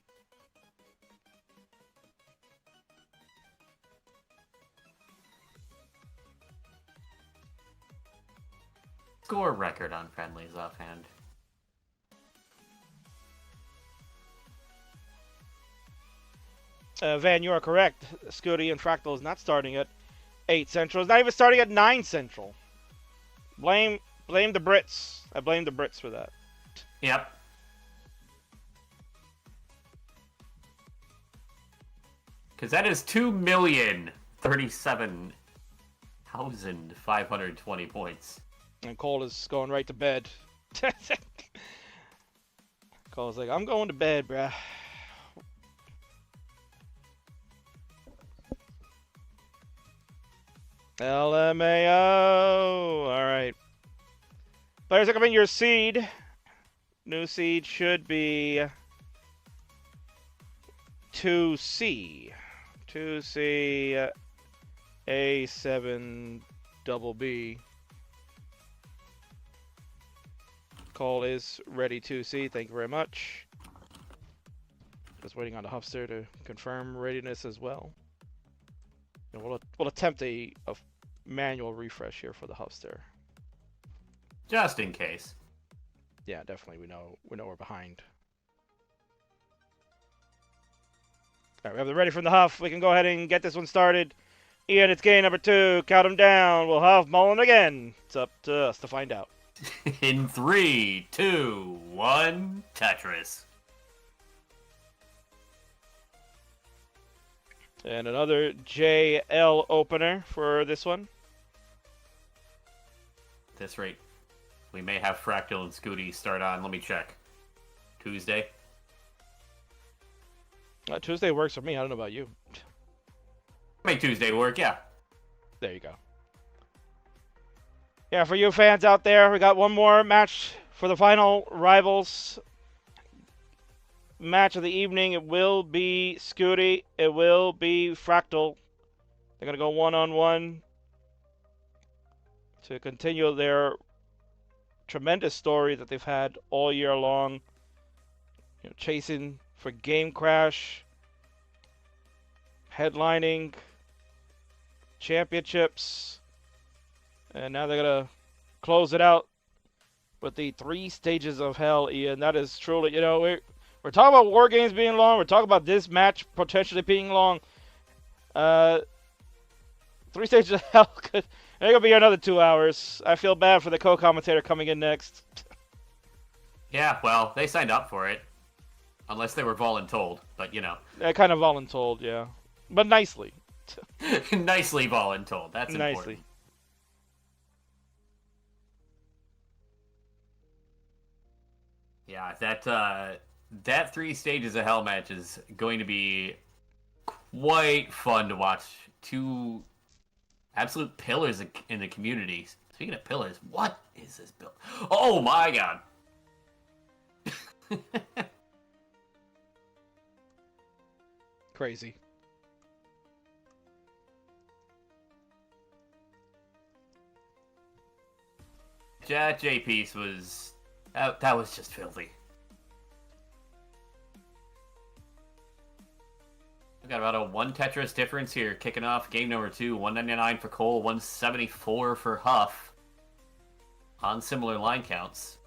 Score record on friendlies offhand. Van, you are correct. Scuti and Fractal is not starting at 8 Central. It's not even starting at 9 Central. Blame the Brits. I blame the Brits for that. Yep. Because that is 2,037,520 points. And Cole is going right to bed. Cole's like, I'm going to bed, bruh. LMAO. Alright. Players are coming your seed. New seed should be 2C. 2C, A7 double B. Call is ready 2C. Thank you very much. Just waiting on the Huffster to confirm readiness as well. And we'll attempt a manual refresh here for the Huffster. Just in case. Yeah, definitely. We know we're behind. All right, we have the ready from the Huff. We can go ahead and get this one started. Ian, it's game number 2. Count them down. Will Huff mulling again? It's up to us to find out. In 3, 2, 1, Tetris. And another JL opener for this one. At this rate, we may have Fractal and Scuti start on, let me check, Tuesday. Tuesday works for me. I don't know about you. Make Tuesday work, yeah. There you go. Yeah, for you fans out there, we got one more match for the final Rivals match of the evening. It will be Scuti. It will be Fractal. They're going to go one-on-one to continue their tremendous story that they've had all year long. You know, chasing for Game Crash, headlining, championships, and now they're going to close it out with the 3 stages of hell, Ian. That is truly, you know, we're talking about War Games being long. We're talking about this match potentially being long. 3 stages of hell could... It's going to be another 2 hours. I feel bad for the co-commentator coming in next. Yeah, well, they signed up for it. Unless they were voluntold, but you know. Kind of voluntold, yeah. But nicely. Nicely voluntold. That's nicely. Important. Yeah, that 3 stages of hell match is going to be quite fun to watch. 2 absolute pillars in the community. Speaking of pillars, what is this build? Oh my god! Crazy. That J piece was that was just filthy. We got about a 1 Tetris difference here, kicking off game number 2. 199 for Cole, 174 for Huff. On similar line counts.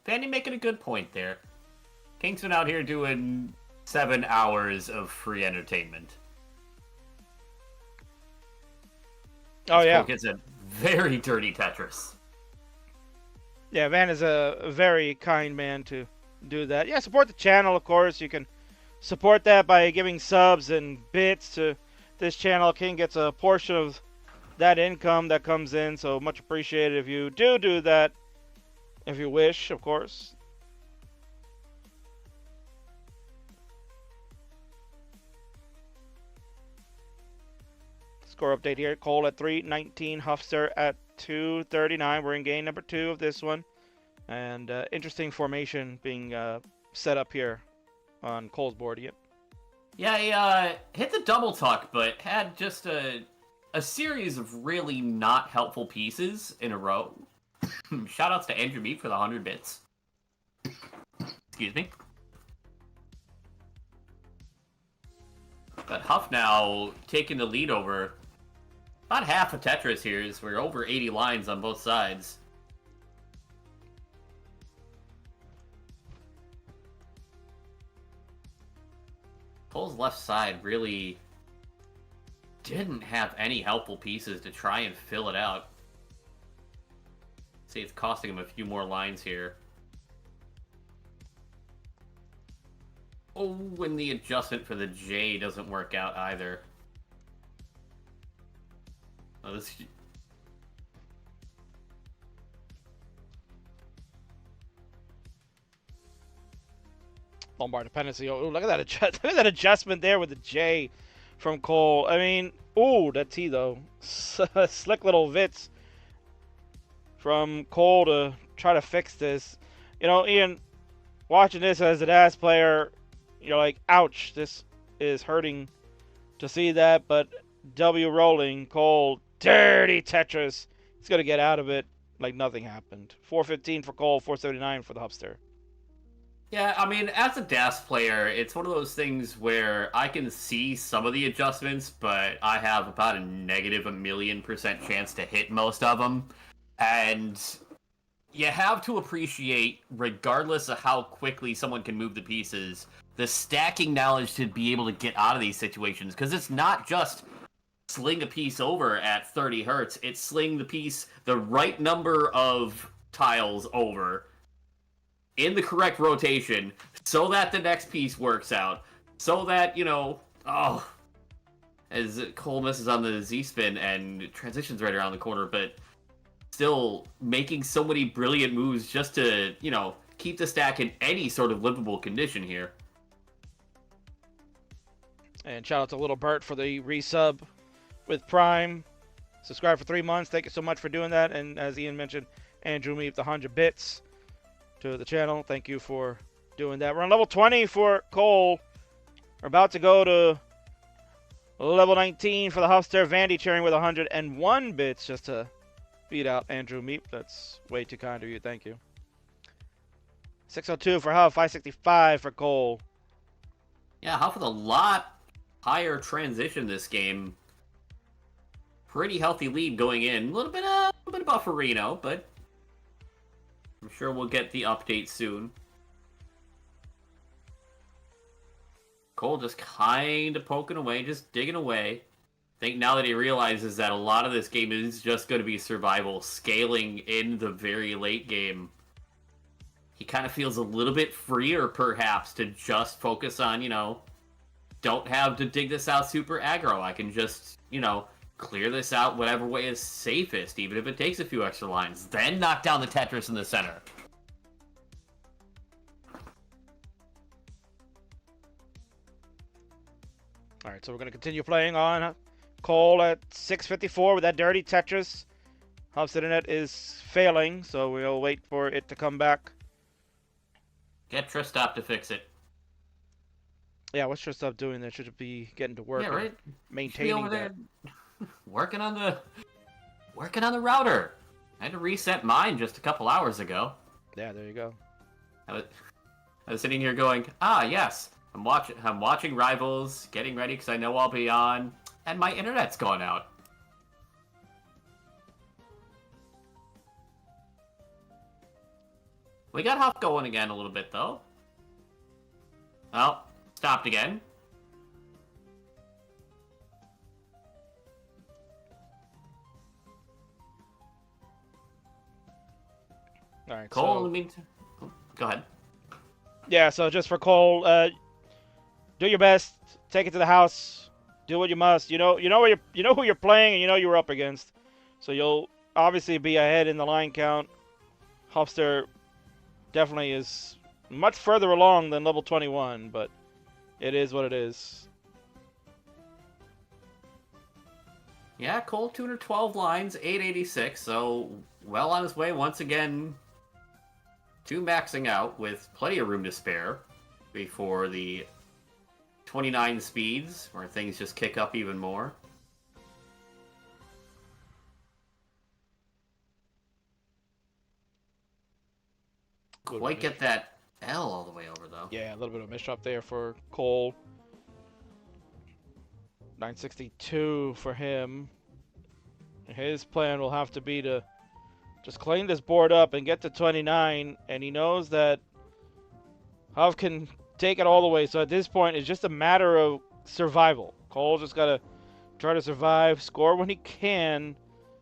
Fanny making a good point there. Kingsman out here doing 7 hours of free entertainment. Oh, yeah. It's a very dirty Tetris. Yeah, Van is a very kind man to do that. Yeah, support the channel, of course. You can support that by giving subs and bits to this channel. King gets a portion of that income that comes in, so much appreciated if you do that. If you wish, of course. Score update here. Cole at 319, Huffster at 239. We're in game number 2 of this one. And interesting formation being set up here on Cole's board. Yep. Yeah, he hit the double tuck, but had just a series of really not helpful pieces in a row. Shoutouts to Andrew Mead for the 100 bits. Excuse me. But Huff now taking the lead over about half of Tetris here, as we're over 80 lines on both sides. Cole's left side really didn't have any helpful pieces to try and fill it out. See, it's costing him a few more lines here. Oh, and the adjustment for the J doesn't work out either. Oh, this... lumbar dependency. Oh, look at that look at that adjustment there with the J from Cole. I mean, ooh, that T though. Slick little Vits from Cole to try to fix this. You know, Ian, watching this as an ass player, you're like, ouch, this is hurting to see that. But W rolling, Cole, dirty Tetris. He's going to get out of it like nothing happened. 415 for Cole, 479 for the Huffster. Yeah, I mean, as a DAS player, it's one of those things where I can see some of the adjustments, but I have about a negative 1,000,000% chance to hit most of them. And you have to appreciate, regardless of how quickly someone can move the pieces, the stacking knowledge to be able to get out of these situations. Because it's not just sling a piece over at 30 hertz, it's sling the piece the right number of tiles over in the correct rotation so that the next piece works out. So that, you know, as Cole misses on the Z-spin and transitions right around the corner, but still making so many brilliant moves just to, you know, keep the stack in any sort of livable condition here. And shout out to Little Bert for the resub with Prime. Subscribe for 3 months. Thank you so much for doing that. And as Ian mentioned, Andrew Meep, the 100 bits to the channel. Thank you for doing that. We're on level 20 for Cole. We're about to go to level 19 for the Huffster. Vandy cheering with 101 bits just to beat out Andrew Meep. That's way too kind of you. Thank you. 602 for Huff. 565 for Cole. Yeah, Huff with a lot higher transition this game. Pretty healthy lead going in. A little bit of bufferino, but I'm sure we'll get the update soon. Cole just kind of poking away, just digging away. I think now that he realizes that a lot of this game is just going to be survival, scaling in the very late game, he kind of feels a little bit freer, perhaps, to just focus on, you know, don't have to dig this out super aggro. I can just, you know, clear this out whatever way is safest, even if it takes a few extra lines. Then knock down the Tetris in the center. Alright, so we're going to continue playing on Cole at 654 with that dirty Tetris. Huff's internet is failing, so we'll wait for it to come back. Get Tristop to fix it. Yeah, what's Tristop doing there? Should it be getting to work? Yeah, right. Maintaining over that. there working on the router. I had to reset mine just a couple hours ago. Yeah, there you go. I was sitting here going, yes, I'm watching Rivals, getting ready because I know I'll be on, and my internet's gone out. We got Huff going again a little bit though. Oh, stopped again. All right, Cole, so... I mean, go ahead. Yeah, so just for Cole, do your best, take it to the house, do what you must. You know who you're playing, and you know you're up against. So you'll obviously be ahead in the line count. Huffster definitely is much further along than level 21, but it is what it is. Yeah, Cole 212 lines, 886, so well on his way once again to maxing out with plenty of room to spare before the 29 speeds, where things just kick up even more. Quite get that L all the way over, though. Yeah, a little bit of a misdrop there for Cole. 962 for him. His plan will have to be to just clean this board up and get to 29, and he knows that Huff can take it all the way. So at this point, it's just a matter of survival. Cole just got to try to survive, score when he can,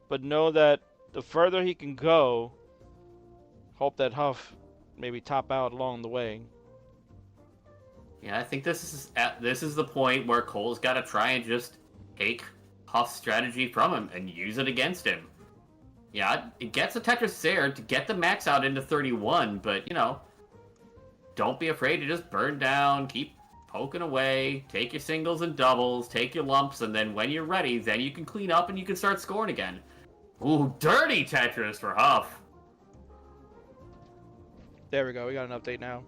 but know that the further he can go, hope that Huff maybe top out along the way. Yeah, I think this is the point where Cole's got to try and just take Huff's strategy from him and use it against him. Yeah, it gets a Tetris there to get the max out into 31, but, you know, don't be afraid to just burn down, keep poking away, take your singles and doubles, take your lumps, and then when you're ready, then you can clean up and you can start scoring again. Ooh, dirty Tetris for Huff. There we go. We got an update now.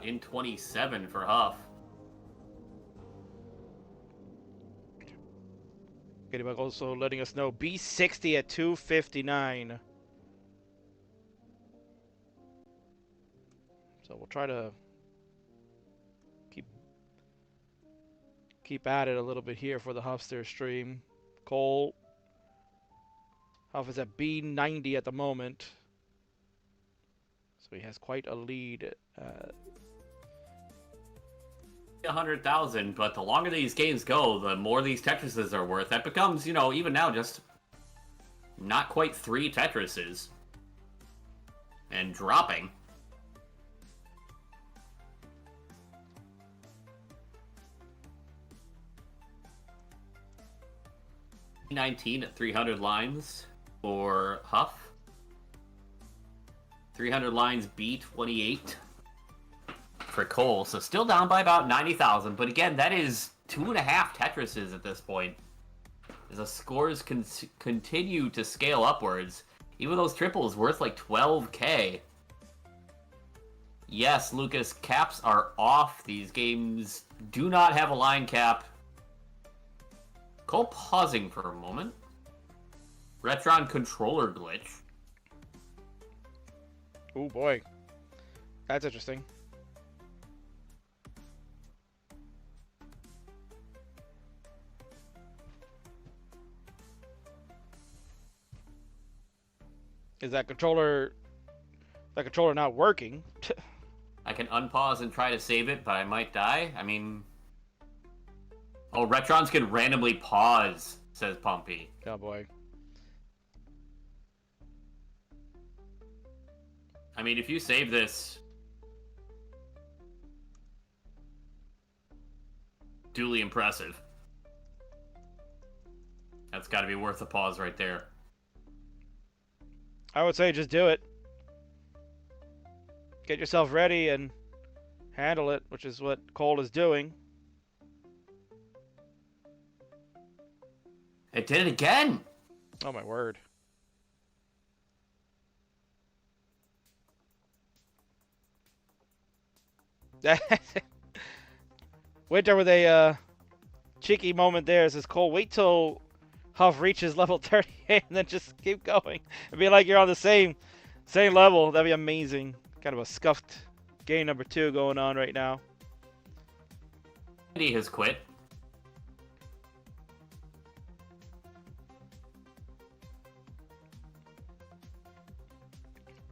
In 27 for Huff. Gattybug also letting us know B60 at 259. So we'll try to keep at it a little bit here for the Huffster stream. Cole, Huff is at B90 at the moment, so he has quite a lead. 100,000, but the longer these games go, the more these Tetrises are worth. That becomes, you know, even now just not quite 3 Tetrises. And dropping. 19 at 300 lines for Huff. 300 lines B28 for Cole. So still down by about 90,000. But again, that is 2.5 Tetrises at this point. As the scores continue to scale upwards. Even those triples worth like 12k. Yes, Lucas, caps are off. These games do not have a line cap. Cole pausing for a moment. Retron controller glitch. Oh boy. That's interesting. Is that controller not working? I can unpause and try to save it, but I might die. I mean... Oh, Retrons can randomly pause, says Pumpy. Oh boy. I mean, if you save this... Duly impressive. That's gotta be worth a pause right there. I would say just do it. Get yourself ready and handle it, which is what Cole is doing. It did it again! Oh my word. Winter with a cheeky moment there, says Cole, wait till Huff reaches level 38 and then just keep going. It'd be like you're on the same level. That'd be amazing. Kind of a scuffed game number 2 going on right now. Andy has quit.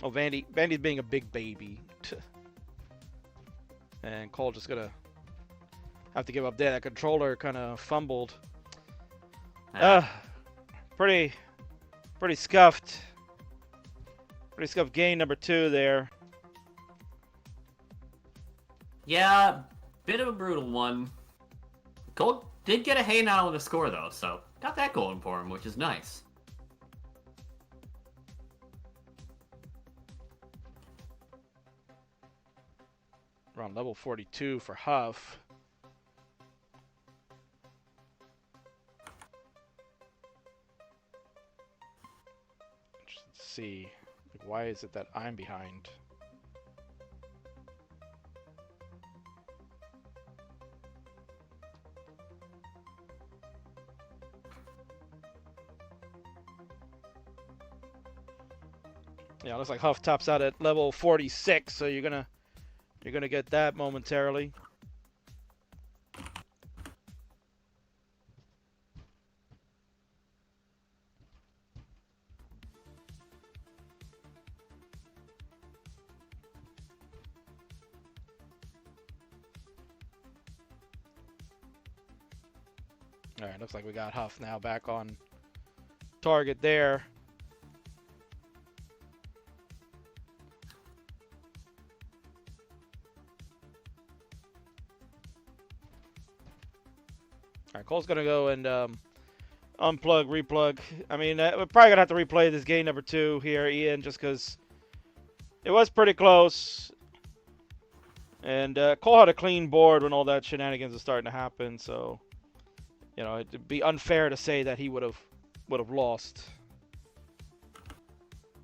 Oh, Vandy's being a big baby. And Cole just gonna have to give up there. That controller kind of fumbled. Pretty scuffed. Pretty scuffed game number 2 there. Yeah, bit of a brutal one. Cole did get a hey now with a score though, so got that going for him, which is nice. Around level 42 for Huff. Let's see. Like, why is it that I'm behind? Yeah, looks like Huff tops out at level 46, so you're gonna get that momentarily. All right, looks like we got Huff now back on target there. All right, Cole's gonna go and unplug, replug. I mean, we're probably gonna have to replay this game number 2 here, Ian, just because It was pretty close. And Cole had a clean board when all that shenanigans was starting to happen, so it'd be unfair to say that he would have lost.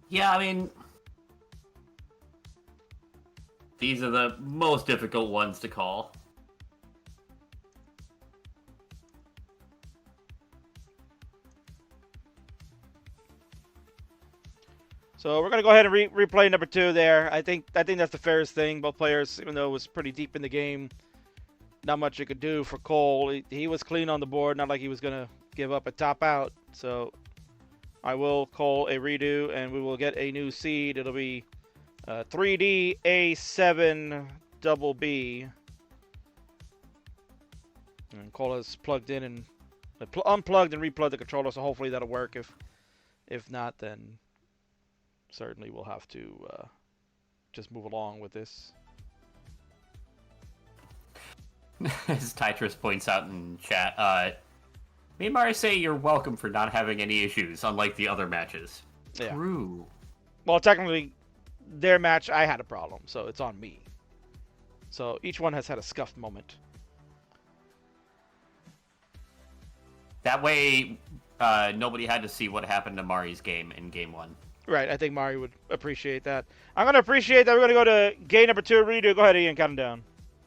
Yeah, I mean, these are the most difficult ones to call. So we're gonna go ahead and replay number 2 there. I think that's the fairest thing. Both players, even though it was pretty deep in the game, not much you could do for Cole. He was clean on the board, not like he was gonna give up a top out. So I will call a redo, and we will get a new seed. It'll be 3D A7 double B. And Cole has plugged in and unplugged and replugged the controller, so hopefully that'll work. If not, then certainly we'll have to just move along with this. As Tetris points out in chat, me and Mari say you're welcome for not having any issues, unlike the other matches. Yeah. True. Well, technically, their match, I had a problem, so it's on me. So each one has had a scuffed moment. That way, nobody had to see what happened to Mari's game in Game 1. Right, I think Mari would appreciate that. I'm going to appreciate that. We're going to go to game number 2, redo. Go ahead, Ian, count them down.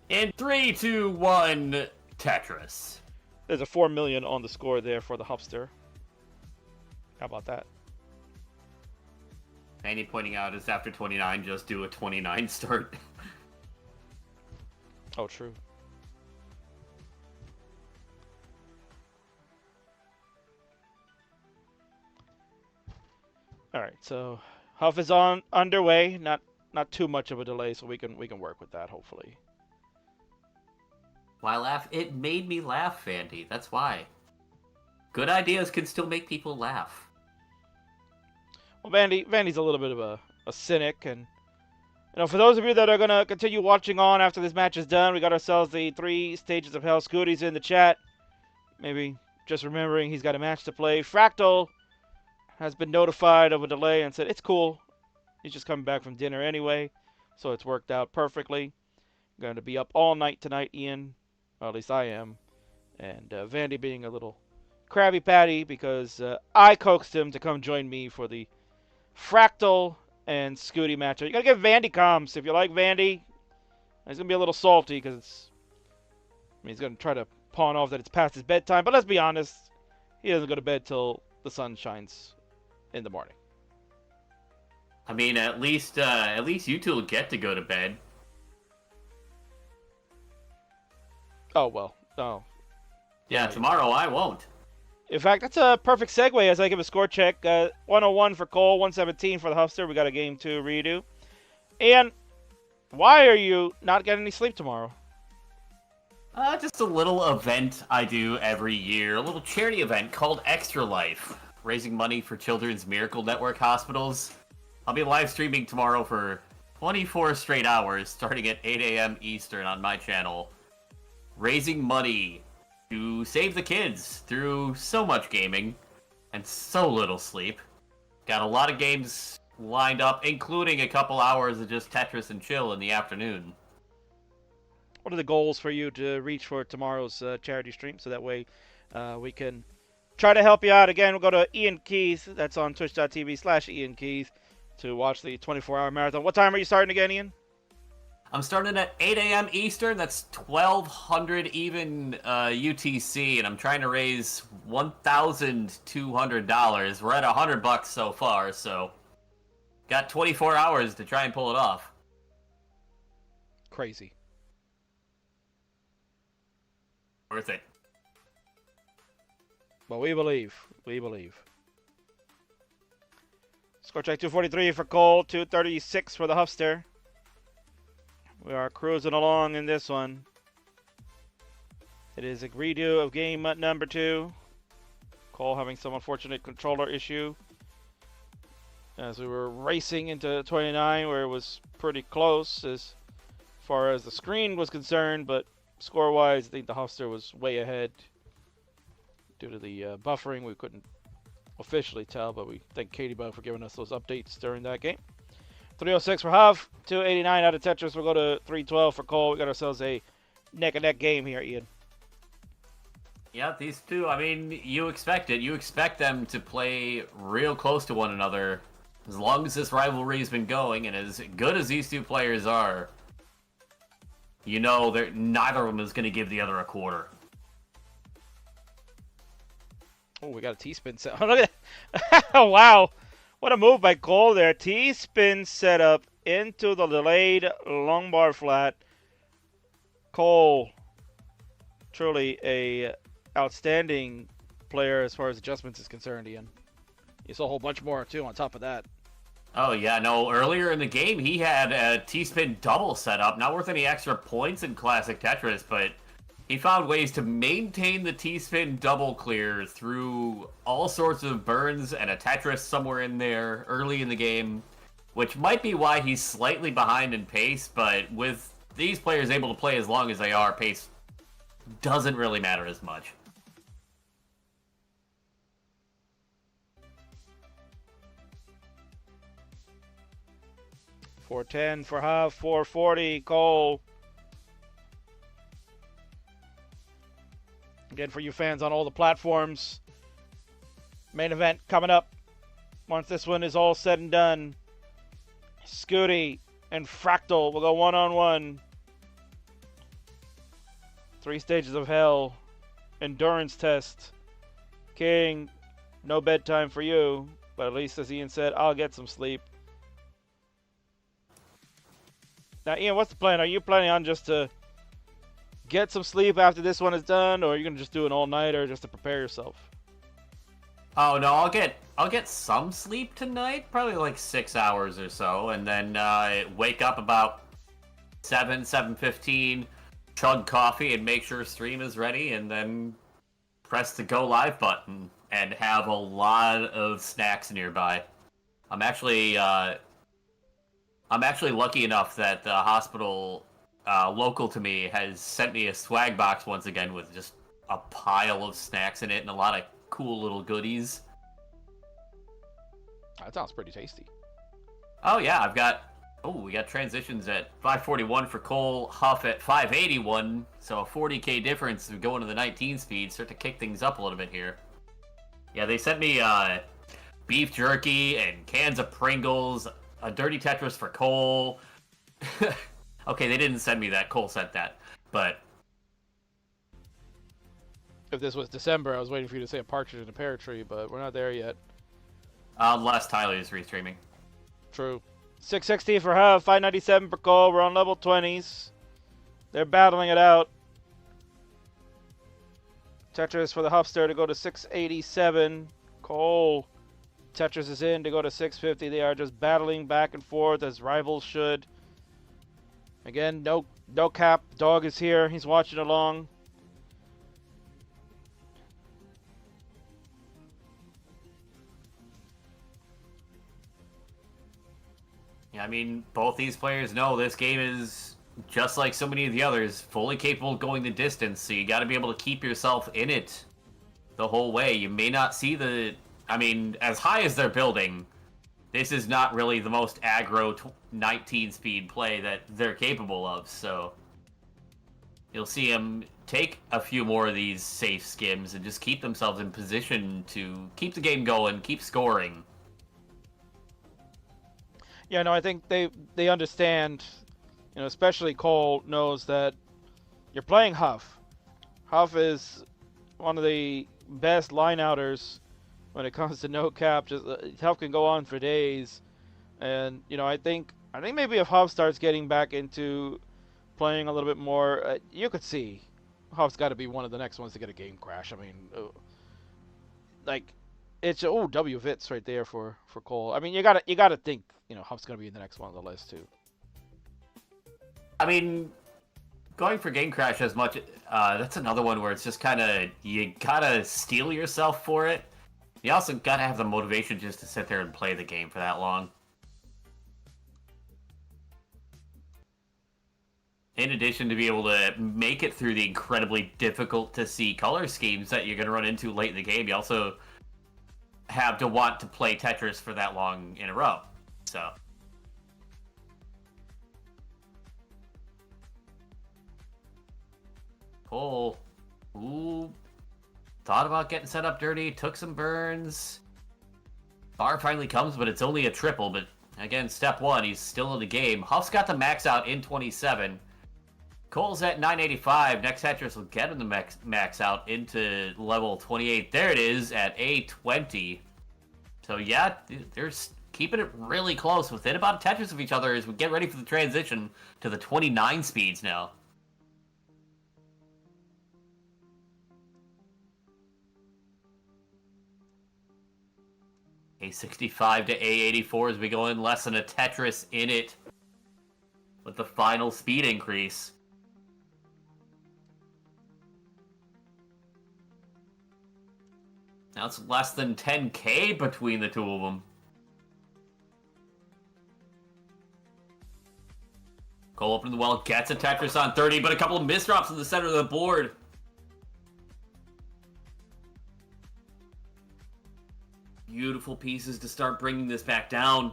In 3, 2, 1, Tetris. There's a 4 million on the score there for the Huffster. How about that? Andy pointing out is after 29, just do a 29 start. Oh, true. All right, so Huff is underway. Not too much of a delay, so we can work with that hopefully. Why laugh? It made me laugh, Vandy. That's why. Good ideas can still make people laugh. Well, Vandy's a little bit of a cynic, and for those of you that are gonna continue watching on after this match is done, we got ourselves the 3 stages of hell. Scuti's in the chat. Maybe just remembering he's got a match to play. Fractal has been notified of a delay and said it's cool. He's just coming back from dinner anyway, so it's worked out perfectly. Going to be up all night tonight, Ian. Well, at least I am. And Vandy being a little Krabby Patty because I coaxed him to come join me for the Fractal and Scuti matchup. You gotta give Vandy comms. If you like Vandy, he's gonna be a little salty because he's gonna try to pawn off that it's past his bedtime. But let's be honest, he doesn't go to bed till the sun shines in the morning. I mean, at least you two will get to go to bed. Oh well. Oh. Yeah, tomorrow I won't. In fact, that's a perfect segue as I give a score check. 101 for Cole, 117 for the Huffster. We got a game 2 redo. And why are you not getting any sleep tomorrow? Just a little event I do every year. A little charity event called Extra Life. Raising money for Children's Miracle Network hospitals. I'll be live streaming tomorrow for 24 straight hours, starting at 8 a.m. Eastern on my channel. Raising money to save the kids through so much gaming and so little sleep. Got a lot of games lined up, including a couple hours of just Tetris and chill in the afternoon. What are the goals for you to reach for tomorrow's charity stream? So that way we can try to help you out. Again, we'll go to Ian Keith. That's on twitch.tv/Ian Keith to watch the 24-hour marathon. What time are you starting again, Ian? I'm starting at 8 a.m. Eastern. That's 1200 even UTC, and I'm trying to raise $1,200. We're at $100 so far, so got 24 hours to try and pull it off. Crazy. Worth it. Well, we believe. We believe. Score check 243 for Cole, 236 for the Huffster. We are cruising along in this one. It is a redo of game number 2. Cole having some unfortunate controller issue as we were racing into 29, where it was pretty close as far as the screen was concerned, but score-wise, I think the Huffster was way ahead. Due to the buffering, we couldn't officially tell, but we thank Katie Bug for giving us those updates during that game. 306 for Huff. 289 out of Tetris. We'll go to 312 for Cole. We got ourselves a neck-and-neck game here, Ian. Yeah, these two, I mean, you expect it. You expect them to play real close to one another. As long as this rivalry's been going, and as good as these two players are, you know neither of them is going to give the other a quarter. Oh, we got a T-spin set. Oh, look at that. Oh, wow. What a move by Cole there. T-spin setup into the delayed long bar flat. Cole, truly a outstanding player as far as adjustments is concerned, Ian. You saw a whole bunch more, too, on top of that. Oh, yeah, no, earlier in the game, he had a T-spin double setup. Not worth any extra points in Classic Tetris, but he found ways to maintain the T-spin double clear through all sorts of burns and a Tetris somewhere in there early in the game, which might be why he's slightly behind in pace, but with these players able to play as long as they are, pace doesn't really matter as much. $410 for Huff, $440 Cole. Again, for you fans on all the platforms, main event coming up. Once this one is all said and done, Scuti and Fractal will go one-on-one. 3 stages of hell. Endurance test. King, no bedtime for you, but at least, as Ian said, I'll get some sleep. Now, Ian, what's the plan? Are you planning on just to get some sleep after this one is done, or are you going to just do an all-nighter just to prepare yourself? Oh, no, I'll get some sleep tonight, probably like 6 hours or so, and then wake up about 7:15, chug coffee, and make sure stream is ready, and then press the go live button and have a lot of snacks nearby. I'm actually lucky enough that the hospital local to me has sent me a swag box once again with just a pile of snacks in it and a lot of cool little goodies. That sounds pretty tasty. Oh yeah, we got transitions at 541 for Cole, Huff at 581, so a 40k difference going to the 19 speed. Start to kick things up a little bit here. Yeah, they sent me beef jerky and cans of Pringles, a dirty Tetris for Cole. Okay, they didn't send me that. Cole sent that, but if this was December, I was waiting for you to say a partridge in a pear tree, but we're not there yet. Unless Tyler is restreaming. True. 660 for Huff, 597 for Cole. We're on level 20s. They're battling it out. Tetris for the Huffster to go to 687. Cole. Tetris is in to go to 650. They are just battling back and forth as rivals should. Again, no cap. Dog is here. He's watching along. Yeah, I mean, both these players know this game is, just like so many of the others, fully capable of going the distance, so you gotta be able to keep yourself in it the whole way. You may not see as high as they're building, this is not really the most aggro 19 speed play that they're capable of, so you'll see them take a few more of these safe skims and just keep themselves in position to keep the game going, keep scoring. Yeah, no, I think they understand, especially Cole knows that you're playing Huff. Huff is one of the best line-outers when it comes to no cap. Just Huff can go on for days, and I think maybe if Huff starts getting back into playing a little bit more, you could see Huff's got to be one of the next ones to get a game crash. I mean, it's W Vits right there for Cole. I mean, you gotta think Huff's gonna be in the next one on the list too. I mean, going for game crash as much, that's another one where it's just kind of, you gotta steel yourself for it. You also gotta have the motivation just to sit there and play the game for that long. In addition to be able to make it through the incredibly difficult to see color schemes that you're gonna run into late in the game, you also have to want to play Tetris for that long in a row. So Cole, ooh, thought about getting set up dirty, took some burns. Bar finally comes, but it's only a triple. But again, step one, he's still in the game. Huff's got the max out in 27. Cole's at 985. Next Tetris will get him the max out into level 28. There it is at 820. So yeah, they're keeping it really close, within about a Tetris of each other as we get ready for the transition to the 29 speeds now. A65 to A84 as we go in, less than a Tetris in it with the final speed increase. Now it's less than 10K between the two of them. Cole opening the well, gets a Tetris on 30, but a couple of misdrops in the center of the board. Beautiful pieces to start bringing this back down.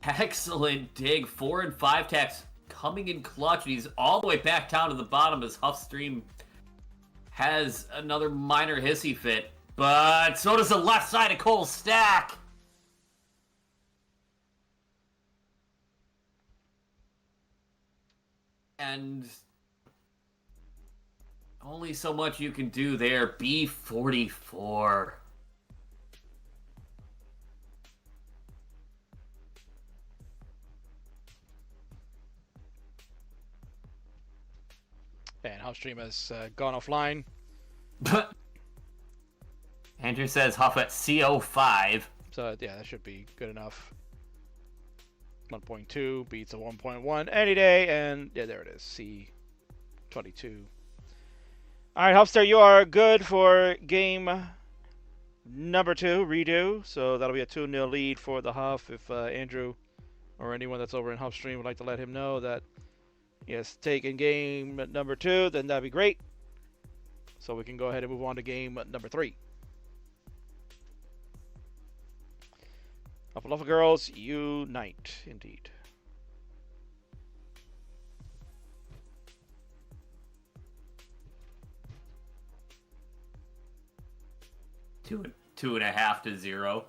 Excellent dig. 4 and 5 techs coming in clutch, and he's all the way back down to the bottom as Huff Stream has another minor hissy fit. But so does the left side of Cole's stack. And only so much you can do there. B44. And Huff Stream has gone offline. Andrew says Huff at CO5. So yeah, that should be good enough. 1.2 beats a 1.1 any day, and yeah, there it is. C22. All right, Huffster, you are good for game number 2, redo. So that'll be a 2-0 lead for the Huff. If Andrew or anyone that's over in Huff Stream would like to let him know that he has taken game number 2, then that'd be great. So we can go ahead and move on to game number 3. Hufflepuff girls unite, indeed. Two and a half to 0.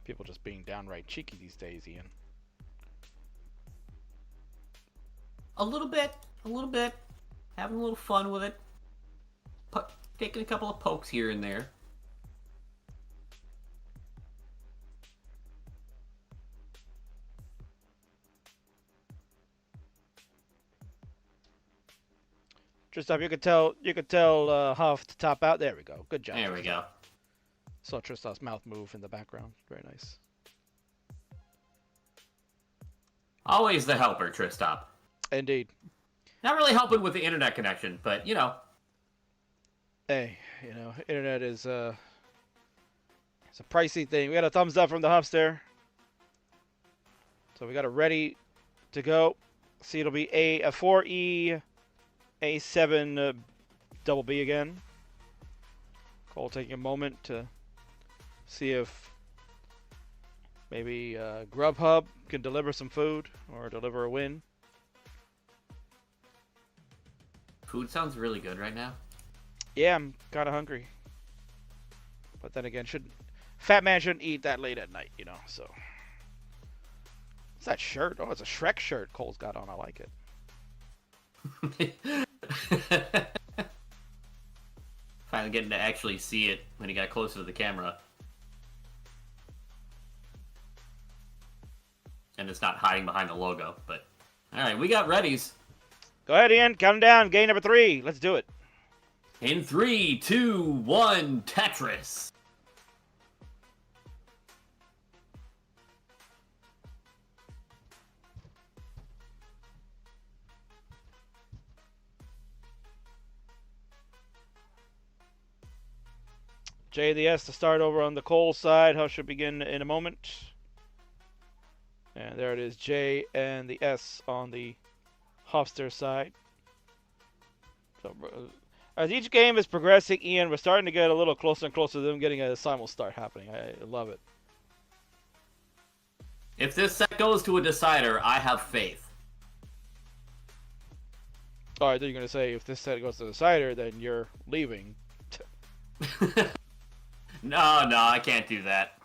People just being downright cheeky these days, Ian. A little bit. Having a little fun with it. Taking a couple of pokes here and there. Tristan, you could tell Huff to top out. There we go. Good job. There we go. Saw Tristan's mouth move in the background. Very nice. Always the helper, Tristop. Indeed. Not really helping with the internet connection, but you know. Hey, internet is it's a pricey thing. We got a thumbs up from the Huffster. So we got it ready to go. See, it'll be a 4E, A7 double B again. Cole taking a moment to see if maybe Grubhub can deliver some food or deliver a win. Food sounds really good right now. Yeah, I'm kind of hungry. But then again, fat man shouldn't eat that late at night, so. What's that shirt? Oh, it's a Shrek shirt Cole's got on. I like it. Finally getting to actually see it when he got closer to the camera. And it's not hiding behind the logo, but... Alright, we got readies. Go ahead, Ian. Count 'em down. Game number 3. Let's do it. In 3, 2, 1, Tetris. J and the S to start over on the Cole side. Huff should begin in a moment. And there it is, J and the S on the Huffster side. So As each game is progressing, Ian, we're starting to get a little closer and closer to them getting a simul start happening. I love it. If this set goes to a decider, I have faith. Oh, I thought you were going to say if this set goes to the decider, then you're leaving. No, I can't do that.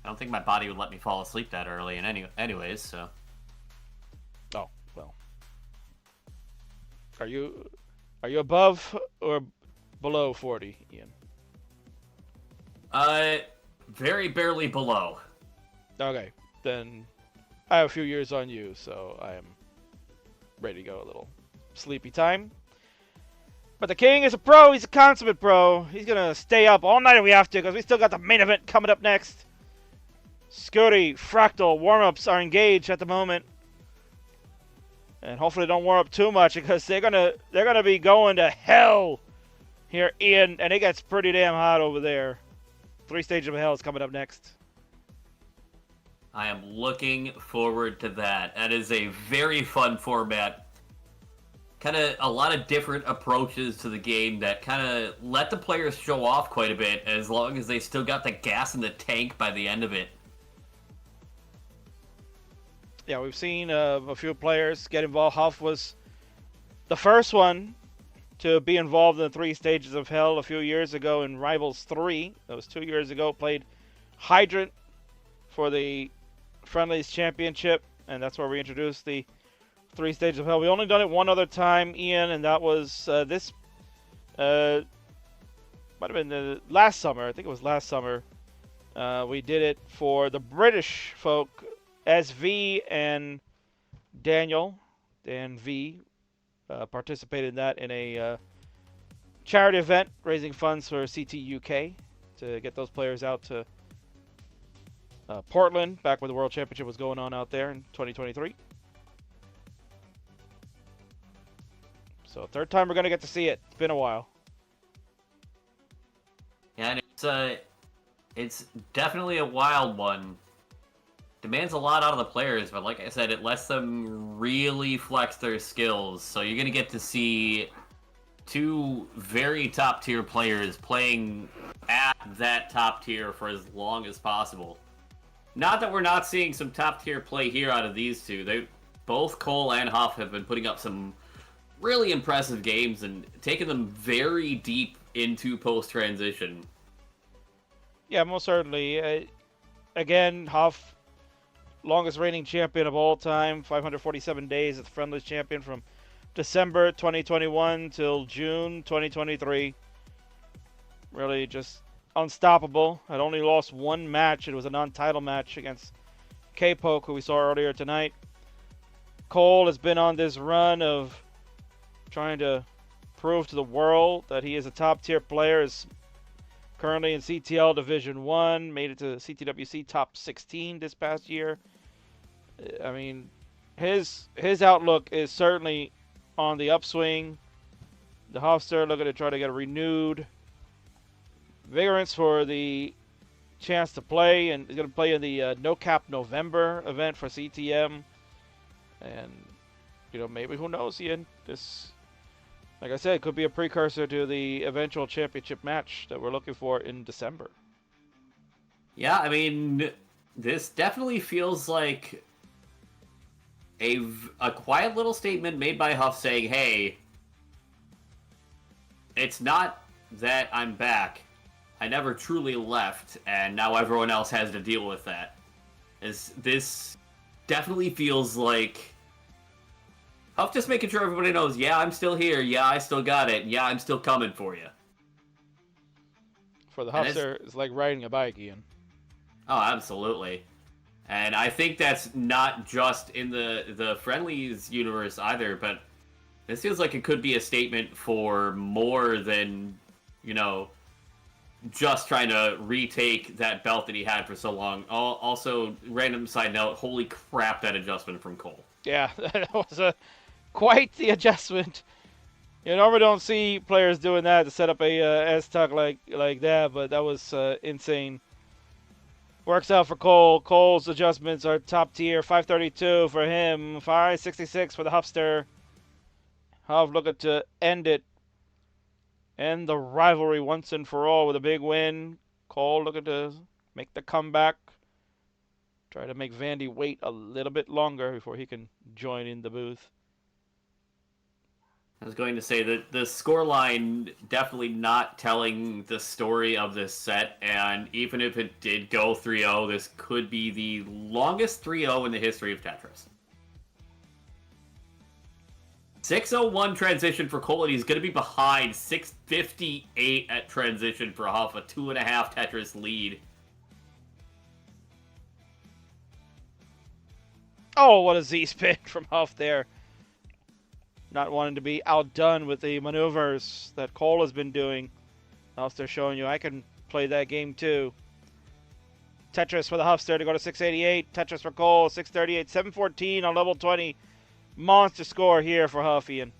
I don't think my body would let me fall asleep that early anyways, so. Oh, well. Are you above or below 40, Ian? Very barely below. Okay, then I have a few years on you, so I am ready to go. A little sleepy time. But the King is a pro. He's a consummate pro. He's going to stay up all night if we have to, because we still got the main event coming up next. Scuti, Fractal, warm-ups are engaged at the moment. And hopefully they don't warm up too much, because they're gonna be going to hell here, Ian, and it gets pretty damn hot over there. 3 stages of hell is coming up next. I am looking forward to that. That is a very fun format. Kind of a lot of different approaches to the game that kind of let the players show off quite a bit, as long as they still got the gas in the tank by the end of it. Yeah, we've seen a few players get involved. Huff was the first one to be involved in the 3 stages of hell a few years ago in Rivals 3. That was 2 years ago. Played Hydrant for the Friendlies Championship, and that's where we introduced the 3 stages of hell. We only done it one other time, Ian, and that was this might have been the last summer. I think it was last summer. We did it for the British folk. SV and Dan V participated in that in a charity event, raising funds for CT UK to get those players out to Portland, back where the World Championship was going on out there in 2023. So 3rd time we're going to get to see it. It's been a while. Yeah, and it's definitely a wild one. Demands a lot out of the players, but like I said, it lets them really flex their skills. So you're going to get to see 2 very top tier players playing at that top tier for as long as possible. Not that we're not seeing some top tier play here out of these 2. Both Cole and Huff have been putting up some really impressive games and taking them very deep into post-transition. Yeah, most certainly. Again, Huff, longest reigning champion of all time, 547 days as the Friendlies champion from December 2021 till June 2023. Really just unstoppable. Had only lost 1 match. It was a non-title match against K-Poke, who we saw earlier tonight. Cole has been on this run of trying to prove to the world that he is a top-tier player. Is currently in CTL Division 1, made it to CTWC top 16 this past year. I mean, his outlook is certainly on the upswing. The Huffster looking to try to get a renewed vigorance for the chance to play, and he's going to play in the No Cap November event for CTM. And, maybe, who knows, Ian? This, like I said, could be a precursor to the eventual championship match that we're looking for in December. Yeah, I mean, this definitely feels like a quiet little statement made by Huff saying, hey, it's not that I'm back. I never truly left, and now everyone else has to deal with that. This definitely feels like Huff just making sure everybody knows, yeah, I'm still here, yeah, I still got it, yeah, I'm still coming for you. For the Huffster, it's like riding a bike, Ian. Oh, absolutely. And I think that's not just in the Friendlies universe either, but this feels like it could be a statement for more than, just trying to retake that belt that he had for so long. Also, random side note, holy crap, that adjustment from Cole. Yeah, that was quite the adjustment. You normally don't see players doing that to set up a S-tuck like that, but that was insane. Works out for Cole. Cole's adjustments are top tier. 532 for him. 566 for the Huffster. Huff looking to end it end the rivalry once and for all with a big win. Cole looking to make the comeback. Try to make Vandy wait a little bit longer before he can join in the booth. I was going to say that the scoreline definitely not telling the story of this set, and even if it did go 3-0, this could be the longest 3-0 in the history of Tetris. 6:01 transition for Cole, and he's going to be behind 6:58 at transition for Huff, a 2.5 Tetris lead. Oh, what a Z-spin from Huff there. Not wanting to be outdone with the maneuvers that Cole has been doing. Huffster showing you I can play that game too. Tetris for the Huffster to go to 688. Tetris for Cole, 638. 714 on level 20. Monster score here for Huff, Ian.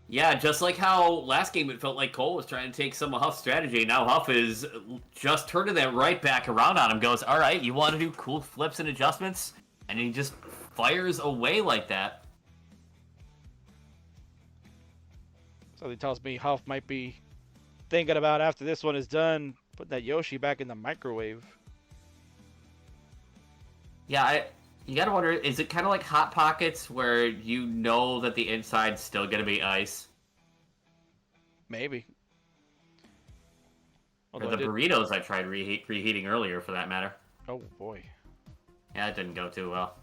Yeah, just like how last game it felt like Cole was trying to take some of Huff's strategy. Now Huff is just turning that right back around on him. Goes, all right, you want to do cool flips and adjustments? And he just fires away like that. So he tells me Huff might be thinking about after this one is done, putting that Yoshi back in the microwave. Yeah, you gotta wonder, is it kind of like Hot Pockets where you know that the inside's still gonna be ice? Maybe. Or the burritos I tried reheating earlier, for that matter. Oh, boy. Yeah, it didn't go too well.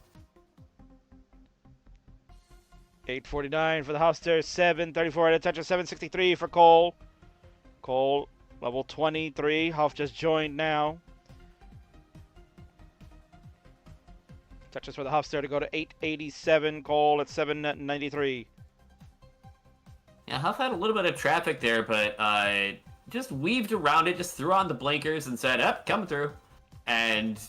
849 for the Huffster, 734 at a touch of 763 for Cole. Cole, level 23. Huff just joined now. Touches for the Huffster to go to 887. Cole at 793. Yeah, Huff had a little bit of traffic there, but just weaved around it, just threw on the blinkers and said, up, coming through. And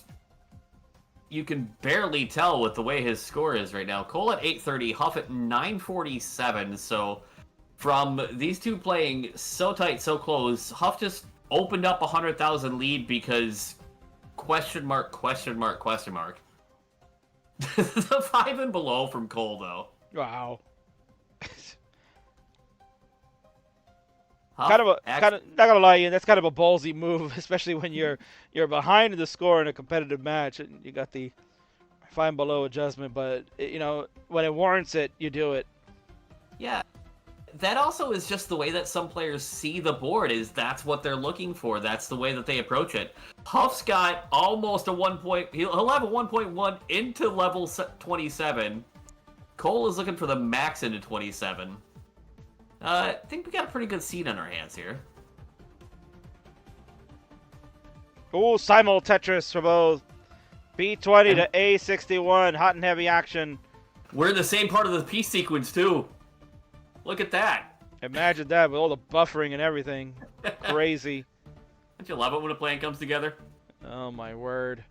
you can barely tell with the way his score is right now. Cole at 830, Huff at 947. So from these two playing so tight, so close, Huff just opened up 100,000 lead because question mark, question mark, question mark. The 5 and below from Cole, though. Wow. Huff, not gonna lie, Ian, that's kind of a ballsy move, especially when you're behind in the score in a competitive match and you got the 5 and below adjustment. But you know, when it warrants it, you do it. Yeah, that also is just the way that some players see the board. Is that's what they're looking for. That's the way that they approach it. Huff's got almost a 1 point. He'll have a 1.1 into level 27. Cole is looking for the max into 27. I think we got a pretty good seed on our hands here. Ooh, simul Tetris for both. B20 to A61. Hot and heavy action. We're in the same part of the piece sequence, too. Look at that. Imagine that with all the buffering and everything. Crazy. Don't you love it when a plan comes together? Oh, my word.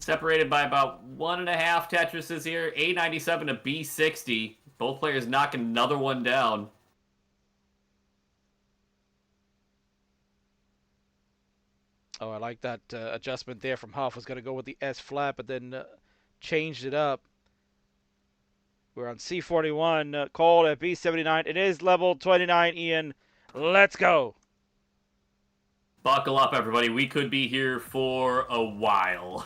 Separated by about 1.5 Tetrises here. A97 to B60. Both players knocking another one down. Oh, I like that adjustment there from Huff. Was going to go with the S flat, but then changed it up. We're on C41. Cole at B79. It is level 29, Ian. Let's go. Buckle up, everybody. We could be here for a while.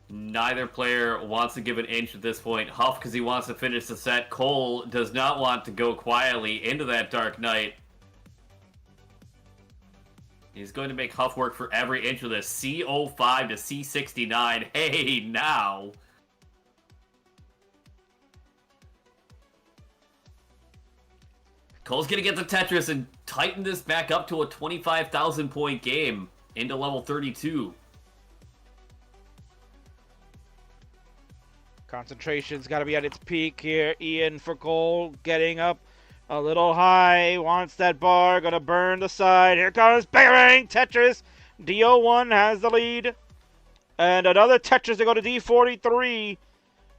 Neither player wants to give an inch at this point. Huff because he wants to finish the set. Cole does not want to go quietly into that dark night. He's going to make Huff work for every inch of this. C05 to C69. Hey, now. Cole's going to get the Tetris and tighten this back up to a 25,000 point game into level 32. Concentration's got to be at its peak here. Ian for Cole, getting up a little high. Wants that bar. Gonna burn the side. Here comes bang! Tetris. D01 has the lead. And another Tetris to go to D43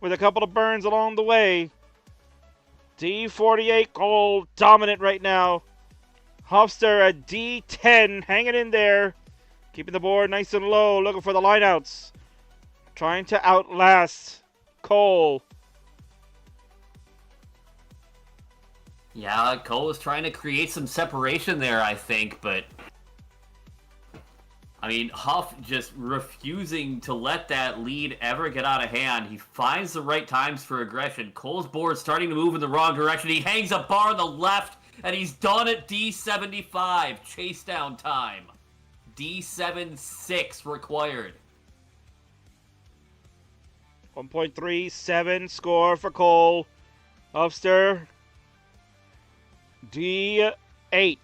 with a couple of burns along the way. D48, Cole dominant right now. Huffster at D10, hanging in there. Keeping the board nice and low, looking for the lineouts. Trying to outlast Cole. Yeah, Cole was trying to create some separation there, I think, but I mean, Huff just refusing to let that lead ever get out of hand. He finds the right times for aggression. Cole's board starting to move in the wrong direction. He hangs a bar on the left, and he's done at D75. Chase down time. D7-6 required. 1.37 score for Cole. Huffster, D8.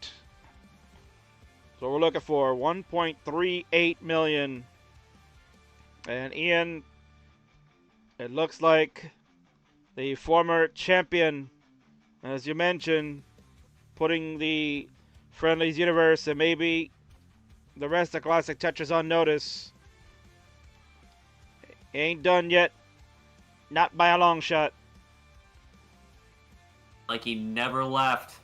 So we're looking for 1.38 million. And Ian, it looks like the former champion, as you mentioned, putting the Friendlies universe and maybe the rest of Classic Tetris on notice. He ain't done yet. Not by a long shot. Like he never left.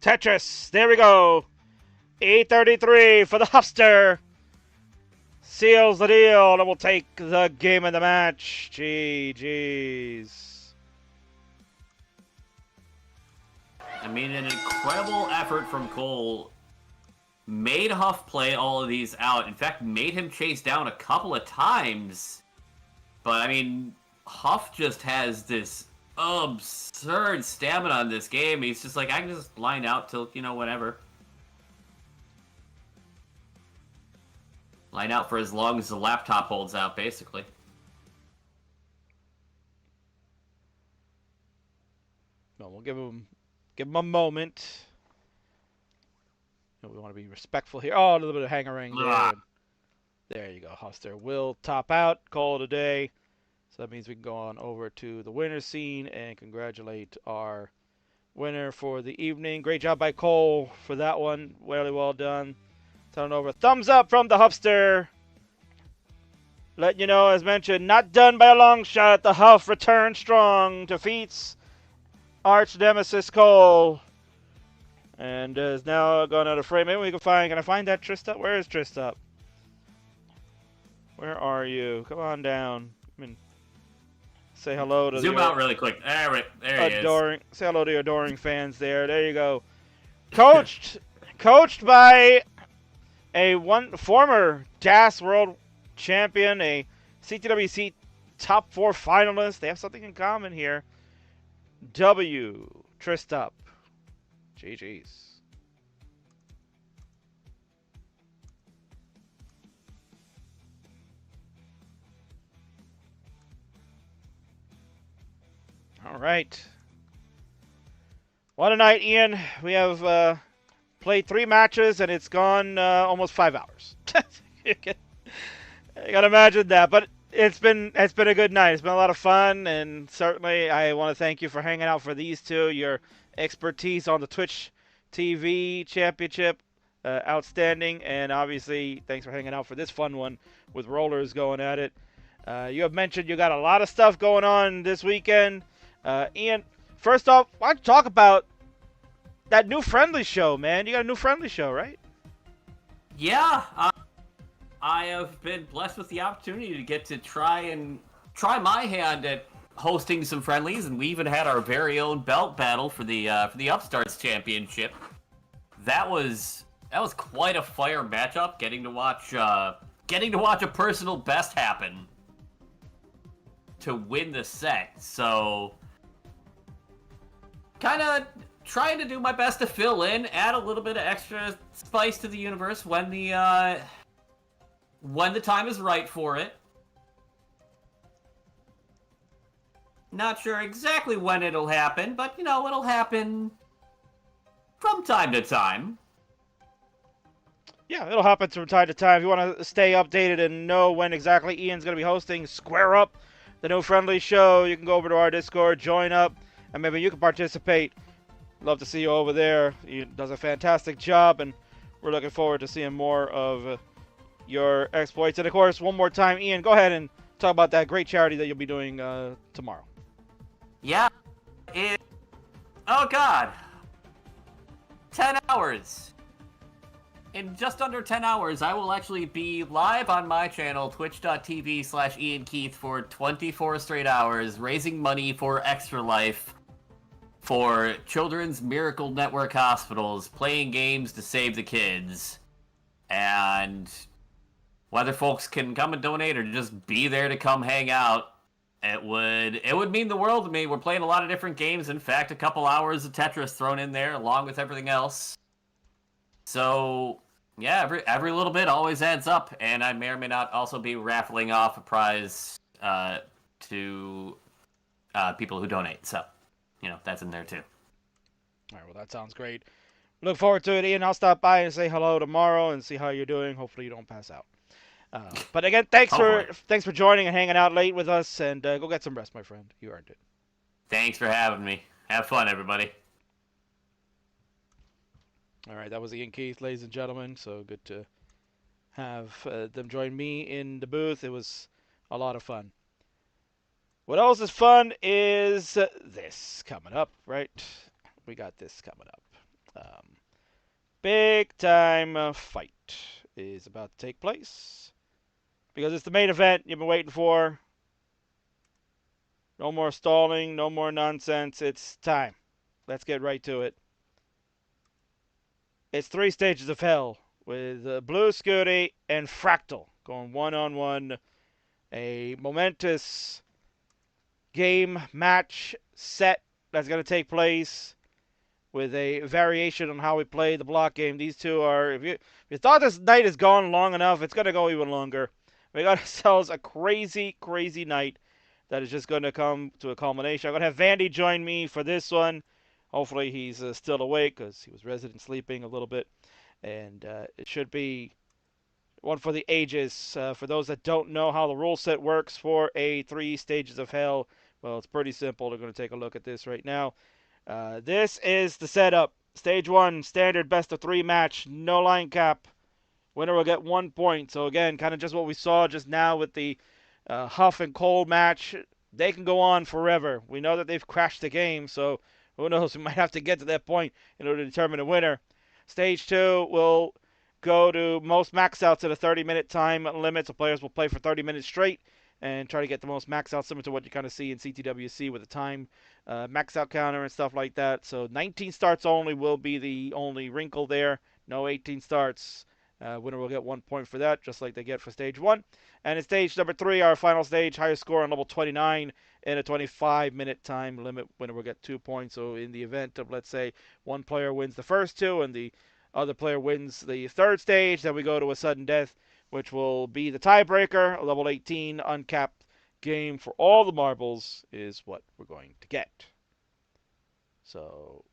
Tetris, there we go. E33 for the Huffster. Seals the deal and will take the game of the match. GG's. I mean, an incredible effort from Cole. Made Huff play all of these out. In fact, made him chase down a couple of times. But, I mean, Huff just has this absurd stamina on this game. He's just like, I can just line out till, whatever. Line out for as long as the laptop holds out, basically. No, we'll give him a moment. We want to be respectful here. Oh, a little bit of hangering there. There you go, Huffster will top out. Call it a day. So that means we can go on over to the winner scene and congratulate our winner for the evening. Great job by Cole for that one. Really well done. Turn over. Thumbs up from the Huffster. Letting you know, as mentioned, not done by a long shot. The Huff returns strong. Defeats arch nemesis Cole. And is now going out of frame. Maybe we can find. Can I find that Trista? Where is Trista? Where are you? Come on down. I mean, say hello to Zoom out really quick. There he is. Say hello to your adoring fans there. There you go. Coached by a former DAS World Champion, a CTWC Top 4 finalist. They have something in common here. Tristup. GG's. All right. What a night, Ian. We have played 3 matches, and it's gone almost 5 hours. You gotta imagine that, but it's been a good night. It's been a lot of fun, and certainly I want to thank you for hanging out for these two. Your expertise on the Twitch TV Championship, outstanding, and obviously thanks for hanging out for this fun one with Rollers going at it. You have mentioned you got a lot of stuff going on this weekend. Ian, first off, why don't you talk about that new friendly show, man? You got a new friendly show, right? Yeah, I have been blessed with the opportunity to get to try my hand at hosting some friendlies, and we even had our very own belt battle for the Upstarts Championship. That was quite a fire matchup. Getting to watch a personal best happen to win the set. So, kind of trying to do my best to fill in, add a little bit of extra spice to the universe when the time is right for it. Not sure exactly when it'll happen, but it'll happen from time to time. Yeah, it'll happen from time to time. If you want to stay updated and know when exactly Ian's going to be hosting Square Up, the new friendly show, you can go over to our Discord, join up, and maybe you can participate. Love to see you over there. He does a fantastic job, and we're looking forward to seeing more of your exploits. And, of course, one more time, Ian, go ahead and talk about that great charity that you'll be doing tomorrow. Yeah. Oh, God. 10 hours. in just under 10 hours, I will actually be live on my channel, twitch.tv/Ian Keith, for 24 straight hours, raising money for Extra Life, for Children's Miracle Network hospitals, playing games to save the kids. And whether folks can come and donate or just be there to come hang out, it would mean the world to me. We're playing a lot of different games. In fact, a couple hours of Tetris thrown in there along with everything else. So, yeah, every little bit always adds up, and I may or may not also be raffling off a prize to people who donate. So, that's in there too. All right, well, that sounds great. Look forward to it, Ian. I'll stop by and say hello tomorrow and see how you're doing. Hopefully you don't pass out. But again, thanks for joining and hanging out late with us, and go get some rest, my friend. You earned it. Thanks for having me. Have fun, everybody. All right, that was Ian Keith, ladies and gentlemen. So good to have them join me in the booth. It was a lot of fun. What else is fun is this coming up, right? We got this coming up. Big time fight is about to take place because it's the main event you've been waiting for. No more stalling, no more nonsense. It's time. Let's get right to it. It's 3 stages of hell with Blue, Scuti, and Fractal going one-on-one. A momentous game, match, set that's going to take place with a variation on how we play the block game. These two are, if you thought this night has gone long enough, it's going to go even longer. We got ourselves a crazy, crazy night that is just going to come to a culmination. I'm going to have Vandy join me for this one. Hopefully he's still awake because he was resident sleeping a little bit. And it should be one for the ages. For those that don't know how the rule set works for a 3 stages of hell, well, it's pretty simple. They're going to take a look at this right now. This is the setup. Stage 1, standard best of 3 match, no line cap. Winner will get 1 point. So again, kind of just what we saw just now with the Huff and Cole match. They can go on forever. We know that they've crashed the game, so who knows? We might have to get to that point in order to determine a winner. Stage 2 will go to most max outs at a 30-minute time limit. So players will play for 30 minutes straight and try to get the most max out, similar to what you kind of see in CTWC with the time max out counter and stuff like that. So 19 starts only will be the only wrinkle there. No 18 starts. Winner will get 1 point for that, just like they get for stage 1. And in stage number 3, our final stage, highest score on level 29 in a 25-minute time limit. Winner will get 2 points. So in the event of, let's say, one player wins the first 2 and the other player wins the 3rd stage, then we go to a sudden death, which will be the tiebreaker. A level 18 uncapped game for all the marbles is what we're going to get. So,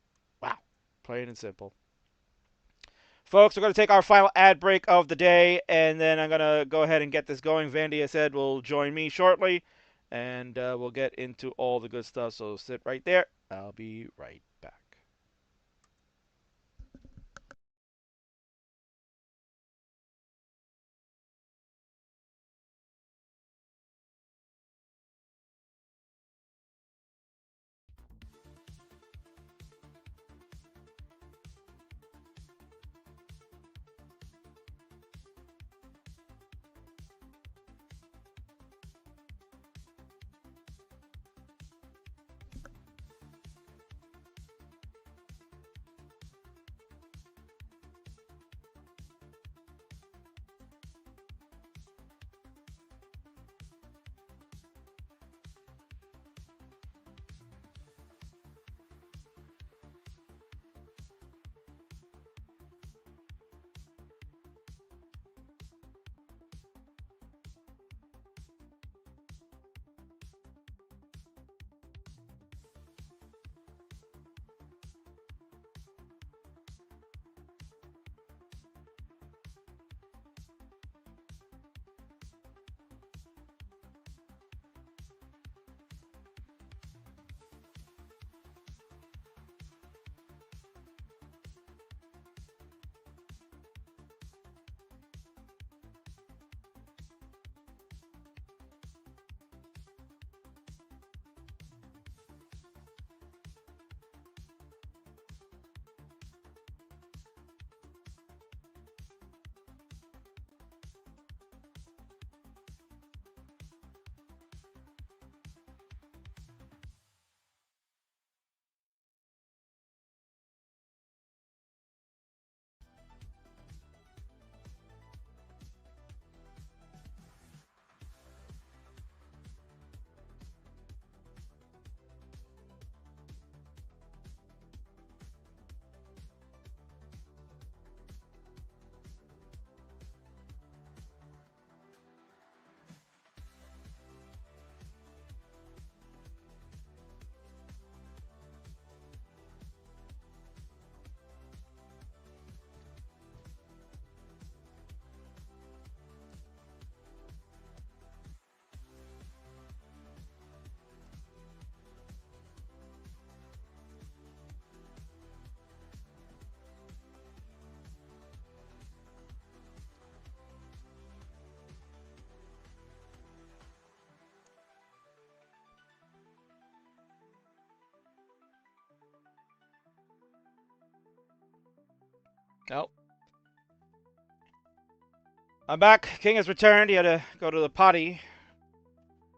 wow, plain and simple. Folks, we're going to take our final ad break of the day, and then I'm going to go ahead and get this going. Vandy, I said, will join me shortly, and we'll get into all the good stuff. So sit right there. I'll be right back. Nope. I'm back. King has returned. He had to go to the potty.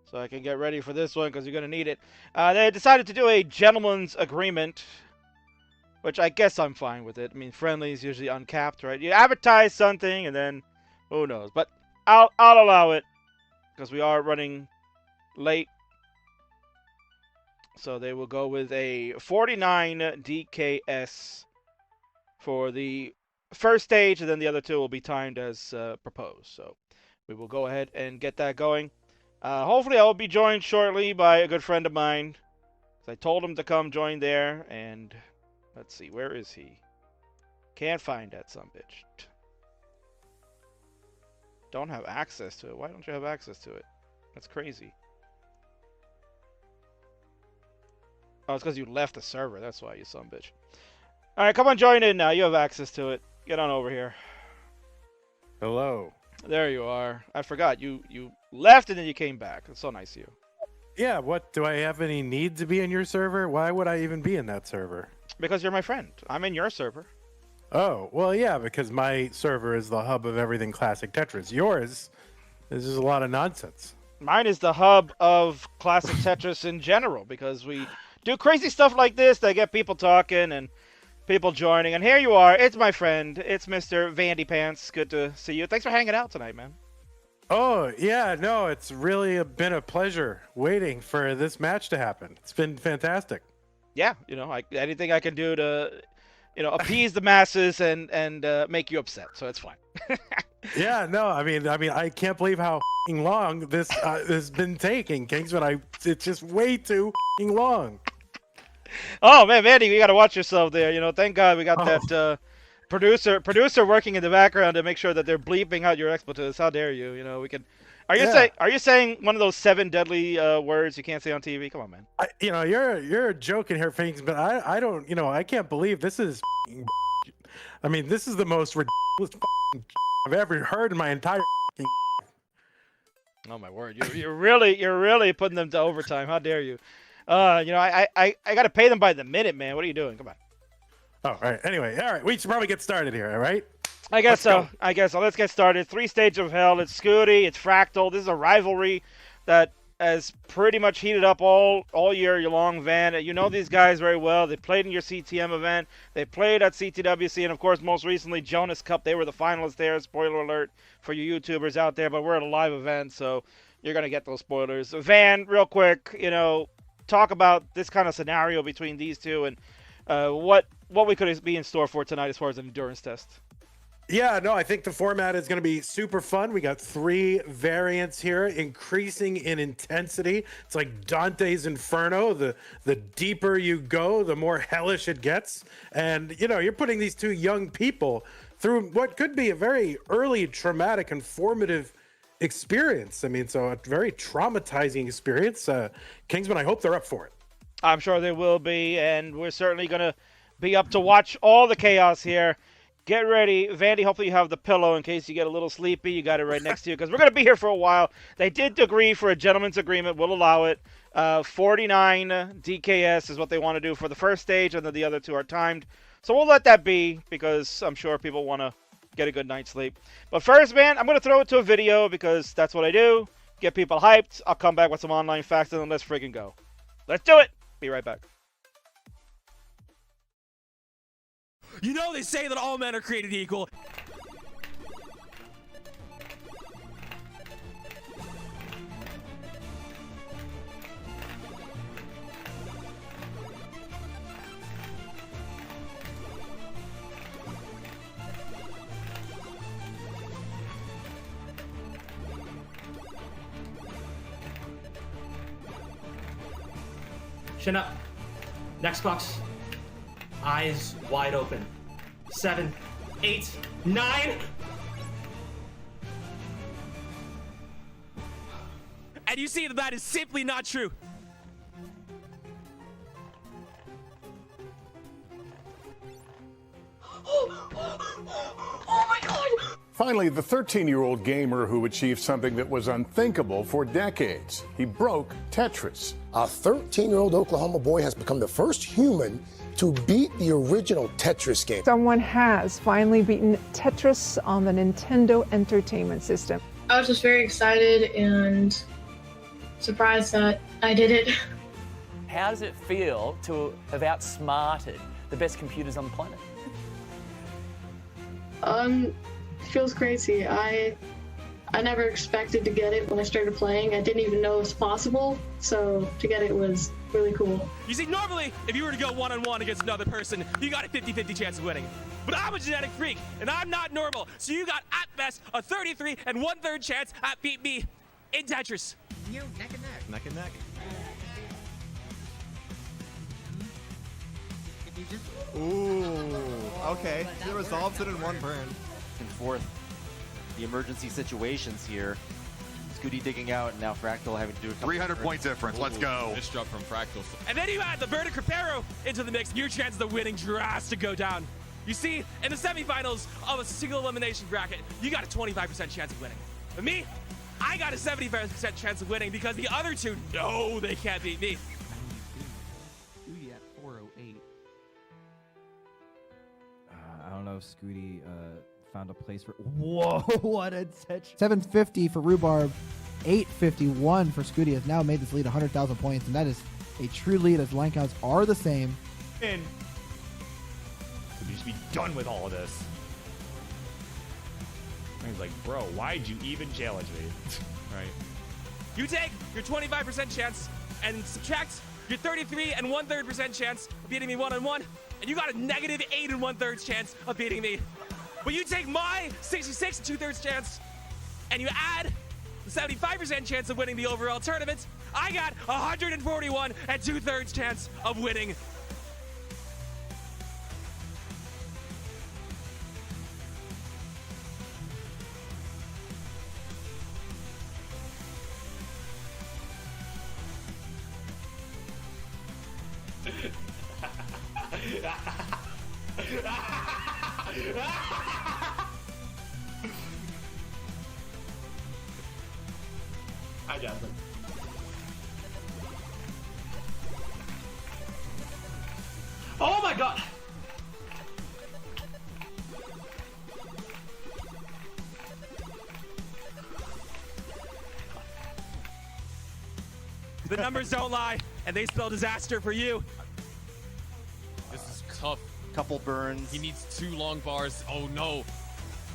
So I can get ready for this one because you're going to need it. They decided to do a gentleman's agreement, which I guess I'm fine with it. I mean, friendly is usually uncapped, right? You advertise something and then who knows. But I'll allow it because we are running late. So they will go with a 49 DKS for the first stage, and then the other two will be timed as proposed. So we will go ahead and get that going. Hopefully I will be joined shortly by a good friend of mine. I told him to come join there, and let's see, where is he? Can't find that sumbitch. Don't have access to it. Why don't you have access to it? That's crazy. Oh, it's because you left the server. That's why, you sumbitch. All right, come on, join in now. You have access to it. Get on over here. Hello. There you are. I forgot. You left and then you came back. It's so nice of you. Yeah, what? Do I have any need to be in your server? Why would I even be in that server? Because you're my friend. I'm in your server. Oh, well, yeah, because my server is the hub of everything classic Tetris. Yours is just a lot of nonsense. Mine is the hub of classic Tetris in general because we do crazy stuff like this that get people talking and people joining. And here you are. It's my friend. It's Mr. Vandy Pants. Good to see you. Thanks for hanging out tonight, man. Oh, yeah, no, it's really been a pleasure waiting for this match to happen. It's been fantastic. Yeah, you know, anything I can do to, you know, appease the masses and make you upset. So it's fine. Yeah, no, I mean, I can't believe how long this has been taking, Kingsman. It's just way too long. Oh man, Vandy, you got to watch yourself there. You know, thank God we got that producer working in the background to make sure that they're bleeping out your expletives. How dare you? You know, we can. Are you saying one of those 7 deadly words you can't say on TV? Come on, man. You know, you're joking here, Finks, but I don't. You know, I can't believe this is. I mean, this is the most ridiculous I've ever heard in my entire. Oh my word! You're really putting them to overtime. How dare you? You know, I got to pay them by the minute, man. What are you doing? Come on. Oh, all right. Anyway, all right. We should probably get started here, all right? I guess so. Let's get started. 3 stages of hell. It's Scuti. It's Fractal. This is a rivalry that has pretty much heated up all year long, Van. You know these guys very well. They played in your CTM event. They played at CTWC, and of course, most recently, Jonas Cup. They were the finalists there. Spoiler alert for you YouTubers out there, but we're at a live event, so you're going to get those spoilers. Van, real quick, you know, talk about this kind of scenario between these two and what we could be in store for tonight as far as an endurance test. Yeah, no, I think the format is going to be super fun. We got 3 variants here, increasing in intensity. It's like Dante's Inferno. The deeper you go, the more hellish it gets. And, you know, you're putting these 2 young people through what could be a very early traumatic and formative experience. I mean, so a very traumatizing experience. Kingsman, I hope they're up for it. I'm sure they will be, and we're certainly going to be up to watch all the chaos here. Get ready. Vandy, hopefully you have the pillow in case you get a little sleepy. You got it right next to you because we're going to be here for a while. They did agree for a gentleman's agreement. We'll allow it. 49 DKS is what they want to do for the first stage, and then the other 2 are timed. So we'll let that be because I'm sure people want to get a good night's sleep. But first, man, I'm going to throw it to a video because that's what I do. Get people hyped. I'll come back with some online facts, and then let's freaking go. Let's do it. Be right back. You know they say that all men are created equal. Chin up. Next box. Eyes wide open. 7, 8, 9. And you see that that is simply not true. Oh my god! Finally, the 13-year-old gamer who achieved something that was unthinkable for decades. He broke Tetris. A 13-year-old Oklahoma boy has become the first human to beat the original Tetris game. Someone has finally beaten Tetris on the Nintendo Entertainment System. I was just very excited and surprised that I did it. How does it feel to have outsmarted the best computers on the planet? Feels crazy. I never expected to get it when I started playing. I didn't even know it was possible, so to get it was really cool. You see, normally, if you were to go one-on-one against another person, you got a 50-50 chance of winning. But I'm a genetic freak, and I'm not normal, so you got, at best, a 33 1/3 chance at beat me in Tetris. You neck and neck. Neck and neck. If you just... Ooh, okay. He resolves it in one burn. And forth, the emergency situations here. Scuti digging out, and now Fractal having to do a couple 300 point difference. Let's go. Nice drop from Fractal. And then you add the Vertic Reparo into the mix. Your chances of winning drastically go down. You see, in the semifinals of a single elimination bracket, you got a 25% chance of winning. But me, I got a 75% chance of winning because the other two know they can't beat me. Scuti at 408. I don't know if Scuti found a place for. Whoa, what a touch. 750 for Rhubarb, 851 for Scuti has now made this lead 100,000 points, and that is a true lead as line counts are the same. And could you just be done with all of this? And he's like, bro, why'd you even challenge me? Right. You take your 25% chance and subtract your 33 1/3% chance of beating me one-on-one, and you got a negative 8 1/3 chance of beating me. But you take my 66 2/3 chance, and you add the 75% chance of winning the overall tournament, I got 141 2/3 chance of winning. I got them. Oh my god! The numbers don't lie, and they spell disaster for you. This is tough. Couple burns. He needs 2 long bars. Oh no.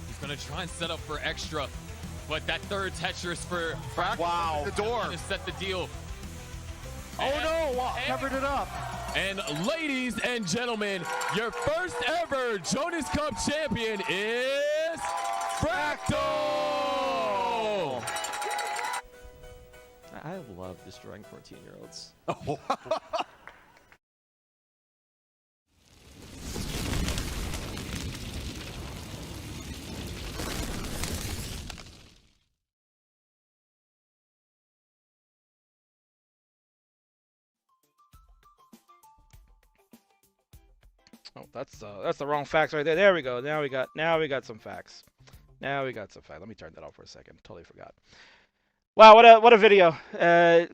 He's gonna try and set up for extra. But that third Tetris for Fractal. Wow. The door. To set the deal. Oh no, covered it up. And ladies and gentlemen, your first ever Jonas Cup champion is Fractal! I love destroying 14-year-olds. Oh, that's the wrong facts right there. There we go. Now we got some facts. Let me turn that off for a second. Totally forgot. Wow, what a video.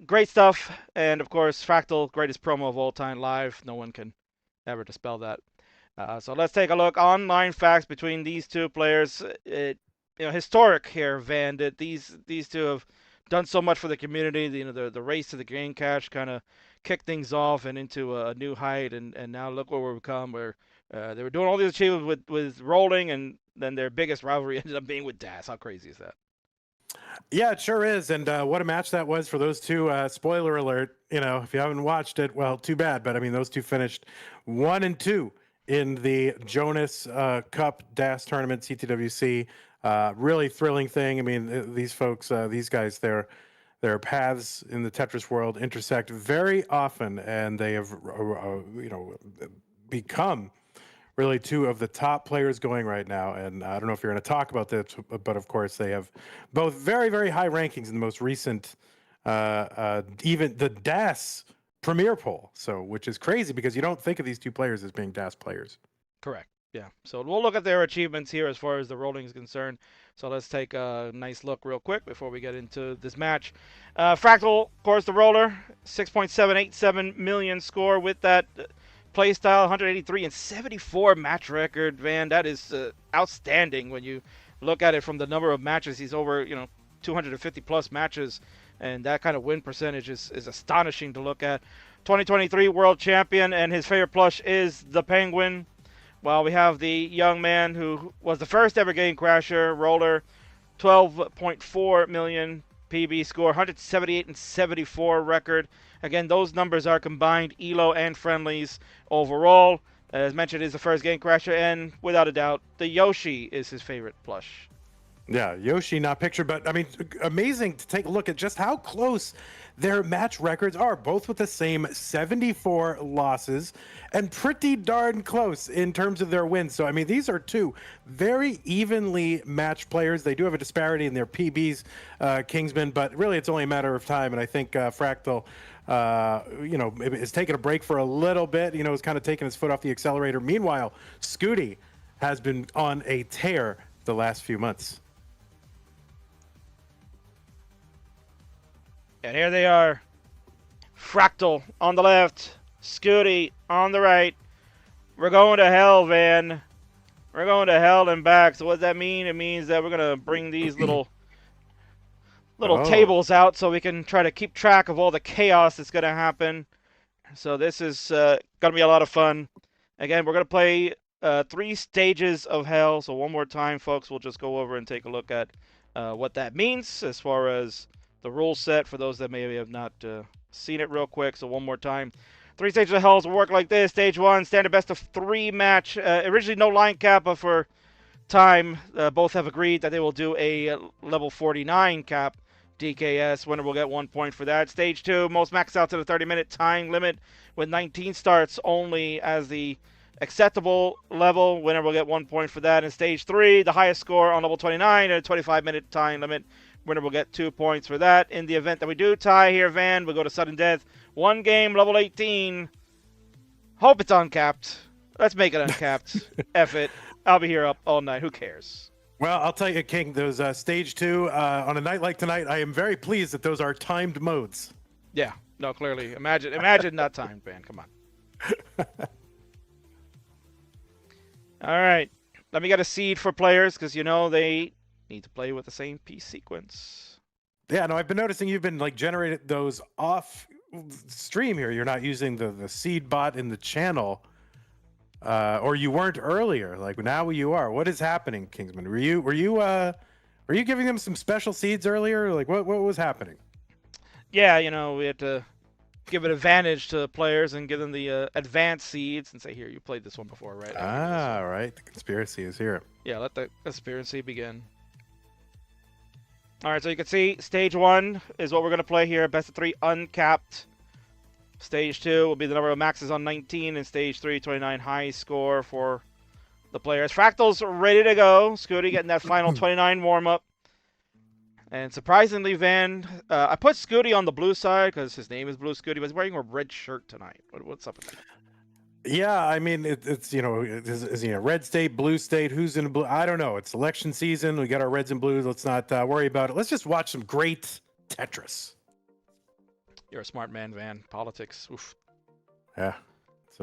Great stuff. And of course, Fractal, greatest promo of all time live. No one can ever dispel that. So let's take a look. Online facts between these two players. Historic here, Van. That these two have done so much for the community. The race to the game cache kind of kicked things off and into a new height, and now look where we've come. Where they were doing all these achievements with rolling, and then their biggest rivalry ended up being with Das. How crazy is that? Yeah, it sure is. And what a match that was for those two. Spoiler alert, if you haven't watched it, well, too bad. But I mean, those two finished 1 and 2 in the Jonas Cup DAS tournament, CTWC. Really thrilling thing. I mean, these folks, these guys, their paths in the Tetris world intersect very often, and they have, become really two of the top players going right now. And I don't know if you're going to talk about this, but of course they have both very, very high rankings in the most recent, even the DAS Premier poll. So, which is crazy because you don't think of these two players as being DAS players. Correct. Yeah, so we'll look at their achievements here as far as the rolling is concerned. So let's take a nice look real quick before we get into this match. Fractal, of course, the roller, 6.787 million score with that play style, 183 and 74 match record. Man, that is outstanding when you look at it from the number of matches. He's over, 250 plus matches, and that kind of win percentage is astonishing to look at. 2023 world champion, and his favorite plush is the Penguin. While we have the young man who was the first ever Game Crasher, roller, 12.4 million PB score, 178 and 74 record. Again, those numbers are combined ELO and friendlies overall. As mentioned, is the first Game Crasher, and without a doubt, the Yoshi is his favorite plush. Yeah, Yoshi not pictured, but I mean, amazing to take a look at just how close their match records are, both with the same 74 losses and pretty darn close in terms of their wins. So, I mean, these are two very evenly matched players. They do have a disparity in their PBs, Kingsman, but really it's only a matter of time. And I think Fractal, is taking a break for a little bit, is kind of taking his foot off the accelerator. Meanwhile, Scuti has been on a tear the last few months. And here they are. Fractal on the left. Scuti on the right. We're going to hell, Van. We're going to hell and back. So what does that mean? It means that we're going to bring these little tables out so we can try to keep track of all the chaos that's going to happen. So this is going to be a lot of fun. Again, we're going to play 3 stages of hell. So one more time, folks, we'll just go over and take a look at what that means as far as the rule set for those that maybe have not seen it real quick. So one more time. 3 stages of hell will work like this. Stage 1, standard best of 3 match. Originally no line cap, but for time, both have agreed that they will do a level 49 cap DKS. Winner will get 1 point for that. Stage 2, most max out to the 30-minute time limit with 19 starts only as the acceptable level. Winner will get 1 point for that. In stage 3, the highest score on level 29 and a 25-minute time limit. Winner will get 2 points for that. In the event that we do tie here, Van, we'll go to sudden death. 1 game, level 18. Hope it's uncapped. Let's make it uncapped. F it. I'll be here up all night. Who cares? Well, I'll tell you, King, those stage 2, on a night like tonight, I am very pleased that those are timed modes. Yeah. No, clearly. Imagine not timed, Van. Come on. All right. Let me get a seed for players because, they need to play with the same piece sequence. Yeah, no, I've been noticing you've been generating those off stream here. You're not using the seed bot in the channel, or you weren't earlier. Now you are. What is happening, Kingsman? Were you giving them some special seeds earlier? What was happening? Yeah, we had to give an advantage to players and give them the advanced seeds and say, here, you played this one before, right? Right. The conspiracy is here. Yeah, let the conspiracy begin. All right, so you can see stage 1 is what we're going to play here. Best of 3 uncapped. Stage 2 will be the number of maxes on 19. And stage 3, 29 high score for the players. Fractal's ready to go. Scuti getting that final 29 warm-up. And surprisingly, Van, I put Scuti on the blue side because his name is Blue Scuti, but he's wearing a red shirt tonight. What's up with that? Yeah, I mean, it's is he a red state, blue state? Who's in blue? I don't know. It's election season. We got our reds and blues. Let's not worry about it. Let's just watch some great Tetris. You're a smart man, Van. Politics. Oof. Yeah,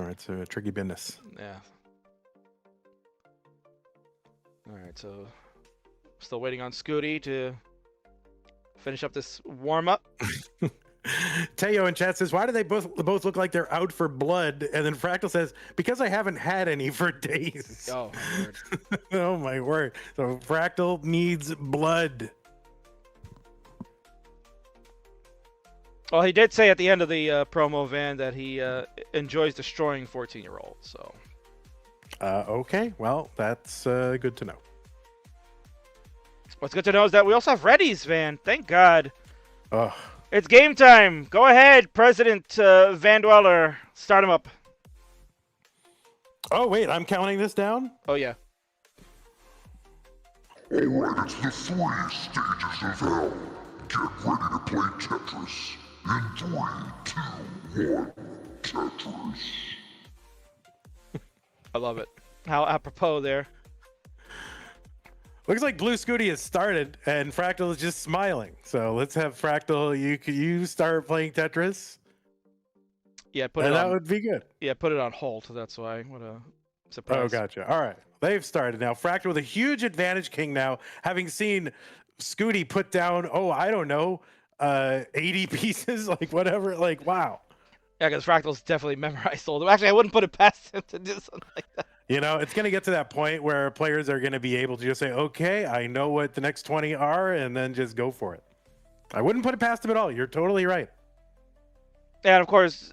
it's a tricky business. Yeah. All right, so still waiting on Scuti to finish up this warm-up. Teo in chat says, why do they both look like they're out for blood? And then Fractal says, because I haven't had any for days. Oh, my word. Oh, my word. So Fractal needs blood. Well, he did say at the end of the promo, Van, that he enjoys destroying 14-year-olds. So. Okay. Well, that's good to know. What's good to know is that we also have readies, Van. Thank God. Oh. It's game time. Go ahead, President Van Dweller. Start him up. Oh, wait. I'm counting this down? Oh, yeah. Alright, it's the 3 stages of hell. Get ready to play Tetris. In 3, 2, 1, Tetris. I love it. How apropos there. Looks like Blue Scuti has started, and Fractal is just smiling. So let's have Fractal. You start playing Tetris. Yeah, put and it that on. would be good. Yeah, put it on hold. That's why. What a surprise. Oh, gotcha. All right, they've started now. Fractal with a huge advantage, King. Now, having seen Scuti put down, I don't know, 80 pieces, like whatever. Like, wow. Yeah, because Fractal's definitely memorized all of them. Actually, I wouldn't put it past him to do something like that. You know, it's going to get to that point where players are going to be able to just say, okay, I know what the next 20 are, and then just go for it. I wouldn't put it past him at all. You're totally right. And of course,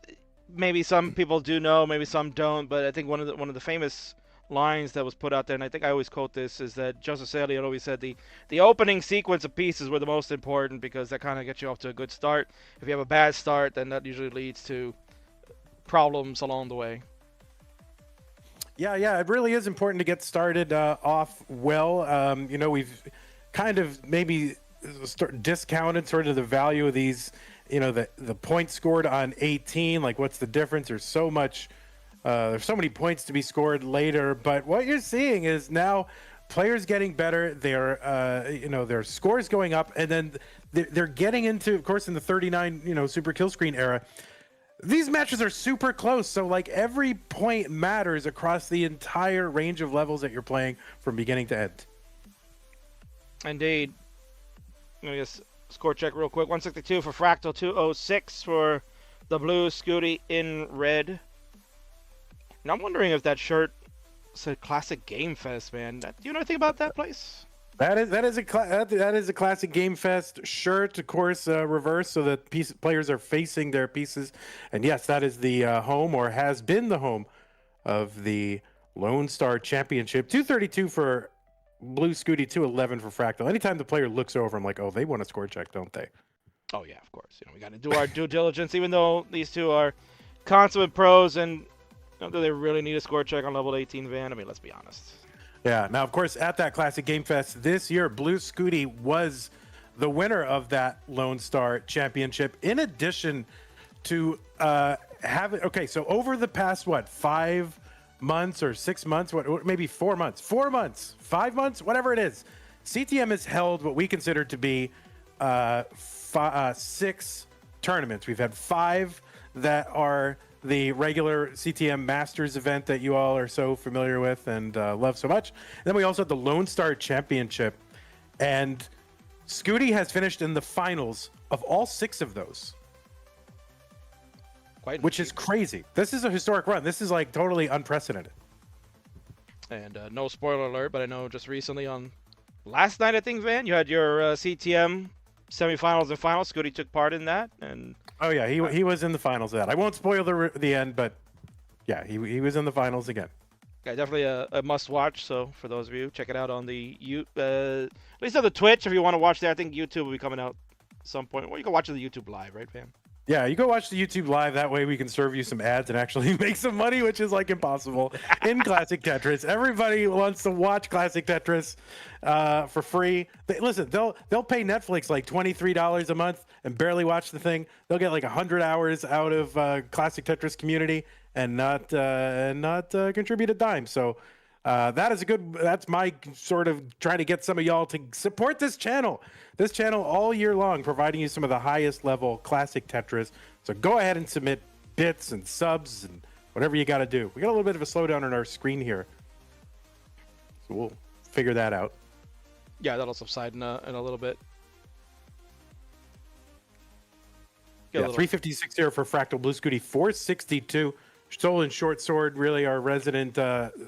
maybe some people do know, maybe some don't, but I think one of the famous lines that was put out there, and I think I always quote this, is that Joseph Salient always said the opening sequence of pieces were the most important because that kind of gets you off to a good start. If you have a bad start, then that usually leads to problems along the way. Yeah, it really is important to get started off well. You know, we've kind of maybe discounted sort of the value of these, you know, the points scored on 18, like what's the difference? There's so many points to be scored later, but what you're seeing is now players getting better, their scores going up, and then they're getting into, of course, in the 39, super kill screen era, these matches are super close. So like every point matters across the entire range of levels that you're playing from beginning to end. Indeed. Let me just score check real quick. 162 for Fractal, 206 for the blue, Scuti in red. And I'm wondering if that shirt said Classic Game Fest, man. Do you know anything about that place? That is a Classic Game Fest shirt, of course, reverse, so that players are facing their pieces. And yes, that is the home, or has been the home, of the Lone Star Championship. 232 for Blue Scuti, 211 for Fractal. Anytime the player looks over, I'm like, oh, they want a score check, don't they? Oh yeah, of course. We got to do our due diligence, even though these two are consummate pros, and do they really need a score check on level 18, Van? I mean, let's be honest. Yeah. Now, of course, at that Classic Game Fest this year, Blue Scuti was the winner of that Lone Star Championship. In addition to so over the past 5 months or 6 months, maybe 4 months, 5 months, whatever it is, CTM has held what we consider to be 6 tournaments. We've had 5 that are the regular CTM Masters event that you all are so familiar with and love so much. And then we also had the Lone Star Championship. And Scuti has finished in the finals of all 6 of those. Which is crazy. This is a historic run. This is like totally unprecedented. And no spoiler alert, but I know just recently on last night, I think, Van, you had your CTM semifinals and finals. Scuti took part in that. And oh yeah, he was in the finals of that. I won't spoil the end, but yeah, he was in the finals again. Yeah, definitely a must-watch. So for those of you, check it out on the at least on the Twitch if you want to watch that. I think YouTube will be coming out at some point. Well, you can watch it on the YouTube live, right, Van? Yeah, you go watch the YouTube live. That way we can serve you some ads and actually make some money, which is like impossible in Classic Tetris. Everybody wants to watch Classic Tetris for free. Listen, they'll pay Netflix like $23 a month and barely watch the thing. They'll get like 100 hours out of Classic Tetris community and not contribute a dime. So that's my sort of trying to get some of y'all to support this channel all year long, providing you some of the highest level Classic Tetris. So go ahead and submit bits and subs and whatever you got to do. We got a little bit of a slowdown on our screen here, so we'll figure that out. Yeah, that'll subside in a little bit. Yeah, 356 here for Fractal. Blue Scuti 462. Stolen Short Sword, really our resident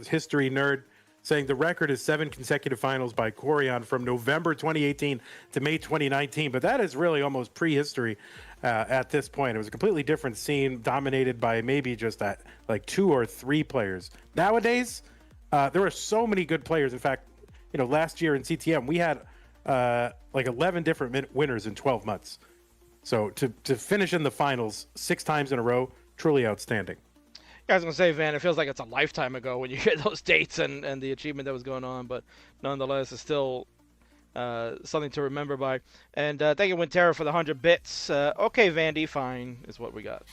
history nerd, saying the record is 7 consecutive finals by Corian from November 2018 to May 2019. But that is really almost prehistory at this point. It was a completely different scene, dominated by maybe just like 2 or 3 players. Nowadays, there are so many good players. In fact, last year in CTM, we had like 11 different winners in 12 months. So to finish in the finals 6 times in a row, truly outstanding. I was going to say, Van, it feels like it's a lifetime ago when you hear those dates and the achievement that was going on, but nonetheless, it's still something to remember by. And thank you, Wintera, for the 100 bits. Okay, Vandy, fine, is what we got.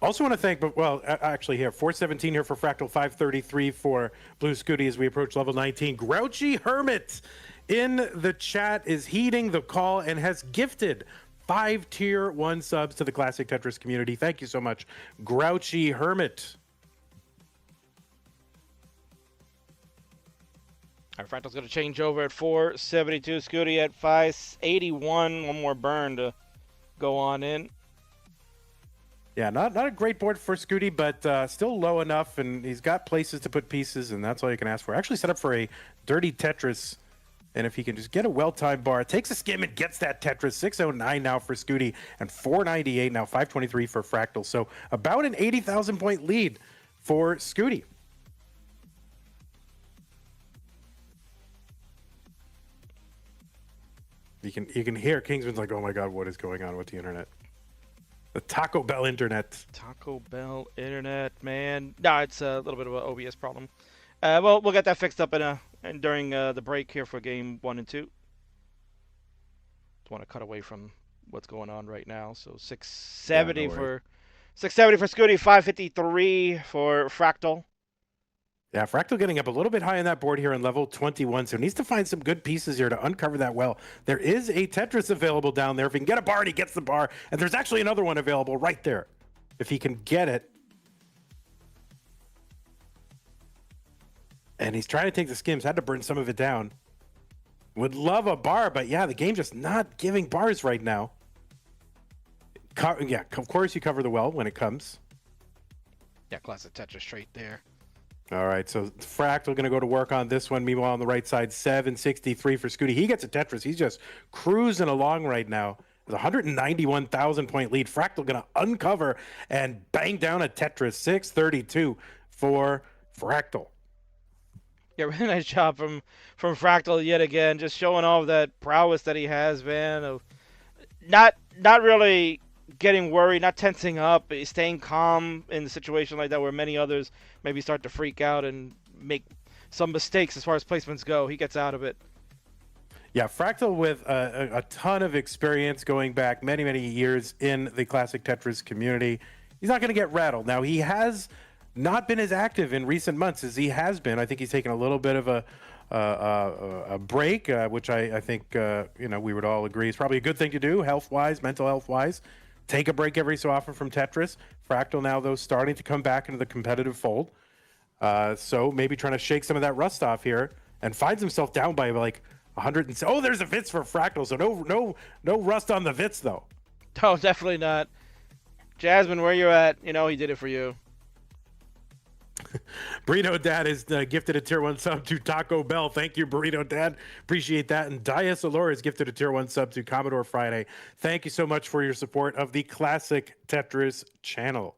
Also want to thank, but well, actually here, 417 here for Fractal, 533 for Blue Scuti as we approach level 19. Grouchy Hermit in the chat is heeding the call and has gifted 5 tier 1 subs to the Classic Tetris community. Thank you so much, Grouchy Hermit. All right, Fractal's going to change over at 472. Scuti at 581. One more burn to go on in. Yeah, not a great board for Scuti, but still low enough, and he's got places to put pieces, and that's all you can ask for. Actually set up for a dirty Tetris, and if he can just get a well-timed bar, takes a skim and gets that Tetris. 609 now for Scuti, and 498 now, 523 for Fractal. So about an 80,000 point lead for Scuti. You can hear Kingsman's like, oh my god, what is going on with the internet? The Taco Bell internet. Taco Bell internet, man. No, it's a little bit of an OBS problem. Well, we'll get that fixed up during the break here for game 1 and 2. Just want to cut away from what's going on right now. So 670 for 670 for Scuti, 553 for Fractal. Yeah, Fractal getting up a little bit high on that board here on level 21, so needs to find some good pieces here to uncover that well. There is a Tetris available down there. If he can get a bar, and he gets the bar, and there's actually another one available right there if he can get it. And he's trying to take the skims, had to burn some of it down. Would love a bar, but yeah, the game's just not giving bars right now. Yeah, of course you cover the well when it comes. Yeah, classic Tetris straight there. All right, so Fractal going to go to work on this one. Meanwhile, on the right side, 763 for Scuti. He gets a Tetris. He's just cruising along right now. With a 191,000 point lead. Fractal going to uncover and bang down a Tetris. 632 for Fractal. Yeah, really nice job from Fractal yet again. Just showing off that prowess that he has, man. Of not really getting worried, not tensing up, staying calm in a situation like that where many others maybe start to freak out and make some mistakes as far as placements go. He gets out of it. Yeah, Fractal with a ton of experience going back many, many years in the Classic Tetris community. He's not going to get rattled. Now, he has not been as active in recent months as he has been. I think he's taken a little bit of a break, which I think we would all agree is probably a good thing to do, health-wise, mental health-wise. Take a break every so often from Tetris. Fractal now, though, starting to come back into the competitive fold. So maybe trying to shake some of that rust off here, and finds himself down by like 100. Oh, there's a Vits for Fractal. So no rust on the Vits though. No, definitely not. Jasmine, where you at? You know he did it for you. Burrito Dad is gifted a tier 1 sub to Taco Bell. Thank you, Burrito Dad. Appreciate that. And Dias Allure is gifted a tier 1 sub to Commodore Friday. Thank you so much for your support of the Classic Tetris channel.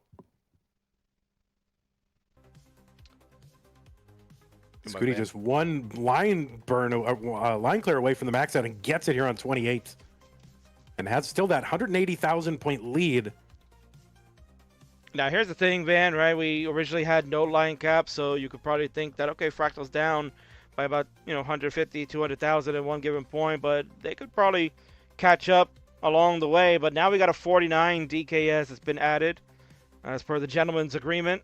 Scuti just one line clear away from the max out and gets it here on 28. And has still that 180,000 point lead. Now, here's the thing, Van, right? We originally had no line cap, so you could probably think that, okay, Fractal's down by about, 150, 200,000 at one given point, but they could probably catch up along the way. But now we got a 49 DKS that's been added as per the gentleman's agreement.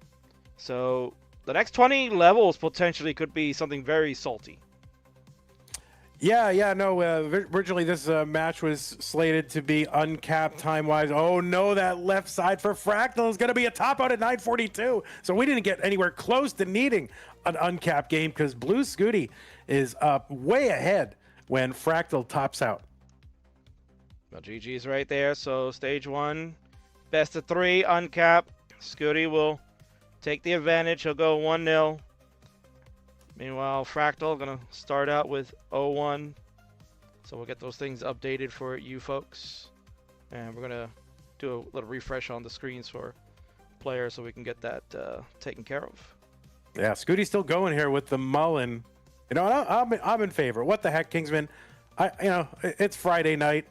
So the next 20 levels potentially could be something very salty. Yeah, no, originally this match was slated to be uncapped time-wise. Oh, no, that left side for Fractal is going to be a top out at 942. So we didn't get anywhere close to needing an uncapped game because Blue Scuti is up way ahead when Fractal tops out. Well, GG's right there. So stage 1, best of 3, uncapped. Scuti will take the advantage. He'll go 1-0. Meanwhile, Fractal going to start out with 0-1. So we'll get those things updated for you folks. And we're going to do a little refresh on the screens for players so we can get that taken care of. Yeah, Scuti's still going here with the Mullen. I'm in favor. What the heck, Kingsman? It's Friday night.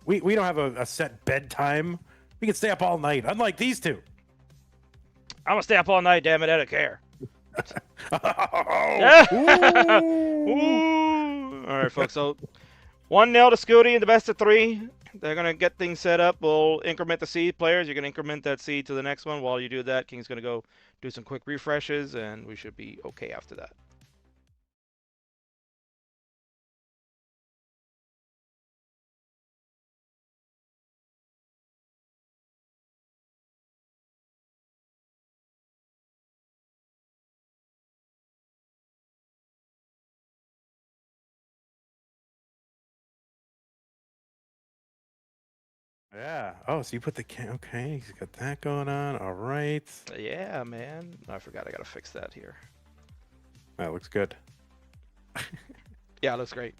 We don't have a set bedtime. We can stay up all night, unlike these two. I'm going to stay up all night, damn it. I don't care. Ooh. All right, folks. So 1-0 to Scuti in the best of 3. They're going to get things set up. We'll increment the seed players. You're going to increment that seed to the next one. While you do that, King's going to go do some quick refreshes, and we should be okay after that. Yeah. Oh, so you put the okay, he's got that going on. All right. Yeah, man. I forgot I got to fix that here. That looks good. Yeah, it looks great.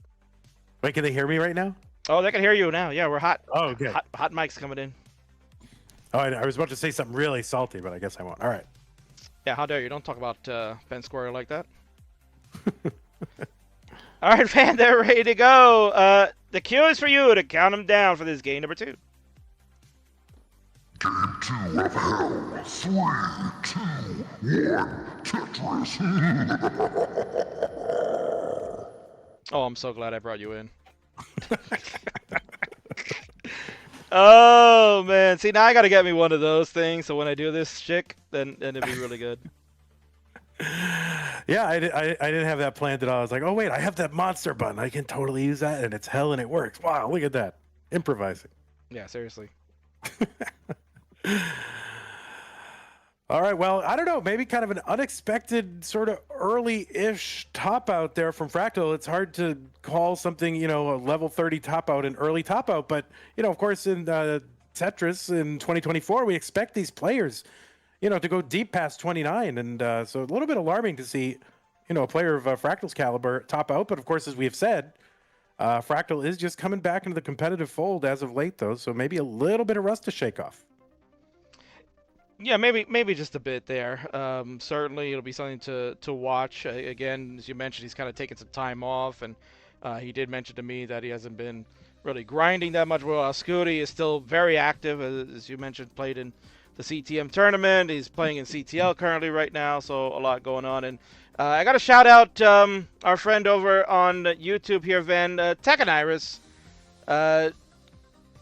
Wait, can they hear me right now? Oh, they can hear you now. Yeah, we're hot. Oh, good. Hot mics coming in. Oh, I was about to say something really salty, but I guess I won't. All right. Yeah, how dare you? Don't talk about Ben Square like that. All right, fan, they're ready to go. The cue is for you to count them down for this game number 2. Game 2 of hell. 3, 2, 1, Tetris. Oh, I'm so glad I brought you in. Oh, man. See, now I got to get me one of those things, so when I do this shtick, then it'll be really good. Yeah, I didn't have that planned at all. I was like, oh, wait, I have that monster button. I can totally use that, and it's hell, and it works. Wow, look at that. Improvising. Yeah, seriously. All right, well, I don't know. Maybe kind of an unexpected sort of early-ish top-out there from Fractal. It's hard to call something, a level 30 top-out an early top-out. But, of course, in Tetris in 2024, we expect these players, to go deep past 29. And so a little bit alarming to see, a player of Fractal's caliber top out. But, of course, as we have said, Fractal is just coming back into the competitive fold as of late, though. So maybe a little bit of rust to shake off. Yeah, maybe just a bit there. Certainly, it'll be something to watch. Again, as you mentioned, he's kind of taking some time off, and he did mention to me that he hasn't been really grinding that much. Well, Scuti is still very active, as you mentioned, played in the CTM tournament. He's playing in CTL currently right now, so a lot going on. And I got to shout out our friend over on YouTube here, Van Tekaniris.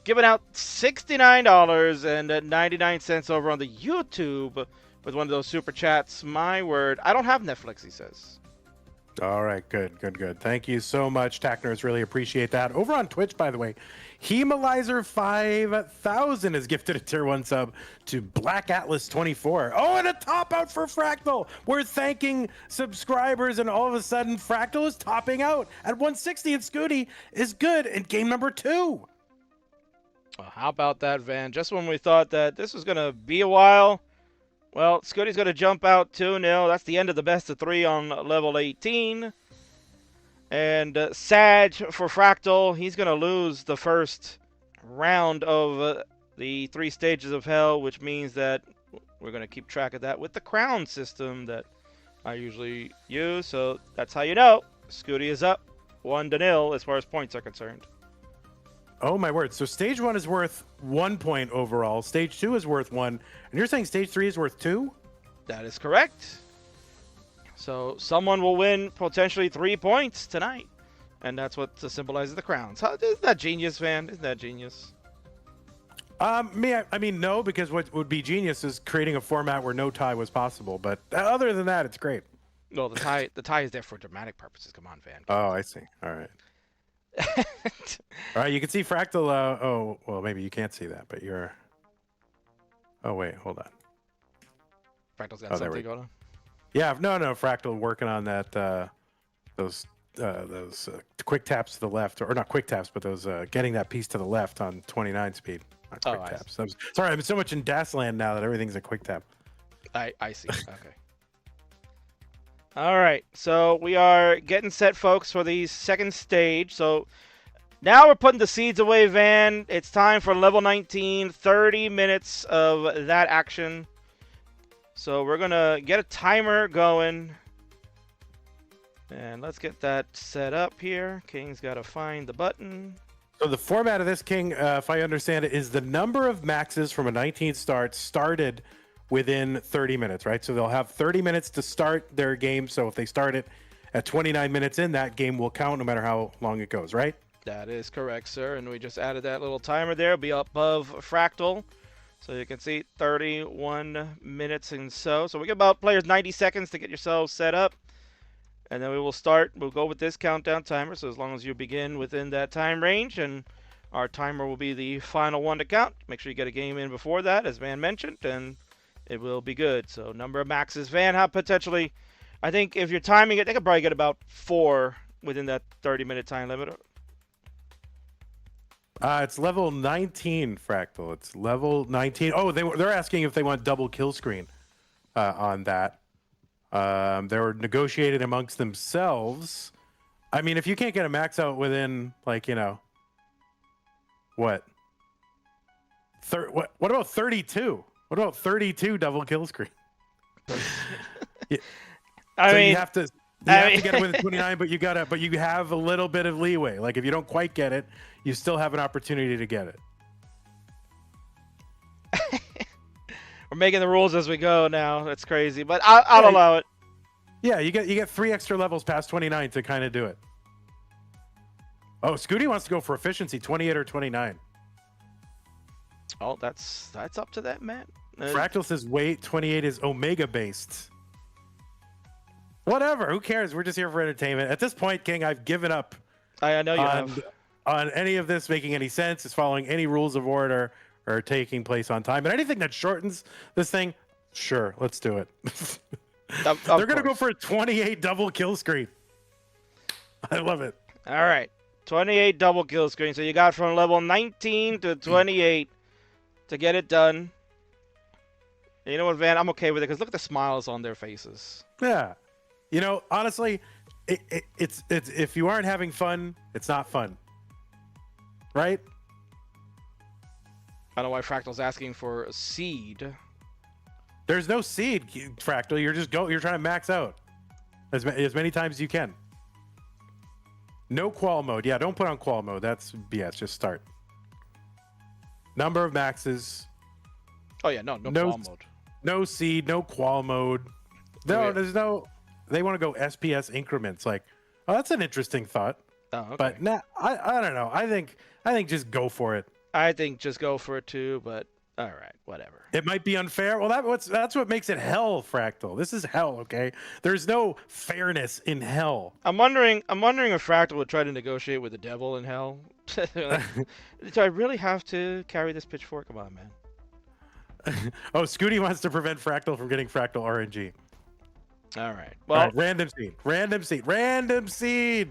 Giving out $69.99 over on the YouTube with one of those super chats. My word, I don't have Netflix, he says. All right, good. Thank you so much, Tackners. Really appreciate that. Over on Twitch, by the way, Hemalizer 5000 is gifted a tier 1 sub to Black Atlas 24. Oh, and a top out for Fractal. We're thanking subscribers, and all of a sudden, Fractal is topping out at 160, and Scuti is good in game number 2. Well, how about that, Van? Just when we thought that this was going to be a while, well, Scuti's going to jump out 2-0. That's the end of the best of 3 on level 18. And Sag for Fractal, he's going to lose the first round of the 3 stages of hell, which means that we're going to keep track of that with the crown system that I usually use. So that's how you know Scuti is up 1-0 as far as points are concerned. Oh, my word. So stage 1 is worth 1 point overall. Stage 2 is worth 1. And you're saying stage 3 is worth 2? That is correct. So someone will win potentially 3 points tonight. And that's what symbolizes the crowns. Isn't that genius, Van? Isn't that genius? I mean, no, because what would be genius is creating a format where no tie was possible. But other than that, it's great. Well, the tie is there for dramatic purposes. Come on, Van. Oh, I see. All right. All right, you can see Fractal. Oh, well, maybe you can't see that, but you're. Oh wait, hold on. Fractal's got something going on. Yeah, no, Fractal working on that. Those quick taps to the left, or not quick taps, but those getting that piece to the left on 29 speed. Not quick taps. Sorry, I'm so much in Dasland now that everything's a quick tap. I see. Okay. All right, so we are getting set, folks, for the second stage. So now we're putting the seeds away, Van. It's time for level 19, 30 minutes of that action. So we're going to get a timer going. And let's get that set up here. King's got to find the button. So the format of this, King, if I understand it, is the number of maxes from a 19th start started within 30 minutes, right? So they'll have 30 minutes to start their game. So if they start it at 29 minutes in, that game will count no matter how long it goes, right? That is correct, sir. And we just added that little timer there. It'll be above Fractal. So you can see 31 minutes and so. So we give about players 90 seconds to get yourselves set up. And then we will start. We'll go with this countdown timer. So as long as you begin within that time range, and our timer will be the final one to count. Make sure you get a game in before that, as Van mentioned, and it will be good. So number of maxes. Van, how potentially, I think if you're timing it, they could probably get about 4 within that 30-minute time limit. It's level 19, Fractal. It's level 19. Oh, they're asking if they want double kill screen on that. They were negotiated amongst themselves. I mean, if you can't get a max out within, like, you know, what? What about 32? What about 32 double kill screen? Yeah. I mean, you have to get it within 29, but you have a little bit of leeway. Like if you don't quite get it, you still have an opportunity to get it. We're making the rules as we go now. That's crazy, but I'll allow it. Yeah, you get 3 extra levels past 29 to kind of do it. Oh, Scuti wants to go for efficiency, 28 or 29. Oh, that's up to that man. Fractal says wait, 28 is Omega based. Whatever, who cares? We're just here for entertainment. At this point, King, I've given up. I know you have. On any of this making any sense, is following any rules of order or taking place on time. But anything that shortens this thing, sure, let's do it. They're going to go for a 28 double kill screen. I love it. All right. 28 double kill screen. So you got from level 19 to 28 to get it done. And you know what, Van? I'm okay with it because look at the smiles on their faces. Yeah. You know, honestly, it's if you aren't having fun, it's not fun. Right? I don't know why Fractal's asking for a seed. There's no seed, Fractal. You're trying to max out as many times as you can. No qual mode. Yeah, don't put on qual mode. That's BS. Just start. Number of maxes. Oh yeah, no qual mode. No seed. No qual mode. No, there's no. They want to go SPS increments. Like, oh, that's an interesting thought. Oh, okay. But nah, I don't know. I think just go for it. I think just go for it too. But all right, whatever. It might be unfair. Well, that's what makes it hell, Fractal. This is hell, okay? There's no fairness in hell. I'm wondering if Fractal would try to negotiate with the devil in hell. Like, do I really have to carry this pitchfork? Come on, man. Oh, Scuti wants to prevent Fractal from getting Fractal RNG. All right. Well, all right, random seed.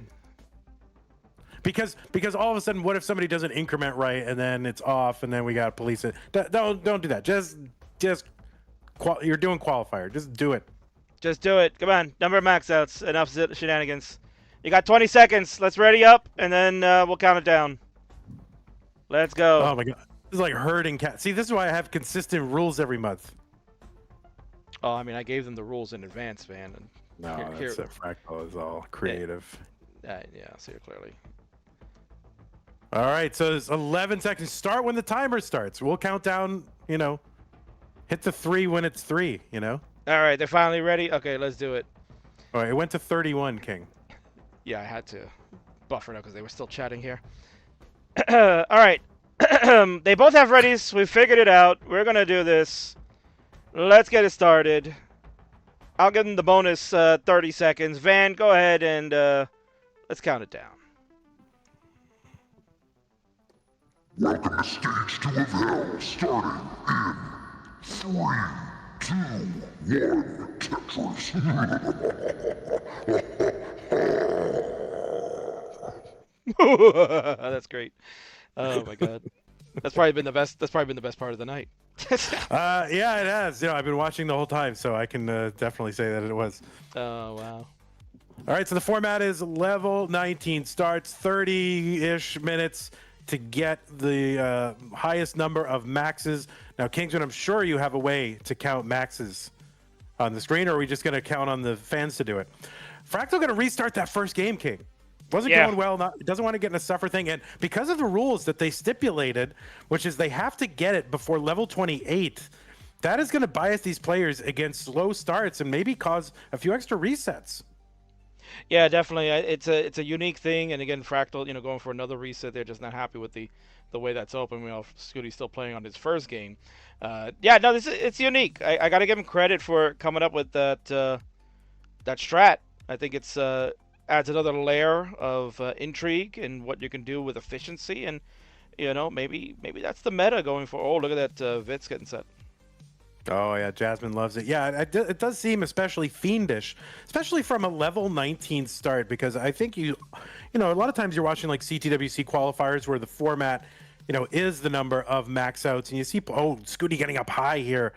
Because all of a sudden, what if somebody does an increment right and then it's off and then we got to police it? Don't do that. Just you're doing qualifier. Just do it. Just do it. Come on. Number of max outs. Enough shenanigans. You got 20 seconds. Let's ready up and then we'll count it down. Let's go. Oh my god. This is like herding cats. See, this is why I have consistent rules every month. Oh, I mean, I gave them the rules in advance, man. And no, that's it. Fractal is all creative. Yeah, see it clearly. All right, so there's 11 seconds. Start when the timer starts. We'll count down, you know, hit the 3 when it's 3, you know? All right, they're finally ready. Okay, let's do it. All right, it went to 31, King. Yeah, I had to buffer now because they were still chatting here. All right. They both have readies. We figured it out. We're going to do this. Let's get it started. I'll give them the bonus 30 seconds. Van, go ahead and let's count it down. Welcome to Stage 2 of Hell, starting in 3, 2, 1, Tetris. That's great. Oh my god. That's probably been the best part of the night. Yeah, it has. You know, I've been watching the whole time, so I can definitely say that it was. Oh wow. All right, so the format is level 19 starts 30-ish minutes to get the highest number of maxes. Now, Kingsman, I'm sure you have a way to count maxes on the screen, or are we just going to count on the fans to do it? Fractal going to restart that first game, King. Wasn't going well. Doesn't want to get in a suffer thing. And because of the rules that they stipulated, which is they have to get it before level 28, that is going to bias these players against slow starts and maybe cause a few extra resets. Yeah, definitely. It's a unique thing, and again, Fractal, going for another reset. They're just not happy with the way that's open. Scooty's still playing on his first game. Yeah, no, it's unique. I got to give him credit for coming up with that strat. I think it's adds another layer of intrigue and what you can do with efficiency, and maybe that's the meta going for. Oh, look at that Vitz getting set. Oh yeah, Jasmine loves it. Yeah, it does seem especially fiendish, especially from a level 19 start, because I think a lot of times you're watching like CTWC qualifiers where the format, is the number of max outs, and you see Scuti getting up high here.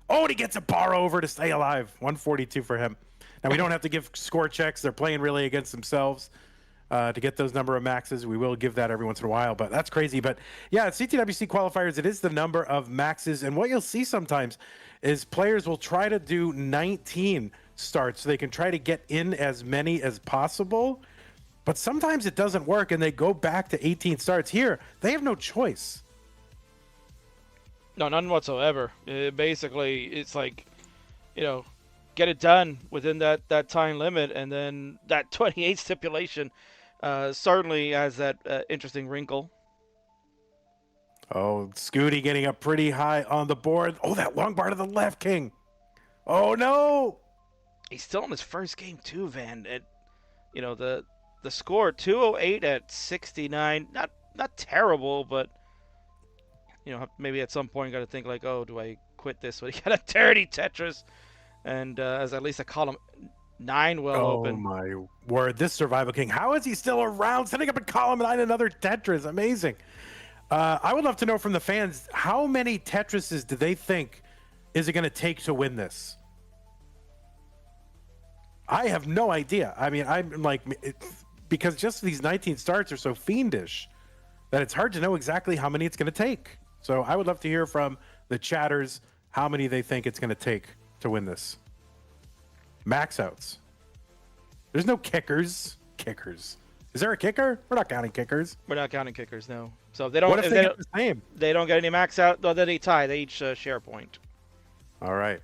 Oh, and he gets a bar over to stay alive. 142 for him. Now we don't have to give score checks. They're playing really against themselves. To get those number of maxes. We will give that every once in a while, but that's crazy. But yeah, CTWC qualifiers, it is the number of maxes. And what you'll see sometimes is players will try to do 19 starts so they can try to get in as many as possible. But sometimes it doesn't work and they go back to 18 starts. Here, they have no choice. No, none whatsoever. Basically, it's like, get it done within that time limit, and then that 28 stipulation certainly has that interesting wrinkle. Oh, Scuti getting up pretty high on the board. Oh, that long bar to the left, King. Oh, no. He's still in his first game, too, Van. The score, 208 at 69. Not terrible, but, maybe at some point you got to think like, oh, do I quit this? But he got a dirty Tetris, and as at least a column 9 well open. Oh my word, this Survival King. How is he still around? Setting up a column 9, another Tetris. Amazing. I would love to know from the fans, how many Tetrises do they think is it going to take to win this? I have no idea. I mean, I'm like, because just these 19 starts are so fiendish that it's hard to know exactly how many it's going to take. So I would love to hear from the chatters how many they think it's going to take to win this. Max outs. There's no kickers. Kickers. Is there a kicker? We're not counting kickers. We're not counting kickers, no. So if they don't, what if they get the same? They don't get any max out. Well, then they tie. They each share a point. All right.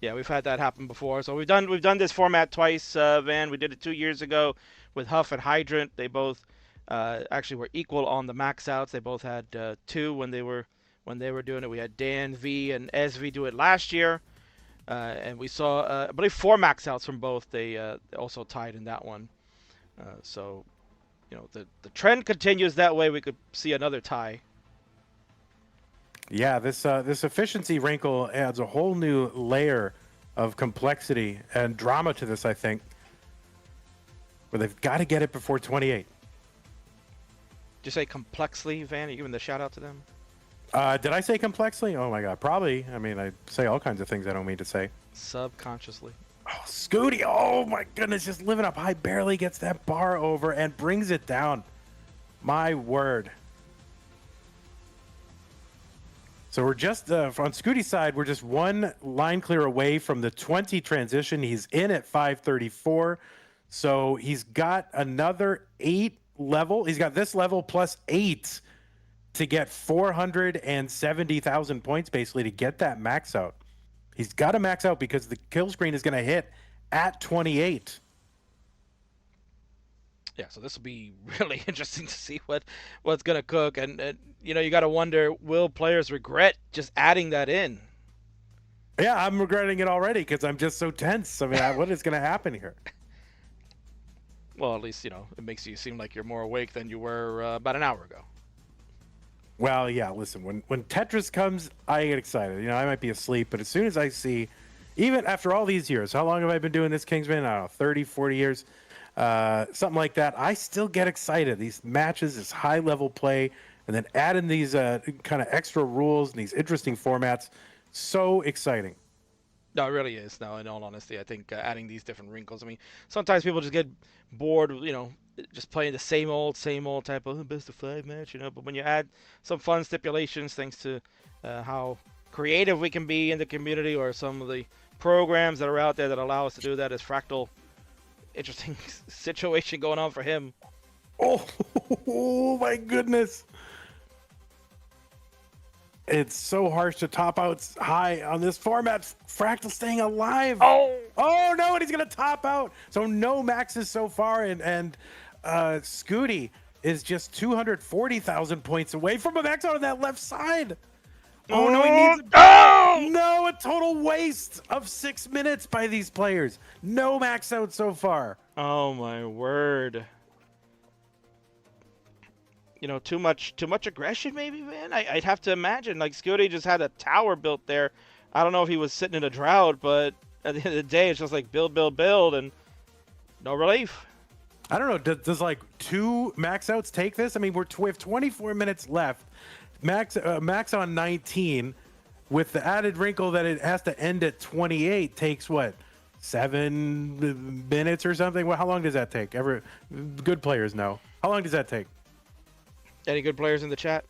Yeah, we've had that happen before. So we've done this format twice, Van. We did it 2 years ago with Huff and Hydrant. They both actually were equal on the max outs. They both had 2 when they were doing it. We had Dan V and SV do it last year. And we saw, I believe, 4 max outs from both. They also tied in that one. So, the trend continues that way. We could see another tie. Yeah, this efficiency wrinkle adds a whole new layer of complexity and drama to this, I think, where they've got to get it before 28. Did you say complexly, Van? Are you giving the shout out to them? Did I say complexly? Oh my God, probably. I mean, I say all kinds of things I don't mean to say. Subconsciously. Oh, Scuti! Oh my goodness, just living up high, barely gets that bar over and brings it down. My word. So we're just on Scuti's side, we're just one line clear away from the 20 transition. He's in at 534, so he's got another 8 level. He's got this level plus 8. To get 470,000 points, basically, to get that max out. He's got to max out because the kill screen is going to hit at 28. Yeah, so this will be really interesting to see what's going to cook. And you got to wonder, will players regret just adding that in? Yeah, I'm regretting it already because I'm just so tense. I mean, what is going to happen here? Well, at least, it makes you seem like you're more awake than you were about an hour ago. Well, yeah, listen, when Tetris comes, I get excited. I might be asleep, but as soon as I see, even after all these years, how long have I been doing this, Kingsman? I don't know, 30, 40 years, something like that. I still get excited. These matches, this high-level play, and then add in these kind of extra rules and these interesting formats. So exciting. No, it really is. No, in all honesty, I think adding these different wrinkles. I mean, sometimes people just get bored, just playing the same old type of best of 5 match, But when you add some fun stipulations, thanks to how creative we can be in the community, or some of the programs that are out there that allow us to do that, as Fractal, interesting situation going on for him. Oh my goodness. It's so harsh to top out high on this format. Fractal staying alive. Oh Oh no, and he's gonna top out. So no maxes so far, and Scuti is just 240,000 points away from a max out on that left side. Oh no, he needs no, a total waste of 6 minutes by these players. No max out so far. Oh my word. You know, too much aggression maybe, man. I'd have to imagine. Like, Scuti just had a tower built there. I don't know if he was sitting in a drought, but at the end of the day, it's just like build, and no relief. I don't know. Does like 2 max outs take this? I mean, we have 24 minutes left. Max on 19, with the added wrinkle that it has to end at 28. Takes what, 7 minutes or something? Well, how long does that take? Good players know. How long does that take? Any good players in the chat?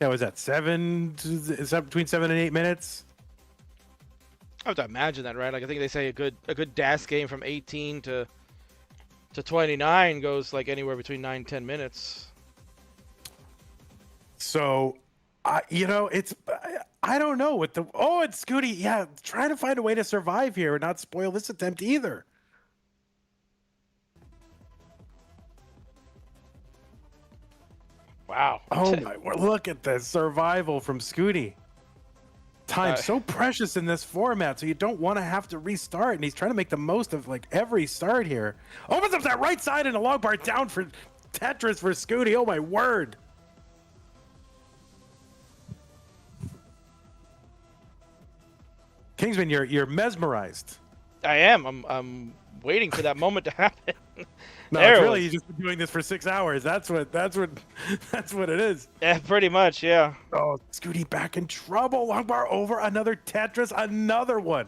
Yeah, was that 7? Is that between 7 and 8 minutes? I have to imagine that, right? Like, I think they say a good DAS game from 18 to 29 goes like anywhere between 9 and 10 minutes. So, you know, I don't know what the it's Scuti. Yeah, trying to find a way to survive here and not spoil this attempt either. Wow. Oh my! Look at this survival from Scuti. Time so precious in this format, so you don't want to have to restart. And he's trying to make the most of like every start here. Opens up that right side and a long bar down for Tetris for Scuti. Oh my word! Kingsman, you're mesmerized. I am. I'm waiting for that moment to happen. No, it's really you've just been doing this for 6 hours. That's what it is. Yeah, pretty much, yeah. Oh, Scuti back in trouble. Long bar over, another Tetris, another one.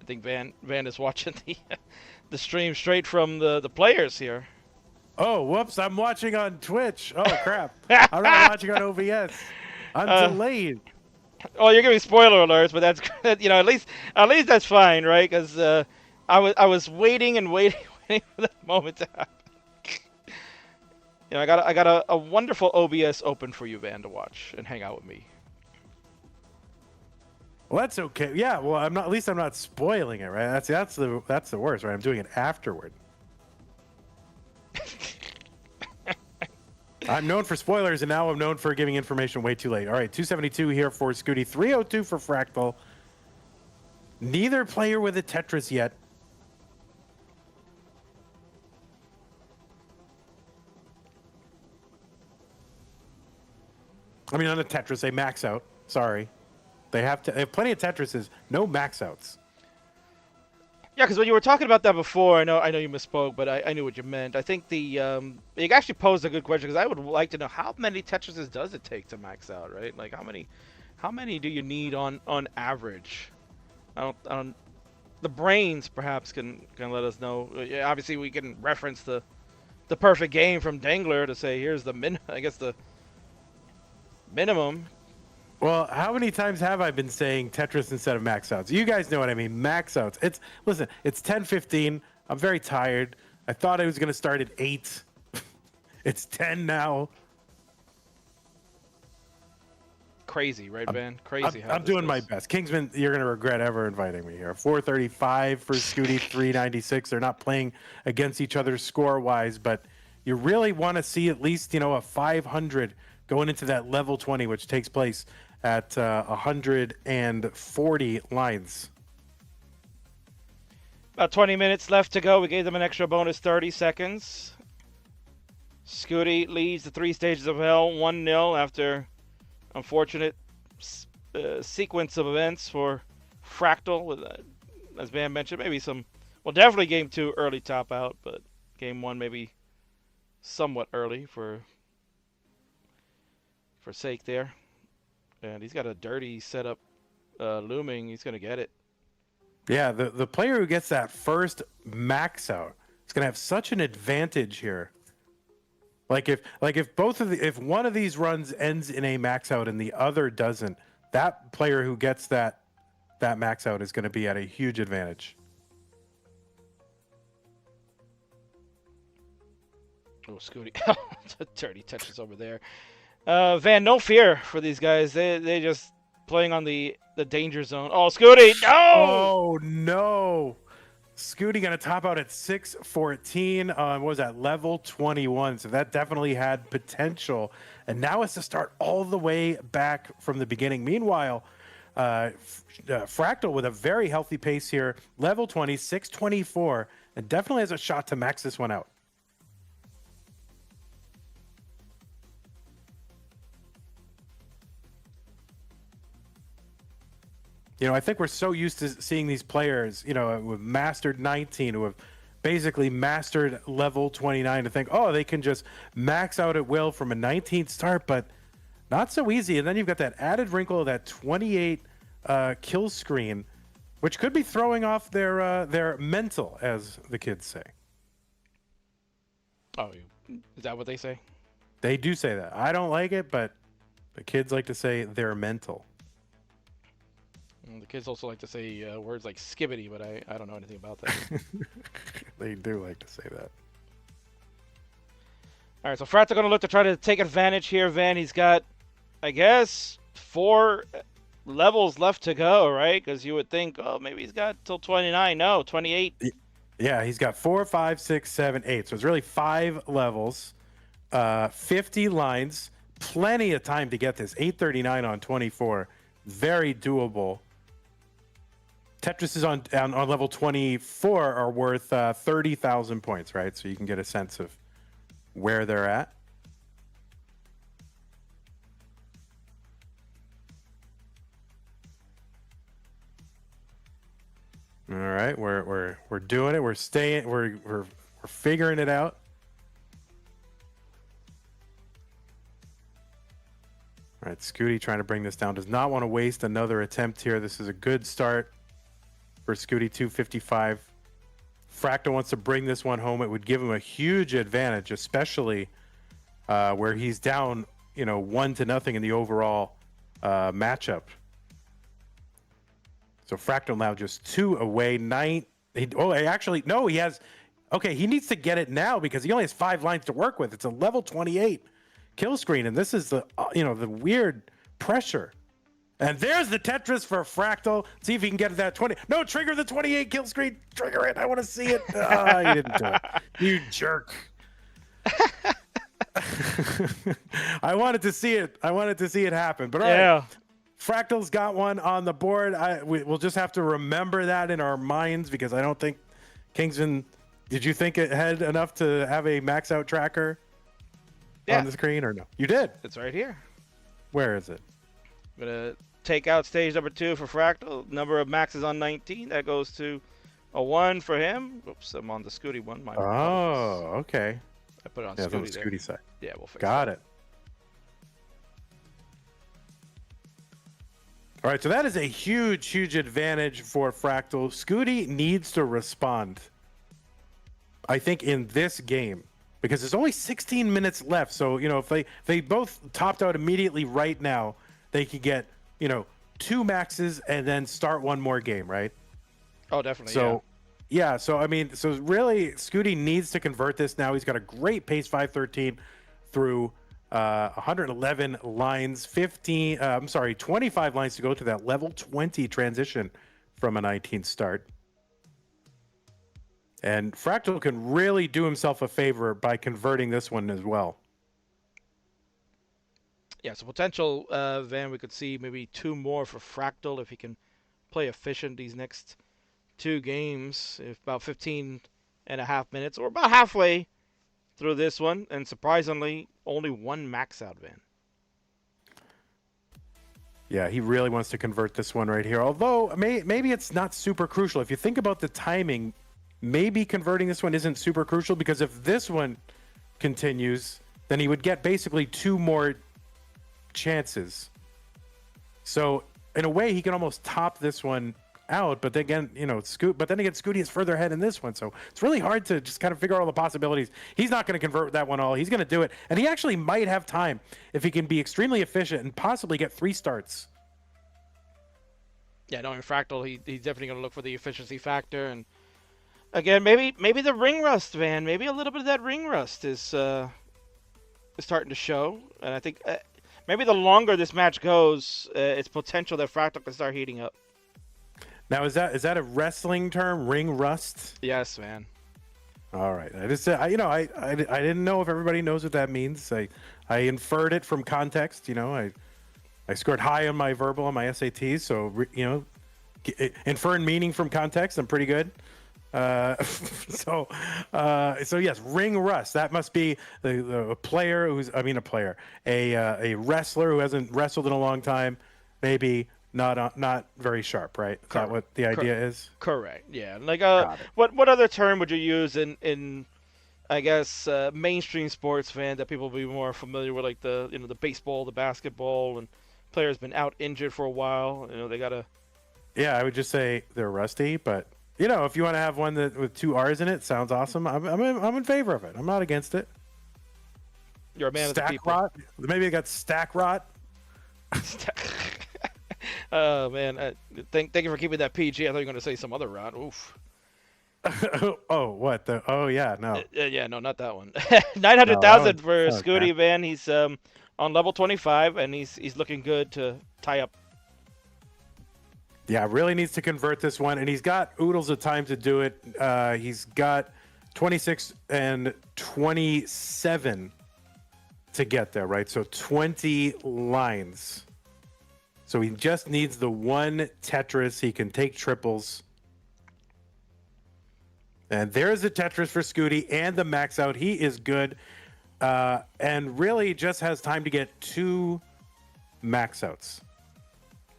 I think Van is watching the stream straight from the players here. Oh, whoops! I'm watching on Twitch. Oh crap! I'm not watching on OBS. I'm delayed. Oh, you're giving spoiler alerts, but that's you know at least that's fine, right? Because I was waiting for that moment to happen. You know, I got a wonderful OBS open for you, Van, to watch and hang out with me. Well, that's okay. Yeah, well, I'm not. At least I'm not spoiling it, right? That's the worst, right? I'm doing it afterward. I'm known for spoilers, and now I'm known for giving information way too late. All right, 272 here for Scuti, 302 for Fractal. Neither player with a Tetris yet. I mean, on a Tetris, they max out. Sorry. They have plenty of Tetrises, no max outs. Yeah, because when you were talking about that before, I know you misspoke, but I knew what you meant. I think you actually posed a good question, because I would like to know how many Tetrises does it take to max out, right? Like how many do you need on average? I don't. The brains perhaps can let us know. Yeah, obviously we can reference the perfect game from Dangler to say here's the minimum. Well, how many times have I been saying Tetris instead of max outs? You guys know what I mean. Max outs. Listen, it's 10:15. I'm very tired. I thought I was going to start at 8. It's 10 now. Crazy, right, Ben? Crazy. I'm doing my best. Kingsman, you're going to regret ever inviting me here. 435 for Scuti, 396. They're not playing against each other score-wise, but you really want to see at least, a 500 going into that level 20, which takes place at 140 lines. About 20 minutes left to go. We gave them an extra bonus 30 seconds. Scuti leads the 3 stages of hell 1-0 after unfortunate sequence of events for Fractal. As Van mentioned, maybe definitely game 2 early top out, but game 1 maybe somewhat early for sake there. And he's got a dirty setup looming. He's going to get it. Yeah, the player who gets that first max out is going to have such an advantage here. Like if one of these runs ends in a max out and the other doesn't, that player who gets that max out is going to be at a huge advantage. Oh, Scuti. Dirty touches over there. Van, no fear for these guys. They just playing on the danger zone. Oh, Scuti, no! Oh, no. Scuti going to top out at 614. What was that? Level 21. So that definitely had potential. And now it's to start all the way back from the beginning. Meanwhile, Fractal with a very healthy pace here. Level 20, 624. And definitely has a shot to max this one out. You know, I think we're so used to seeing these players, you know, who have mastered 19, who have basically mastered level 29 to think, oh, they can just max out at will from a 19th start, but not so easy. And then you've got that added wrinkle of that 28 kill screen, which could be throwing off their mental, as the kids say. Oh, is that what they say? They do say that. I don't like it, but the kids like to say they're mental. The kids also like to say words like skibbity, but I don't know anything about that. They do like to say that. All right, so Fractal going to look to try to take advantage here, Van. He's got, I guess, 4 levels left to go, right? Because you would think, oh, maybe he's got till 29. No, 28. Yeah, he's got 4, 5, 6, 7, 8. So it's really 5 levels, 50 lines, plenty of time to get this. 839 on 24. Very doable. Tetris is on level 24 are worth 30,000 points, right? So you can get a sense of where they're at. All right, we're doing it. We're staying. We're figuring it out. All right, Scuti trying to bring this down. Does not want to waste another attempt here. This is a good start for Scuti, 255. Fractal wants to bring this one home. It would give him a huge advantage, especially where he's down, 1-0 in the overall matchup. So Fractal now just 2 away. He has. Okay, he needs to get it now because he only has 5 lines to work with. It's a level 28 kill screen, and this is the the weird pressure. And there's the Tetris for Fractal. See if he can get to that 20. No, trigger the 28 kill screen. Trigger it. I want to see it. You didn't do it. You jerk. I wanted to see it. I wanted to see it happen. But all right. Fractal's got one on the board. We'll just have to remember that in our minds because I don't think Kingsman. Did you think it had enough to have a max out tracker on the screen or no? You did. It's right here. Where is it? I'm gonna take out stage number 2 for Fractal. Number of maxes on 19. That goes to a 1 for him. Oops, I'm on the Scuti one. Oh, okay. I put it on Scuti Scuti on the Scuti side. Yeah, we'll fix Got it. All right, so that is a huge, huge advantage for Fractal. Scuti needs to respond, I think, in this game because there's only 16 minutes left. So, if they both topped out immediately right now, they could get, 2 maxes and then start one more game, right? Oh, definitely. So, so really, Scuti needs to convert this now. He's got a great pace, 513 through 111 lines, 25 lines to go to that level 20 transition from a 19 start. And Fractal can really do himself a favor by converting this one as well. Yeah, so potential, Van, we could see maybe 2 more for Fractal if he can play efficient these next 2 games. If about 15.5 minutes or about halfway through this one. And surprisingly, only 1 max out, Van. Yeah, he really wants to convert this one right here. Although, maybe it's not super crucial. If you think about the timing, maybe converting this one isn't super crucial because if this one continues, then he would get basically 2 more chances. So in a way, he can almost top this one out. But then again, Scuti is further ahead in this one. So it's really hard to just kind of figure out all the possibilities. He's not going to convert that one all. He's going to do it. And he actually might have time if he can be extremely efficient and possibly get 3 starts. Yeah, knowing Fractal, he's definitely going to look for the efficiency factor. And again, maybe the ring rust, Van. Maybe a little bit of that ring rust is starting to show. And I think maybe the longer this match goes, it's potential that Fractal can start heating up. Now, is that a wrestling term? Ring rust? Yes, man. All right. I just I didn't know if everybody knows what that means. I inferred it from context. I scored high on my verbal on my SATs, so inferring meaning from context, I'm pretty good. So yes, ring rust. That must be a player a wrestler who hasn't wrestled in a long time, maybe not very sharp, right? Is that what the idea is? Correct. Yeah. Like what other term would you use in I guess mainstream sports fan that people will be more familiar with, like the baseball, the basketball, and players been out injured for a while. They gotta. Yeah, I would just say they're rusty, but if you want to have one with 2 R's in it, sounds awesome. I'm in favor of it. I'm not against it. You're a man of the Stack people. rot. Maybe I got stack rot. Oh man, thank you for keeping that PG. I thought you were going to say some other rot. Oof. Oh, what the? Oh yeah, no. Yeah, no, not that one. 900,000 No, for okay. Scuti, man. He's on level 25 and he's looking good to tie up. Yeah, really needs to convert this one, and he's got oodles of time to do it. He's got 26 and 27 to get there, right? So 20 lines. So he just needs the one Tetris. He can take triples. And there's the Tetris for Scuti and the max out. He is good. And really just has time to get 2 max outs.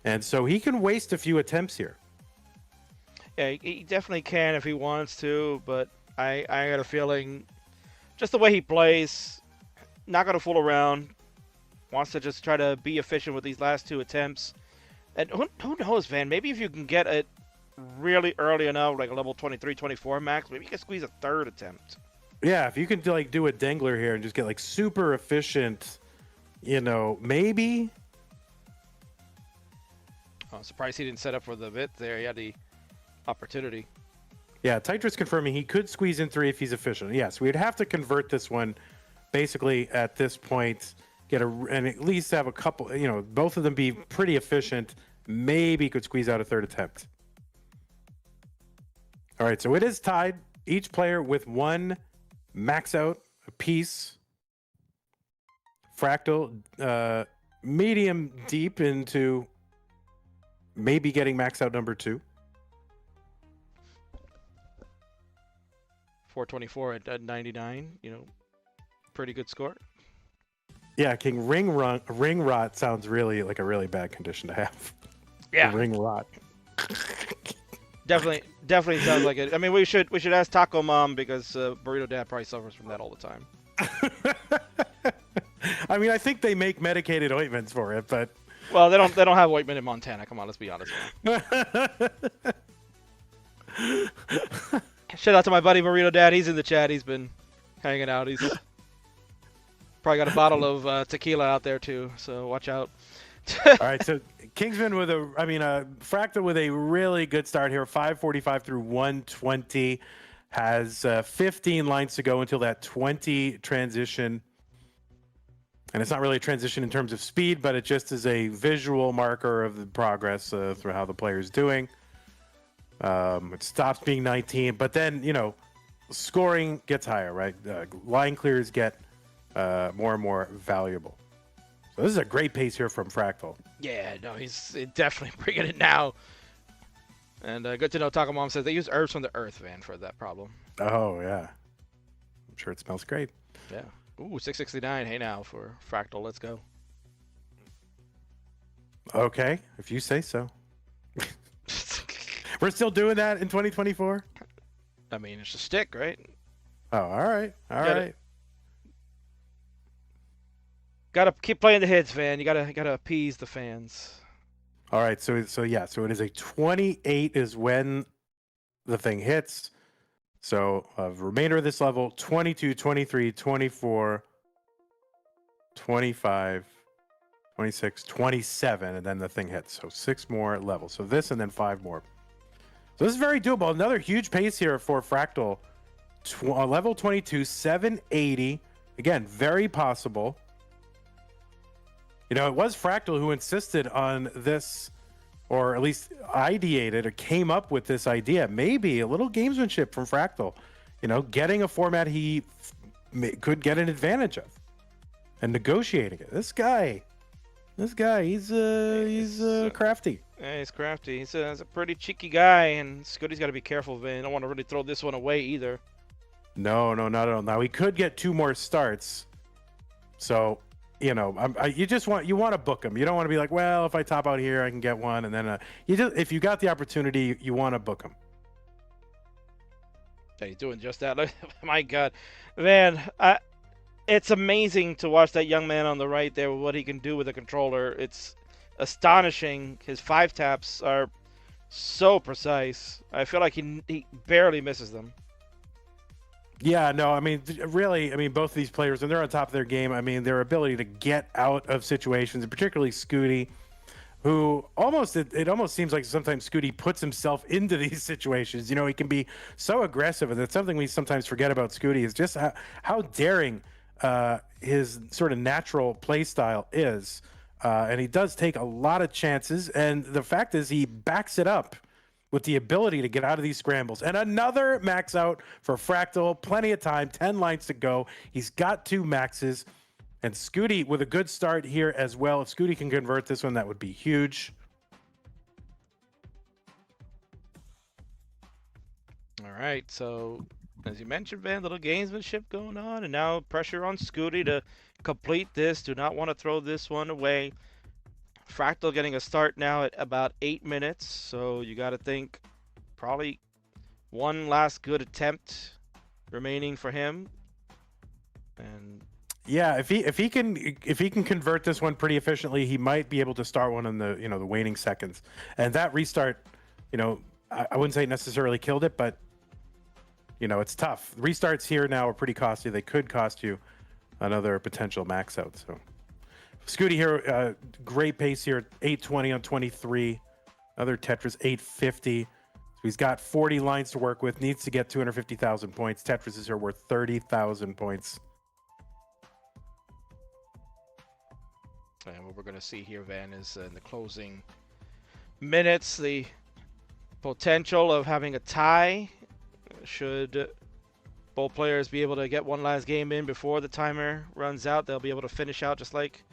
And so he can waste a few attempts here. Yeah, he definitely can if he wants to, but I got a feeling just the way he plays, not going to fool around, wants to just try to be efficient with these last 2 attempts. And who knows, man, maybe if you can get it really early enough, like a level 23, 24 max, maybe you can squeeze a 3rd attempt. Yeah, if you can do a dangler here and just get super efficient, maybe. I'm surprised he didn't set up for the bit there. He had the opportunity. Yeah, Tetris confirming he could squeeze in 3 if he's efficient. Yes, we'd have to convert this one basically at this point, and at least have a couple, both of them be pretty efficient. Maybe could squeeze out a 3rd attempt. All right, so it is tied. Each player with 1 max out apiece. Fractal, medium deep into maybe getting max out number 2. 424 at 99, pretty good score. Yeah, King ring rot sounds really like a really bad condition to have. Yeah, ring rot. Definitely sounds like it. I mean, we should ask Taco Mom because Burrito Dad probably suffers from that all the time. I mean, I think they make medicated ointments for it, but well, they don't have ointment in Montana. Come on, let's be honest. Shout out to my buddy Burrito Dad. He's in the chat. He's been hanging out. He's probably got a bottle of tequila out there too. So watch out. All right, so Kingsman Fractal with a really good start here. 545 through 120. Has 15 lines to go until that 20 transition. And it's not really a transition in terms of speed, but it just is a visual marker of the progress through how the player is doing. It stops being 19, but then, scoring gets higher, right? Line clears get more and more valuable. So this is a great pace here from Fractal. Yeah, no, he's definitely bringing it now. And good to know Taco Mom says they use herbs from the earth, man, for that problem. Oh, yeah. I'm sure it smells great. Yeah. Ooh, 669. Hey, now for Fractal. Let's go. Okay, if you say so. We're still doing that in 2024? I mean, it's a stick, right? Oh, all right. All right. Gotta keep playing the hits, man. You gotta appease the fans. All right, so it is a 28 is when the thing hits. So remainder of this level, 22, 23, 24, 25, 26, 27, and then the thing hits. So 6 more levels. So this and then 5 more. So this is very doable. Another huge pace here for Fractal. Level 22, 780. Again, very possible. It was Fractal who insisted on this, or at least ideated or came up with this idea. Maybe a little gamesmanship from Fractal, getting a format he could get an advantage of and negotiating it. This guy, he's crafty. Yeah, he's crafty. He's a pretty cheeky guy, and Scuti's got to be careful, man. Don't want to really throw this one away either. No, not at all. Now he could get 2 more starts, so you want to book him. You don't want to be like, well, if I top out here, I can get one, and then if you got the opportunity, you want to book him. Yeah, he's doing just that. My God, man, it's amazing to watch that young man on the right there, what he can do with a controller. It's astonishing. His 5 taps are so precise. I feel like he barely misses them. Yeah, no, I mean, really, both of these players, when they're on top of their game, their ability to get out of situations, and particularly Scuti, who it almost seems like sometimes Scuti puts himself into these situations. He can be so aggressive, and that's something we sometimes forget about Scuti, is just how daring his sort of natural play style is. And he does take a lot of chances, and the fact is he backs it up with the ability to get out of these scrambles. And another max out for Fractal. Plenty of time, 10 lines to go. He's got 2 maxes. And Scuti with a good start here as well. If Scuti can convert this one, that would be huge. All right, so as you mentioned, Van, little gamesmanship going on, and now pressure on Scuti to complete this. Do not want to throw this one away. Fractal getting a start now at about 8 minutes, so you got to think probably one last good attempt remaining for him. And yeah, if he can convert this one pretty efficiently, he might be able to start one in the the waning seconds. And that restart, I wouldn't say necessarily killed it, but it's tough. Restarts here now are pretty costly. They could cost you another potential max out. So Scuti here, great pace here, 820 on 23. Other Tetris, 850. So he's got 40 lines to work with, needs to get 250,000 points. Tetris is here worth 30,000 points. And what we're going to see here, Van, is in the closing minutes, the potential of having a tie. Should both players be able to get one last game in before the timer runs out, they'll be able to finish out just like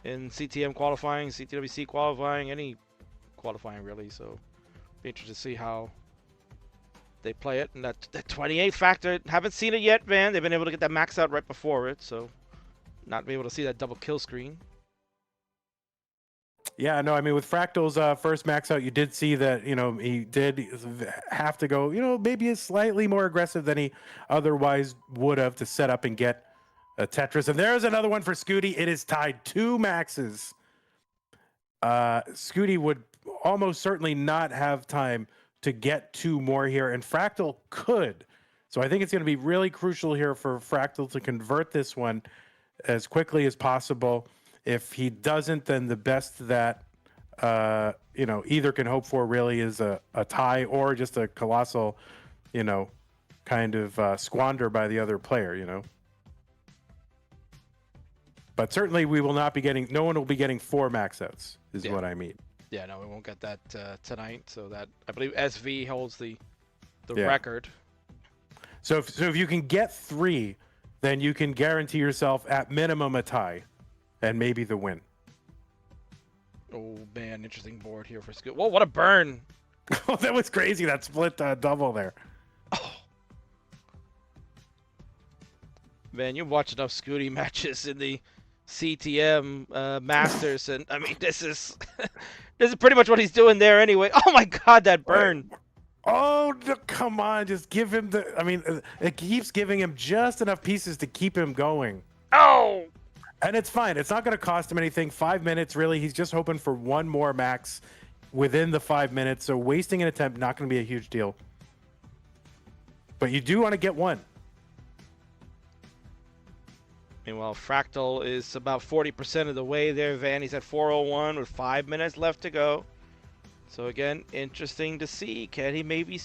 in CTM qualifying, CTWC qualifying, any qualifying really. So be interested to see how they play it. And that 28 factor, haven't seen it yet, Van. They've been able to get that max out right before it, so not be able to see that double kill screen. Yeah, no, with Fractal's first max out, you did see that, he did have to go, maybe slightly more aggressive than he otherwise would have to set up and get a Tetris. And there's another one for Scuti. It is tied 2 maxes. Scuti would almost certainly not have time to get 2 more here, and Fractal could. So I think it's going to be really crucial here for Fractal to convert this one as quickly as possible. If he doesn't, then the best that either can hope for really is a tie or just a colossal, kind of squander by the other player, But certainly we will not be getting, no one will be getting 4 max outs, is what I mean. Yeah, no, we won't get that tonight. So that, I believe SV holds the Yeah. record. So if you can get 3, then you can guarantee yourself at minimum a tie and maybe the win. Oh, man, interesting board here for Scuti. Whoa, what a burn. Oh, that was crazy, that split double there. Man, you watch enough Scuti matches in the CTM Masters, and this is pretty much what he's doing there anyway. Oh my God, that burn! Oh, come on, just give him the. It keeps giving him just enough pieces to keep him going. Oh! And it's fine. It's not going to cost him anything. 5 minutes, really. He's just hoping for one more max within the 5 minutes. So wasting an attempt, not going to be a huge deal. But you do want to get one. Meanwhile, Fractal is about 40% of the way there. Van, he's at 4:01 with 5 minutes left to go. So again, interesting to see. Can he maybe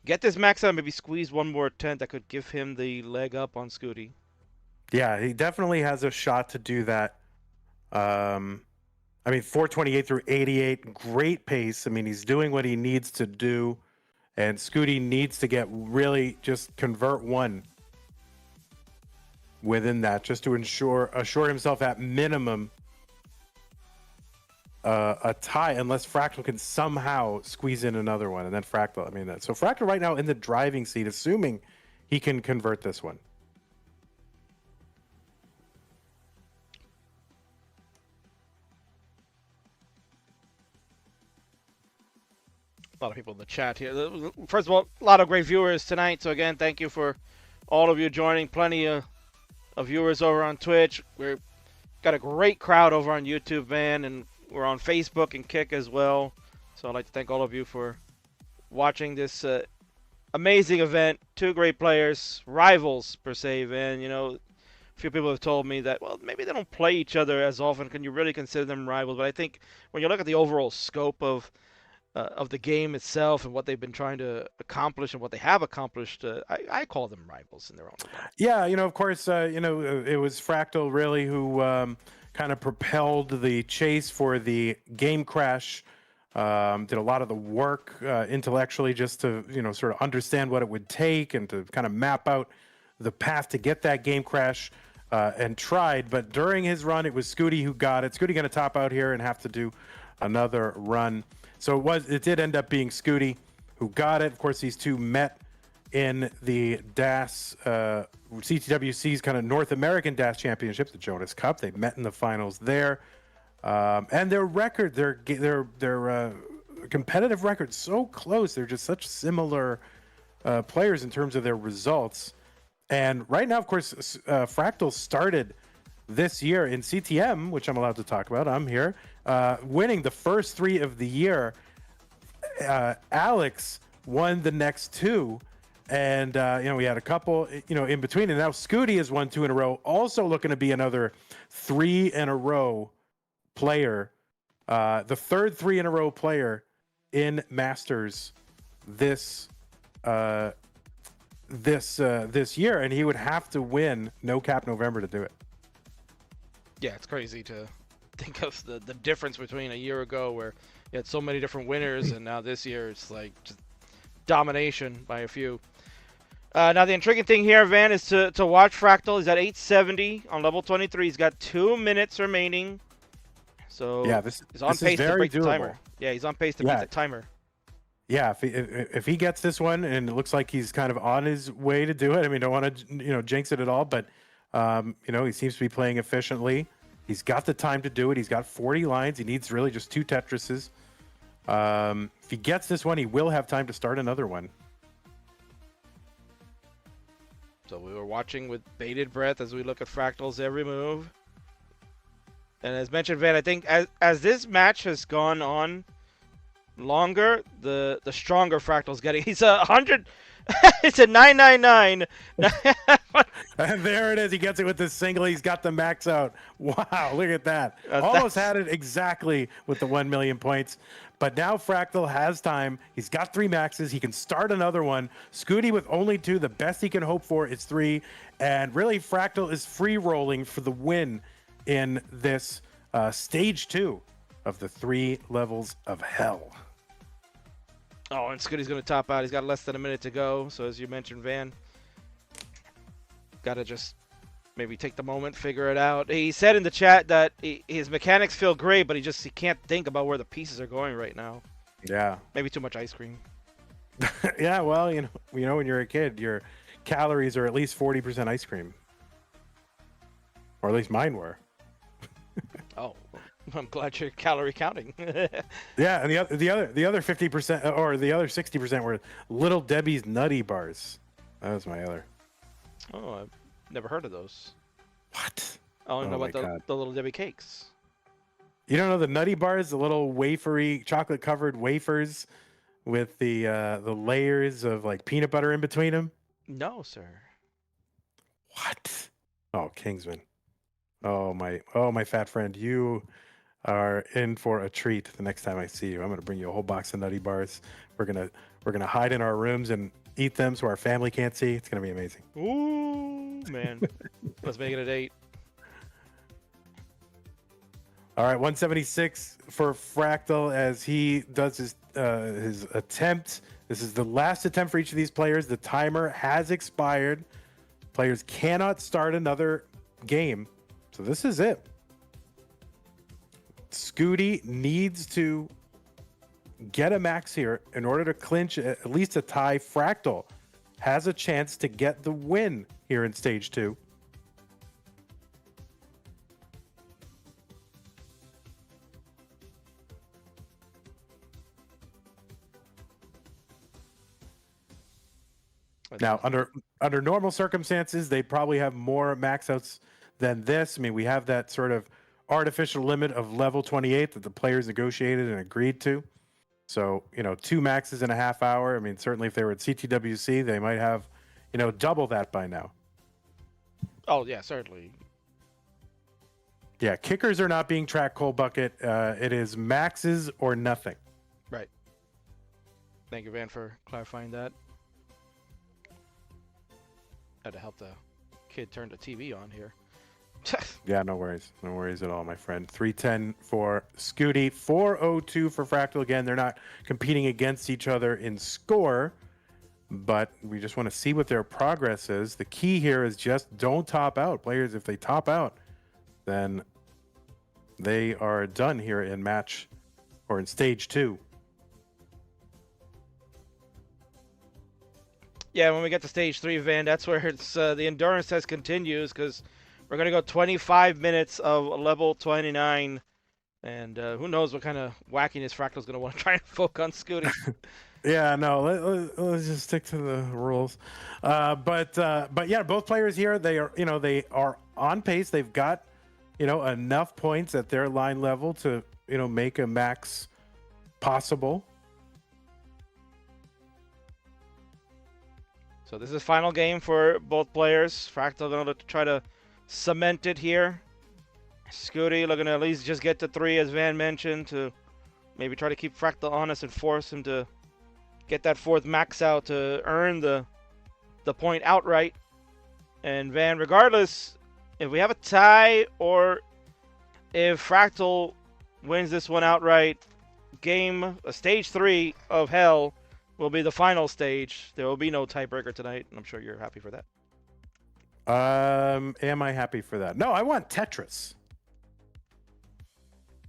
get this max out, maybe squeeze one more attempt that could give him the leg up on Scuti? Yeah, he definitely has a shot to do that. I mean, 428 through 88, great pace. I mean, he's doing what he needs to do, and Scuti needs to get really just convert one within that, just to assure himself at minimum a tie, unless Fractal can somehow squeeze in another one, and then Fractal. I mean, so Fractal right now in the driving seat, assuming he can convert this one. A lot of people in the chat here. First of all, a lot of great viewers tonight. So again, thank you for all of you joining. Plenty of viewers over on Twitch. We've got a great crowd over on YouTube, man, and we're on Facebook and Kick as well. So I'd like to thank all of you for watching this amazing event. Two great players, rivals per se, man. You know, a few people have told me that, well, maybe they don't play each other as often. Can you really consider them rivals? But I think when you look at the overall scope of the game itself and what they've been trying to accomplish and what they have accomplished, I call them rivals in their own way. Yeah, you know, of course, you know, it was Fractal really who kind of propelled the chase for the game crash. Did a lot of the work intellectually just to, you know, sort of understand what it would take and to kind of map out the path to get that game crash, and tried. But during his run, it was Scuti who got it. Scuti going to top out here and have to do another run. So it did end up being Scuti who got it. Of course, these two met in the DAS, CTWC's kind of North American DAS Championships, the Jonas Cup. They met in the finals there. And their record, their competitive record, so close. They're just such similar players in terms of their results. And right now, of course, Fractal started this year in CTM, which I'm allowed to talk about. I'm here, winning the first 3 of the year. Alex won the next 2, and you know, we had a couple, you know, in between, and now Scuti has won 2 in a row. Also looking to be another 3 in a row player, the third 3 in a row player in Masters this year, and he would have to win No Cap November to do it. Yeah, it's crazy to think of the difference between a year ago where you had so many different winners, and now this year it's like just domination by a few. Now the intriguing thing here, Van, is to watch Fractal. He's at 870 on level 23. He's got 2 minutes remaining. So yeah, he's on pace to break the timer. Yeah, he's on pace to beat the timer. Yeah, if he gets this one, and it looks like he's kind of on his way to do it. I mean, don't want to, you know, jinx it at all, but you know, he seems to be playing efficiently. He's got the time to do it. He's got 40 lines. He needs really just 2 Tetrises. If he gets this one, he will have time to start another one. So we were watching with bated breath as we look at Fractal's every move. And as mentioned, Van, I think as this match has gone on longer, the stronger Fractal's getting. He's 100. It's a 999. And there it is. He gets it with the single. He's got the max out. Wow, look at that. Almost had it exactly with the 1 million points. But now Fractal has time. He's got 3 maxes. He can start another one. Scuti with only 2. The best he can hope for is 3. And really, Fractal is free rolling for the win in this stage 2 of the 3 levels of hell. Oh, and Scuti's going to top out. He's got less than a minute to go. So as you mentioned, Van, got to just maybe take the moment, figure it out. He said in the chat that his mechanics feel great, but he can't think about where the pieces are going right now. Yeah. Maybe too much ice cream. Yeah, well, you know, when you're a kid, your calories are at least 40% ice cream. Or at least mine were. Oh, I'm glad you're calorie counting. Yeah, and the other 50% or the other 60% were Little Debbie's Nutty Bars. That was my other. Oh, I've never heard of those. What? I only know about the Little Debbie cakes. You don't know the Nutty Bars, the little wafery, chocolate-covered wafers with the layers of like peanut butter in between them? No, sir. What? Oh, Kingsman. Oh my fat friend, you are in for a treat the next time I see you. I'm gonna bring you a whole box of Nutty Bars. We're gonna hide in our rooms and eat them so our family can't see. It's gonna be amazing. Ooh, man. Let's make it a date. All right, 176 for Fractal as he does his attempt. This is the last attempt for each of these players. The timer has expired. Players cannot start another game. So this is it. Scuti needs to get a max here in order to clinch at least a tie. Fractal has a chance to get the win here in stage 2. Now, under normal circumstances, they probably have more max outs than this. I mean, we have that sort of artificial limit of level 28 that the players negotiated and agreed to. So, 2 maxes in a half hour. I mean, certainly if they were at CTWC, they might have, double that by now. Oh, yeah, certainly. Yeah, kickers are not being tracked, Cold Bucket. It is maxes or nothing. Right. Thank you, Van, for clarifying that. Had to help the kid turn the TV on here. Yeah, no worries. No worries at all, my friend. 310 for Scuti, 402 for Fractal. Again, they're not competing against each other in score, but we just want to see what their progress is. The key here is just don't top out. Players, if they top out, then they are done here in match or in stage 2. Yeah, when we get to stage 3, Van, that's where it's the endurance test continues because we're going to go 25 minutes of level 29. And who knows what kind of wackiness Fractal's going to want to try and folk on Scuti. Yeah, no, let's just stick to the rules. But yeah, both players here, they are on pace. They've got, enough points at their line level to, make a max possible. So this is the final game for both players. Fractal going to try to cement it here. Scuti looking to at least just get to 3, as Van mentioned, to maybe try to keep Fractal honest and force him to get that 4th max out to earn the point outright. And Van, regardless, if we have a tie or if Fractal wins this one outright, stage 3 of Hell will be the final stage. There will be no tiebreaker tonight, and I'm sure you're happy for that. Am I happy for that? No, I want Tetris.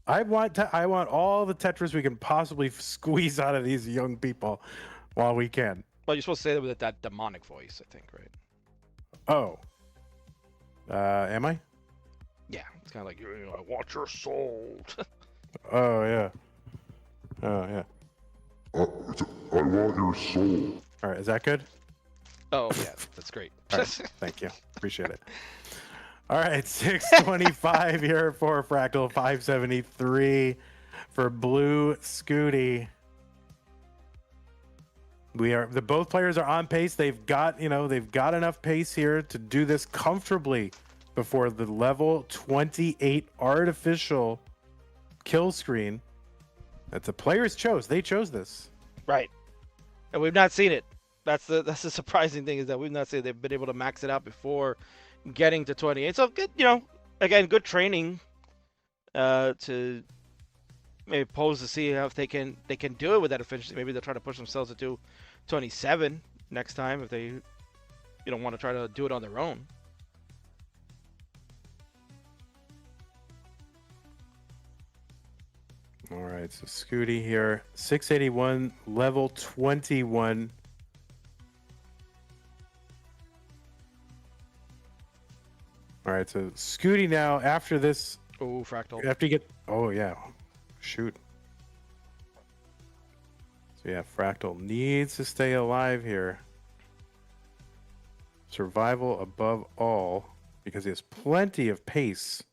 I want all the Tetris we can possibly squeeze out of these young people while we can. Well, you're supposed to say that with that demonic voice, I think, right? Oh. Am I? Yeah, it's kind of like, I want your soul. Oh, yeah. Oh, yeah. I want your soul. All right, is that good? Oh, yeah, that's great. All right, thank you. Appreciate it. All right, 625 here for Fractal, 573 for Blue Scuti. Both players are on pace. They've got enough pace here to do this comfortably before the level 28 artificial kill screen that the players chose. They chose this. Right. And we've not seen it. That's the surprising thing, is that we've not seen they've been able to max it out before getting to 28. So good, again, good training to maybe pose to see how if they can do it with that efficiency. Maybe they'll try to push themselves to do 27 next time if they want to try to do it on their own. All right, so Scuti here, 681, level 21. All right, so Scuti now, after this... Oh, Fractal. After you get... Oh, yeah. Shoot. So, yeah, Fractal needs to stay alive here. Survival above all, because he has plenty of pace,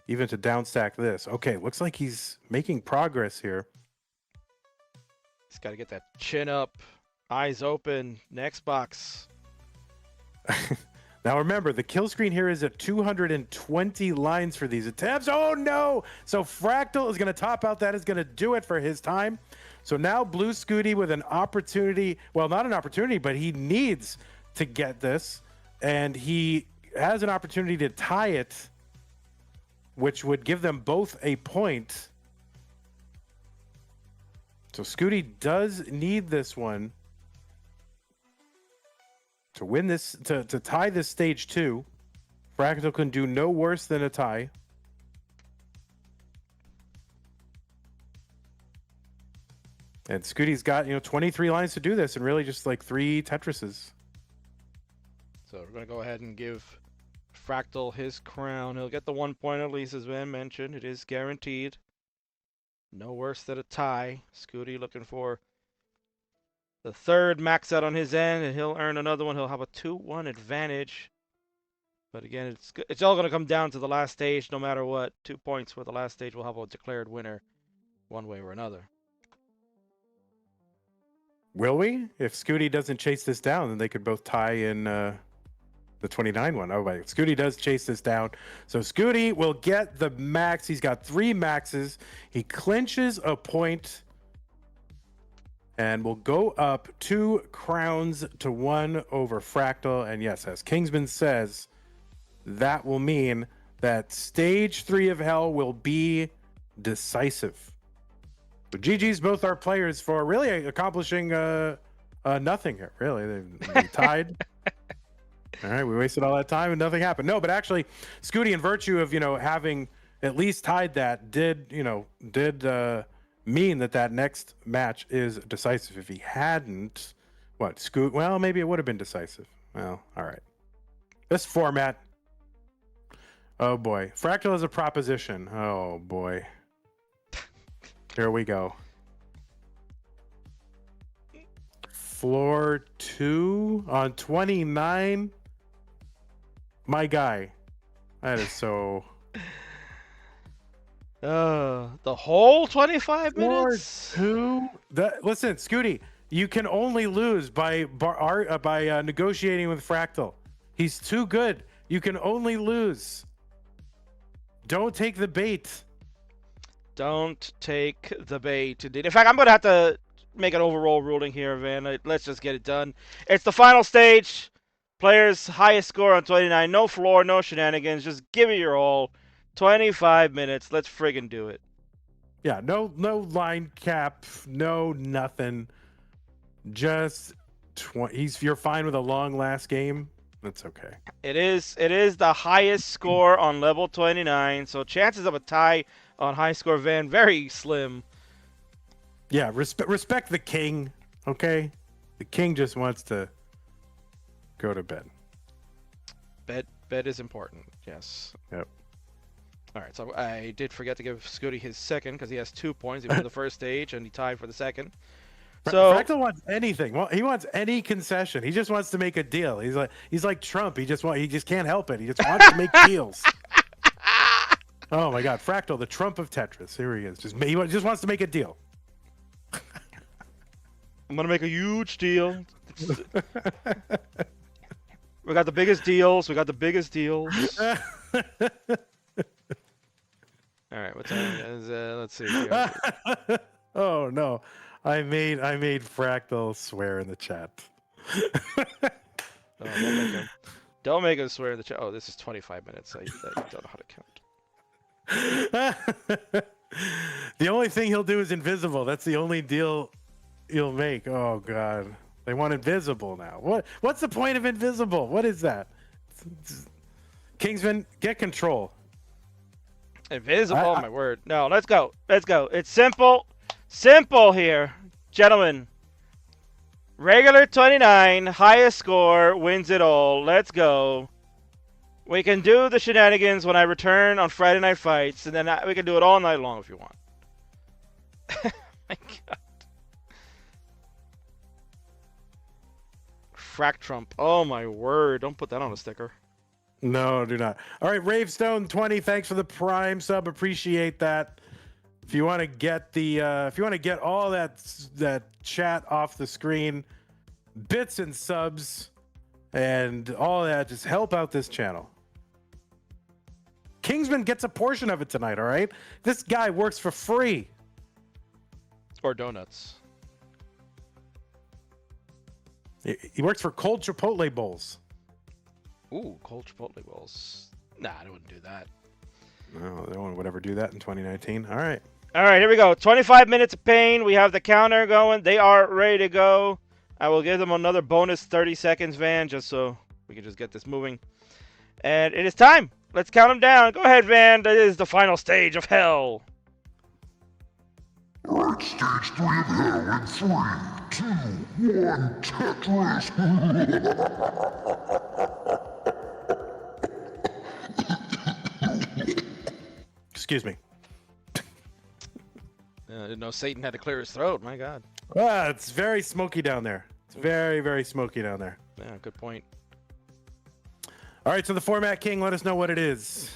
even to downstack this. Okay, looks like he's making progress here. He's got to get that chin up, eyes open, next box. Now remember, the kill screen here is at 220 lines for these attempts. Oh no! So Fractal is going to top out. That is going to do it for his time. So now Blue Scuti with an opportunity. Well, not an opportunity, but he needs to get this. And he has an opportunity to tie it which would give them both a point. So Scuti does need this one to win this, to tie this stage 2. Fractal can do no worse than a tie. And Scuti's got, 23 lines to do this and really just like 3 Tetrises. So we're going to go ahead and give Fractal his crown. He'll get the 1 point at least, as Van mentioned. It is guaranteed. No worse than a tie. Scuti looking for the 3rd max out on his end, and he'll earn another one. He'll have a 2-1 advantage. But again, it's all going to come down to the last stage, no matter what. 2 points for the last stage. We'll have a declared winner one way or another. Will we? If Scuti doesn't chase this down, then they could both tie in the 29 one. Oh, wait. Scuti does chase this down. So Scuti will get the max. He's got 3 maxes. He clinches a point and will go up 2 crowns to 1 over Fractal. And yes, as Kingsman says, that will mean that stage 3 of Hell will be decisive. So GG's both our players for really accomplishing nothing here. Really, they tied. All right, we wasted all that time and nothing happened. No, but actually, Scuti, in virtue of having at least tied that, did mean that next match is decisive. If he hadn't, well, maybe it would have been decisive. Well, all right. This format. Oh boy, Fractal is a proposition. Oh boy. Here we go. Floor 2 on 29. My guy. That is so... The whole 25 minutes? Floor 2? Listen, Scuti, you can only lose by negotiating with Fractal. He's too good. You can only lose. Don't take the bait. Don't take the bait, indeed. In fact, I'm going to have to make an overall ruling here, Van. Let's just get it done. It's the final stage. Players' highest score on 29. No floor, no shenanigans. Just give it your all. 25 minutes. Let's friggin' do it. Yeah, no line cap, no nothing. Just 20. You're fine with a long last game. That's okay. It is the highest score on level 29. So chances of a tie on high score, Van, very slim. Yeah, respect the king, okay? The king just wants to go to bed. Bed is important, yes. Yep. All right, so I did forget to give Scuti his second because he has 2 points. He won the first stage and he tied for the second. So Fractal wants anything. Well, he wants any concession. He just wants to make a deal. He's like Trump. He just can't help it. He just wants to make deals. Oh my God, Fractal, the Trump of Tetris. Here he is. He just wants to make a deal. I'm gonna make a huge deal. We got the biggest deals. All right, what time is? Let's see. Oh no, I made Fractal swear in the chat. Oh, don't make him swear in the chat. Oh, this is 25 minutes. I don't know how to count. The only thing he'll do is invisible. That's the only deal he'll make. Oh God, they want invisible now. What's the point of invisible? What is that? Kingsman, get control. Invisible, oh my word. No, let's go. It's simple here, gentlemen. Regular 29, highest score wins it all. Let's go. We can do the shenanigans when I return on Friday Night Fights, and then we can do it all night long if you want. My God. Frack Trump. Oh my word. Don't put that on a sticker. No, do not. All right, Ravestone 20. Thanks for the Prime sub. Appreciate that. If you want to get all that chat off the screen, bits and subs, and all that, just help out this channel. Kingsman gets a portion of it tonight. All right, this guy works for free. Or donuts. He works for cold Chipotle bowls. Ooh, cold Chipotle bowls. Nah, I wouldn't do that. No, no one would ever do that in 2019. All right. All right, here we go. 25 minutes of pain. We have the counter going. They are ready to go. I will give them another bonus 30 seconds, Van, just so we can just get this moving. And it is time. Let's count them down. Go ahead, Van. That is the final stage of hell. Alright, stage 3 of hell in 3, 2, 1, Tetris! Excuse me. I didn't know Satan had to clear his throat. My God. It's very smoky down there. It's very, very smoky down there. Yeah, good point. All right, so the format king, let us know what it is.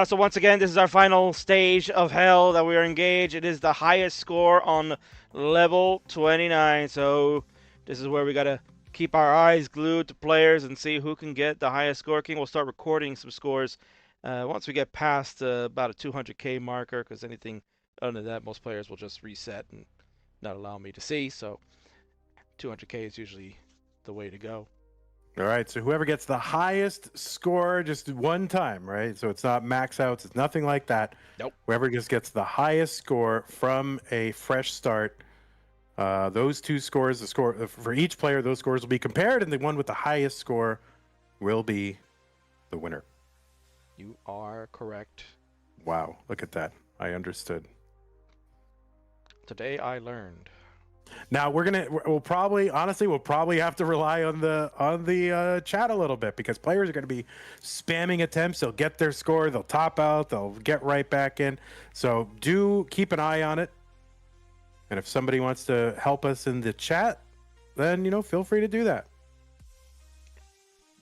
So once again, this is our final stage of hell that we are engaged. It is the highest score on level 29. So this is where we got to keep our eyes glued to players and see who can get the highest score. King will start recording some scores once we get past about a 200K marker, because anything other than that, most players will just reset and not allow me to see. So 200K is usually the way to go. All right, so whoever gets the highest score just one time, right? So it's not max outs, it's nothing like that. Nope. Whoever just gets the highest score from a fresh start, those two scores, the score for each player, those scores will be compared, and the one with the highest score will be the winner. You are correct. Wow, look at that. I understood. Today I learned. Now we'll probably have to rely on the chat a little bit, because players are going to be spamming attempts. They'll get their score, they'll top out, they'll get right back in. So do keep an eye on it. And if somebody wants to help us in the chat, then feel free to do that.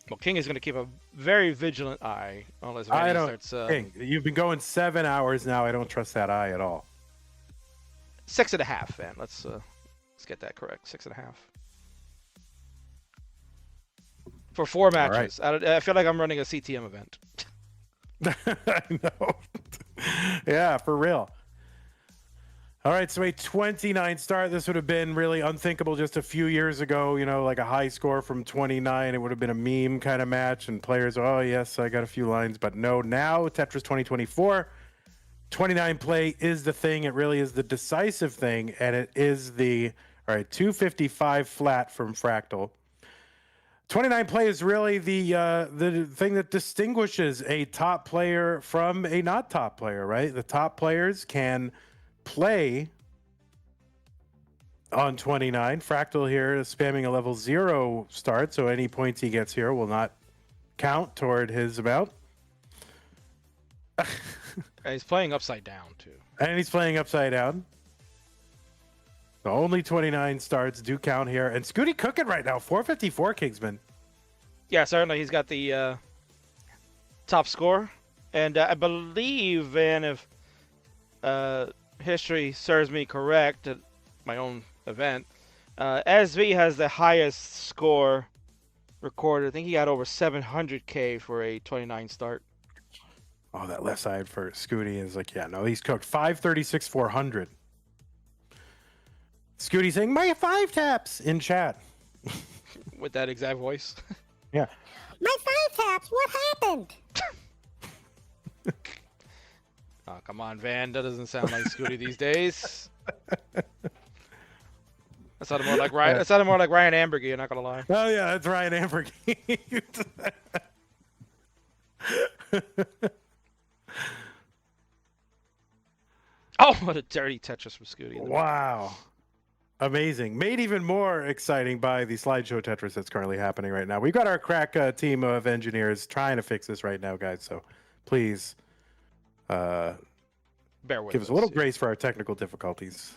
Well, King is going to keep a very vigilant eye unless Randy starts. King, you've been going 7 hours now. I don't trust that eye at all. 6.5, Van. Let's get that correct. 6.5. For 4 matches. Right. I feel like I'm running a CTM event. I know. Yeah, for real. All right, so a 29 start. This would have been really unthinkable just a few years ago. Like a high score from 29. It would have been a meme kind of match, and players, oh, yes, I got a few lines. But no, now Tetris 2024, 29 play is the thing. It really is the decisive thing, and it is the, all right, 255 flat from Fractal. 29 play is really the thing that distinguishes a top player from a not top player, right? The top players can play on 29. Fractal here is spamming a level 0 start, so any points he gets here will not count toward his amount. He's playing upside down, too. And he's playing upside down. So only 29 starts do count here. And Scuti cooking right now, 454 Kingsman. Yeah, certainly. He's got the top score. And I believe, Van, if history serves me correct at my own event, SV has the highest score recorded. I think he got over 700K for a 29 start. Oh, that left side for Scuti is like, yeah, no, he's cooked. 536, 400. Scuti saying, my 5 taps in chat. With that exact voice. Yeah. My 5 taps, what happened? Oh, come on, Van. That doesn't sound like Scuti these days. That sounded more like Ryan. That sounded more like Ryan Ambergy. I'm not gonna lie. Oh yeah, that's Ryan Ambergy. Oh, what a dirty Tetris from Scuti. Wow. Amazing. Made even more exciting by the slideshow Tetris that's currently happening right now. We've got our crack team of engineers trying to fix this right now, guys. So please bear with give us a little grace for our technical difficulties.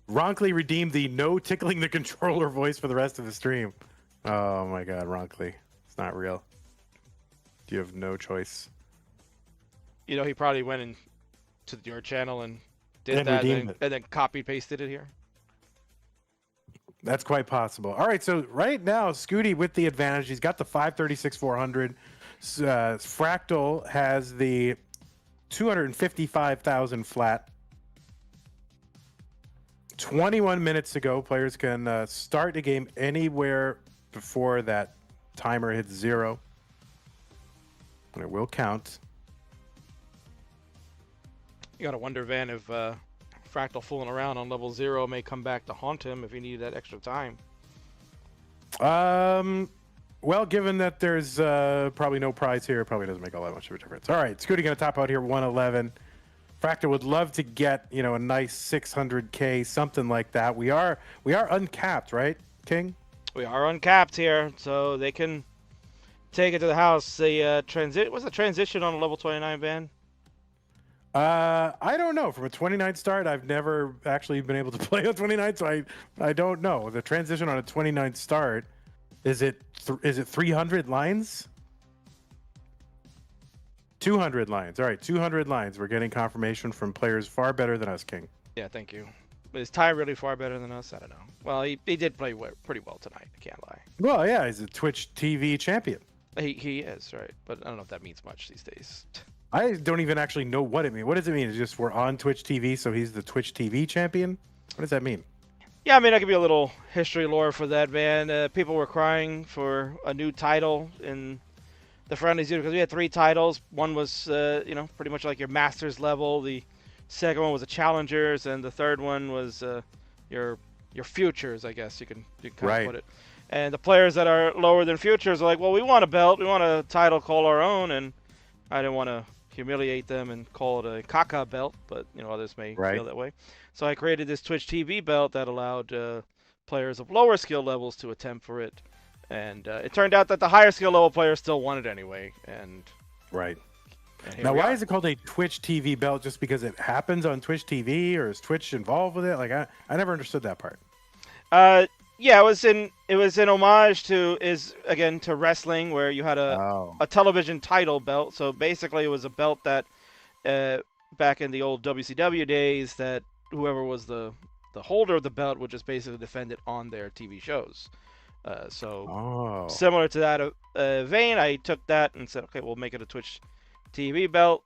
Ronkley redeemed the no tickling the controller voice for the rest of the stream. Oh my God, Ronkley. It's not real. You have no choice. He probably went into your channel and did that and then copy pasted it here. That's quite possible. All right, so right now, Scuti with the advantage. He's got the 536, 400. Fractal has the 255,000 flat. 21 minutes to go. Players can start the game anywhere before that timer hits 0. And it will count. You gotta wonder, Van, if Fractal fooling around on level 0 may come back to haunt him if he needed that extra time. Well, given that there's probably no prize here, it probably doesn't make all that much of a difference. All right, Scuti going to top out here 111. Fractal would love to get, you know, a nice 600K, something like that. We are uncapped, right, King? We are uncapped here, so they can take it to the house. The what's the transition on a level 29, Van? I don't know. From a 29 start, I've never actually been able to play on 29, so I don't know. The transition on a 29 start, is it 300 lines? 200 lines. All right, 200 lines. We're getting confirmation from players far better than us, King. Yeah, thank you. But is Ty really far better than us? I don't know. Well, he did play pretty well tonight. I can't lie. Well, yeah, he's a Twitch TV champion. He is, right. But I don't know if that means much these days. I don't even actually know what it means. What does it mean? It's just we're on Twitch TV, so he's the Twitch TV champion? What does that mean? Yeah, I mean, that could be a little history lore for that, man. People were crying for a new title in the Friendlies because we had 3 titles. One was, you know, pretty much like your Masters level. The second one was a Challengers, and the third one was your Futures, I guess you can kind of put it. And the players that are lower than Futures are like, well, we want a belt. We want a title call our own, and I didn't want to humiliate them and call it a caca belt, but you know, others may feel that way. So I created this Twitch TV belt that allowed players of lower skill levels to attempt for it, and it turned out that the higher skill level players still won it anyway. And now, why is it called a Twitch TV belt? Just because it happens on Twitch TV, or is Twitch involved with it? Like I never understood that part. Yeah, it was in homage to to wrestling, where you had a television title belt. So basically, it was a belt that back in the old WCW days, that whoever was the holder of the belt would just basically defend it on their TV shows. Similar to that vein, I took that and said, okay, we'll make it a Twitch TV belt,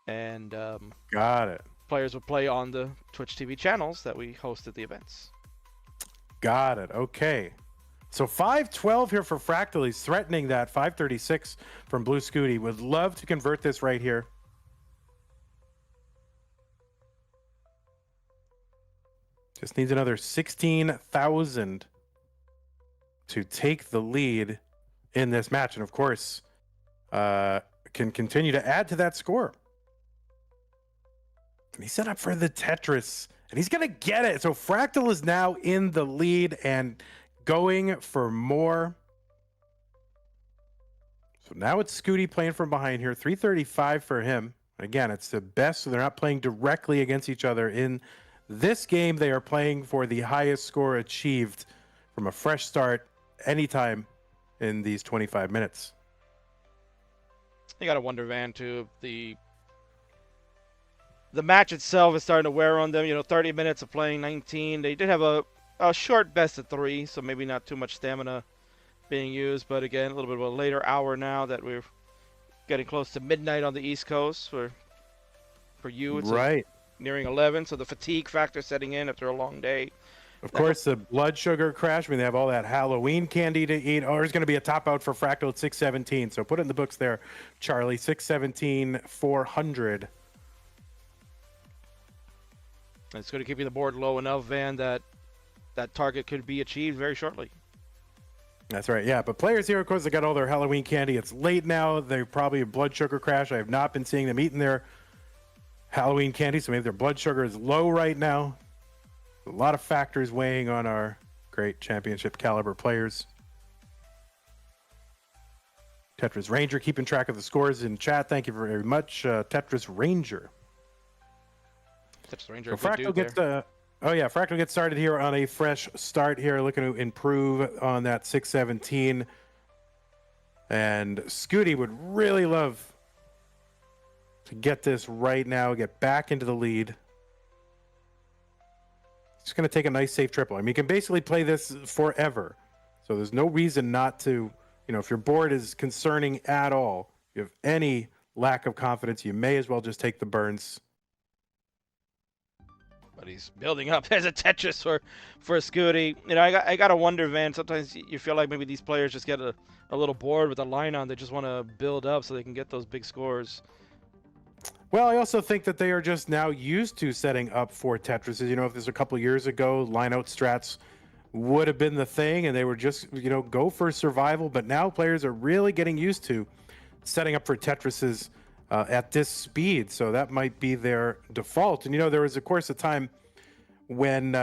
and got it. Players would play on the Twitch TV channels that we hosted the events. Got it. Okay. So 512 here for Fractal. He's threatening that. 536 from Blue Scuti. Would love to convert this right here. Just needs another 16,000 to take the lead in this match. And of course, can continue to add to that score. And he's set up for the Tetris. And he's going to get it. So Fractal is now in the lead and going for more. So now it's Scuti playing from behind here. 335 for him. Again, it's the best, so they're not playing directly against each other. In this game, they are playing for the highest score achieved from a fresh start anytime in these 25 minutes. You got to wonder, Van, too, the match itself is starting to wear on them. You know, 30 minutes of playing 19. They did have a short best of 3, so maybe not too much stamina being used. But again, a little bit of a later hour now that we're getting close to midnight on the East Coast. For you, it's nearing 11, so the fatigue factor setting in after a long day. Of course, the blood sugar crash. I mean, they have all that Halloween candy to eat. Oh, there's going to be a top out for Fractal at 617. So put it in the books there, Charlie. 617, 400. It's going to keep you the board low enough, Van, that target could be achieved very shortly. That's right, yeah. But players here, of course, they got all their Halloween candy. It's late now. They probably have blood sugar crash. I have not been seeing them eating their Halloween candy, so maybe their blood sugar is low right now. A lot of factors weighing on our great championship caliber players. Tetris Ranger keeping track of the scores in chat. Thank you very much, Tetris Ranger. Tetris Ranger, so Fractal gets Fractal gets started here on a fresh start here, looking to improve on that 617. And Scuti would really love to get this right now, get back into the lead. It's going to take a nice safe triple. I mean, you can basically play this forever. So there's no reason not to, you know, if your board is concerning at all, you have any lack of confidence, you may as well just take the burns. But he's building up. There's a Tetris for Scuti. You know, I gotta wonder, Van. Sometimes you feel like maybe these players just get a little bored with the line on. They just want to build up so they can get those big scores. Well, I also think that they are just now used to setting up for Tetrises. You know, if there's a couple years ago, line-out strats would have been the thing, and they were just, you know, go for survival. But now players are really getting used to setting up for Tetrises at this speed. So that might be their default. And, you know, there was, of course, a time when,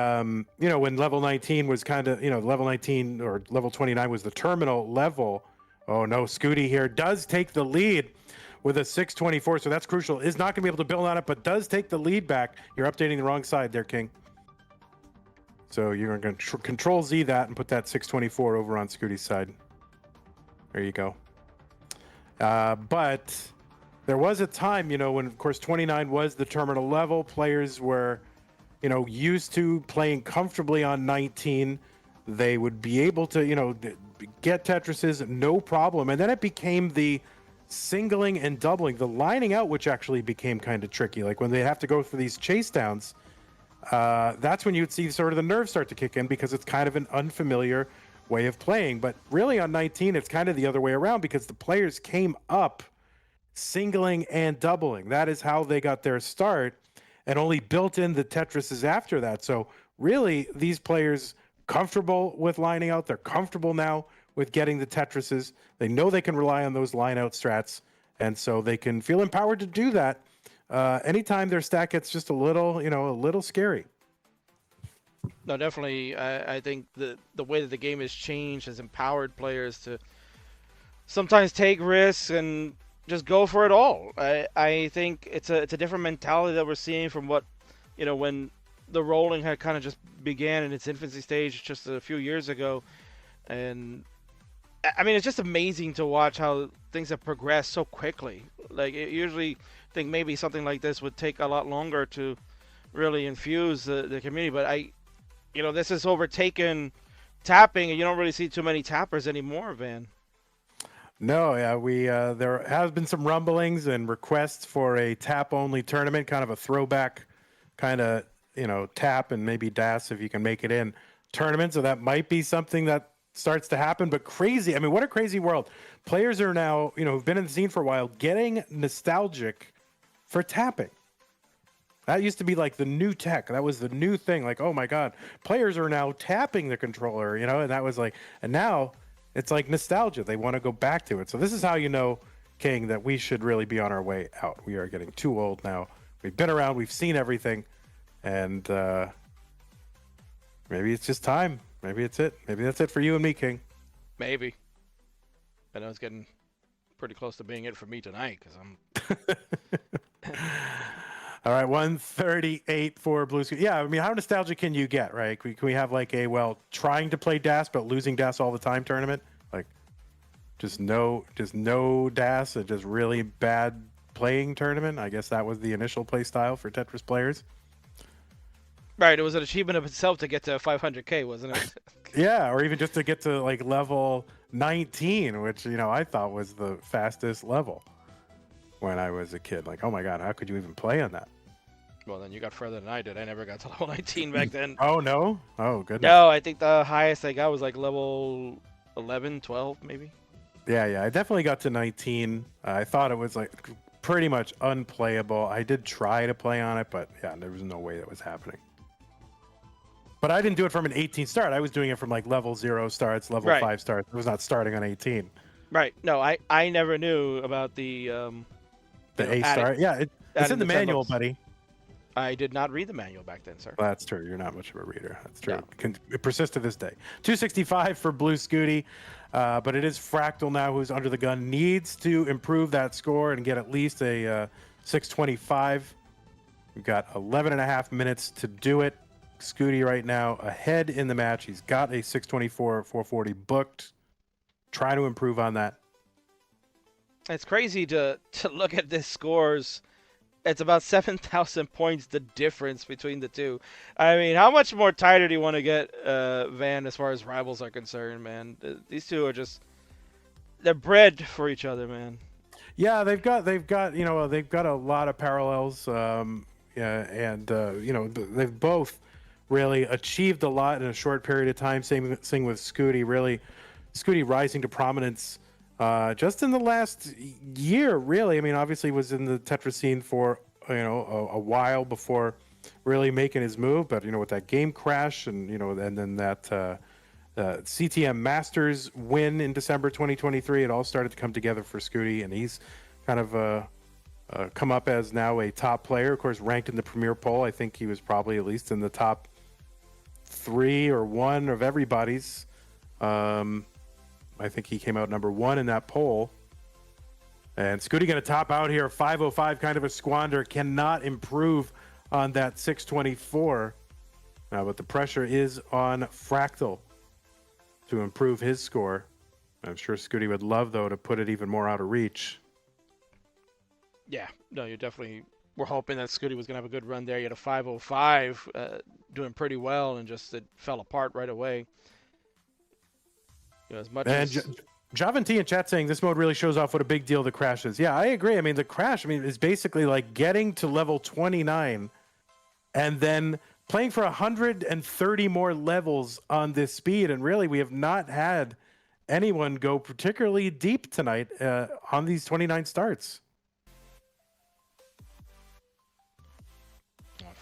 you know, when level 19 was kind of, you know, level 19 or level 29 was the terminal level. Oh, no, Scuti here does take the lead with a 624, so that's crucial. Is not going to be able to build on it, but does take the lead back. You're updating the wrong side there, King. So you're going to control Z that and put that 624 over on Scuti's side. There you go. But there was a time, you know, when, of course, 29 was the terminal level. Players were, you know, used to playing comfortably on 19. They would be able to, you know, get Tetrises, no problem. And then it became the singling and doubling, the lining out, which actually became kind of tricky. Like when they have to go for these chase downs, that's when you'd see sort of the nerves start to kick in, because it's kind of an unfamiliar way of playing. But really on 19, it's kind of the other way around, because the players came up singling and doubling. That is how they got their start, and only built in the Tetrises after that. So really, these players comfortable with lining out. They're comfortable now with getting the Tetrises. They know they can rely on those line out strats, and so they can feel empowered to do that anytime their stack gets just a little, you know, a little scary. No, definitely. I think the way that the game has changed has empowered players to sometimes take risks and just go for it all. I think it's a different mentality that we're seeing from what, you know, when the rolling had kind of just began in its infancy stage just a few years ago. And I mean, it's just amazing to watch how things have progressed so quickly. Like, I usually think maybe something like this would take a lot longer to really infuse the community. But you know, this has overtaken tapping, and you don't really see too many tappers anymore, Van. No, yeah, there has been some rumblings and requests for a tap-only tournament, kind of a throwback kind of, you know, tap and maybe DAS if you can make it in tournament. So that might be something that starts to happen. But crazy, I mean, what a crazy world. Players are now, you know, who've been in the scene for a while, getting nostalgic for tapping. That used to be like the new tech. That was the new thing. Like, oh my God, players are now tapping the controller, you know, and that was like, and now it's like nostalgia. They want to go back to it. So this is how you know, King, that we should really be on our way out. We are getting too old now. We've been around, we've seen everything, and maybe it's just time. Maybe it's it. Maybe that's it for you and me, King. Maybe. I know it's getting pretty close to being it for me tonight, because I'm... All right, 138 for Blue Scuti. Yeah, I mean, how nostalgic can you get, right? Can we have like a, well, trying to play DAS but losing DAS all the time tournament? Like, just no DAS, just really bad playing tournament? I guess that was the initial play style for Tetris players. Right, it was an achievement of itself to get to 500K, wasn't it? Yeah, or even just to get to like level 19, which, you know, I thought was the fastest level when I was a kid. Like, oh my God, how could you even play on that? Well, then you got further than I did. I never got to level 19 back then. Oh, no? Oh, goodness. No, I think the highest I got was like level 11, 12, maybe. Yeah, I definitely got to 19. I thought it was like pretty much unplayable. I did try to play on it, but yeah, there was no way that was happening. But I didn't do it from an 18 start. I was doing it from like level 0 starts, level 5 starts. I was not starting on 18. Right. No, I never knew about the A start. Yeah, it's in the manual, buddy. I did not read the manual back then, sir. Well, that's true. You're not much of a reader. That's true. No. It persists to this day. 265 for Blue Scuti, but it is Fractal now who's under the gun. Needs to improve that score and get at least a 625. We've got 11 and a half minutes to do it. Scuti right now ahead in the match. He's got a 624, 440 booked. Try to improve on that. It's crazy to look at this scores. It's about 7,000 points, the difference between the two. I mean, how much more tighter do you want to get, Van, as far as rivals are concerned, man? These two are just, they're bred for each other, man. Yeah, they've got a lot of parallels. and they've both really achieved a lot in a short period of time. Same with Scuti. Really, Scuti rising to prominence just in the last year. Really, I mean, obviously was in the Tetris scene for a while before really making his move. But with that game crash and and then that CTM Masters win in December 2023, it all started to come together for Scuti, and he's kind of come up as now a top player. Of course, ranked in the Premier poll. I think he was probably at least in the top 3 or 1 of everybody's. I think he came out number 1 in that poll. And Scuti going to top out here. 505, kind of a squander. Cannot improve on that 624. But the pressure is on Fractal to improve his score. I'm sure Scuti would love, though, to put it even more out of reach. Yeah, no, we're hoping that Scuti was going to have a good run there. You had a 505 doing pretty well, and just it fell apart right away. As much as Javanti in chat saying this mode really shows off what a big deal the crash is. Yeah, I agree. I mean, the crash, is basically like getting to level 29 and then playing for 130 more levels on this speed. And really, we have not had anyone go particularly deep tonight on these 29 starts.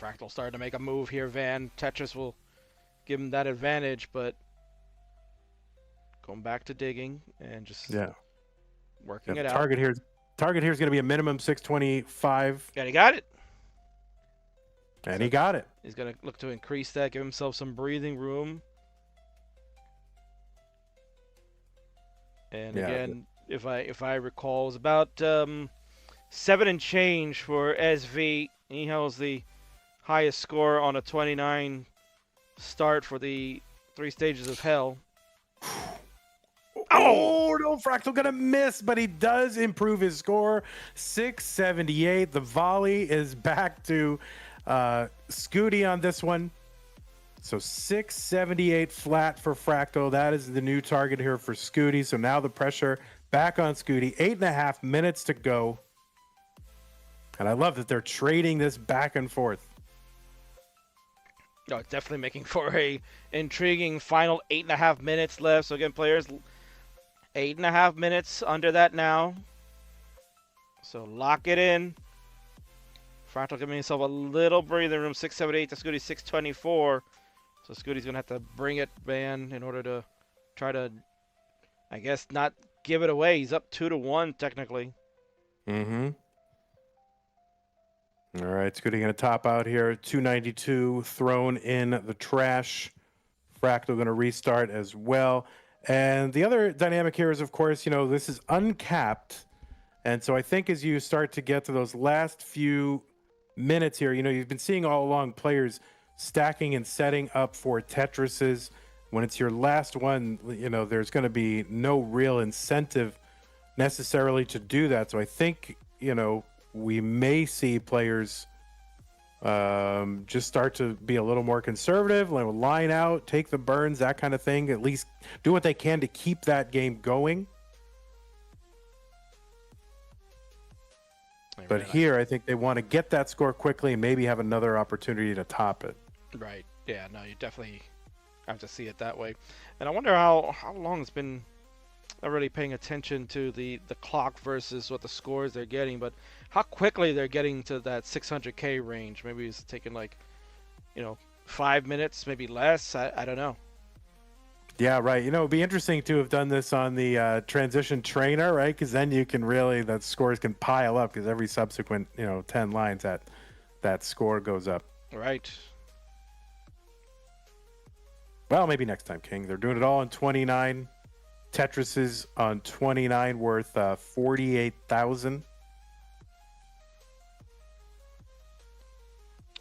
Fractal started to make a move here, Van. Tetris will give him that advantage, but going back to digging and just working it out. Target here is going to be a minimum 625. And he got it. And he got it. He's going to look to increase that, give himself some breathing room. And again, if I recall, it was about 7 and change for SV. He holds the highest score on a 29 start for the 3 stages of hell. Oh, no, Fractal gonna miss, but he does improve his score. 678. The volley is back to Scuti on this one. So 678 flat for Fractal. That is the new target here for Scuti. So now the pressure back on Scuti. 8.5 minutes to go. And I love that they're trading this back and forth. No, it's definitely making for a intriguing final 8.5 minutes left. So again, players, 8.5 minutes under that now. So lock it in. Fractal giving himself a little breathing room. 678 to Scuti 624. So Scuti's gonna have to bring it, man, in order to try to, I guess, not give it away. He's up 2-1 technically. Mm-hmm. All right, Scuti going to top out here. 292 thrown in the trash. Fractal going to restart as well. And the other dynamic here is, of course, this is uncapped. And so I think as you start to get to those last few minutes here, you've been seeing all along players stacking and setting up for Tetrises. When it's your last one, there's going to be no real incentive necessarily to do that. So I think, we may see players just start to be a little more conservative, line out, take the burns, that kind of thing. At least do what they can to keep that game going. But here, I think they want to get that score quickly and maybe have another opportunity to top it. Right. Yeah, no, you definitely have to see it that way. And I wonder how long it's been not really paying attention to the clock versus what the scores they're getting, but how quickly they're getting to that 600K range. Maybe it's taking 5 minutes, maybe less. I don't know. Yeah, right. It'd be interesting to have done this on the transition trainer, right? Because then you can really, the scores can pile up because every subsequent, 10 lines that score goes up. Right. Well, maybe next time, King. They're doing it all on 29. Tetris is on 29 worth 48,000.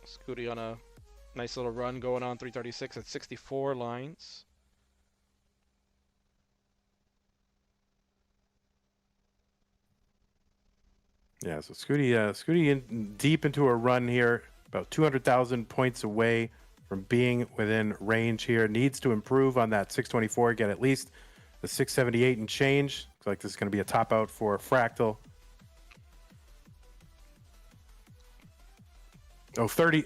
Scuti on a nice little run going on 336 at 64 lines. Yeah, so Scuti in deep into a run here, about 200,000 points away from being within range here. Needs to improve on that 624, get at least the 678 and change. Looks like this is going to be a top out for Fractal. Oh, 30.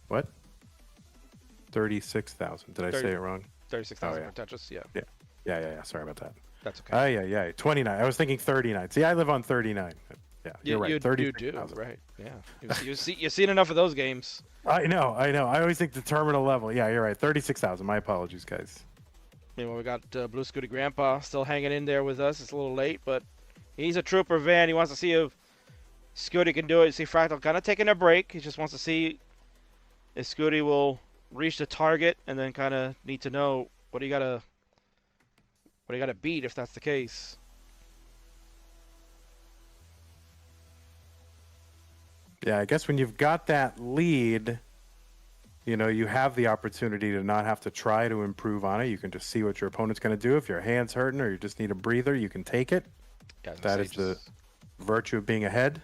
What? 36,000. Did I say it wrong? 36,000 Oh, yeah. for Tetris. Yeah. Yeah. Sorry about that. That's okay. Yeah. 29. I was thinking 39. See, I live on 39. Yeah, you're right. You 36,000. do, right? Yeah. You've seen enough of those games. I know. I always think the terminal level. Yeah, you're right. 36,000. My apologies, guys. Meanwhile, we got Blue Scooty Grandpa still hanging in there with us. It's a little late, but he's a trooper, Van. He wants to see if Scooty can do it. You see Fractal kind of taking a break. He just wants to see if Scooty will reach the target, and then kind of need to know what do you gotta beat if that's the case. Yeah, I guess when you've got that lead, you have the opportunity to not have to try to improve on it. You can just see what your opponent's going to do. If your hand's hurting or you just need a breather, you can take it. Yeah, that is the virtue of being ahead.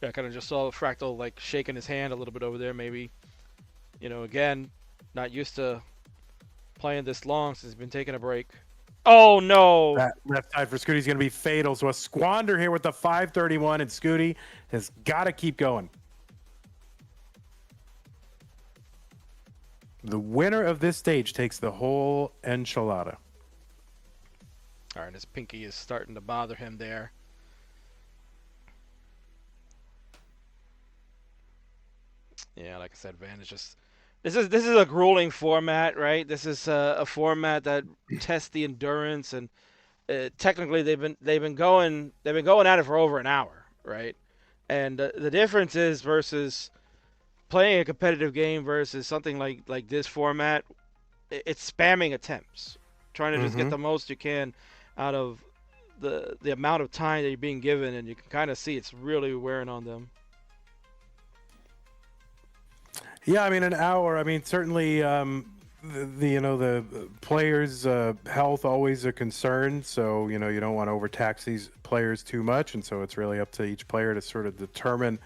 Yeah, I kind of just saw Fractal like shaking his hand a little bit over there. Maybe, again, not used to playing this long since he's been taking a break. Oh, no. That left side for Scooty is going to be fatal. So a squander here with the 531, and Scooty has got to keep going. The winner of this stage takes the whole enchilada. All right, his pinky is starting to bother him there. Yeah, like I said, Van is just... This is a grueling format, right? This is a format that tests the endurance, and technically they've been going at it for over an hour, right? And the difference is versus playing a competitive game versus something like this format, it's spamming attempts, trying to just get the most you can out of the amount of time that you're being given, and you can kind of see it's really wearing on them. Yeah, I mean, an hour. I mean, certainly, the players' health always a concern. So you don't want to overtax these players too much, and so it's really up to each player to sort of determine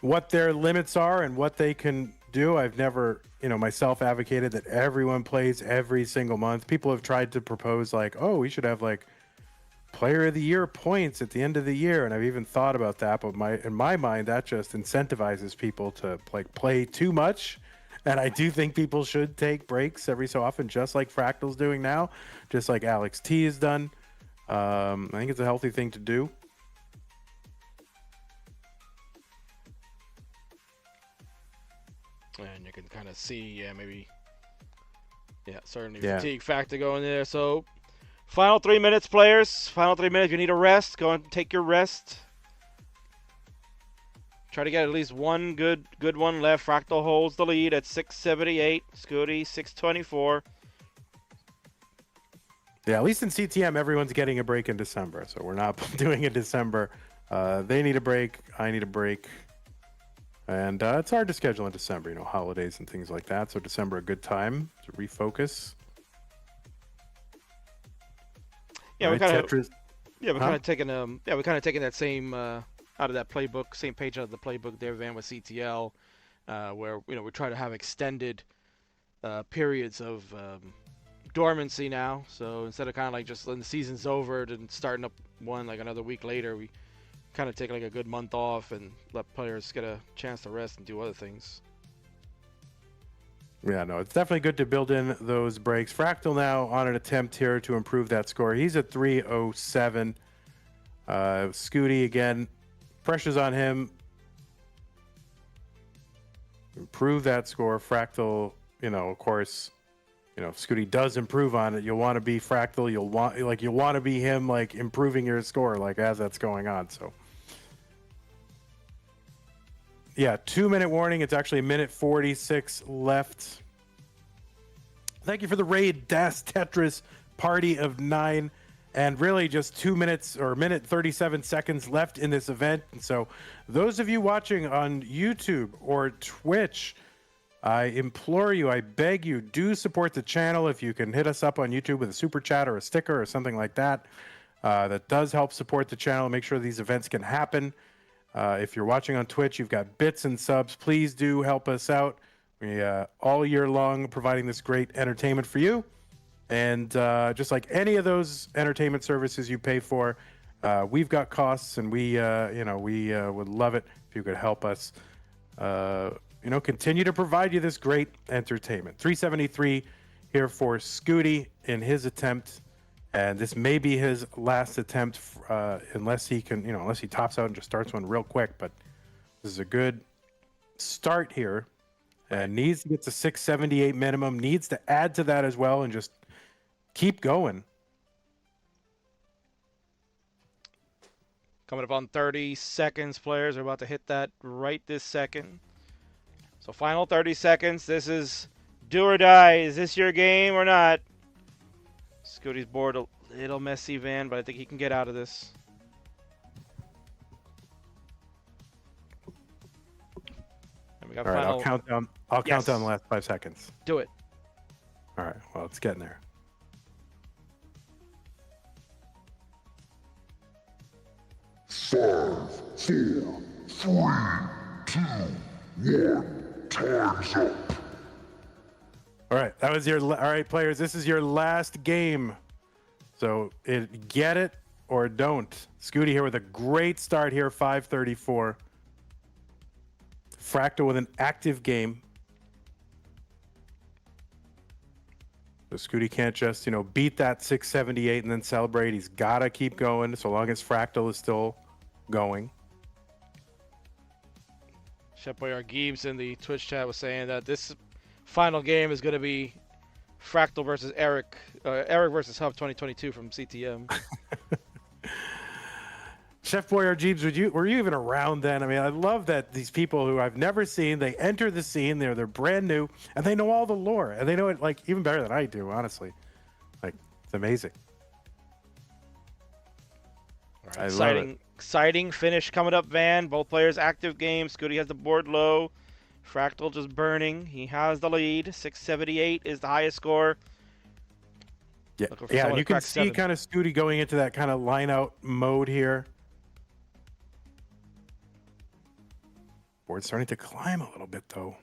what their limits are and what they can do. I've never, myself advocated that everyone plays every single month. People have tried to propose like, oh, we should have like player of the year points at the end of the year, and I've even thought about that, but in my mind that just incentivizes people to like play too much. And I do think people should take breaks every so often, just like Fractal's doing now, just like Alex T has done. I think it's a healthy thing to do. And you can kind of see, certainly fatigue factor going there. So final 3 minutes, players. Final 3 minutes. You need a rest. Go and take your rest. Try to get at least one good one left. Fractal holds the lead at 678. Scooty 624. Yeah, at least in CTM, everyone's getting a break in December, so we're not doing it in December. They need a break. I need a break. And it's hard to schedule in December, holidays and things like that. So December, a good time to refocus. Yeah, we're kind of taking that same out of that playbook, same page out of the playbook there, Van, with CTL, where we try to have extended periods of dormancy now. So instead of kind of like just when the season's over and starting up one like another week later, we kind of take like a good month off and let players get a chance to rest and do other things. Yeah, no, it's definitely good to build in those breaks. Fractal now on an attempt here to improve that score. He's at 307. Scooty again, pressure's on him. Improve that score. Fractal, of course, if Scooty does improve on it, you'll want to be Fractal. You'll want to be him, like improving your score, like as that's going on. So. Yeah, 2-minute warning. It's actually 1:46 left. Thank you for the raid, Das Tetris Party of 9. And really just 2 minutes or 1:37 seconds left in this event. And so those of you watching on YouTube or Twitch, I implore you, I beg you, do support the channel. If you can hit us up on YouTube with a super chat or a sticker or something like that, that does help support the channel. Make sure these events can happen. If you're watching on Twitch, you've got bits and subs. Please do help us out. We all year long providing this great entertainment for you. And just like any of those entertainment services you pay for, We've got costs, and we would love it if you could help us. Continue to provide you this great entertainment. 373 here for Scuti in his attempt, and this may be his last attempt, unless he tops out and just starts one real quick. But this is a good start here, and needs to get to 678 minimum. Needs to add to that as well, and just keep going. Coming up on 30 seconds, players are about to hit that right this second. So final 30 seconds. This is do or die. Is this your game or not? Scuti's board a little messy, Van, but I think he can get out of this. And we got All right, final... I'll count down. I'll count down the last 5 seconds. Do it. All right, well, it's getting there. 5, 4, 3, 2, 1. Time's up. All right, that was your. All right, players, this is your last game. So get it or don't. Scuti here with a great start here, 534. Fractal with an active game. So Scuti can't just, beat that 678 and then celebrate. He's got to keep going so long as Fractal is still going. Chef Boy Gibbs in the Twitch chat was saying that this final game is going to be Fractal versus Eric. Eric versus Huff 2022 from CTM. Chef Boy Jeeves, were you even around then? I mean, I love that these people who I've never seen, they enter the scene, they're brand new, and they know all the lore, and they know it like even better than I do, honestly. Like, it's amazing. Right, exciting finish coming up, Van. Both players active game. Scuti has the board low. Fractal just burning. He has the lead. 678 is the highest score. Yeah, and you can see kind of Scuti going into that kind of line out mode here. Board's starting to climb a little bit, though.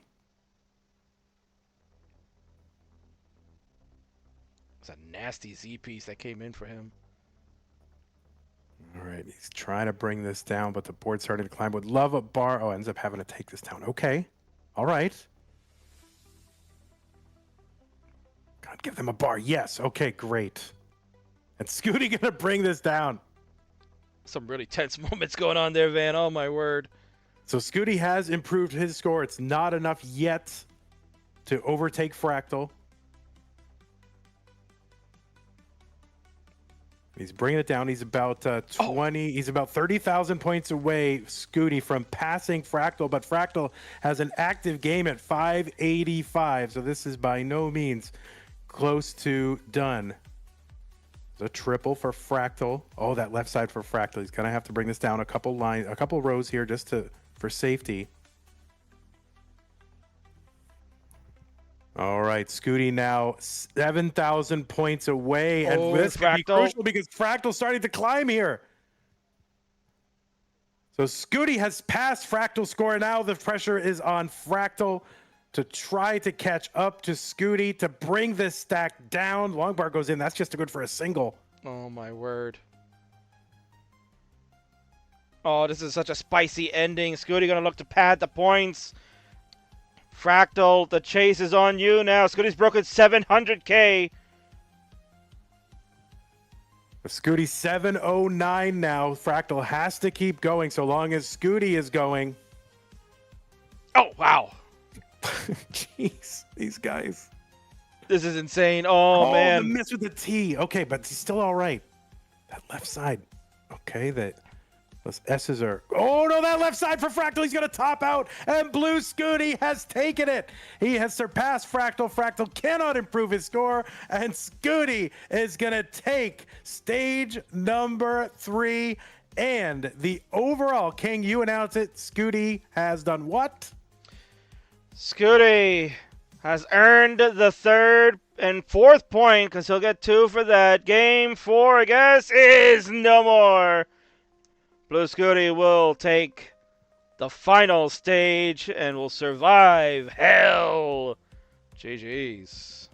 It's a nasty Z piece that came in for him. All right, he's trying to bring this down, but the board's starting to climb. Would love a bar. Oh, ends up having to take this down. Okay. All right. God, give them a bar. Yes. Okay, great. And Scuti going to bring this down. Some really tense moments going on there, Van. Oh, my word. So Scuti has improved his score. It's not enough yet to overtake Fractal. He's bringing it down. He's about 20. He's about 30,000 points away, Scuti, from passing Fractal. But Fractal has an active game at 585. So this is by no means close to done. It's a triple for Fractal. Oh, that left side for Fractal. He's going to have to bring this down a couple rows here just for safety. All right, Scuti now 7,000 points away, and this can be crucial because Fractal's starting to climb here. So Scuti has passed Fractal's score. Now the pressure is on Fractal to try to catch up to Scuti to bring this stack down. Long bar goes in. That's just good for a single. Oh, my word. Oh, this is such a spicy ending. Scuti going to look to pad the points. Fractal, the chase is on you now. Scuti's broken 700K. Scuti 709 now. Fractal has to keep going so long as Scuti is going. Oh, wow. Jeez, these guys. This is insane. Oh, man. The miss with the T. Okay, but he's still all right. That left side. Okay, those S's are... Oh, no, that left side for Fractal. He's going to top out, and Blue Scuti has taken it. He has surpassed Fractal. Fractal cannot improve his score, and Scuti is going to take stage number 3. And the overall, King, you announce it. Scuti has done what? Scuti has earned the 3rd and 4th point because he'll get 2 for that. Game 4, I guess, is no more. Blue Scuti will take the final stage and will survive hell. GG's.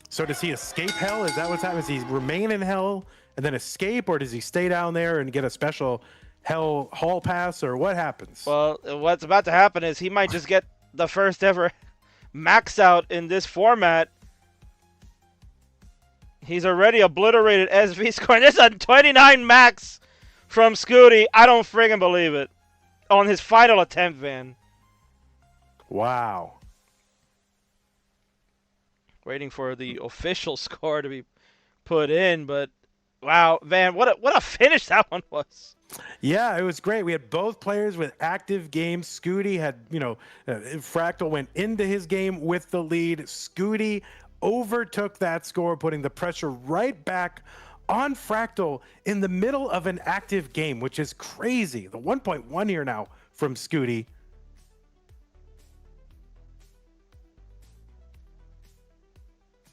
So does he escape hell? Is that what's happening? Does he remain in hell and then escape, or does he stay down there and get a special hell hall pass, or what happens? Well, what's about to happen is he might just get the first ever max out in this format. He's already obliterated SV score. There's a 29 max from Scuti. I don't friggin' believe it. On his final attempt, Van. Wow. Waiting for the official score to be put in, but wow, Van, what a finish that one was. Yeah, it was great. We had both players with active games. Scuti had, Fractal went into his game with the lead. Scuti overtook that score, putting the pressure right back on Fractal in the middle of an active game, which is crazy. The 1.1 here now from Scuti.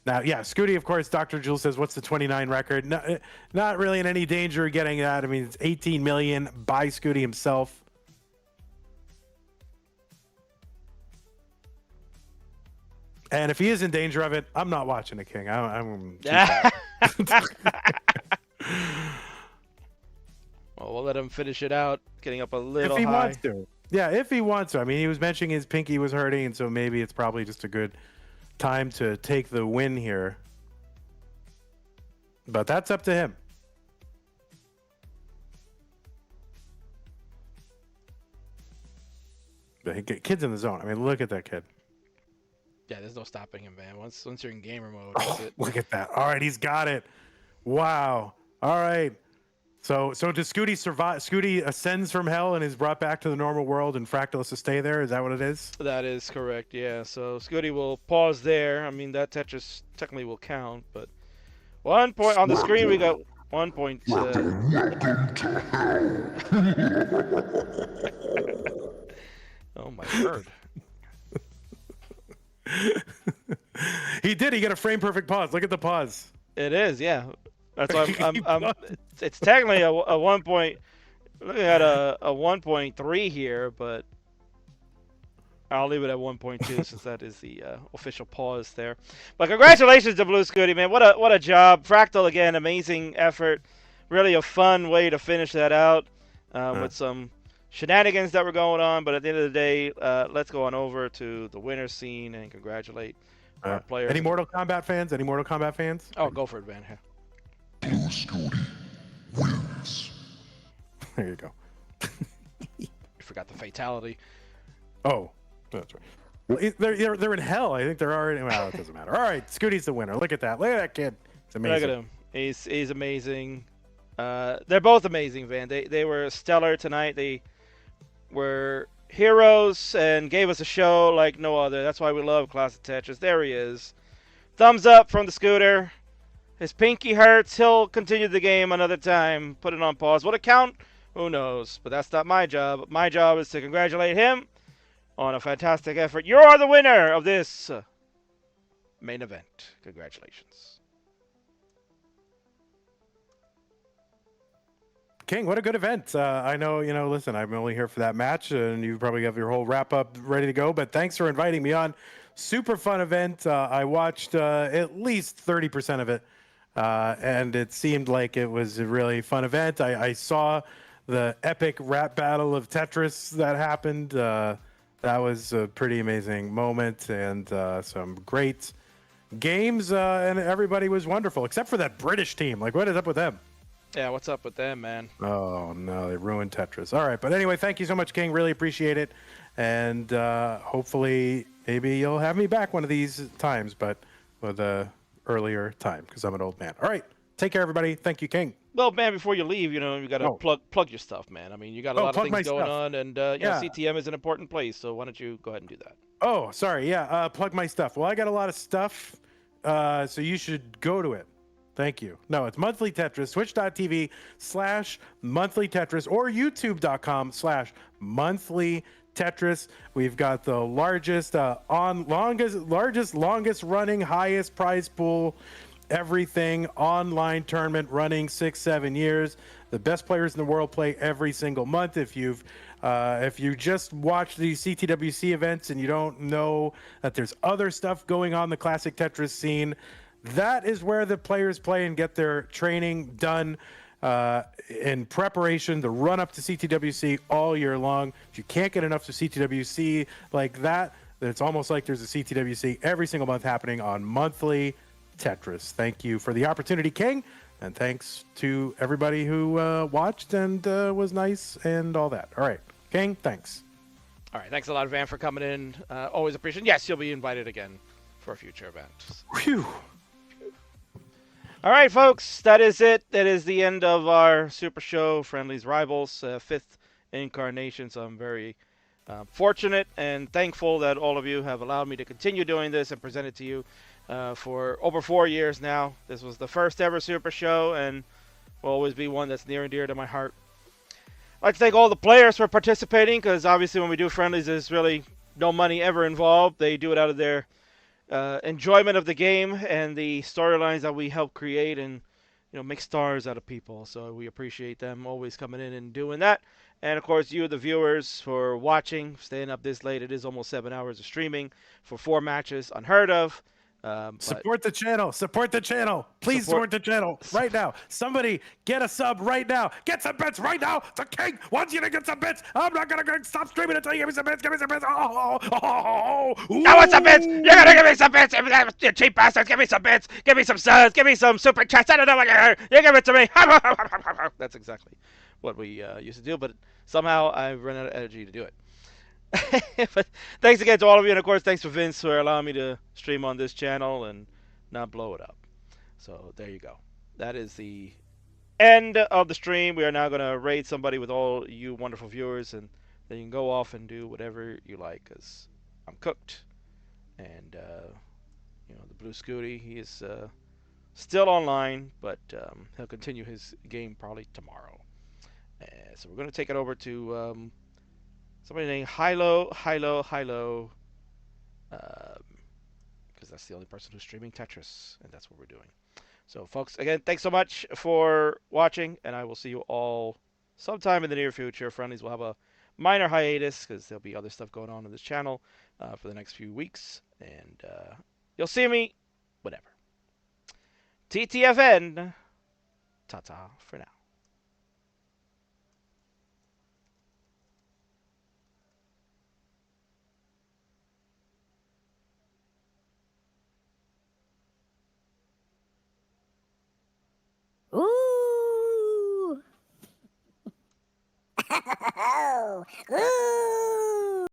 Now, yeah, Scuti, of course, Dr. Jules says, what's the 29 record? Not really in any danger of getting that. I mean, it's 18 million by Scuti himself. And if he is in danger of it, I'm not watching it, King. I'm Well, we'll let him finish it out, getting up a little if he high. wants to. Yeah, if he wants to. I mean, he was mentioning his pinky was hurting, and so maybe it's probably just a good time to take the win here. But that's up to him. The kid's in the zone. I mean, look at that kid. Yeah, there's no stopping him, man. Once you're in gamer mode, Oh, that's it. look at that. All right, he's got it. Wow. All right. So does Scuti survive? Scuti ascends from hell and is brought back to the normal world, and Fractal has to stay there? Is that what it is? That is correct, yeah. So Scuti will pause there. I mean, that Tetris technically will count, but 1 point on the screen. We got 1 point. Oh my word! He did. He got a frame perfect pause. Look at the pause. It is, yeah. That's why I'm it's technically a 1 point. Looking at a 1.3 here, but I'll leave it at 1.2 since that is the official pause there. But congratulations to Blue Scuti, man. What a job. Fractal again, amazing effort. Really a fun way to finish that out with some shenanigans that were going on. But at the end of the day, let's go on over to the winner scene and congratulate our players. Any Mortal Kombat fans? Any Mortal Kombat fans? Oh, go for it, Van. Blue Scuti wins. There you go. You forgot the fatality. Oh, that's right. Well, they're in hell. I think they're already. Well, it doesn't matter. All right, Scuti's the winner. Look at that. Look at that kid. It's amazing. Look at him. He's amazing. They're both amazing, Van. They were stellar tonight. They were heroes and gave us a show like no other. That's why we love Classic Tetris. There he is. Thumbs up from the scooter. His pinky hurts. He'll continue the game another time. Put it on pause. Will it count? Who knows? But that's not my job. My job is to congratulate him on a fantastic effort. You are the winner of this main event. Congratulations. King, what a good event. I know, listen, I'm only here for that match, and you probably have your whole wrap-up ready to go, but thanks for inviting me on. Super fun event. I watched at least 30% of it, and it seemed like it was a really fun event. I saw the epic rap battle of Tetris that happened. That was a pretty amazing moment, and some great games, and everybody was wonderful, except for that British team. Like, what is up with them? Yeah, what's up with them, man? Oh, no, they ruined Tetris. All right, but anyway, thank you so much, King. Really appreciate it. And hopefully, maybe you'll have me back one of these times, but with a earlier time, because I'm an old man. All right, take care, everybody. Thank you, King. Well, man, before you leave, you got to plug your stuff, man. I mean, you got a lot of things going on, and CTM is an important place, so why don't you go ahead and do that? Oh, sorry, yeah, plug my stuff. Well, I got a lot of stuff, so you should go to it. Thank you. No, it's Monthly Tetris, twitch.tv/Monthly Tetris or youtube.com/Monthly Tetris. We've got the largest, longest running, highest prize pool, everything online tournament running 6-7 years. The best players in the world play every single month. If you just watch these CTWC events and you don't know that there's other stuff going on in the classic Tetris scene, That is where the players play and get their training done in preparation, the run up to CTWC all year long. If you can't get enough to CTWC like that, then it's almost like there's a CTWC every single month happening on monthly Tetris. Thank you for the opportunity, King, and thanks to everybody who watched and was nice and all that. All right, King, thanks. All right, thanks a lot, Van, for coming in. Always appreciate it. Yes, you'll be invited again for a future event. Whew. All right, folks, that is it. That is the end of our Super Show Friendlies Rivals, fifth incarnation. So I'm very fortunate and thankful that all of you have allowed me to continue doing this and present it to you for over 4 years now. This was the first ever Super Show and will always be one that's near and dear to my heart. I'd like to thank all the players for participating, because obviously when we do friendlies, there's really no money ever involved. They do it out of their enjoyment of the game and the storylines that we help create and make stars out of people. So we appreciate them always coming in and doing that. And of course, you, the viewers, for watching, staying up this late. It is almost 7 hours of streaming for 4 matches, unheard of. Support the channel. Support the channel. Please support the channel right now. Somebody get a sub right now. Get some bits right now. The King wants you to get some bits. I'm not going to stop streaming until you give me some bits. Give me some bits. I want some bits. You're going to give me some bits. You cheap bastards. Give me some bits. Give me some subs. Give me some super chats. I don't know what you give it to me. That's exactly what we used to do, but somehow I've run out of energy to do it. But thanks again to all of you, and of course thanks for Vince for allowing me to stream on this channel and not blow it up. So there you go. That is the end of the stream. We are now going to raid somebody with all you wonderful viewers, and then you can go off and do whatever you like, because I'm cooked. And the Blue Scuti, he is still online, but he'll continue his game probably tomorrow. So we're going to take it over to somebody named Hilo, because that's the only person who's streaming Tetris, and that's what we're doing. So, folks, again, thanks so much for watching, and I will see you all sometime in the near future. Friendlies will have a minor hiatus, because there'll be other stuff going on this channel for the next few weeks, and you'll see me whenever. TTFN, ta-ta for now. Ooh. Ooh.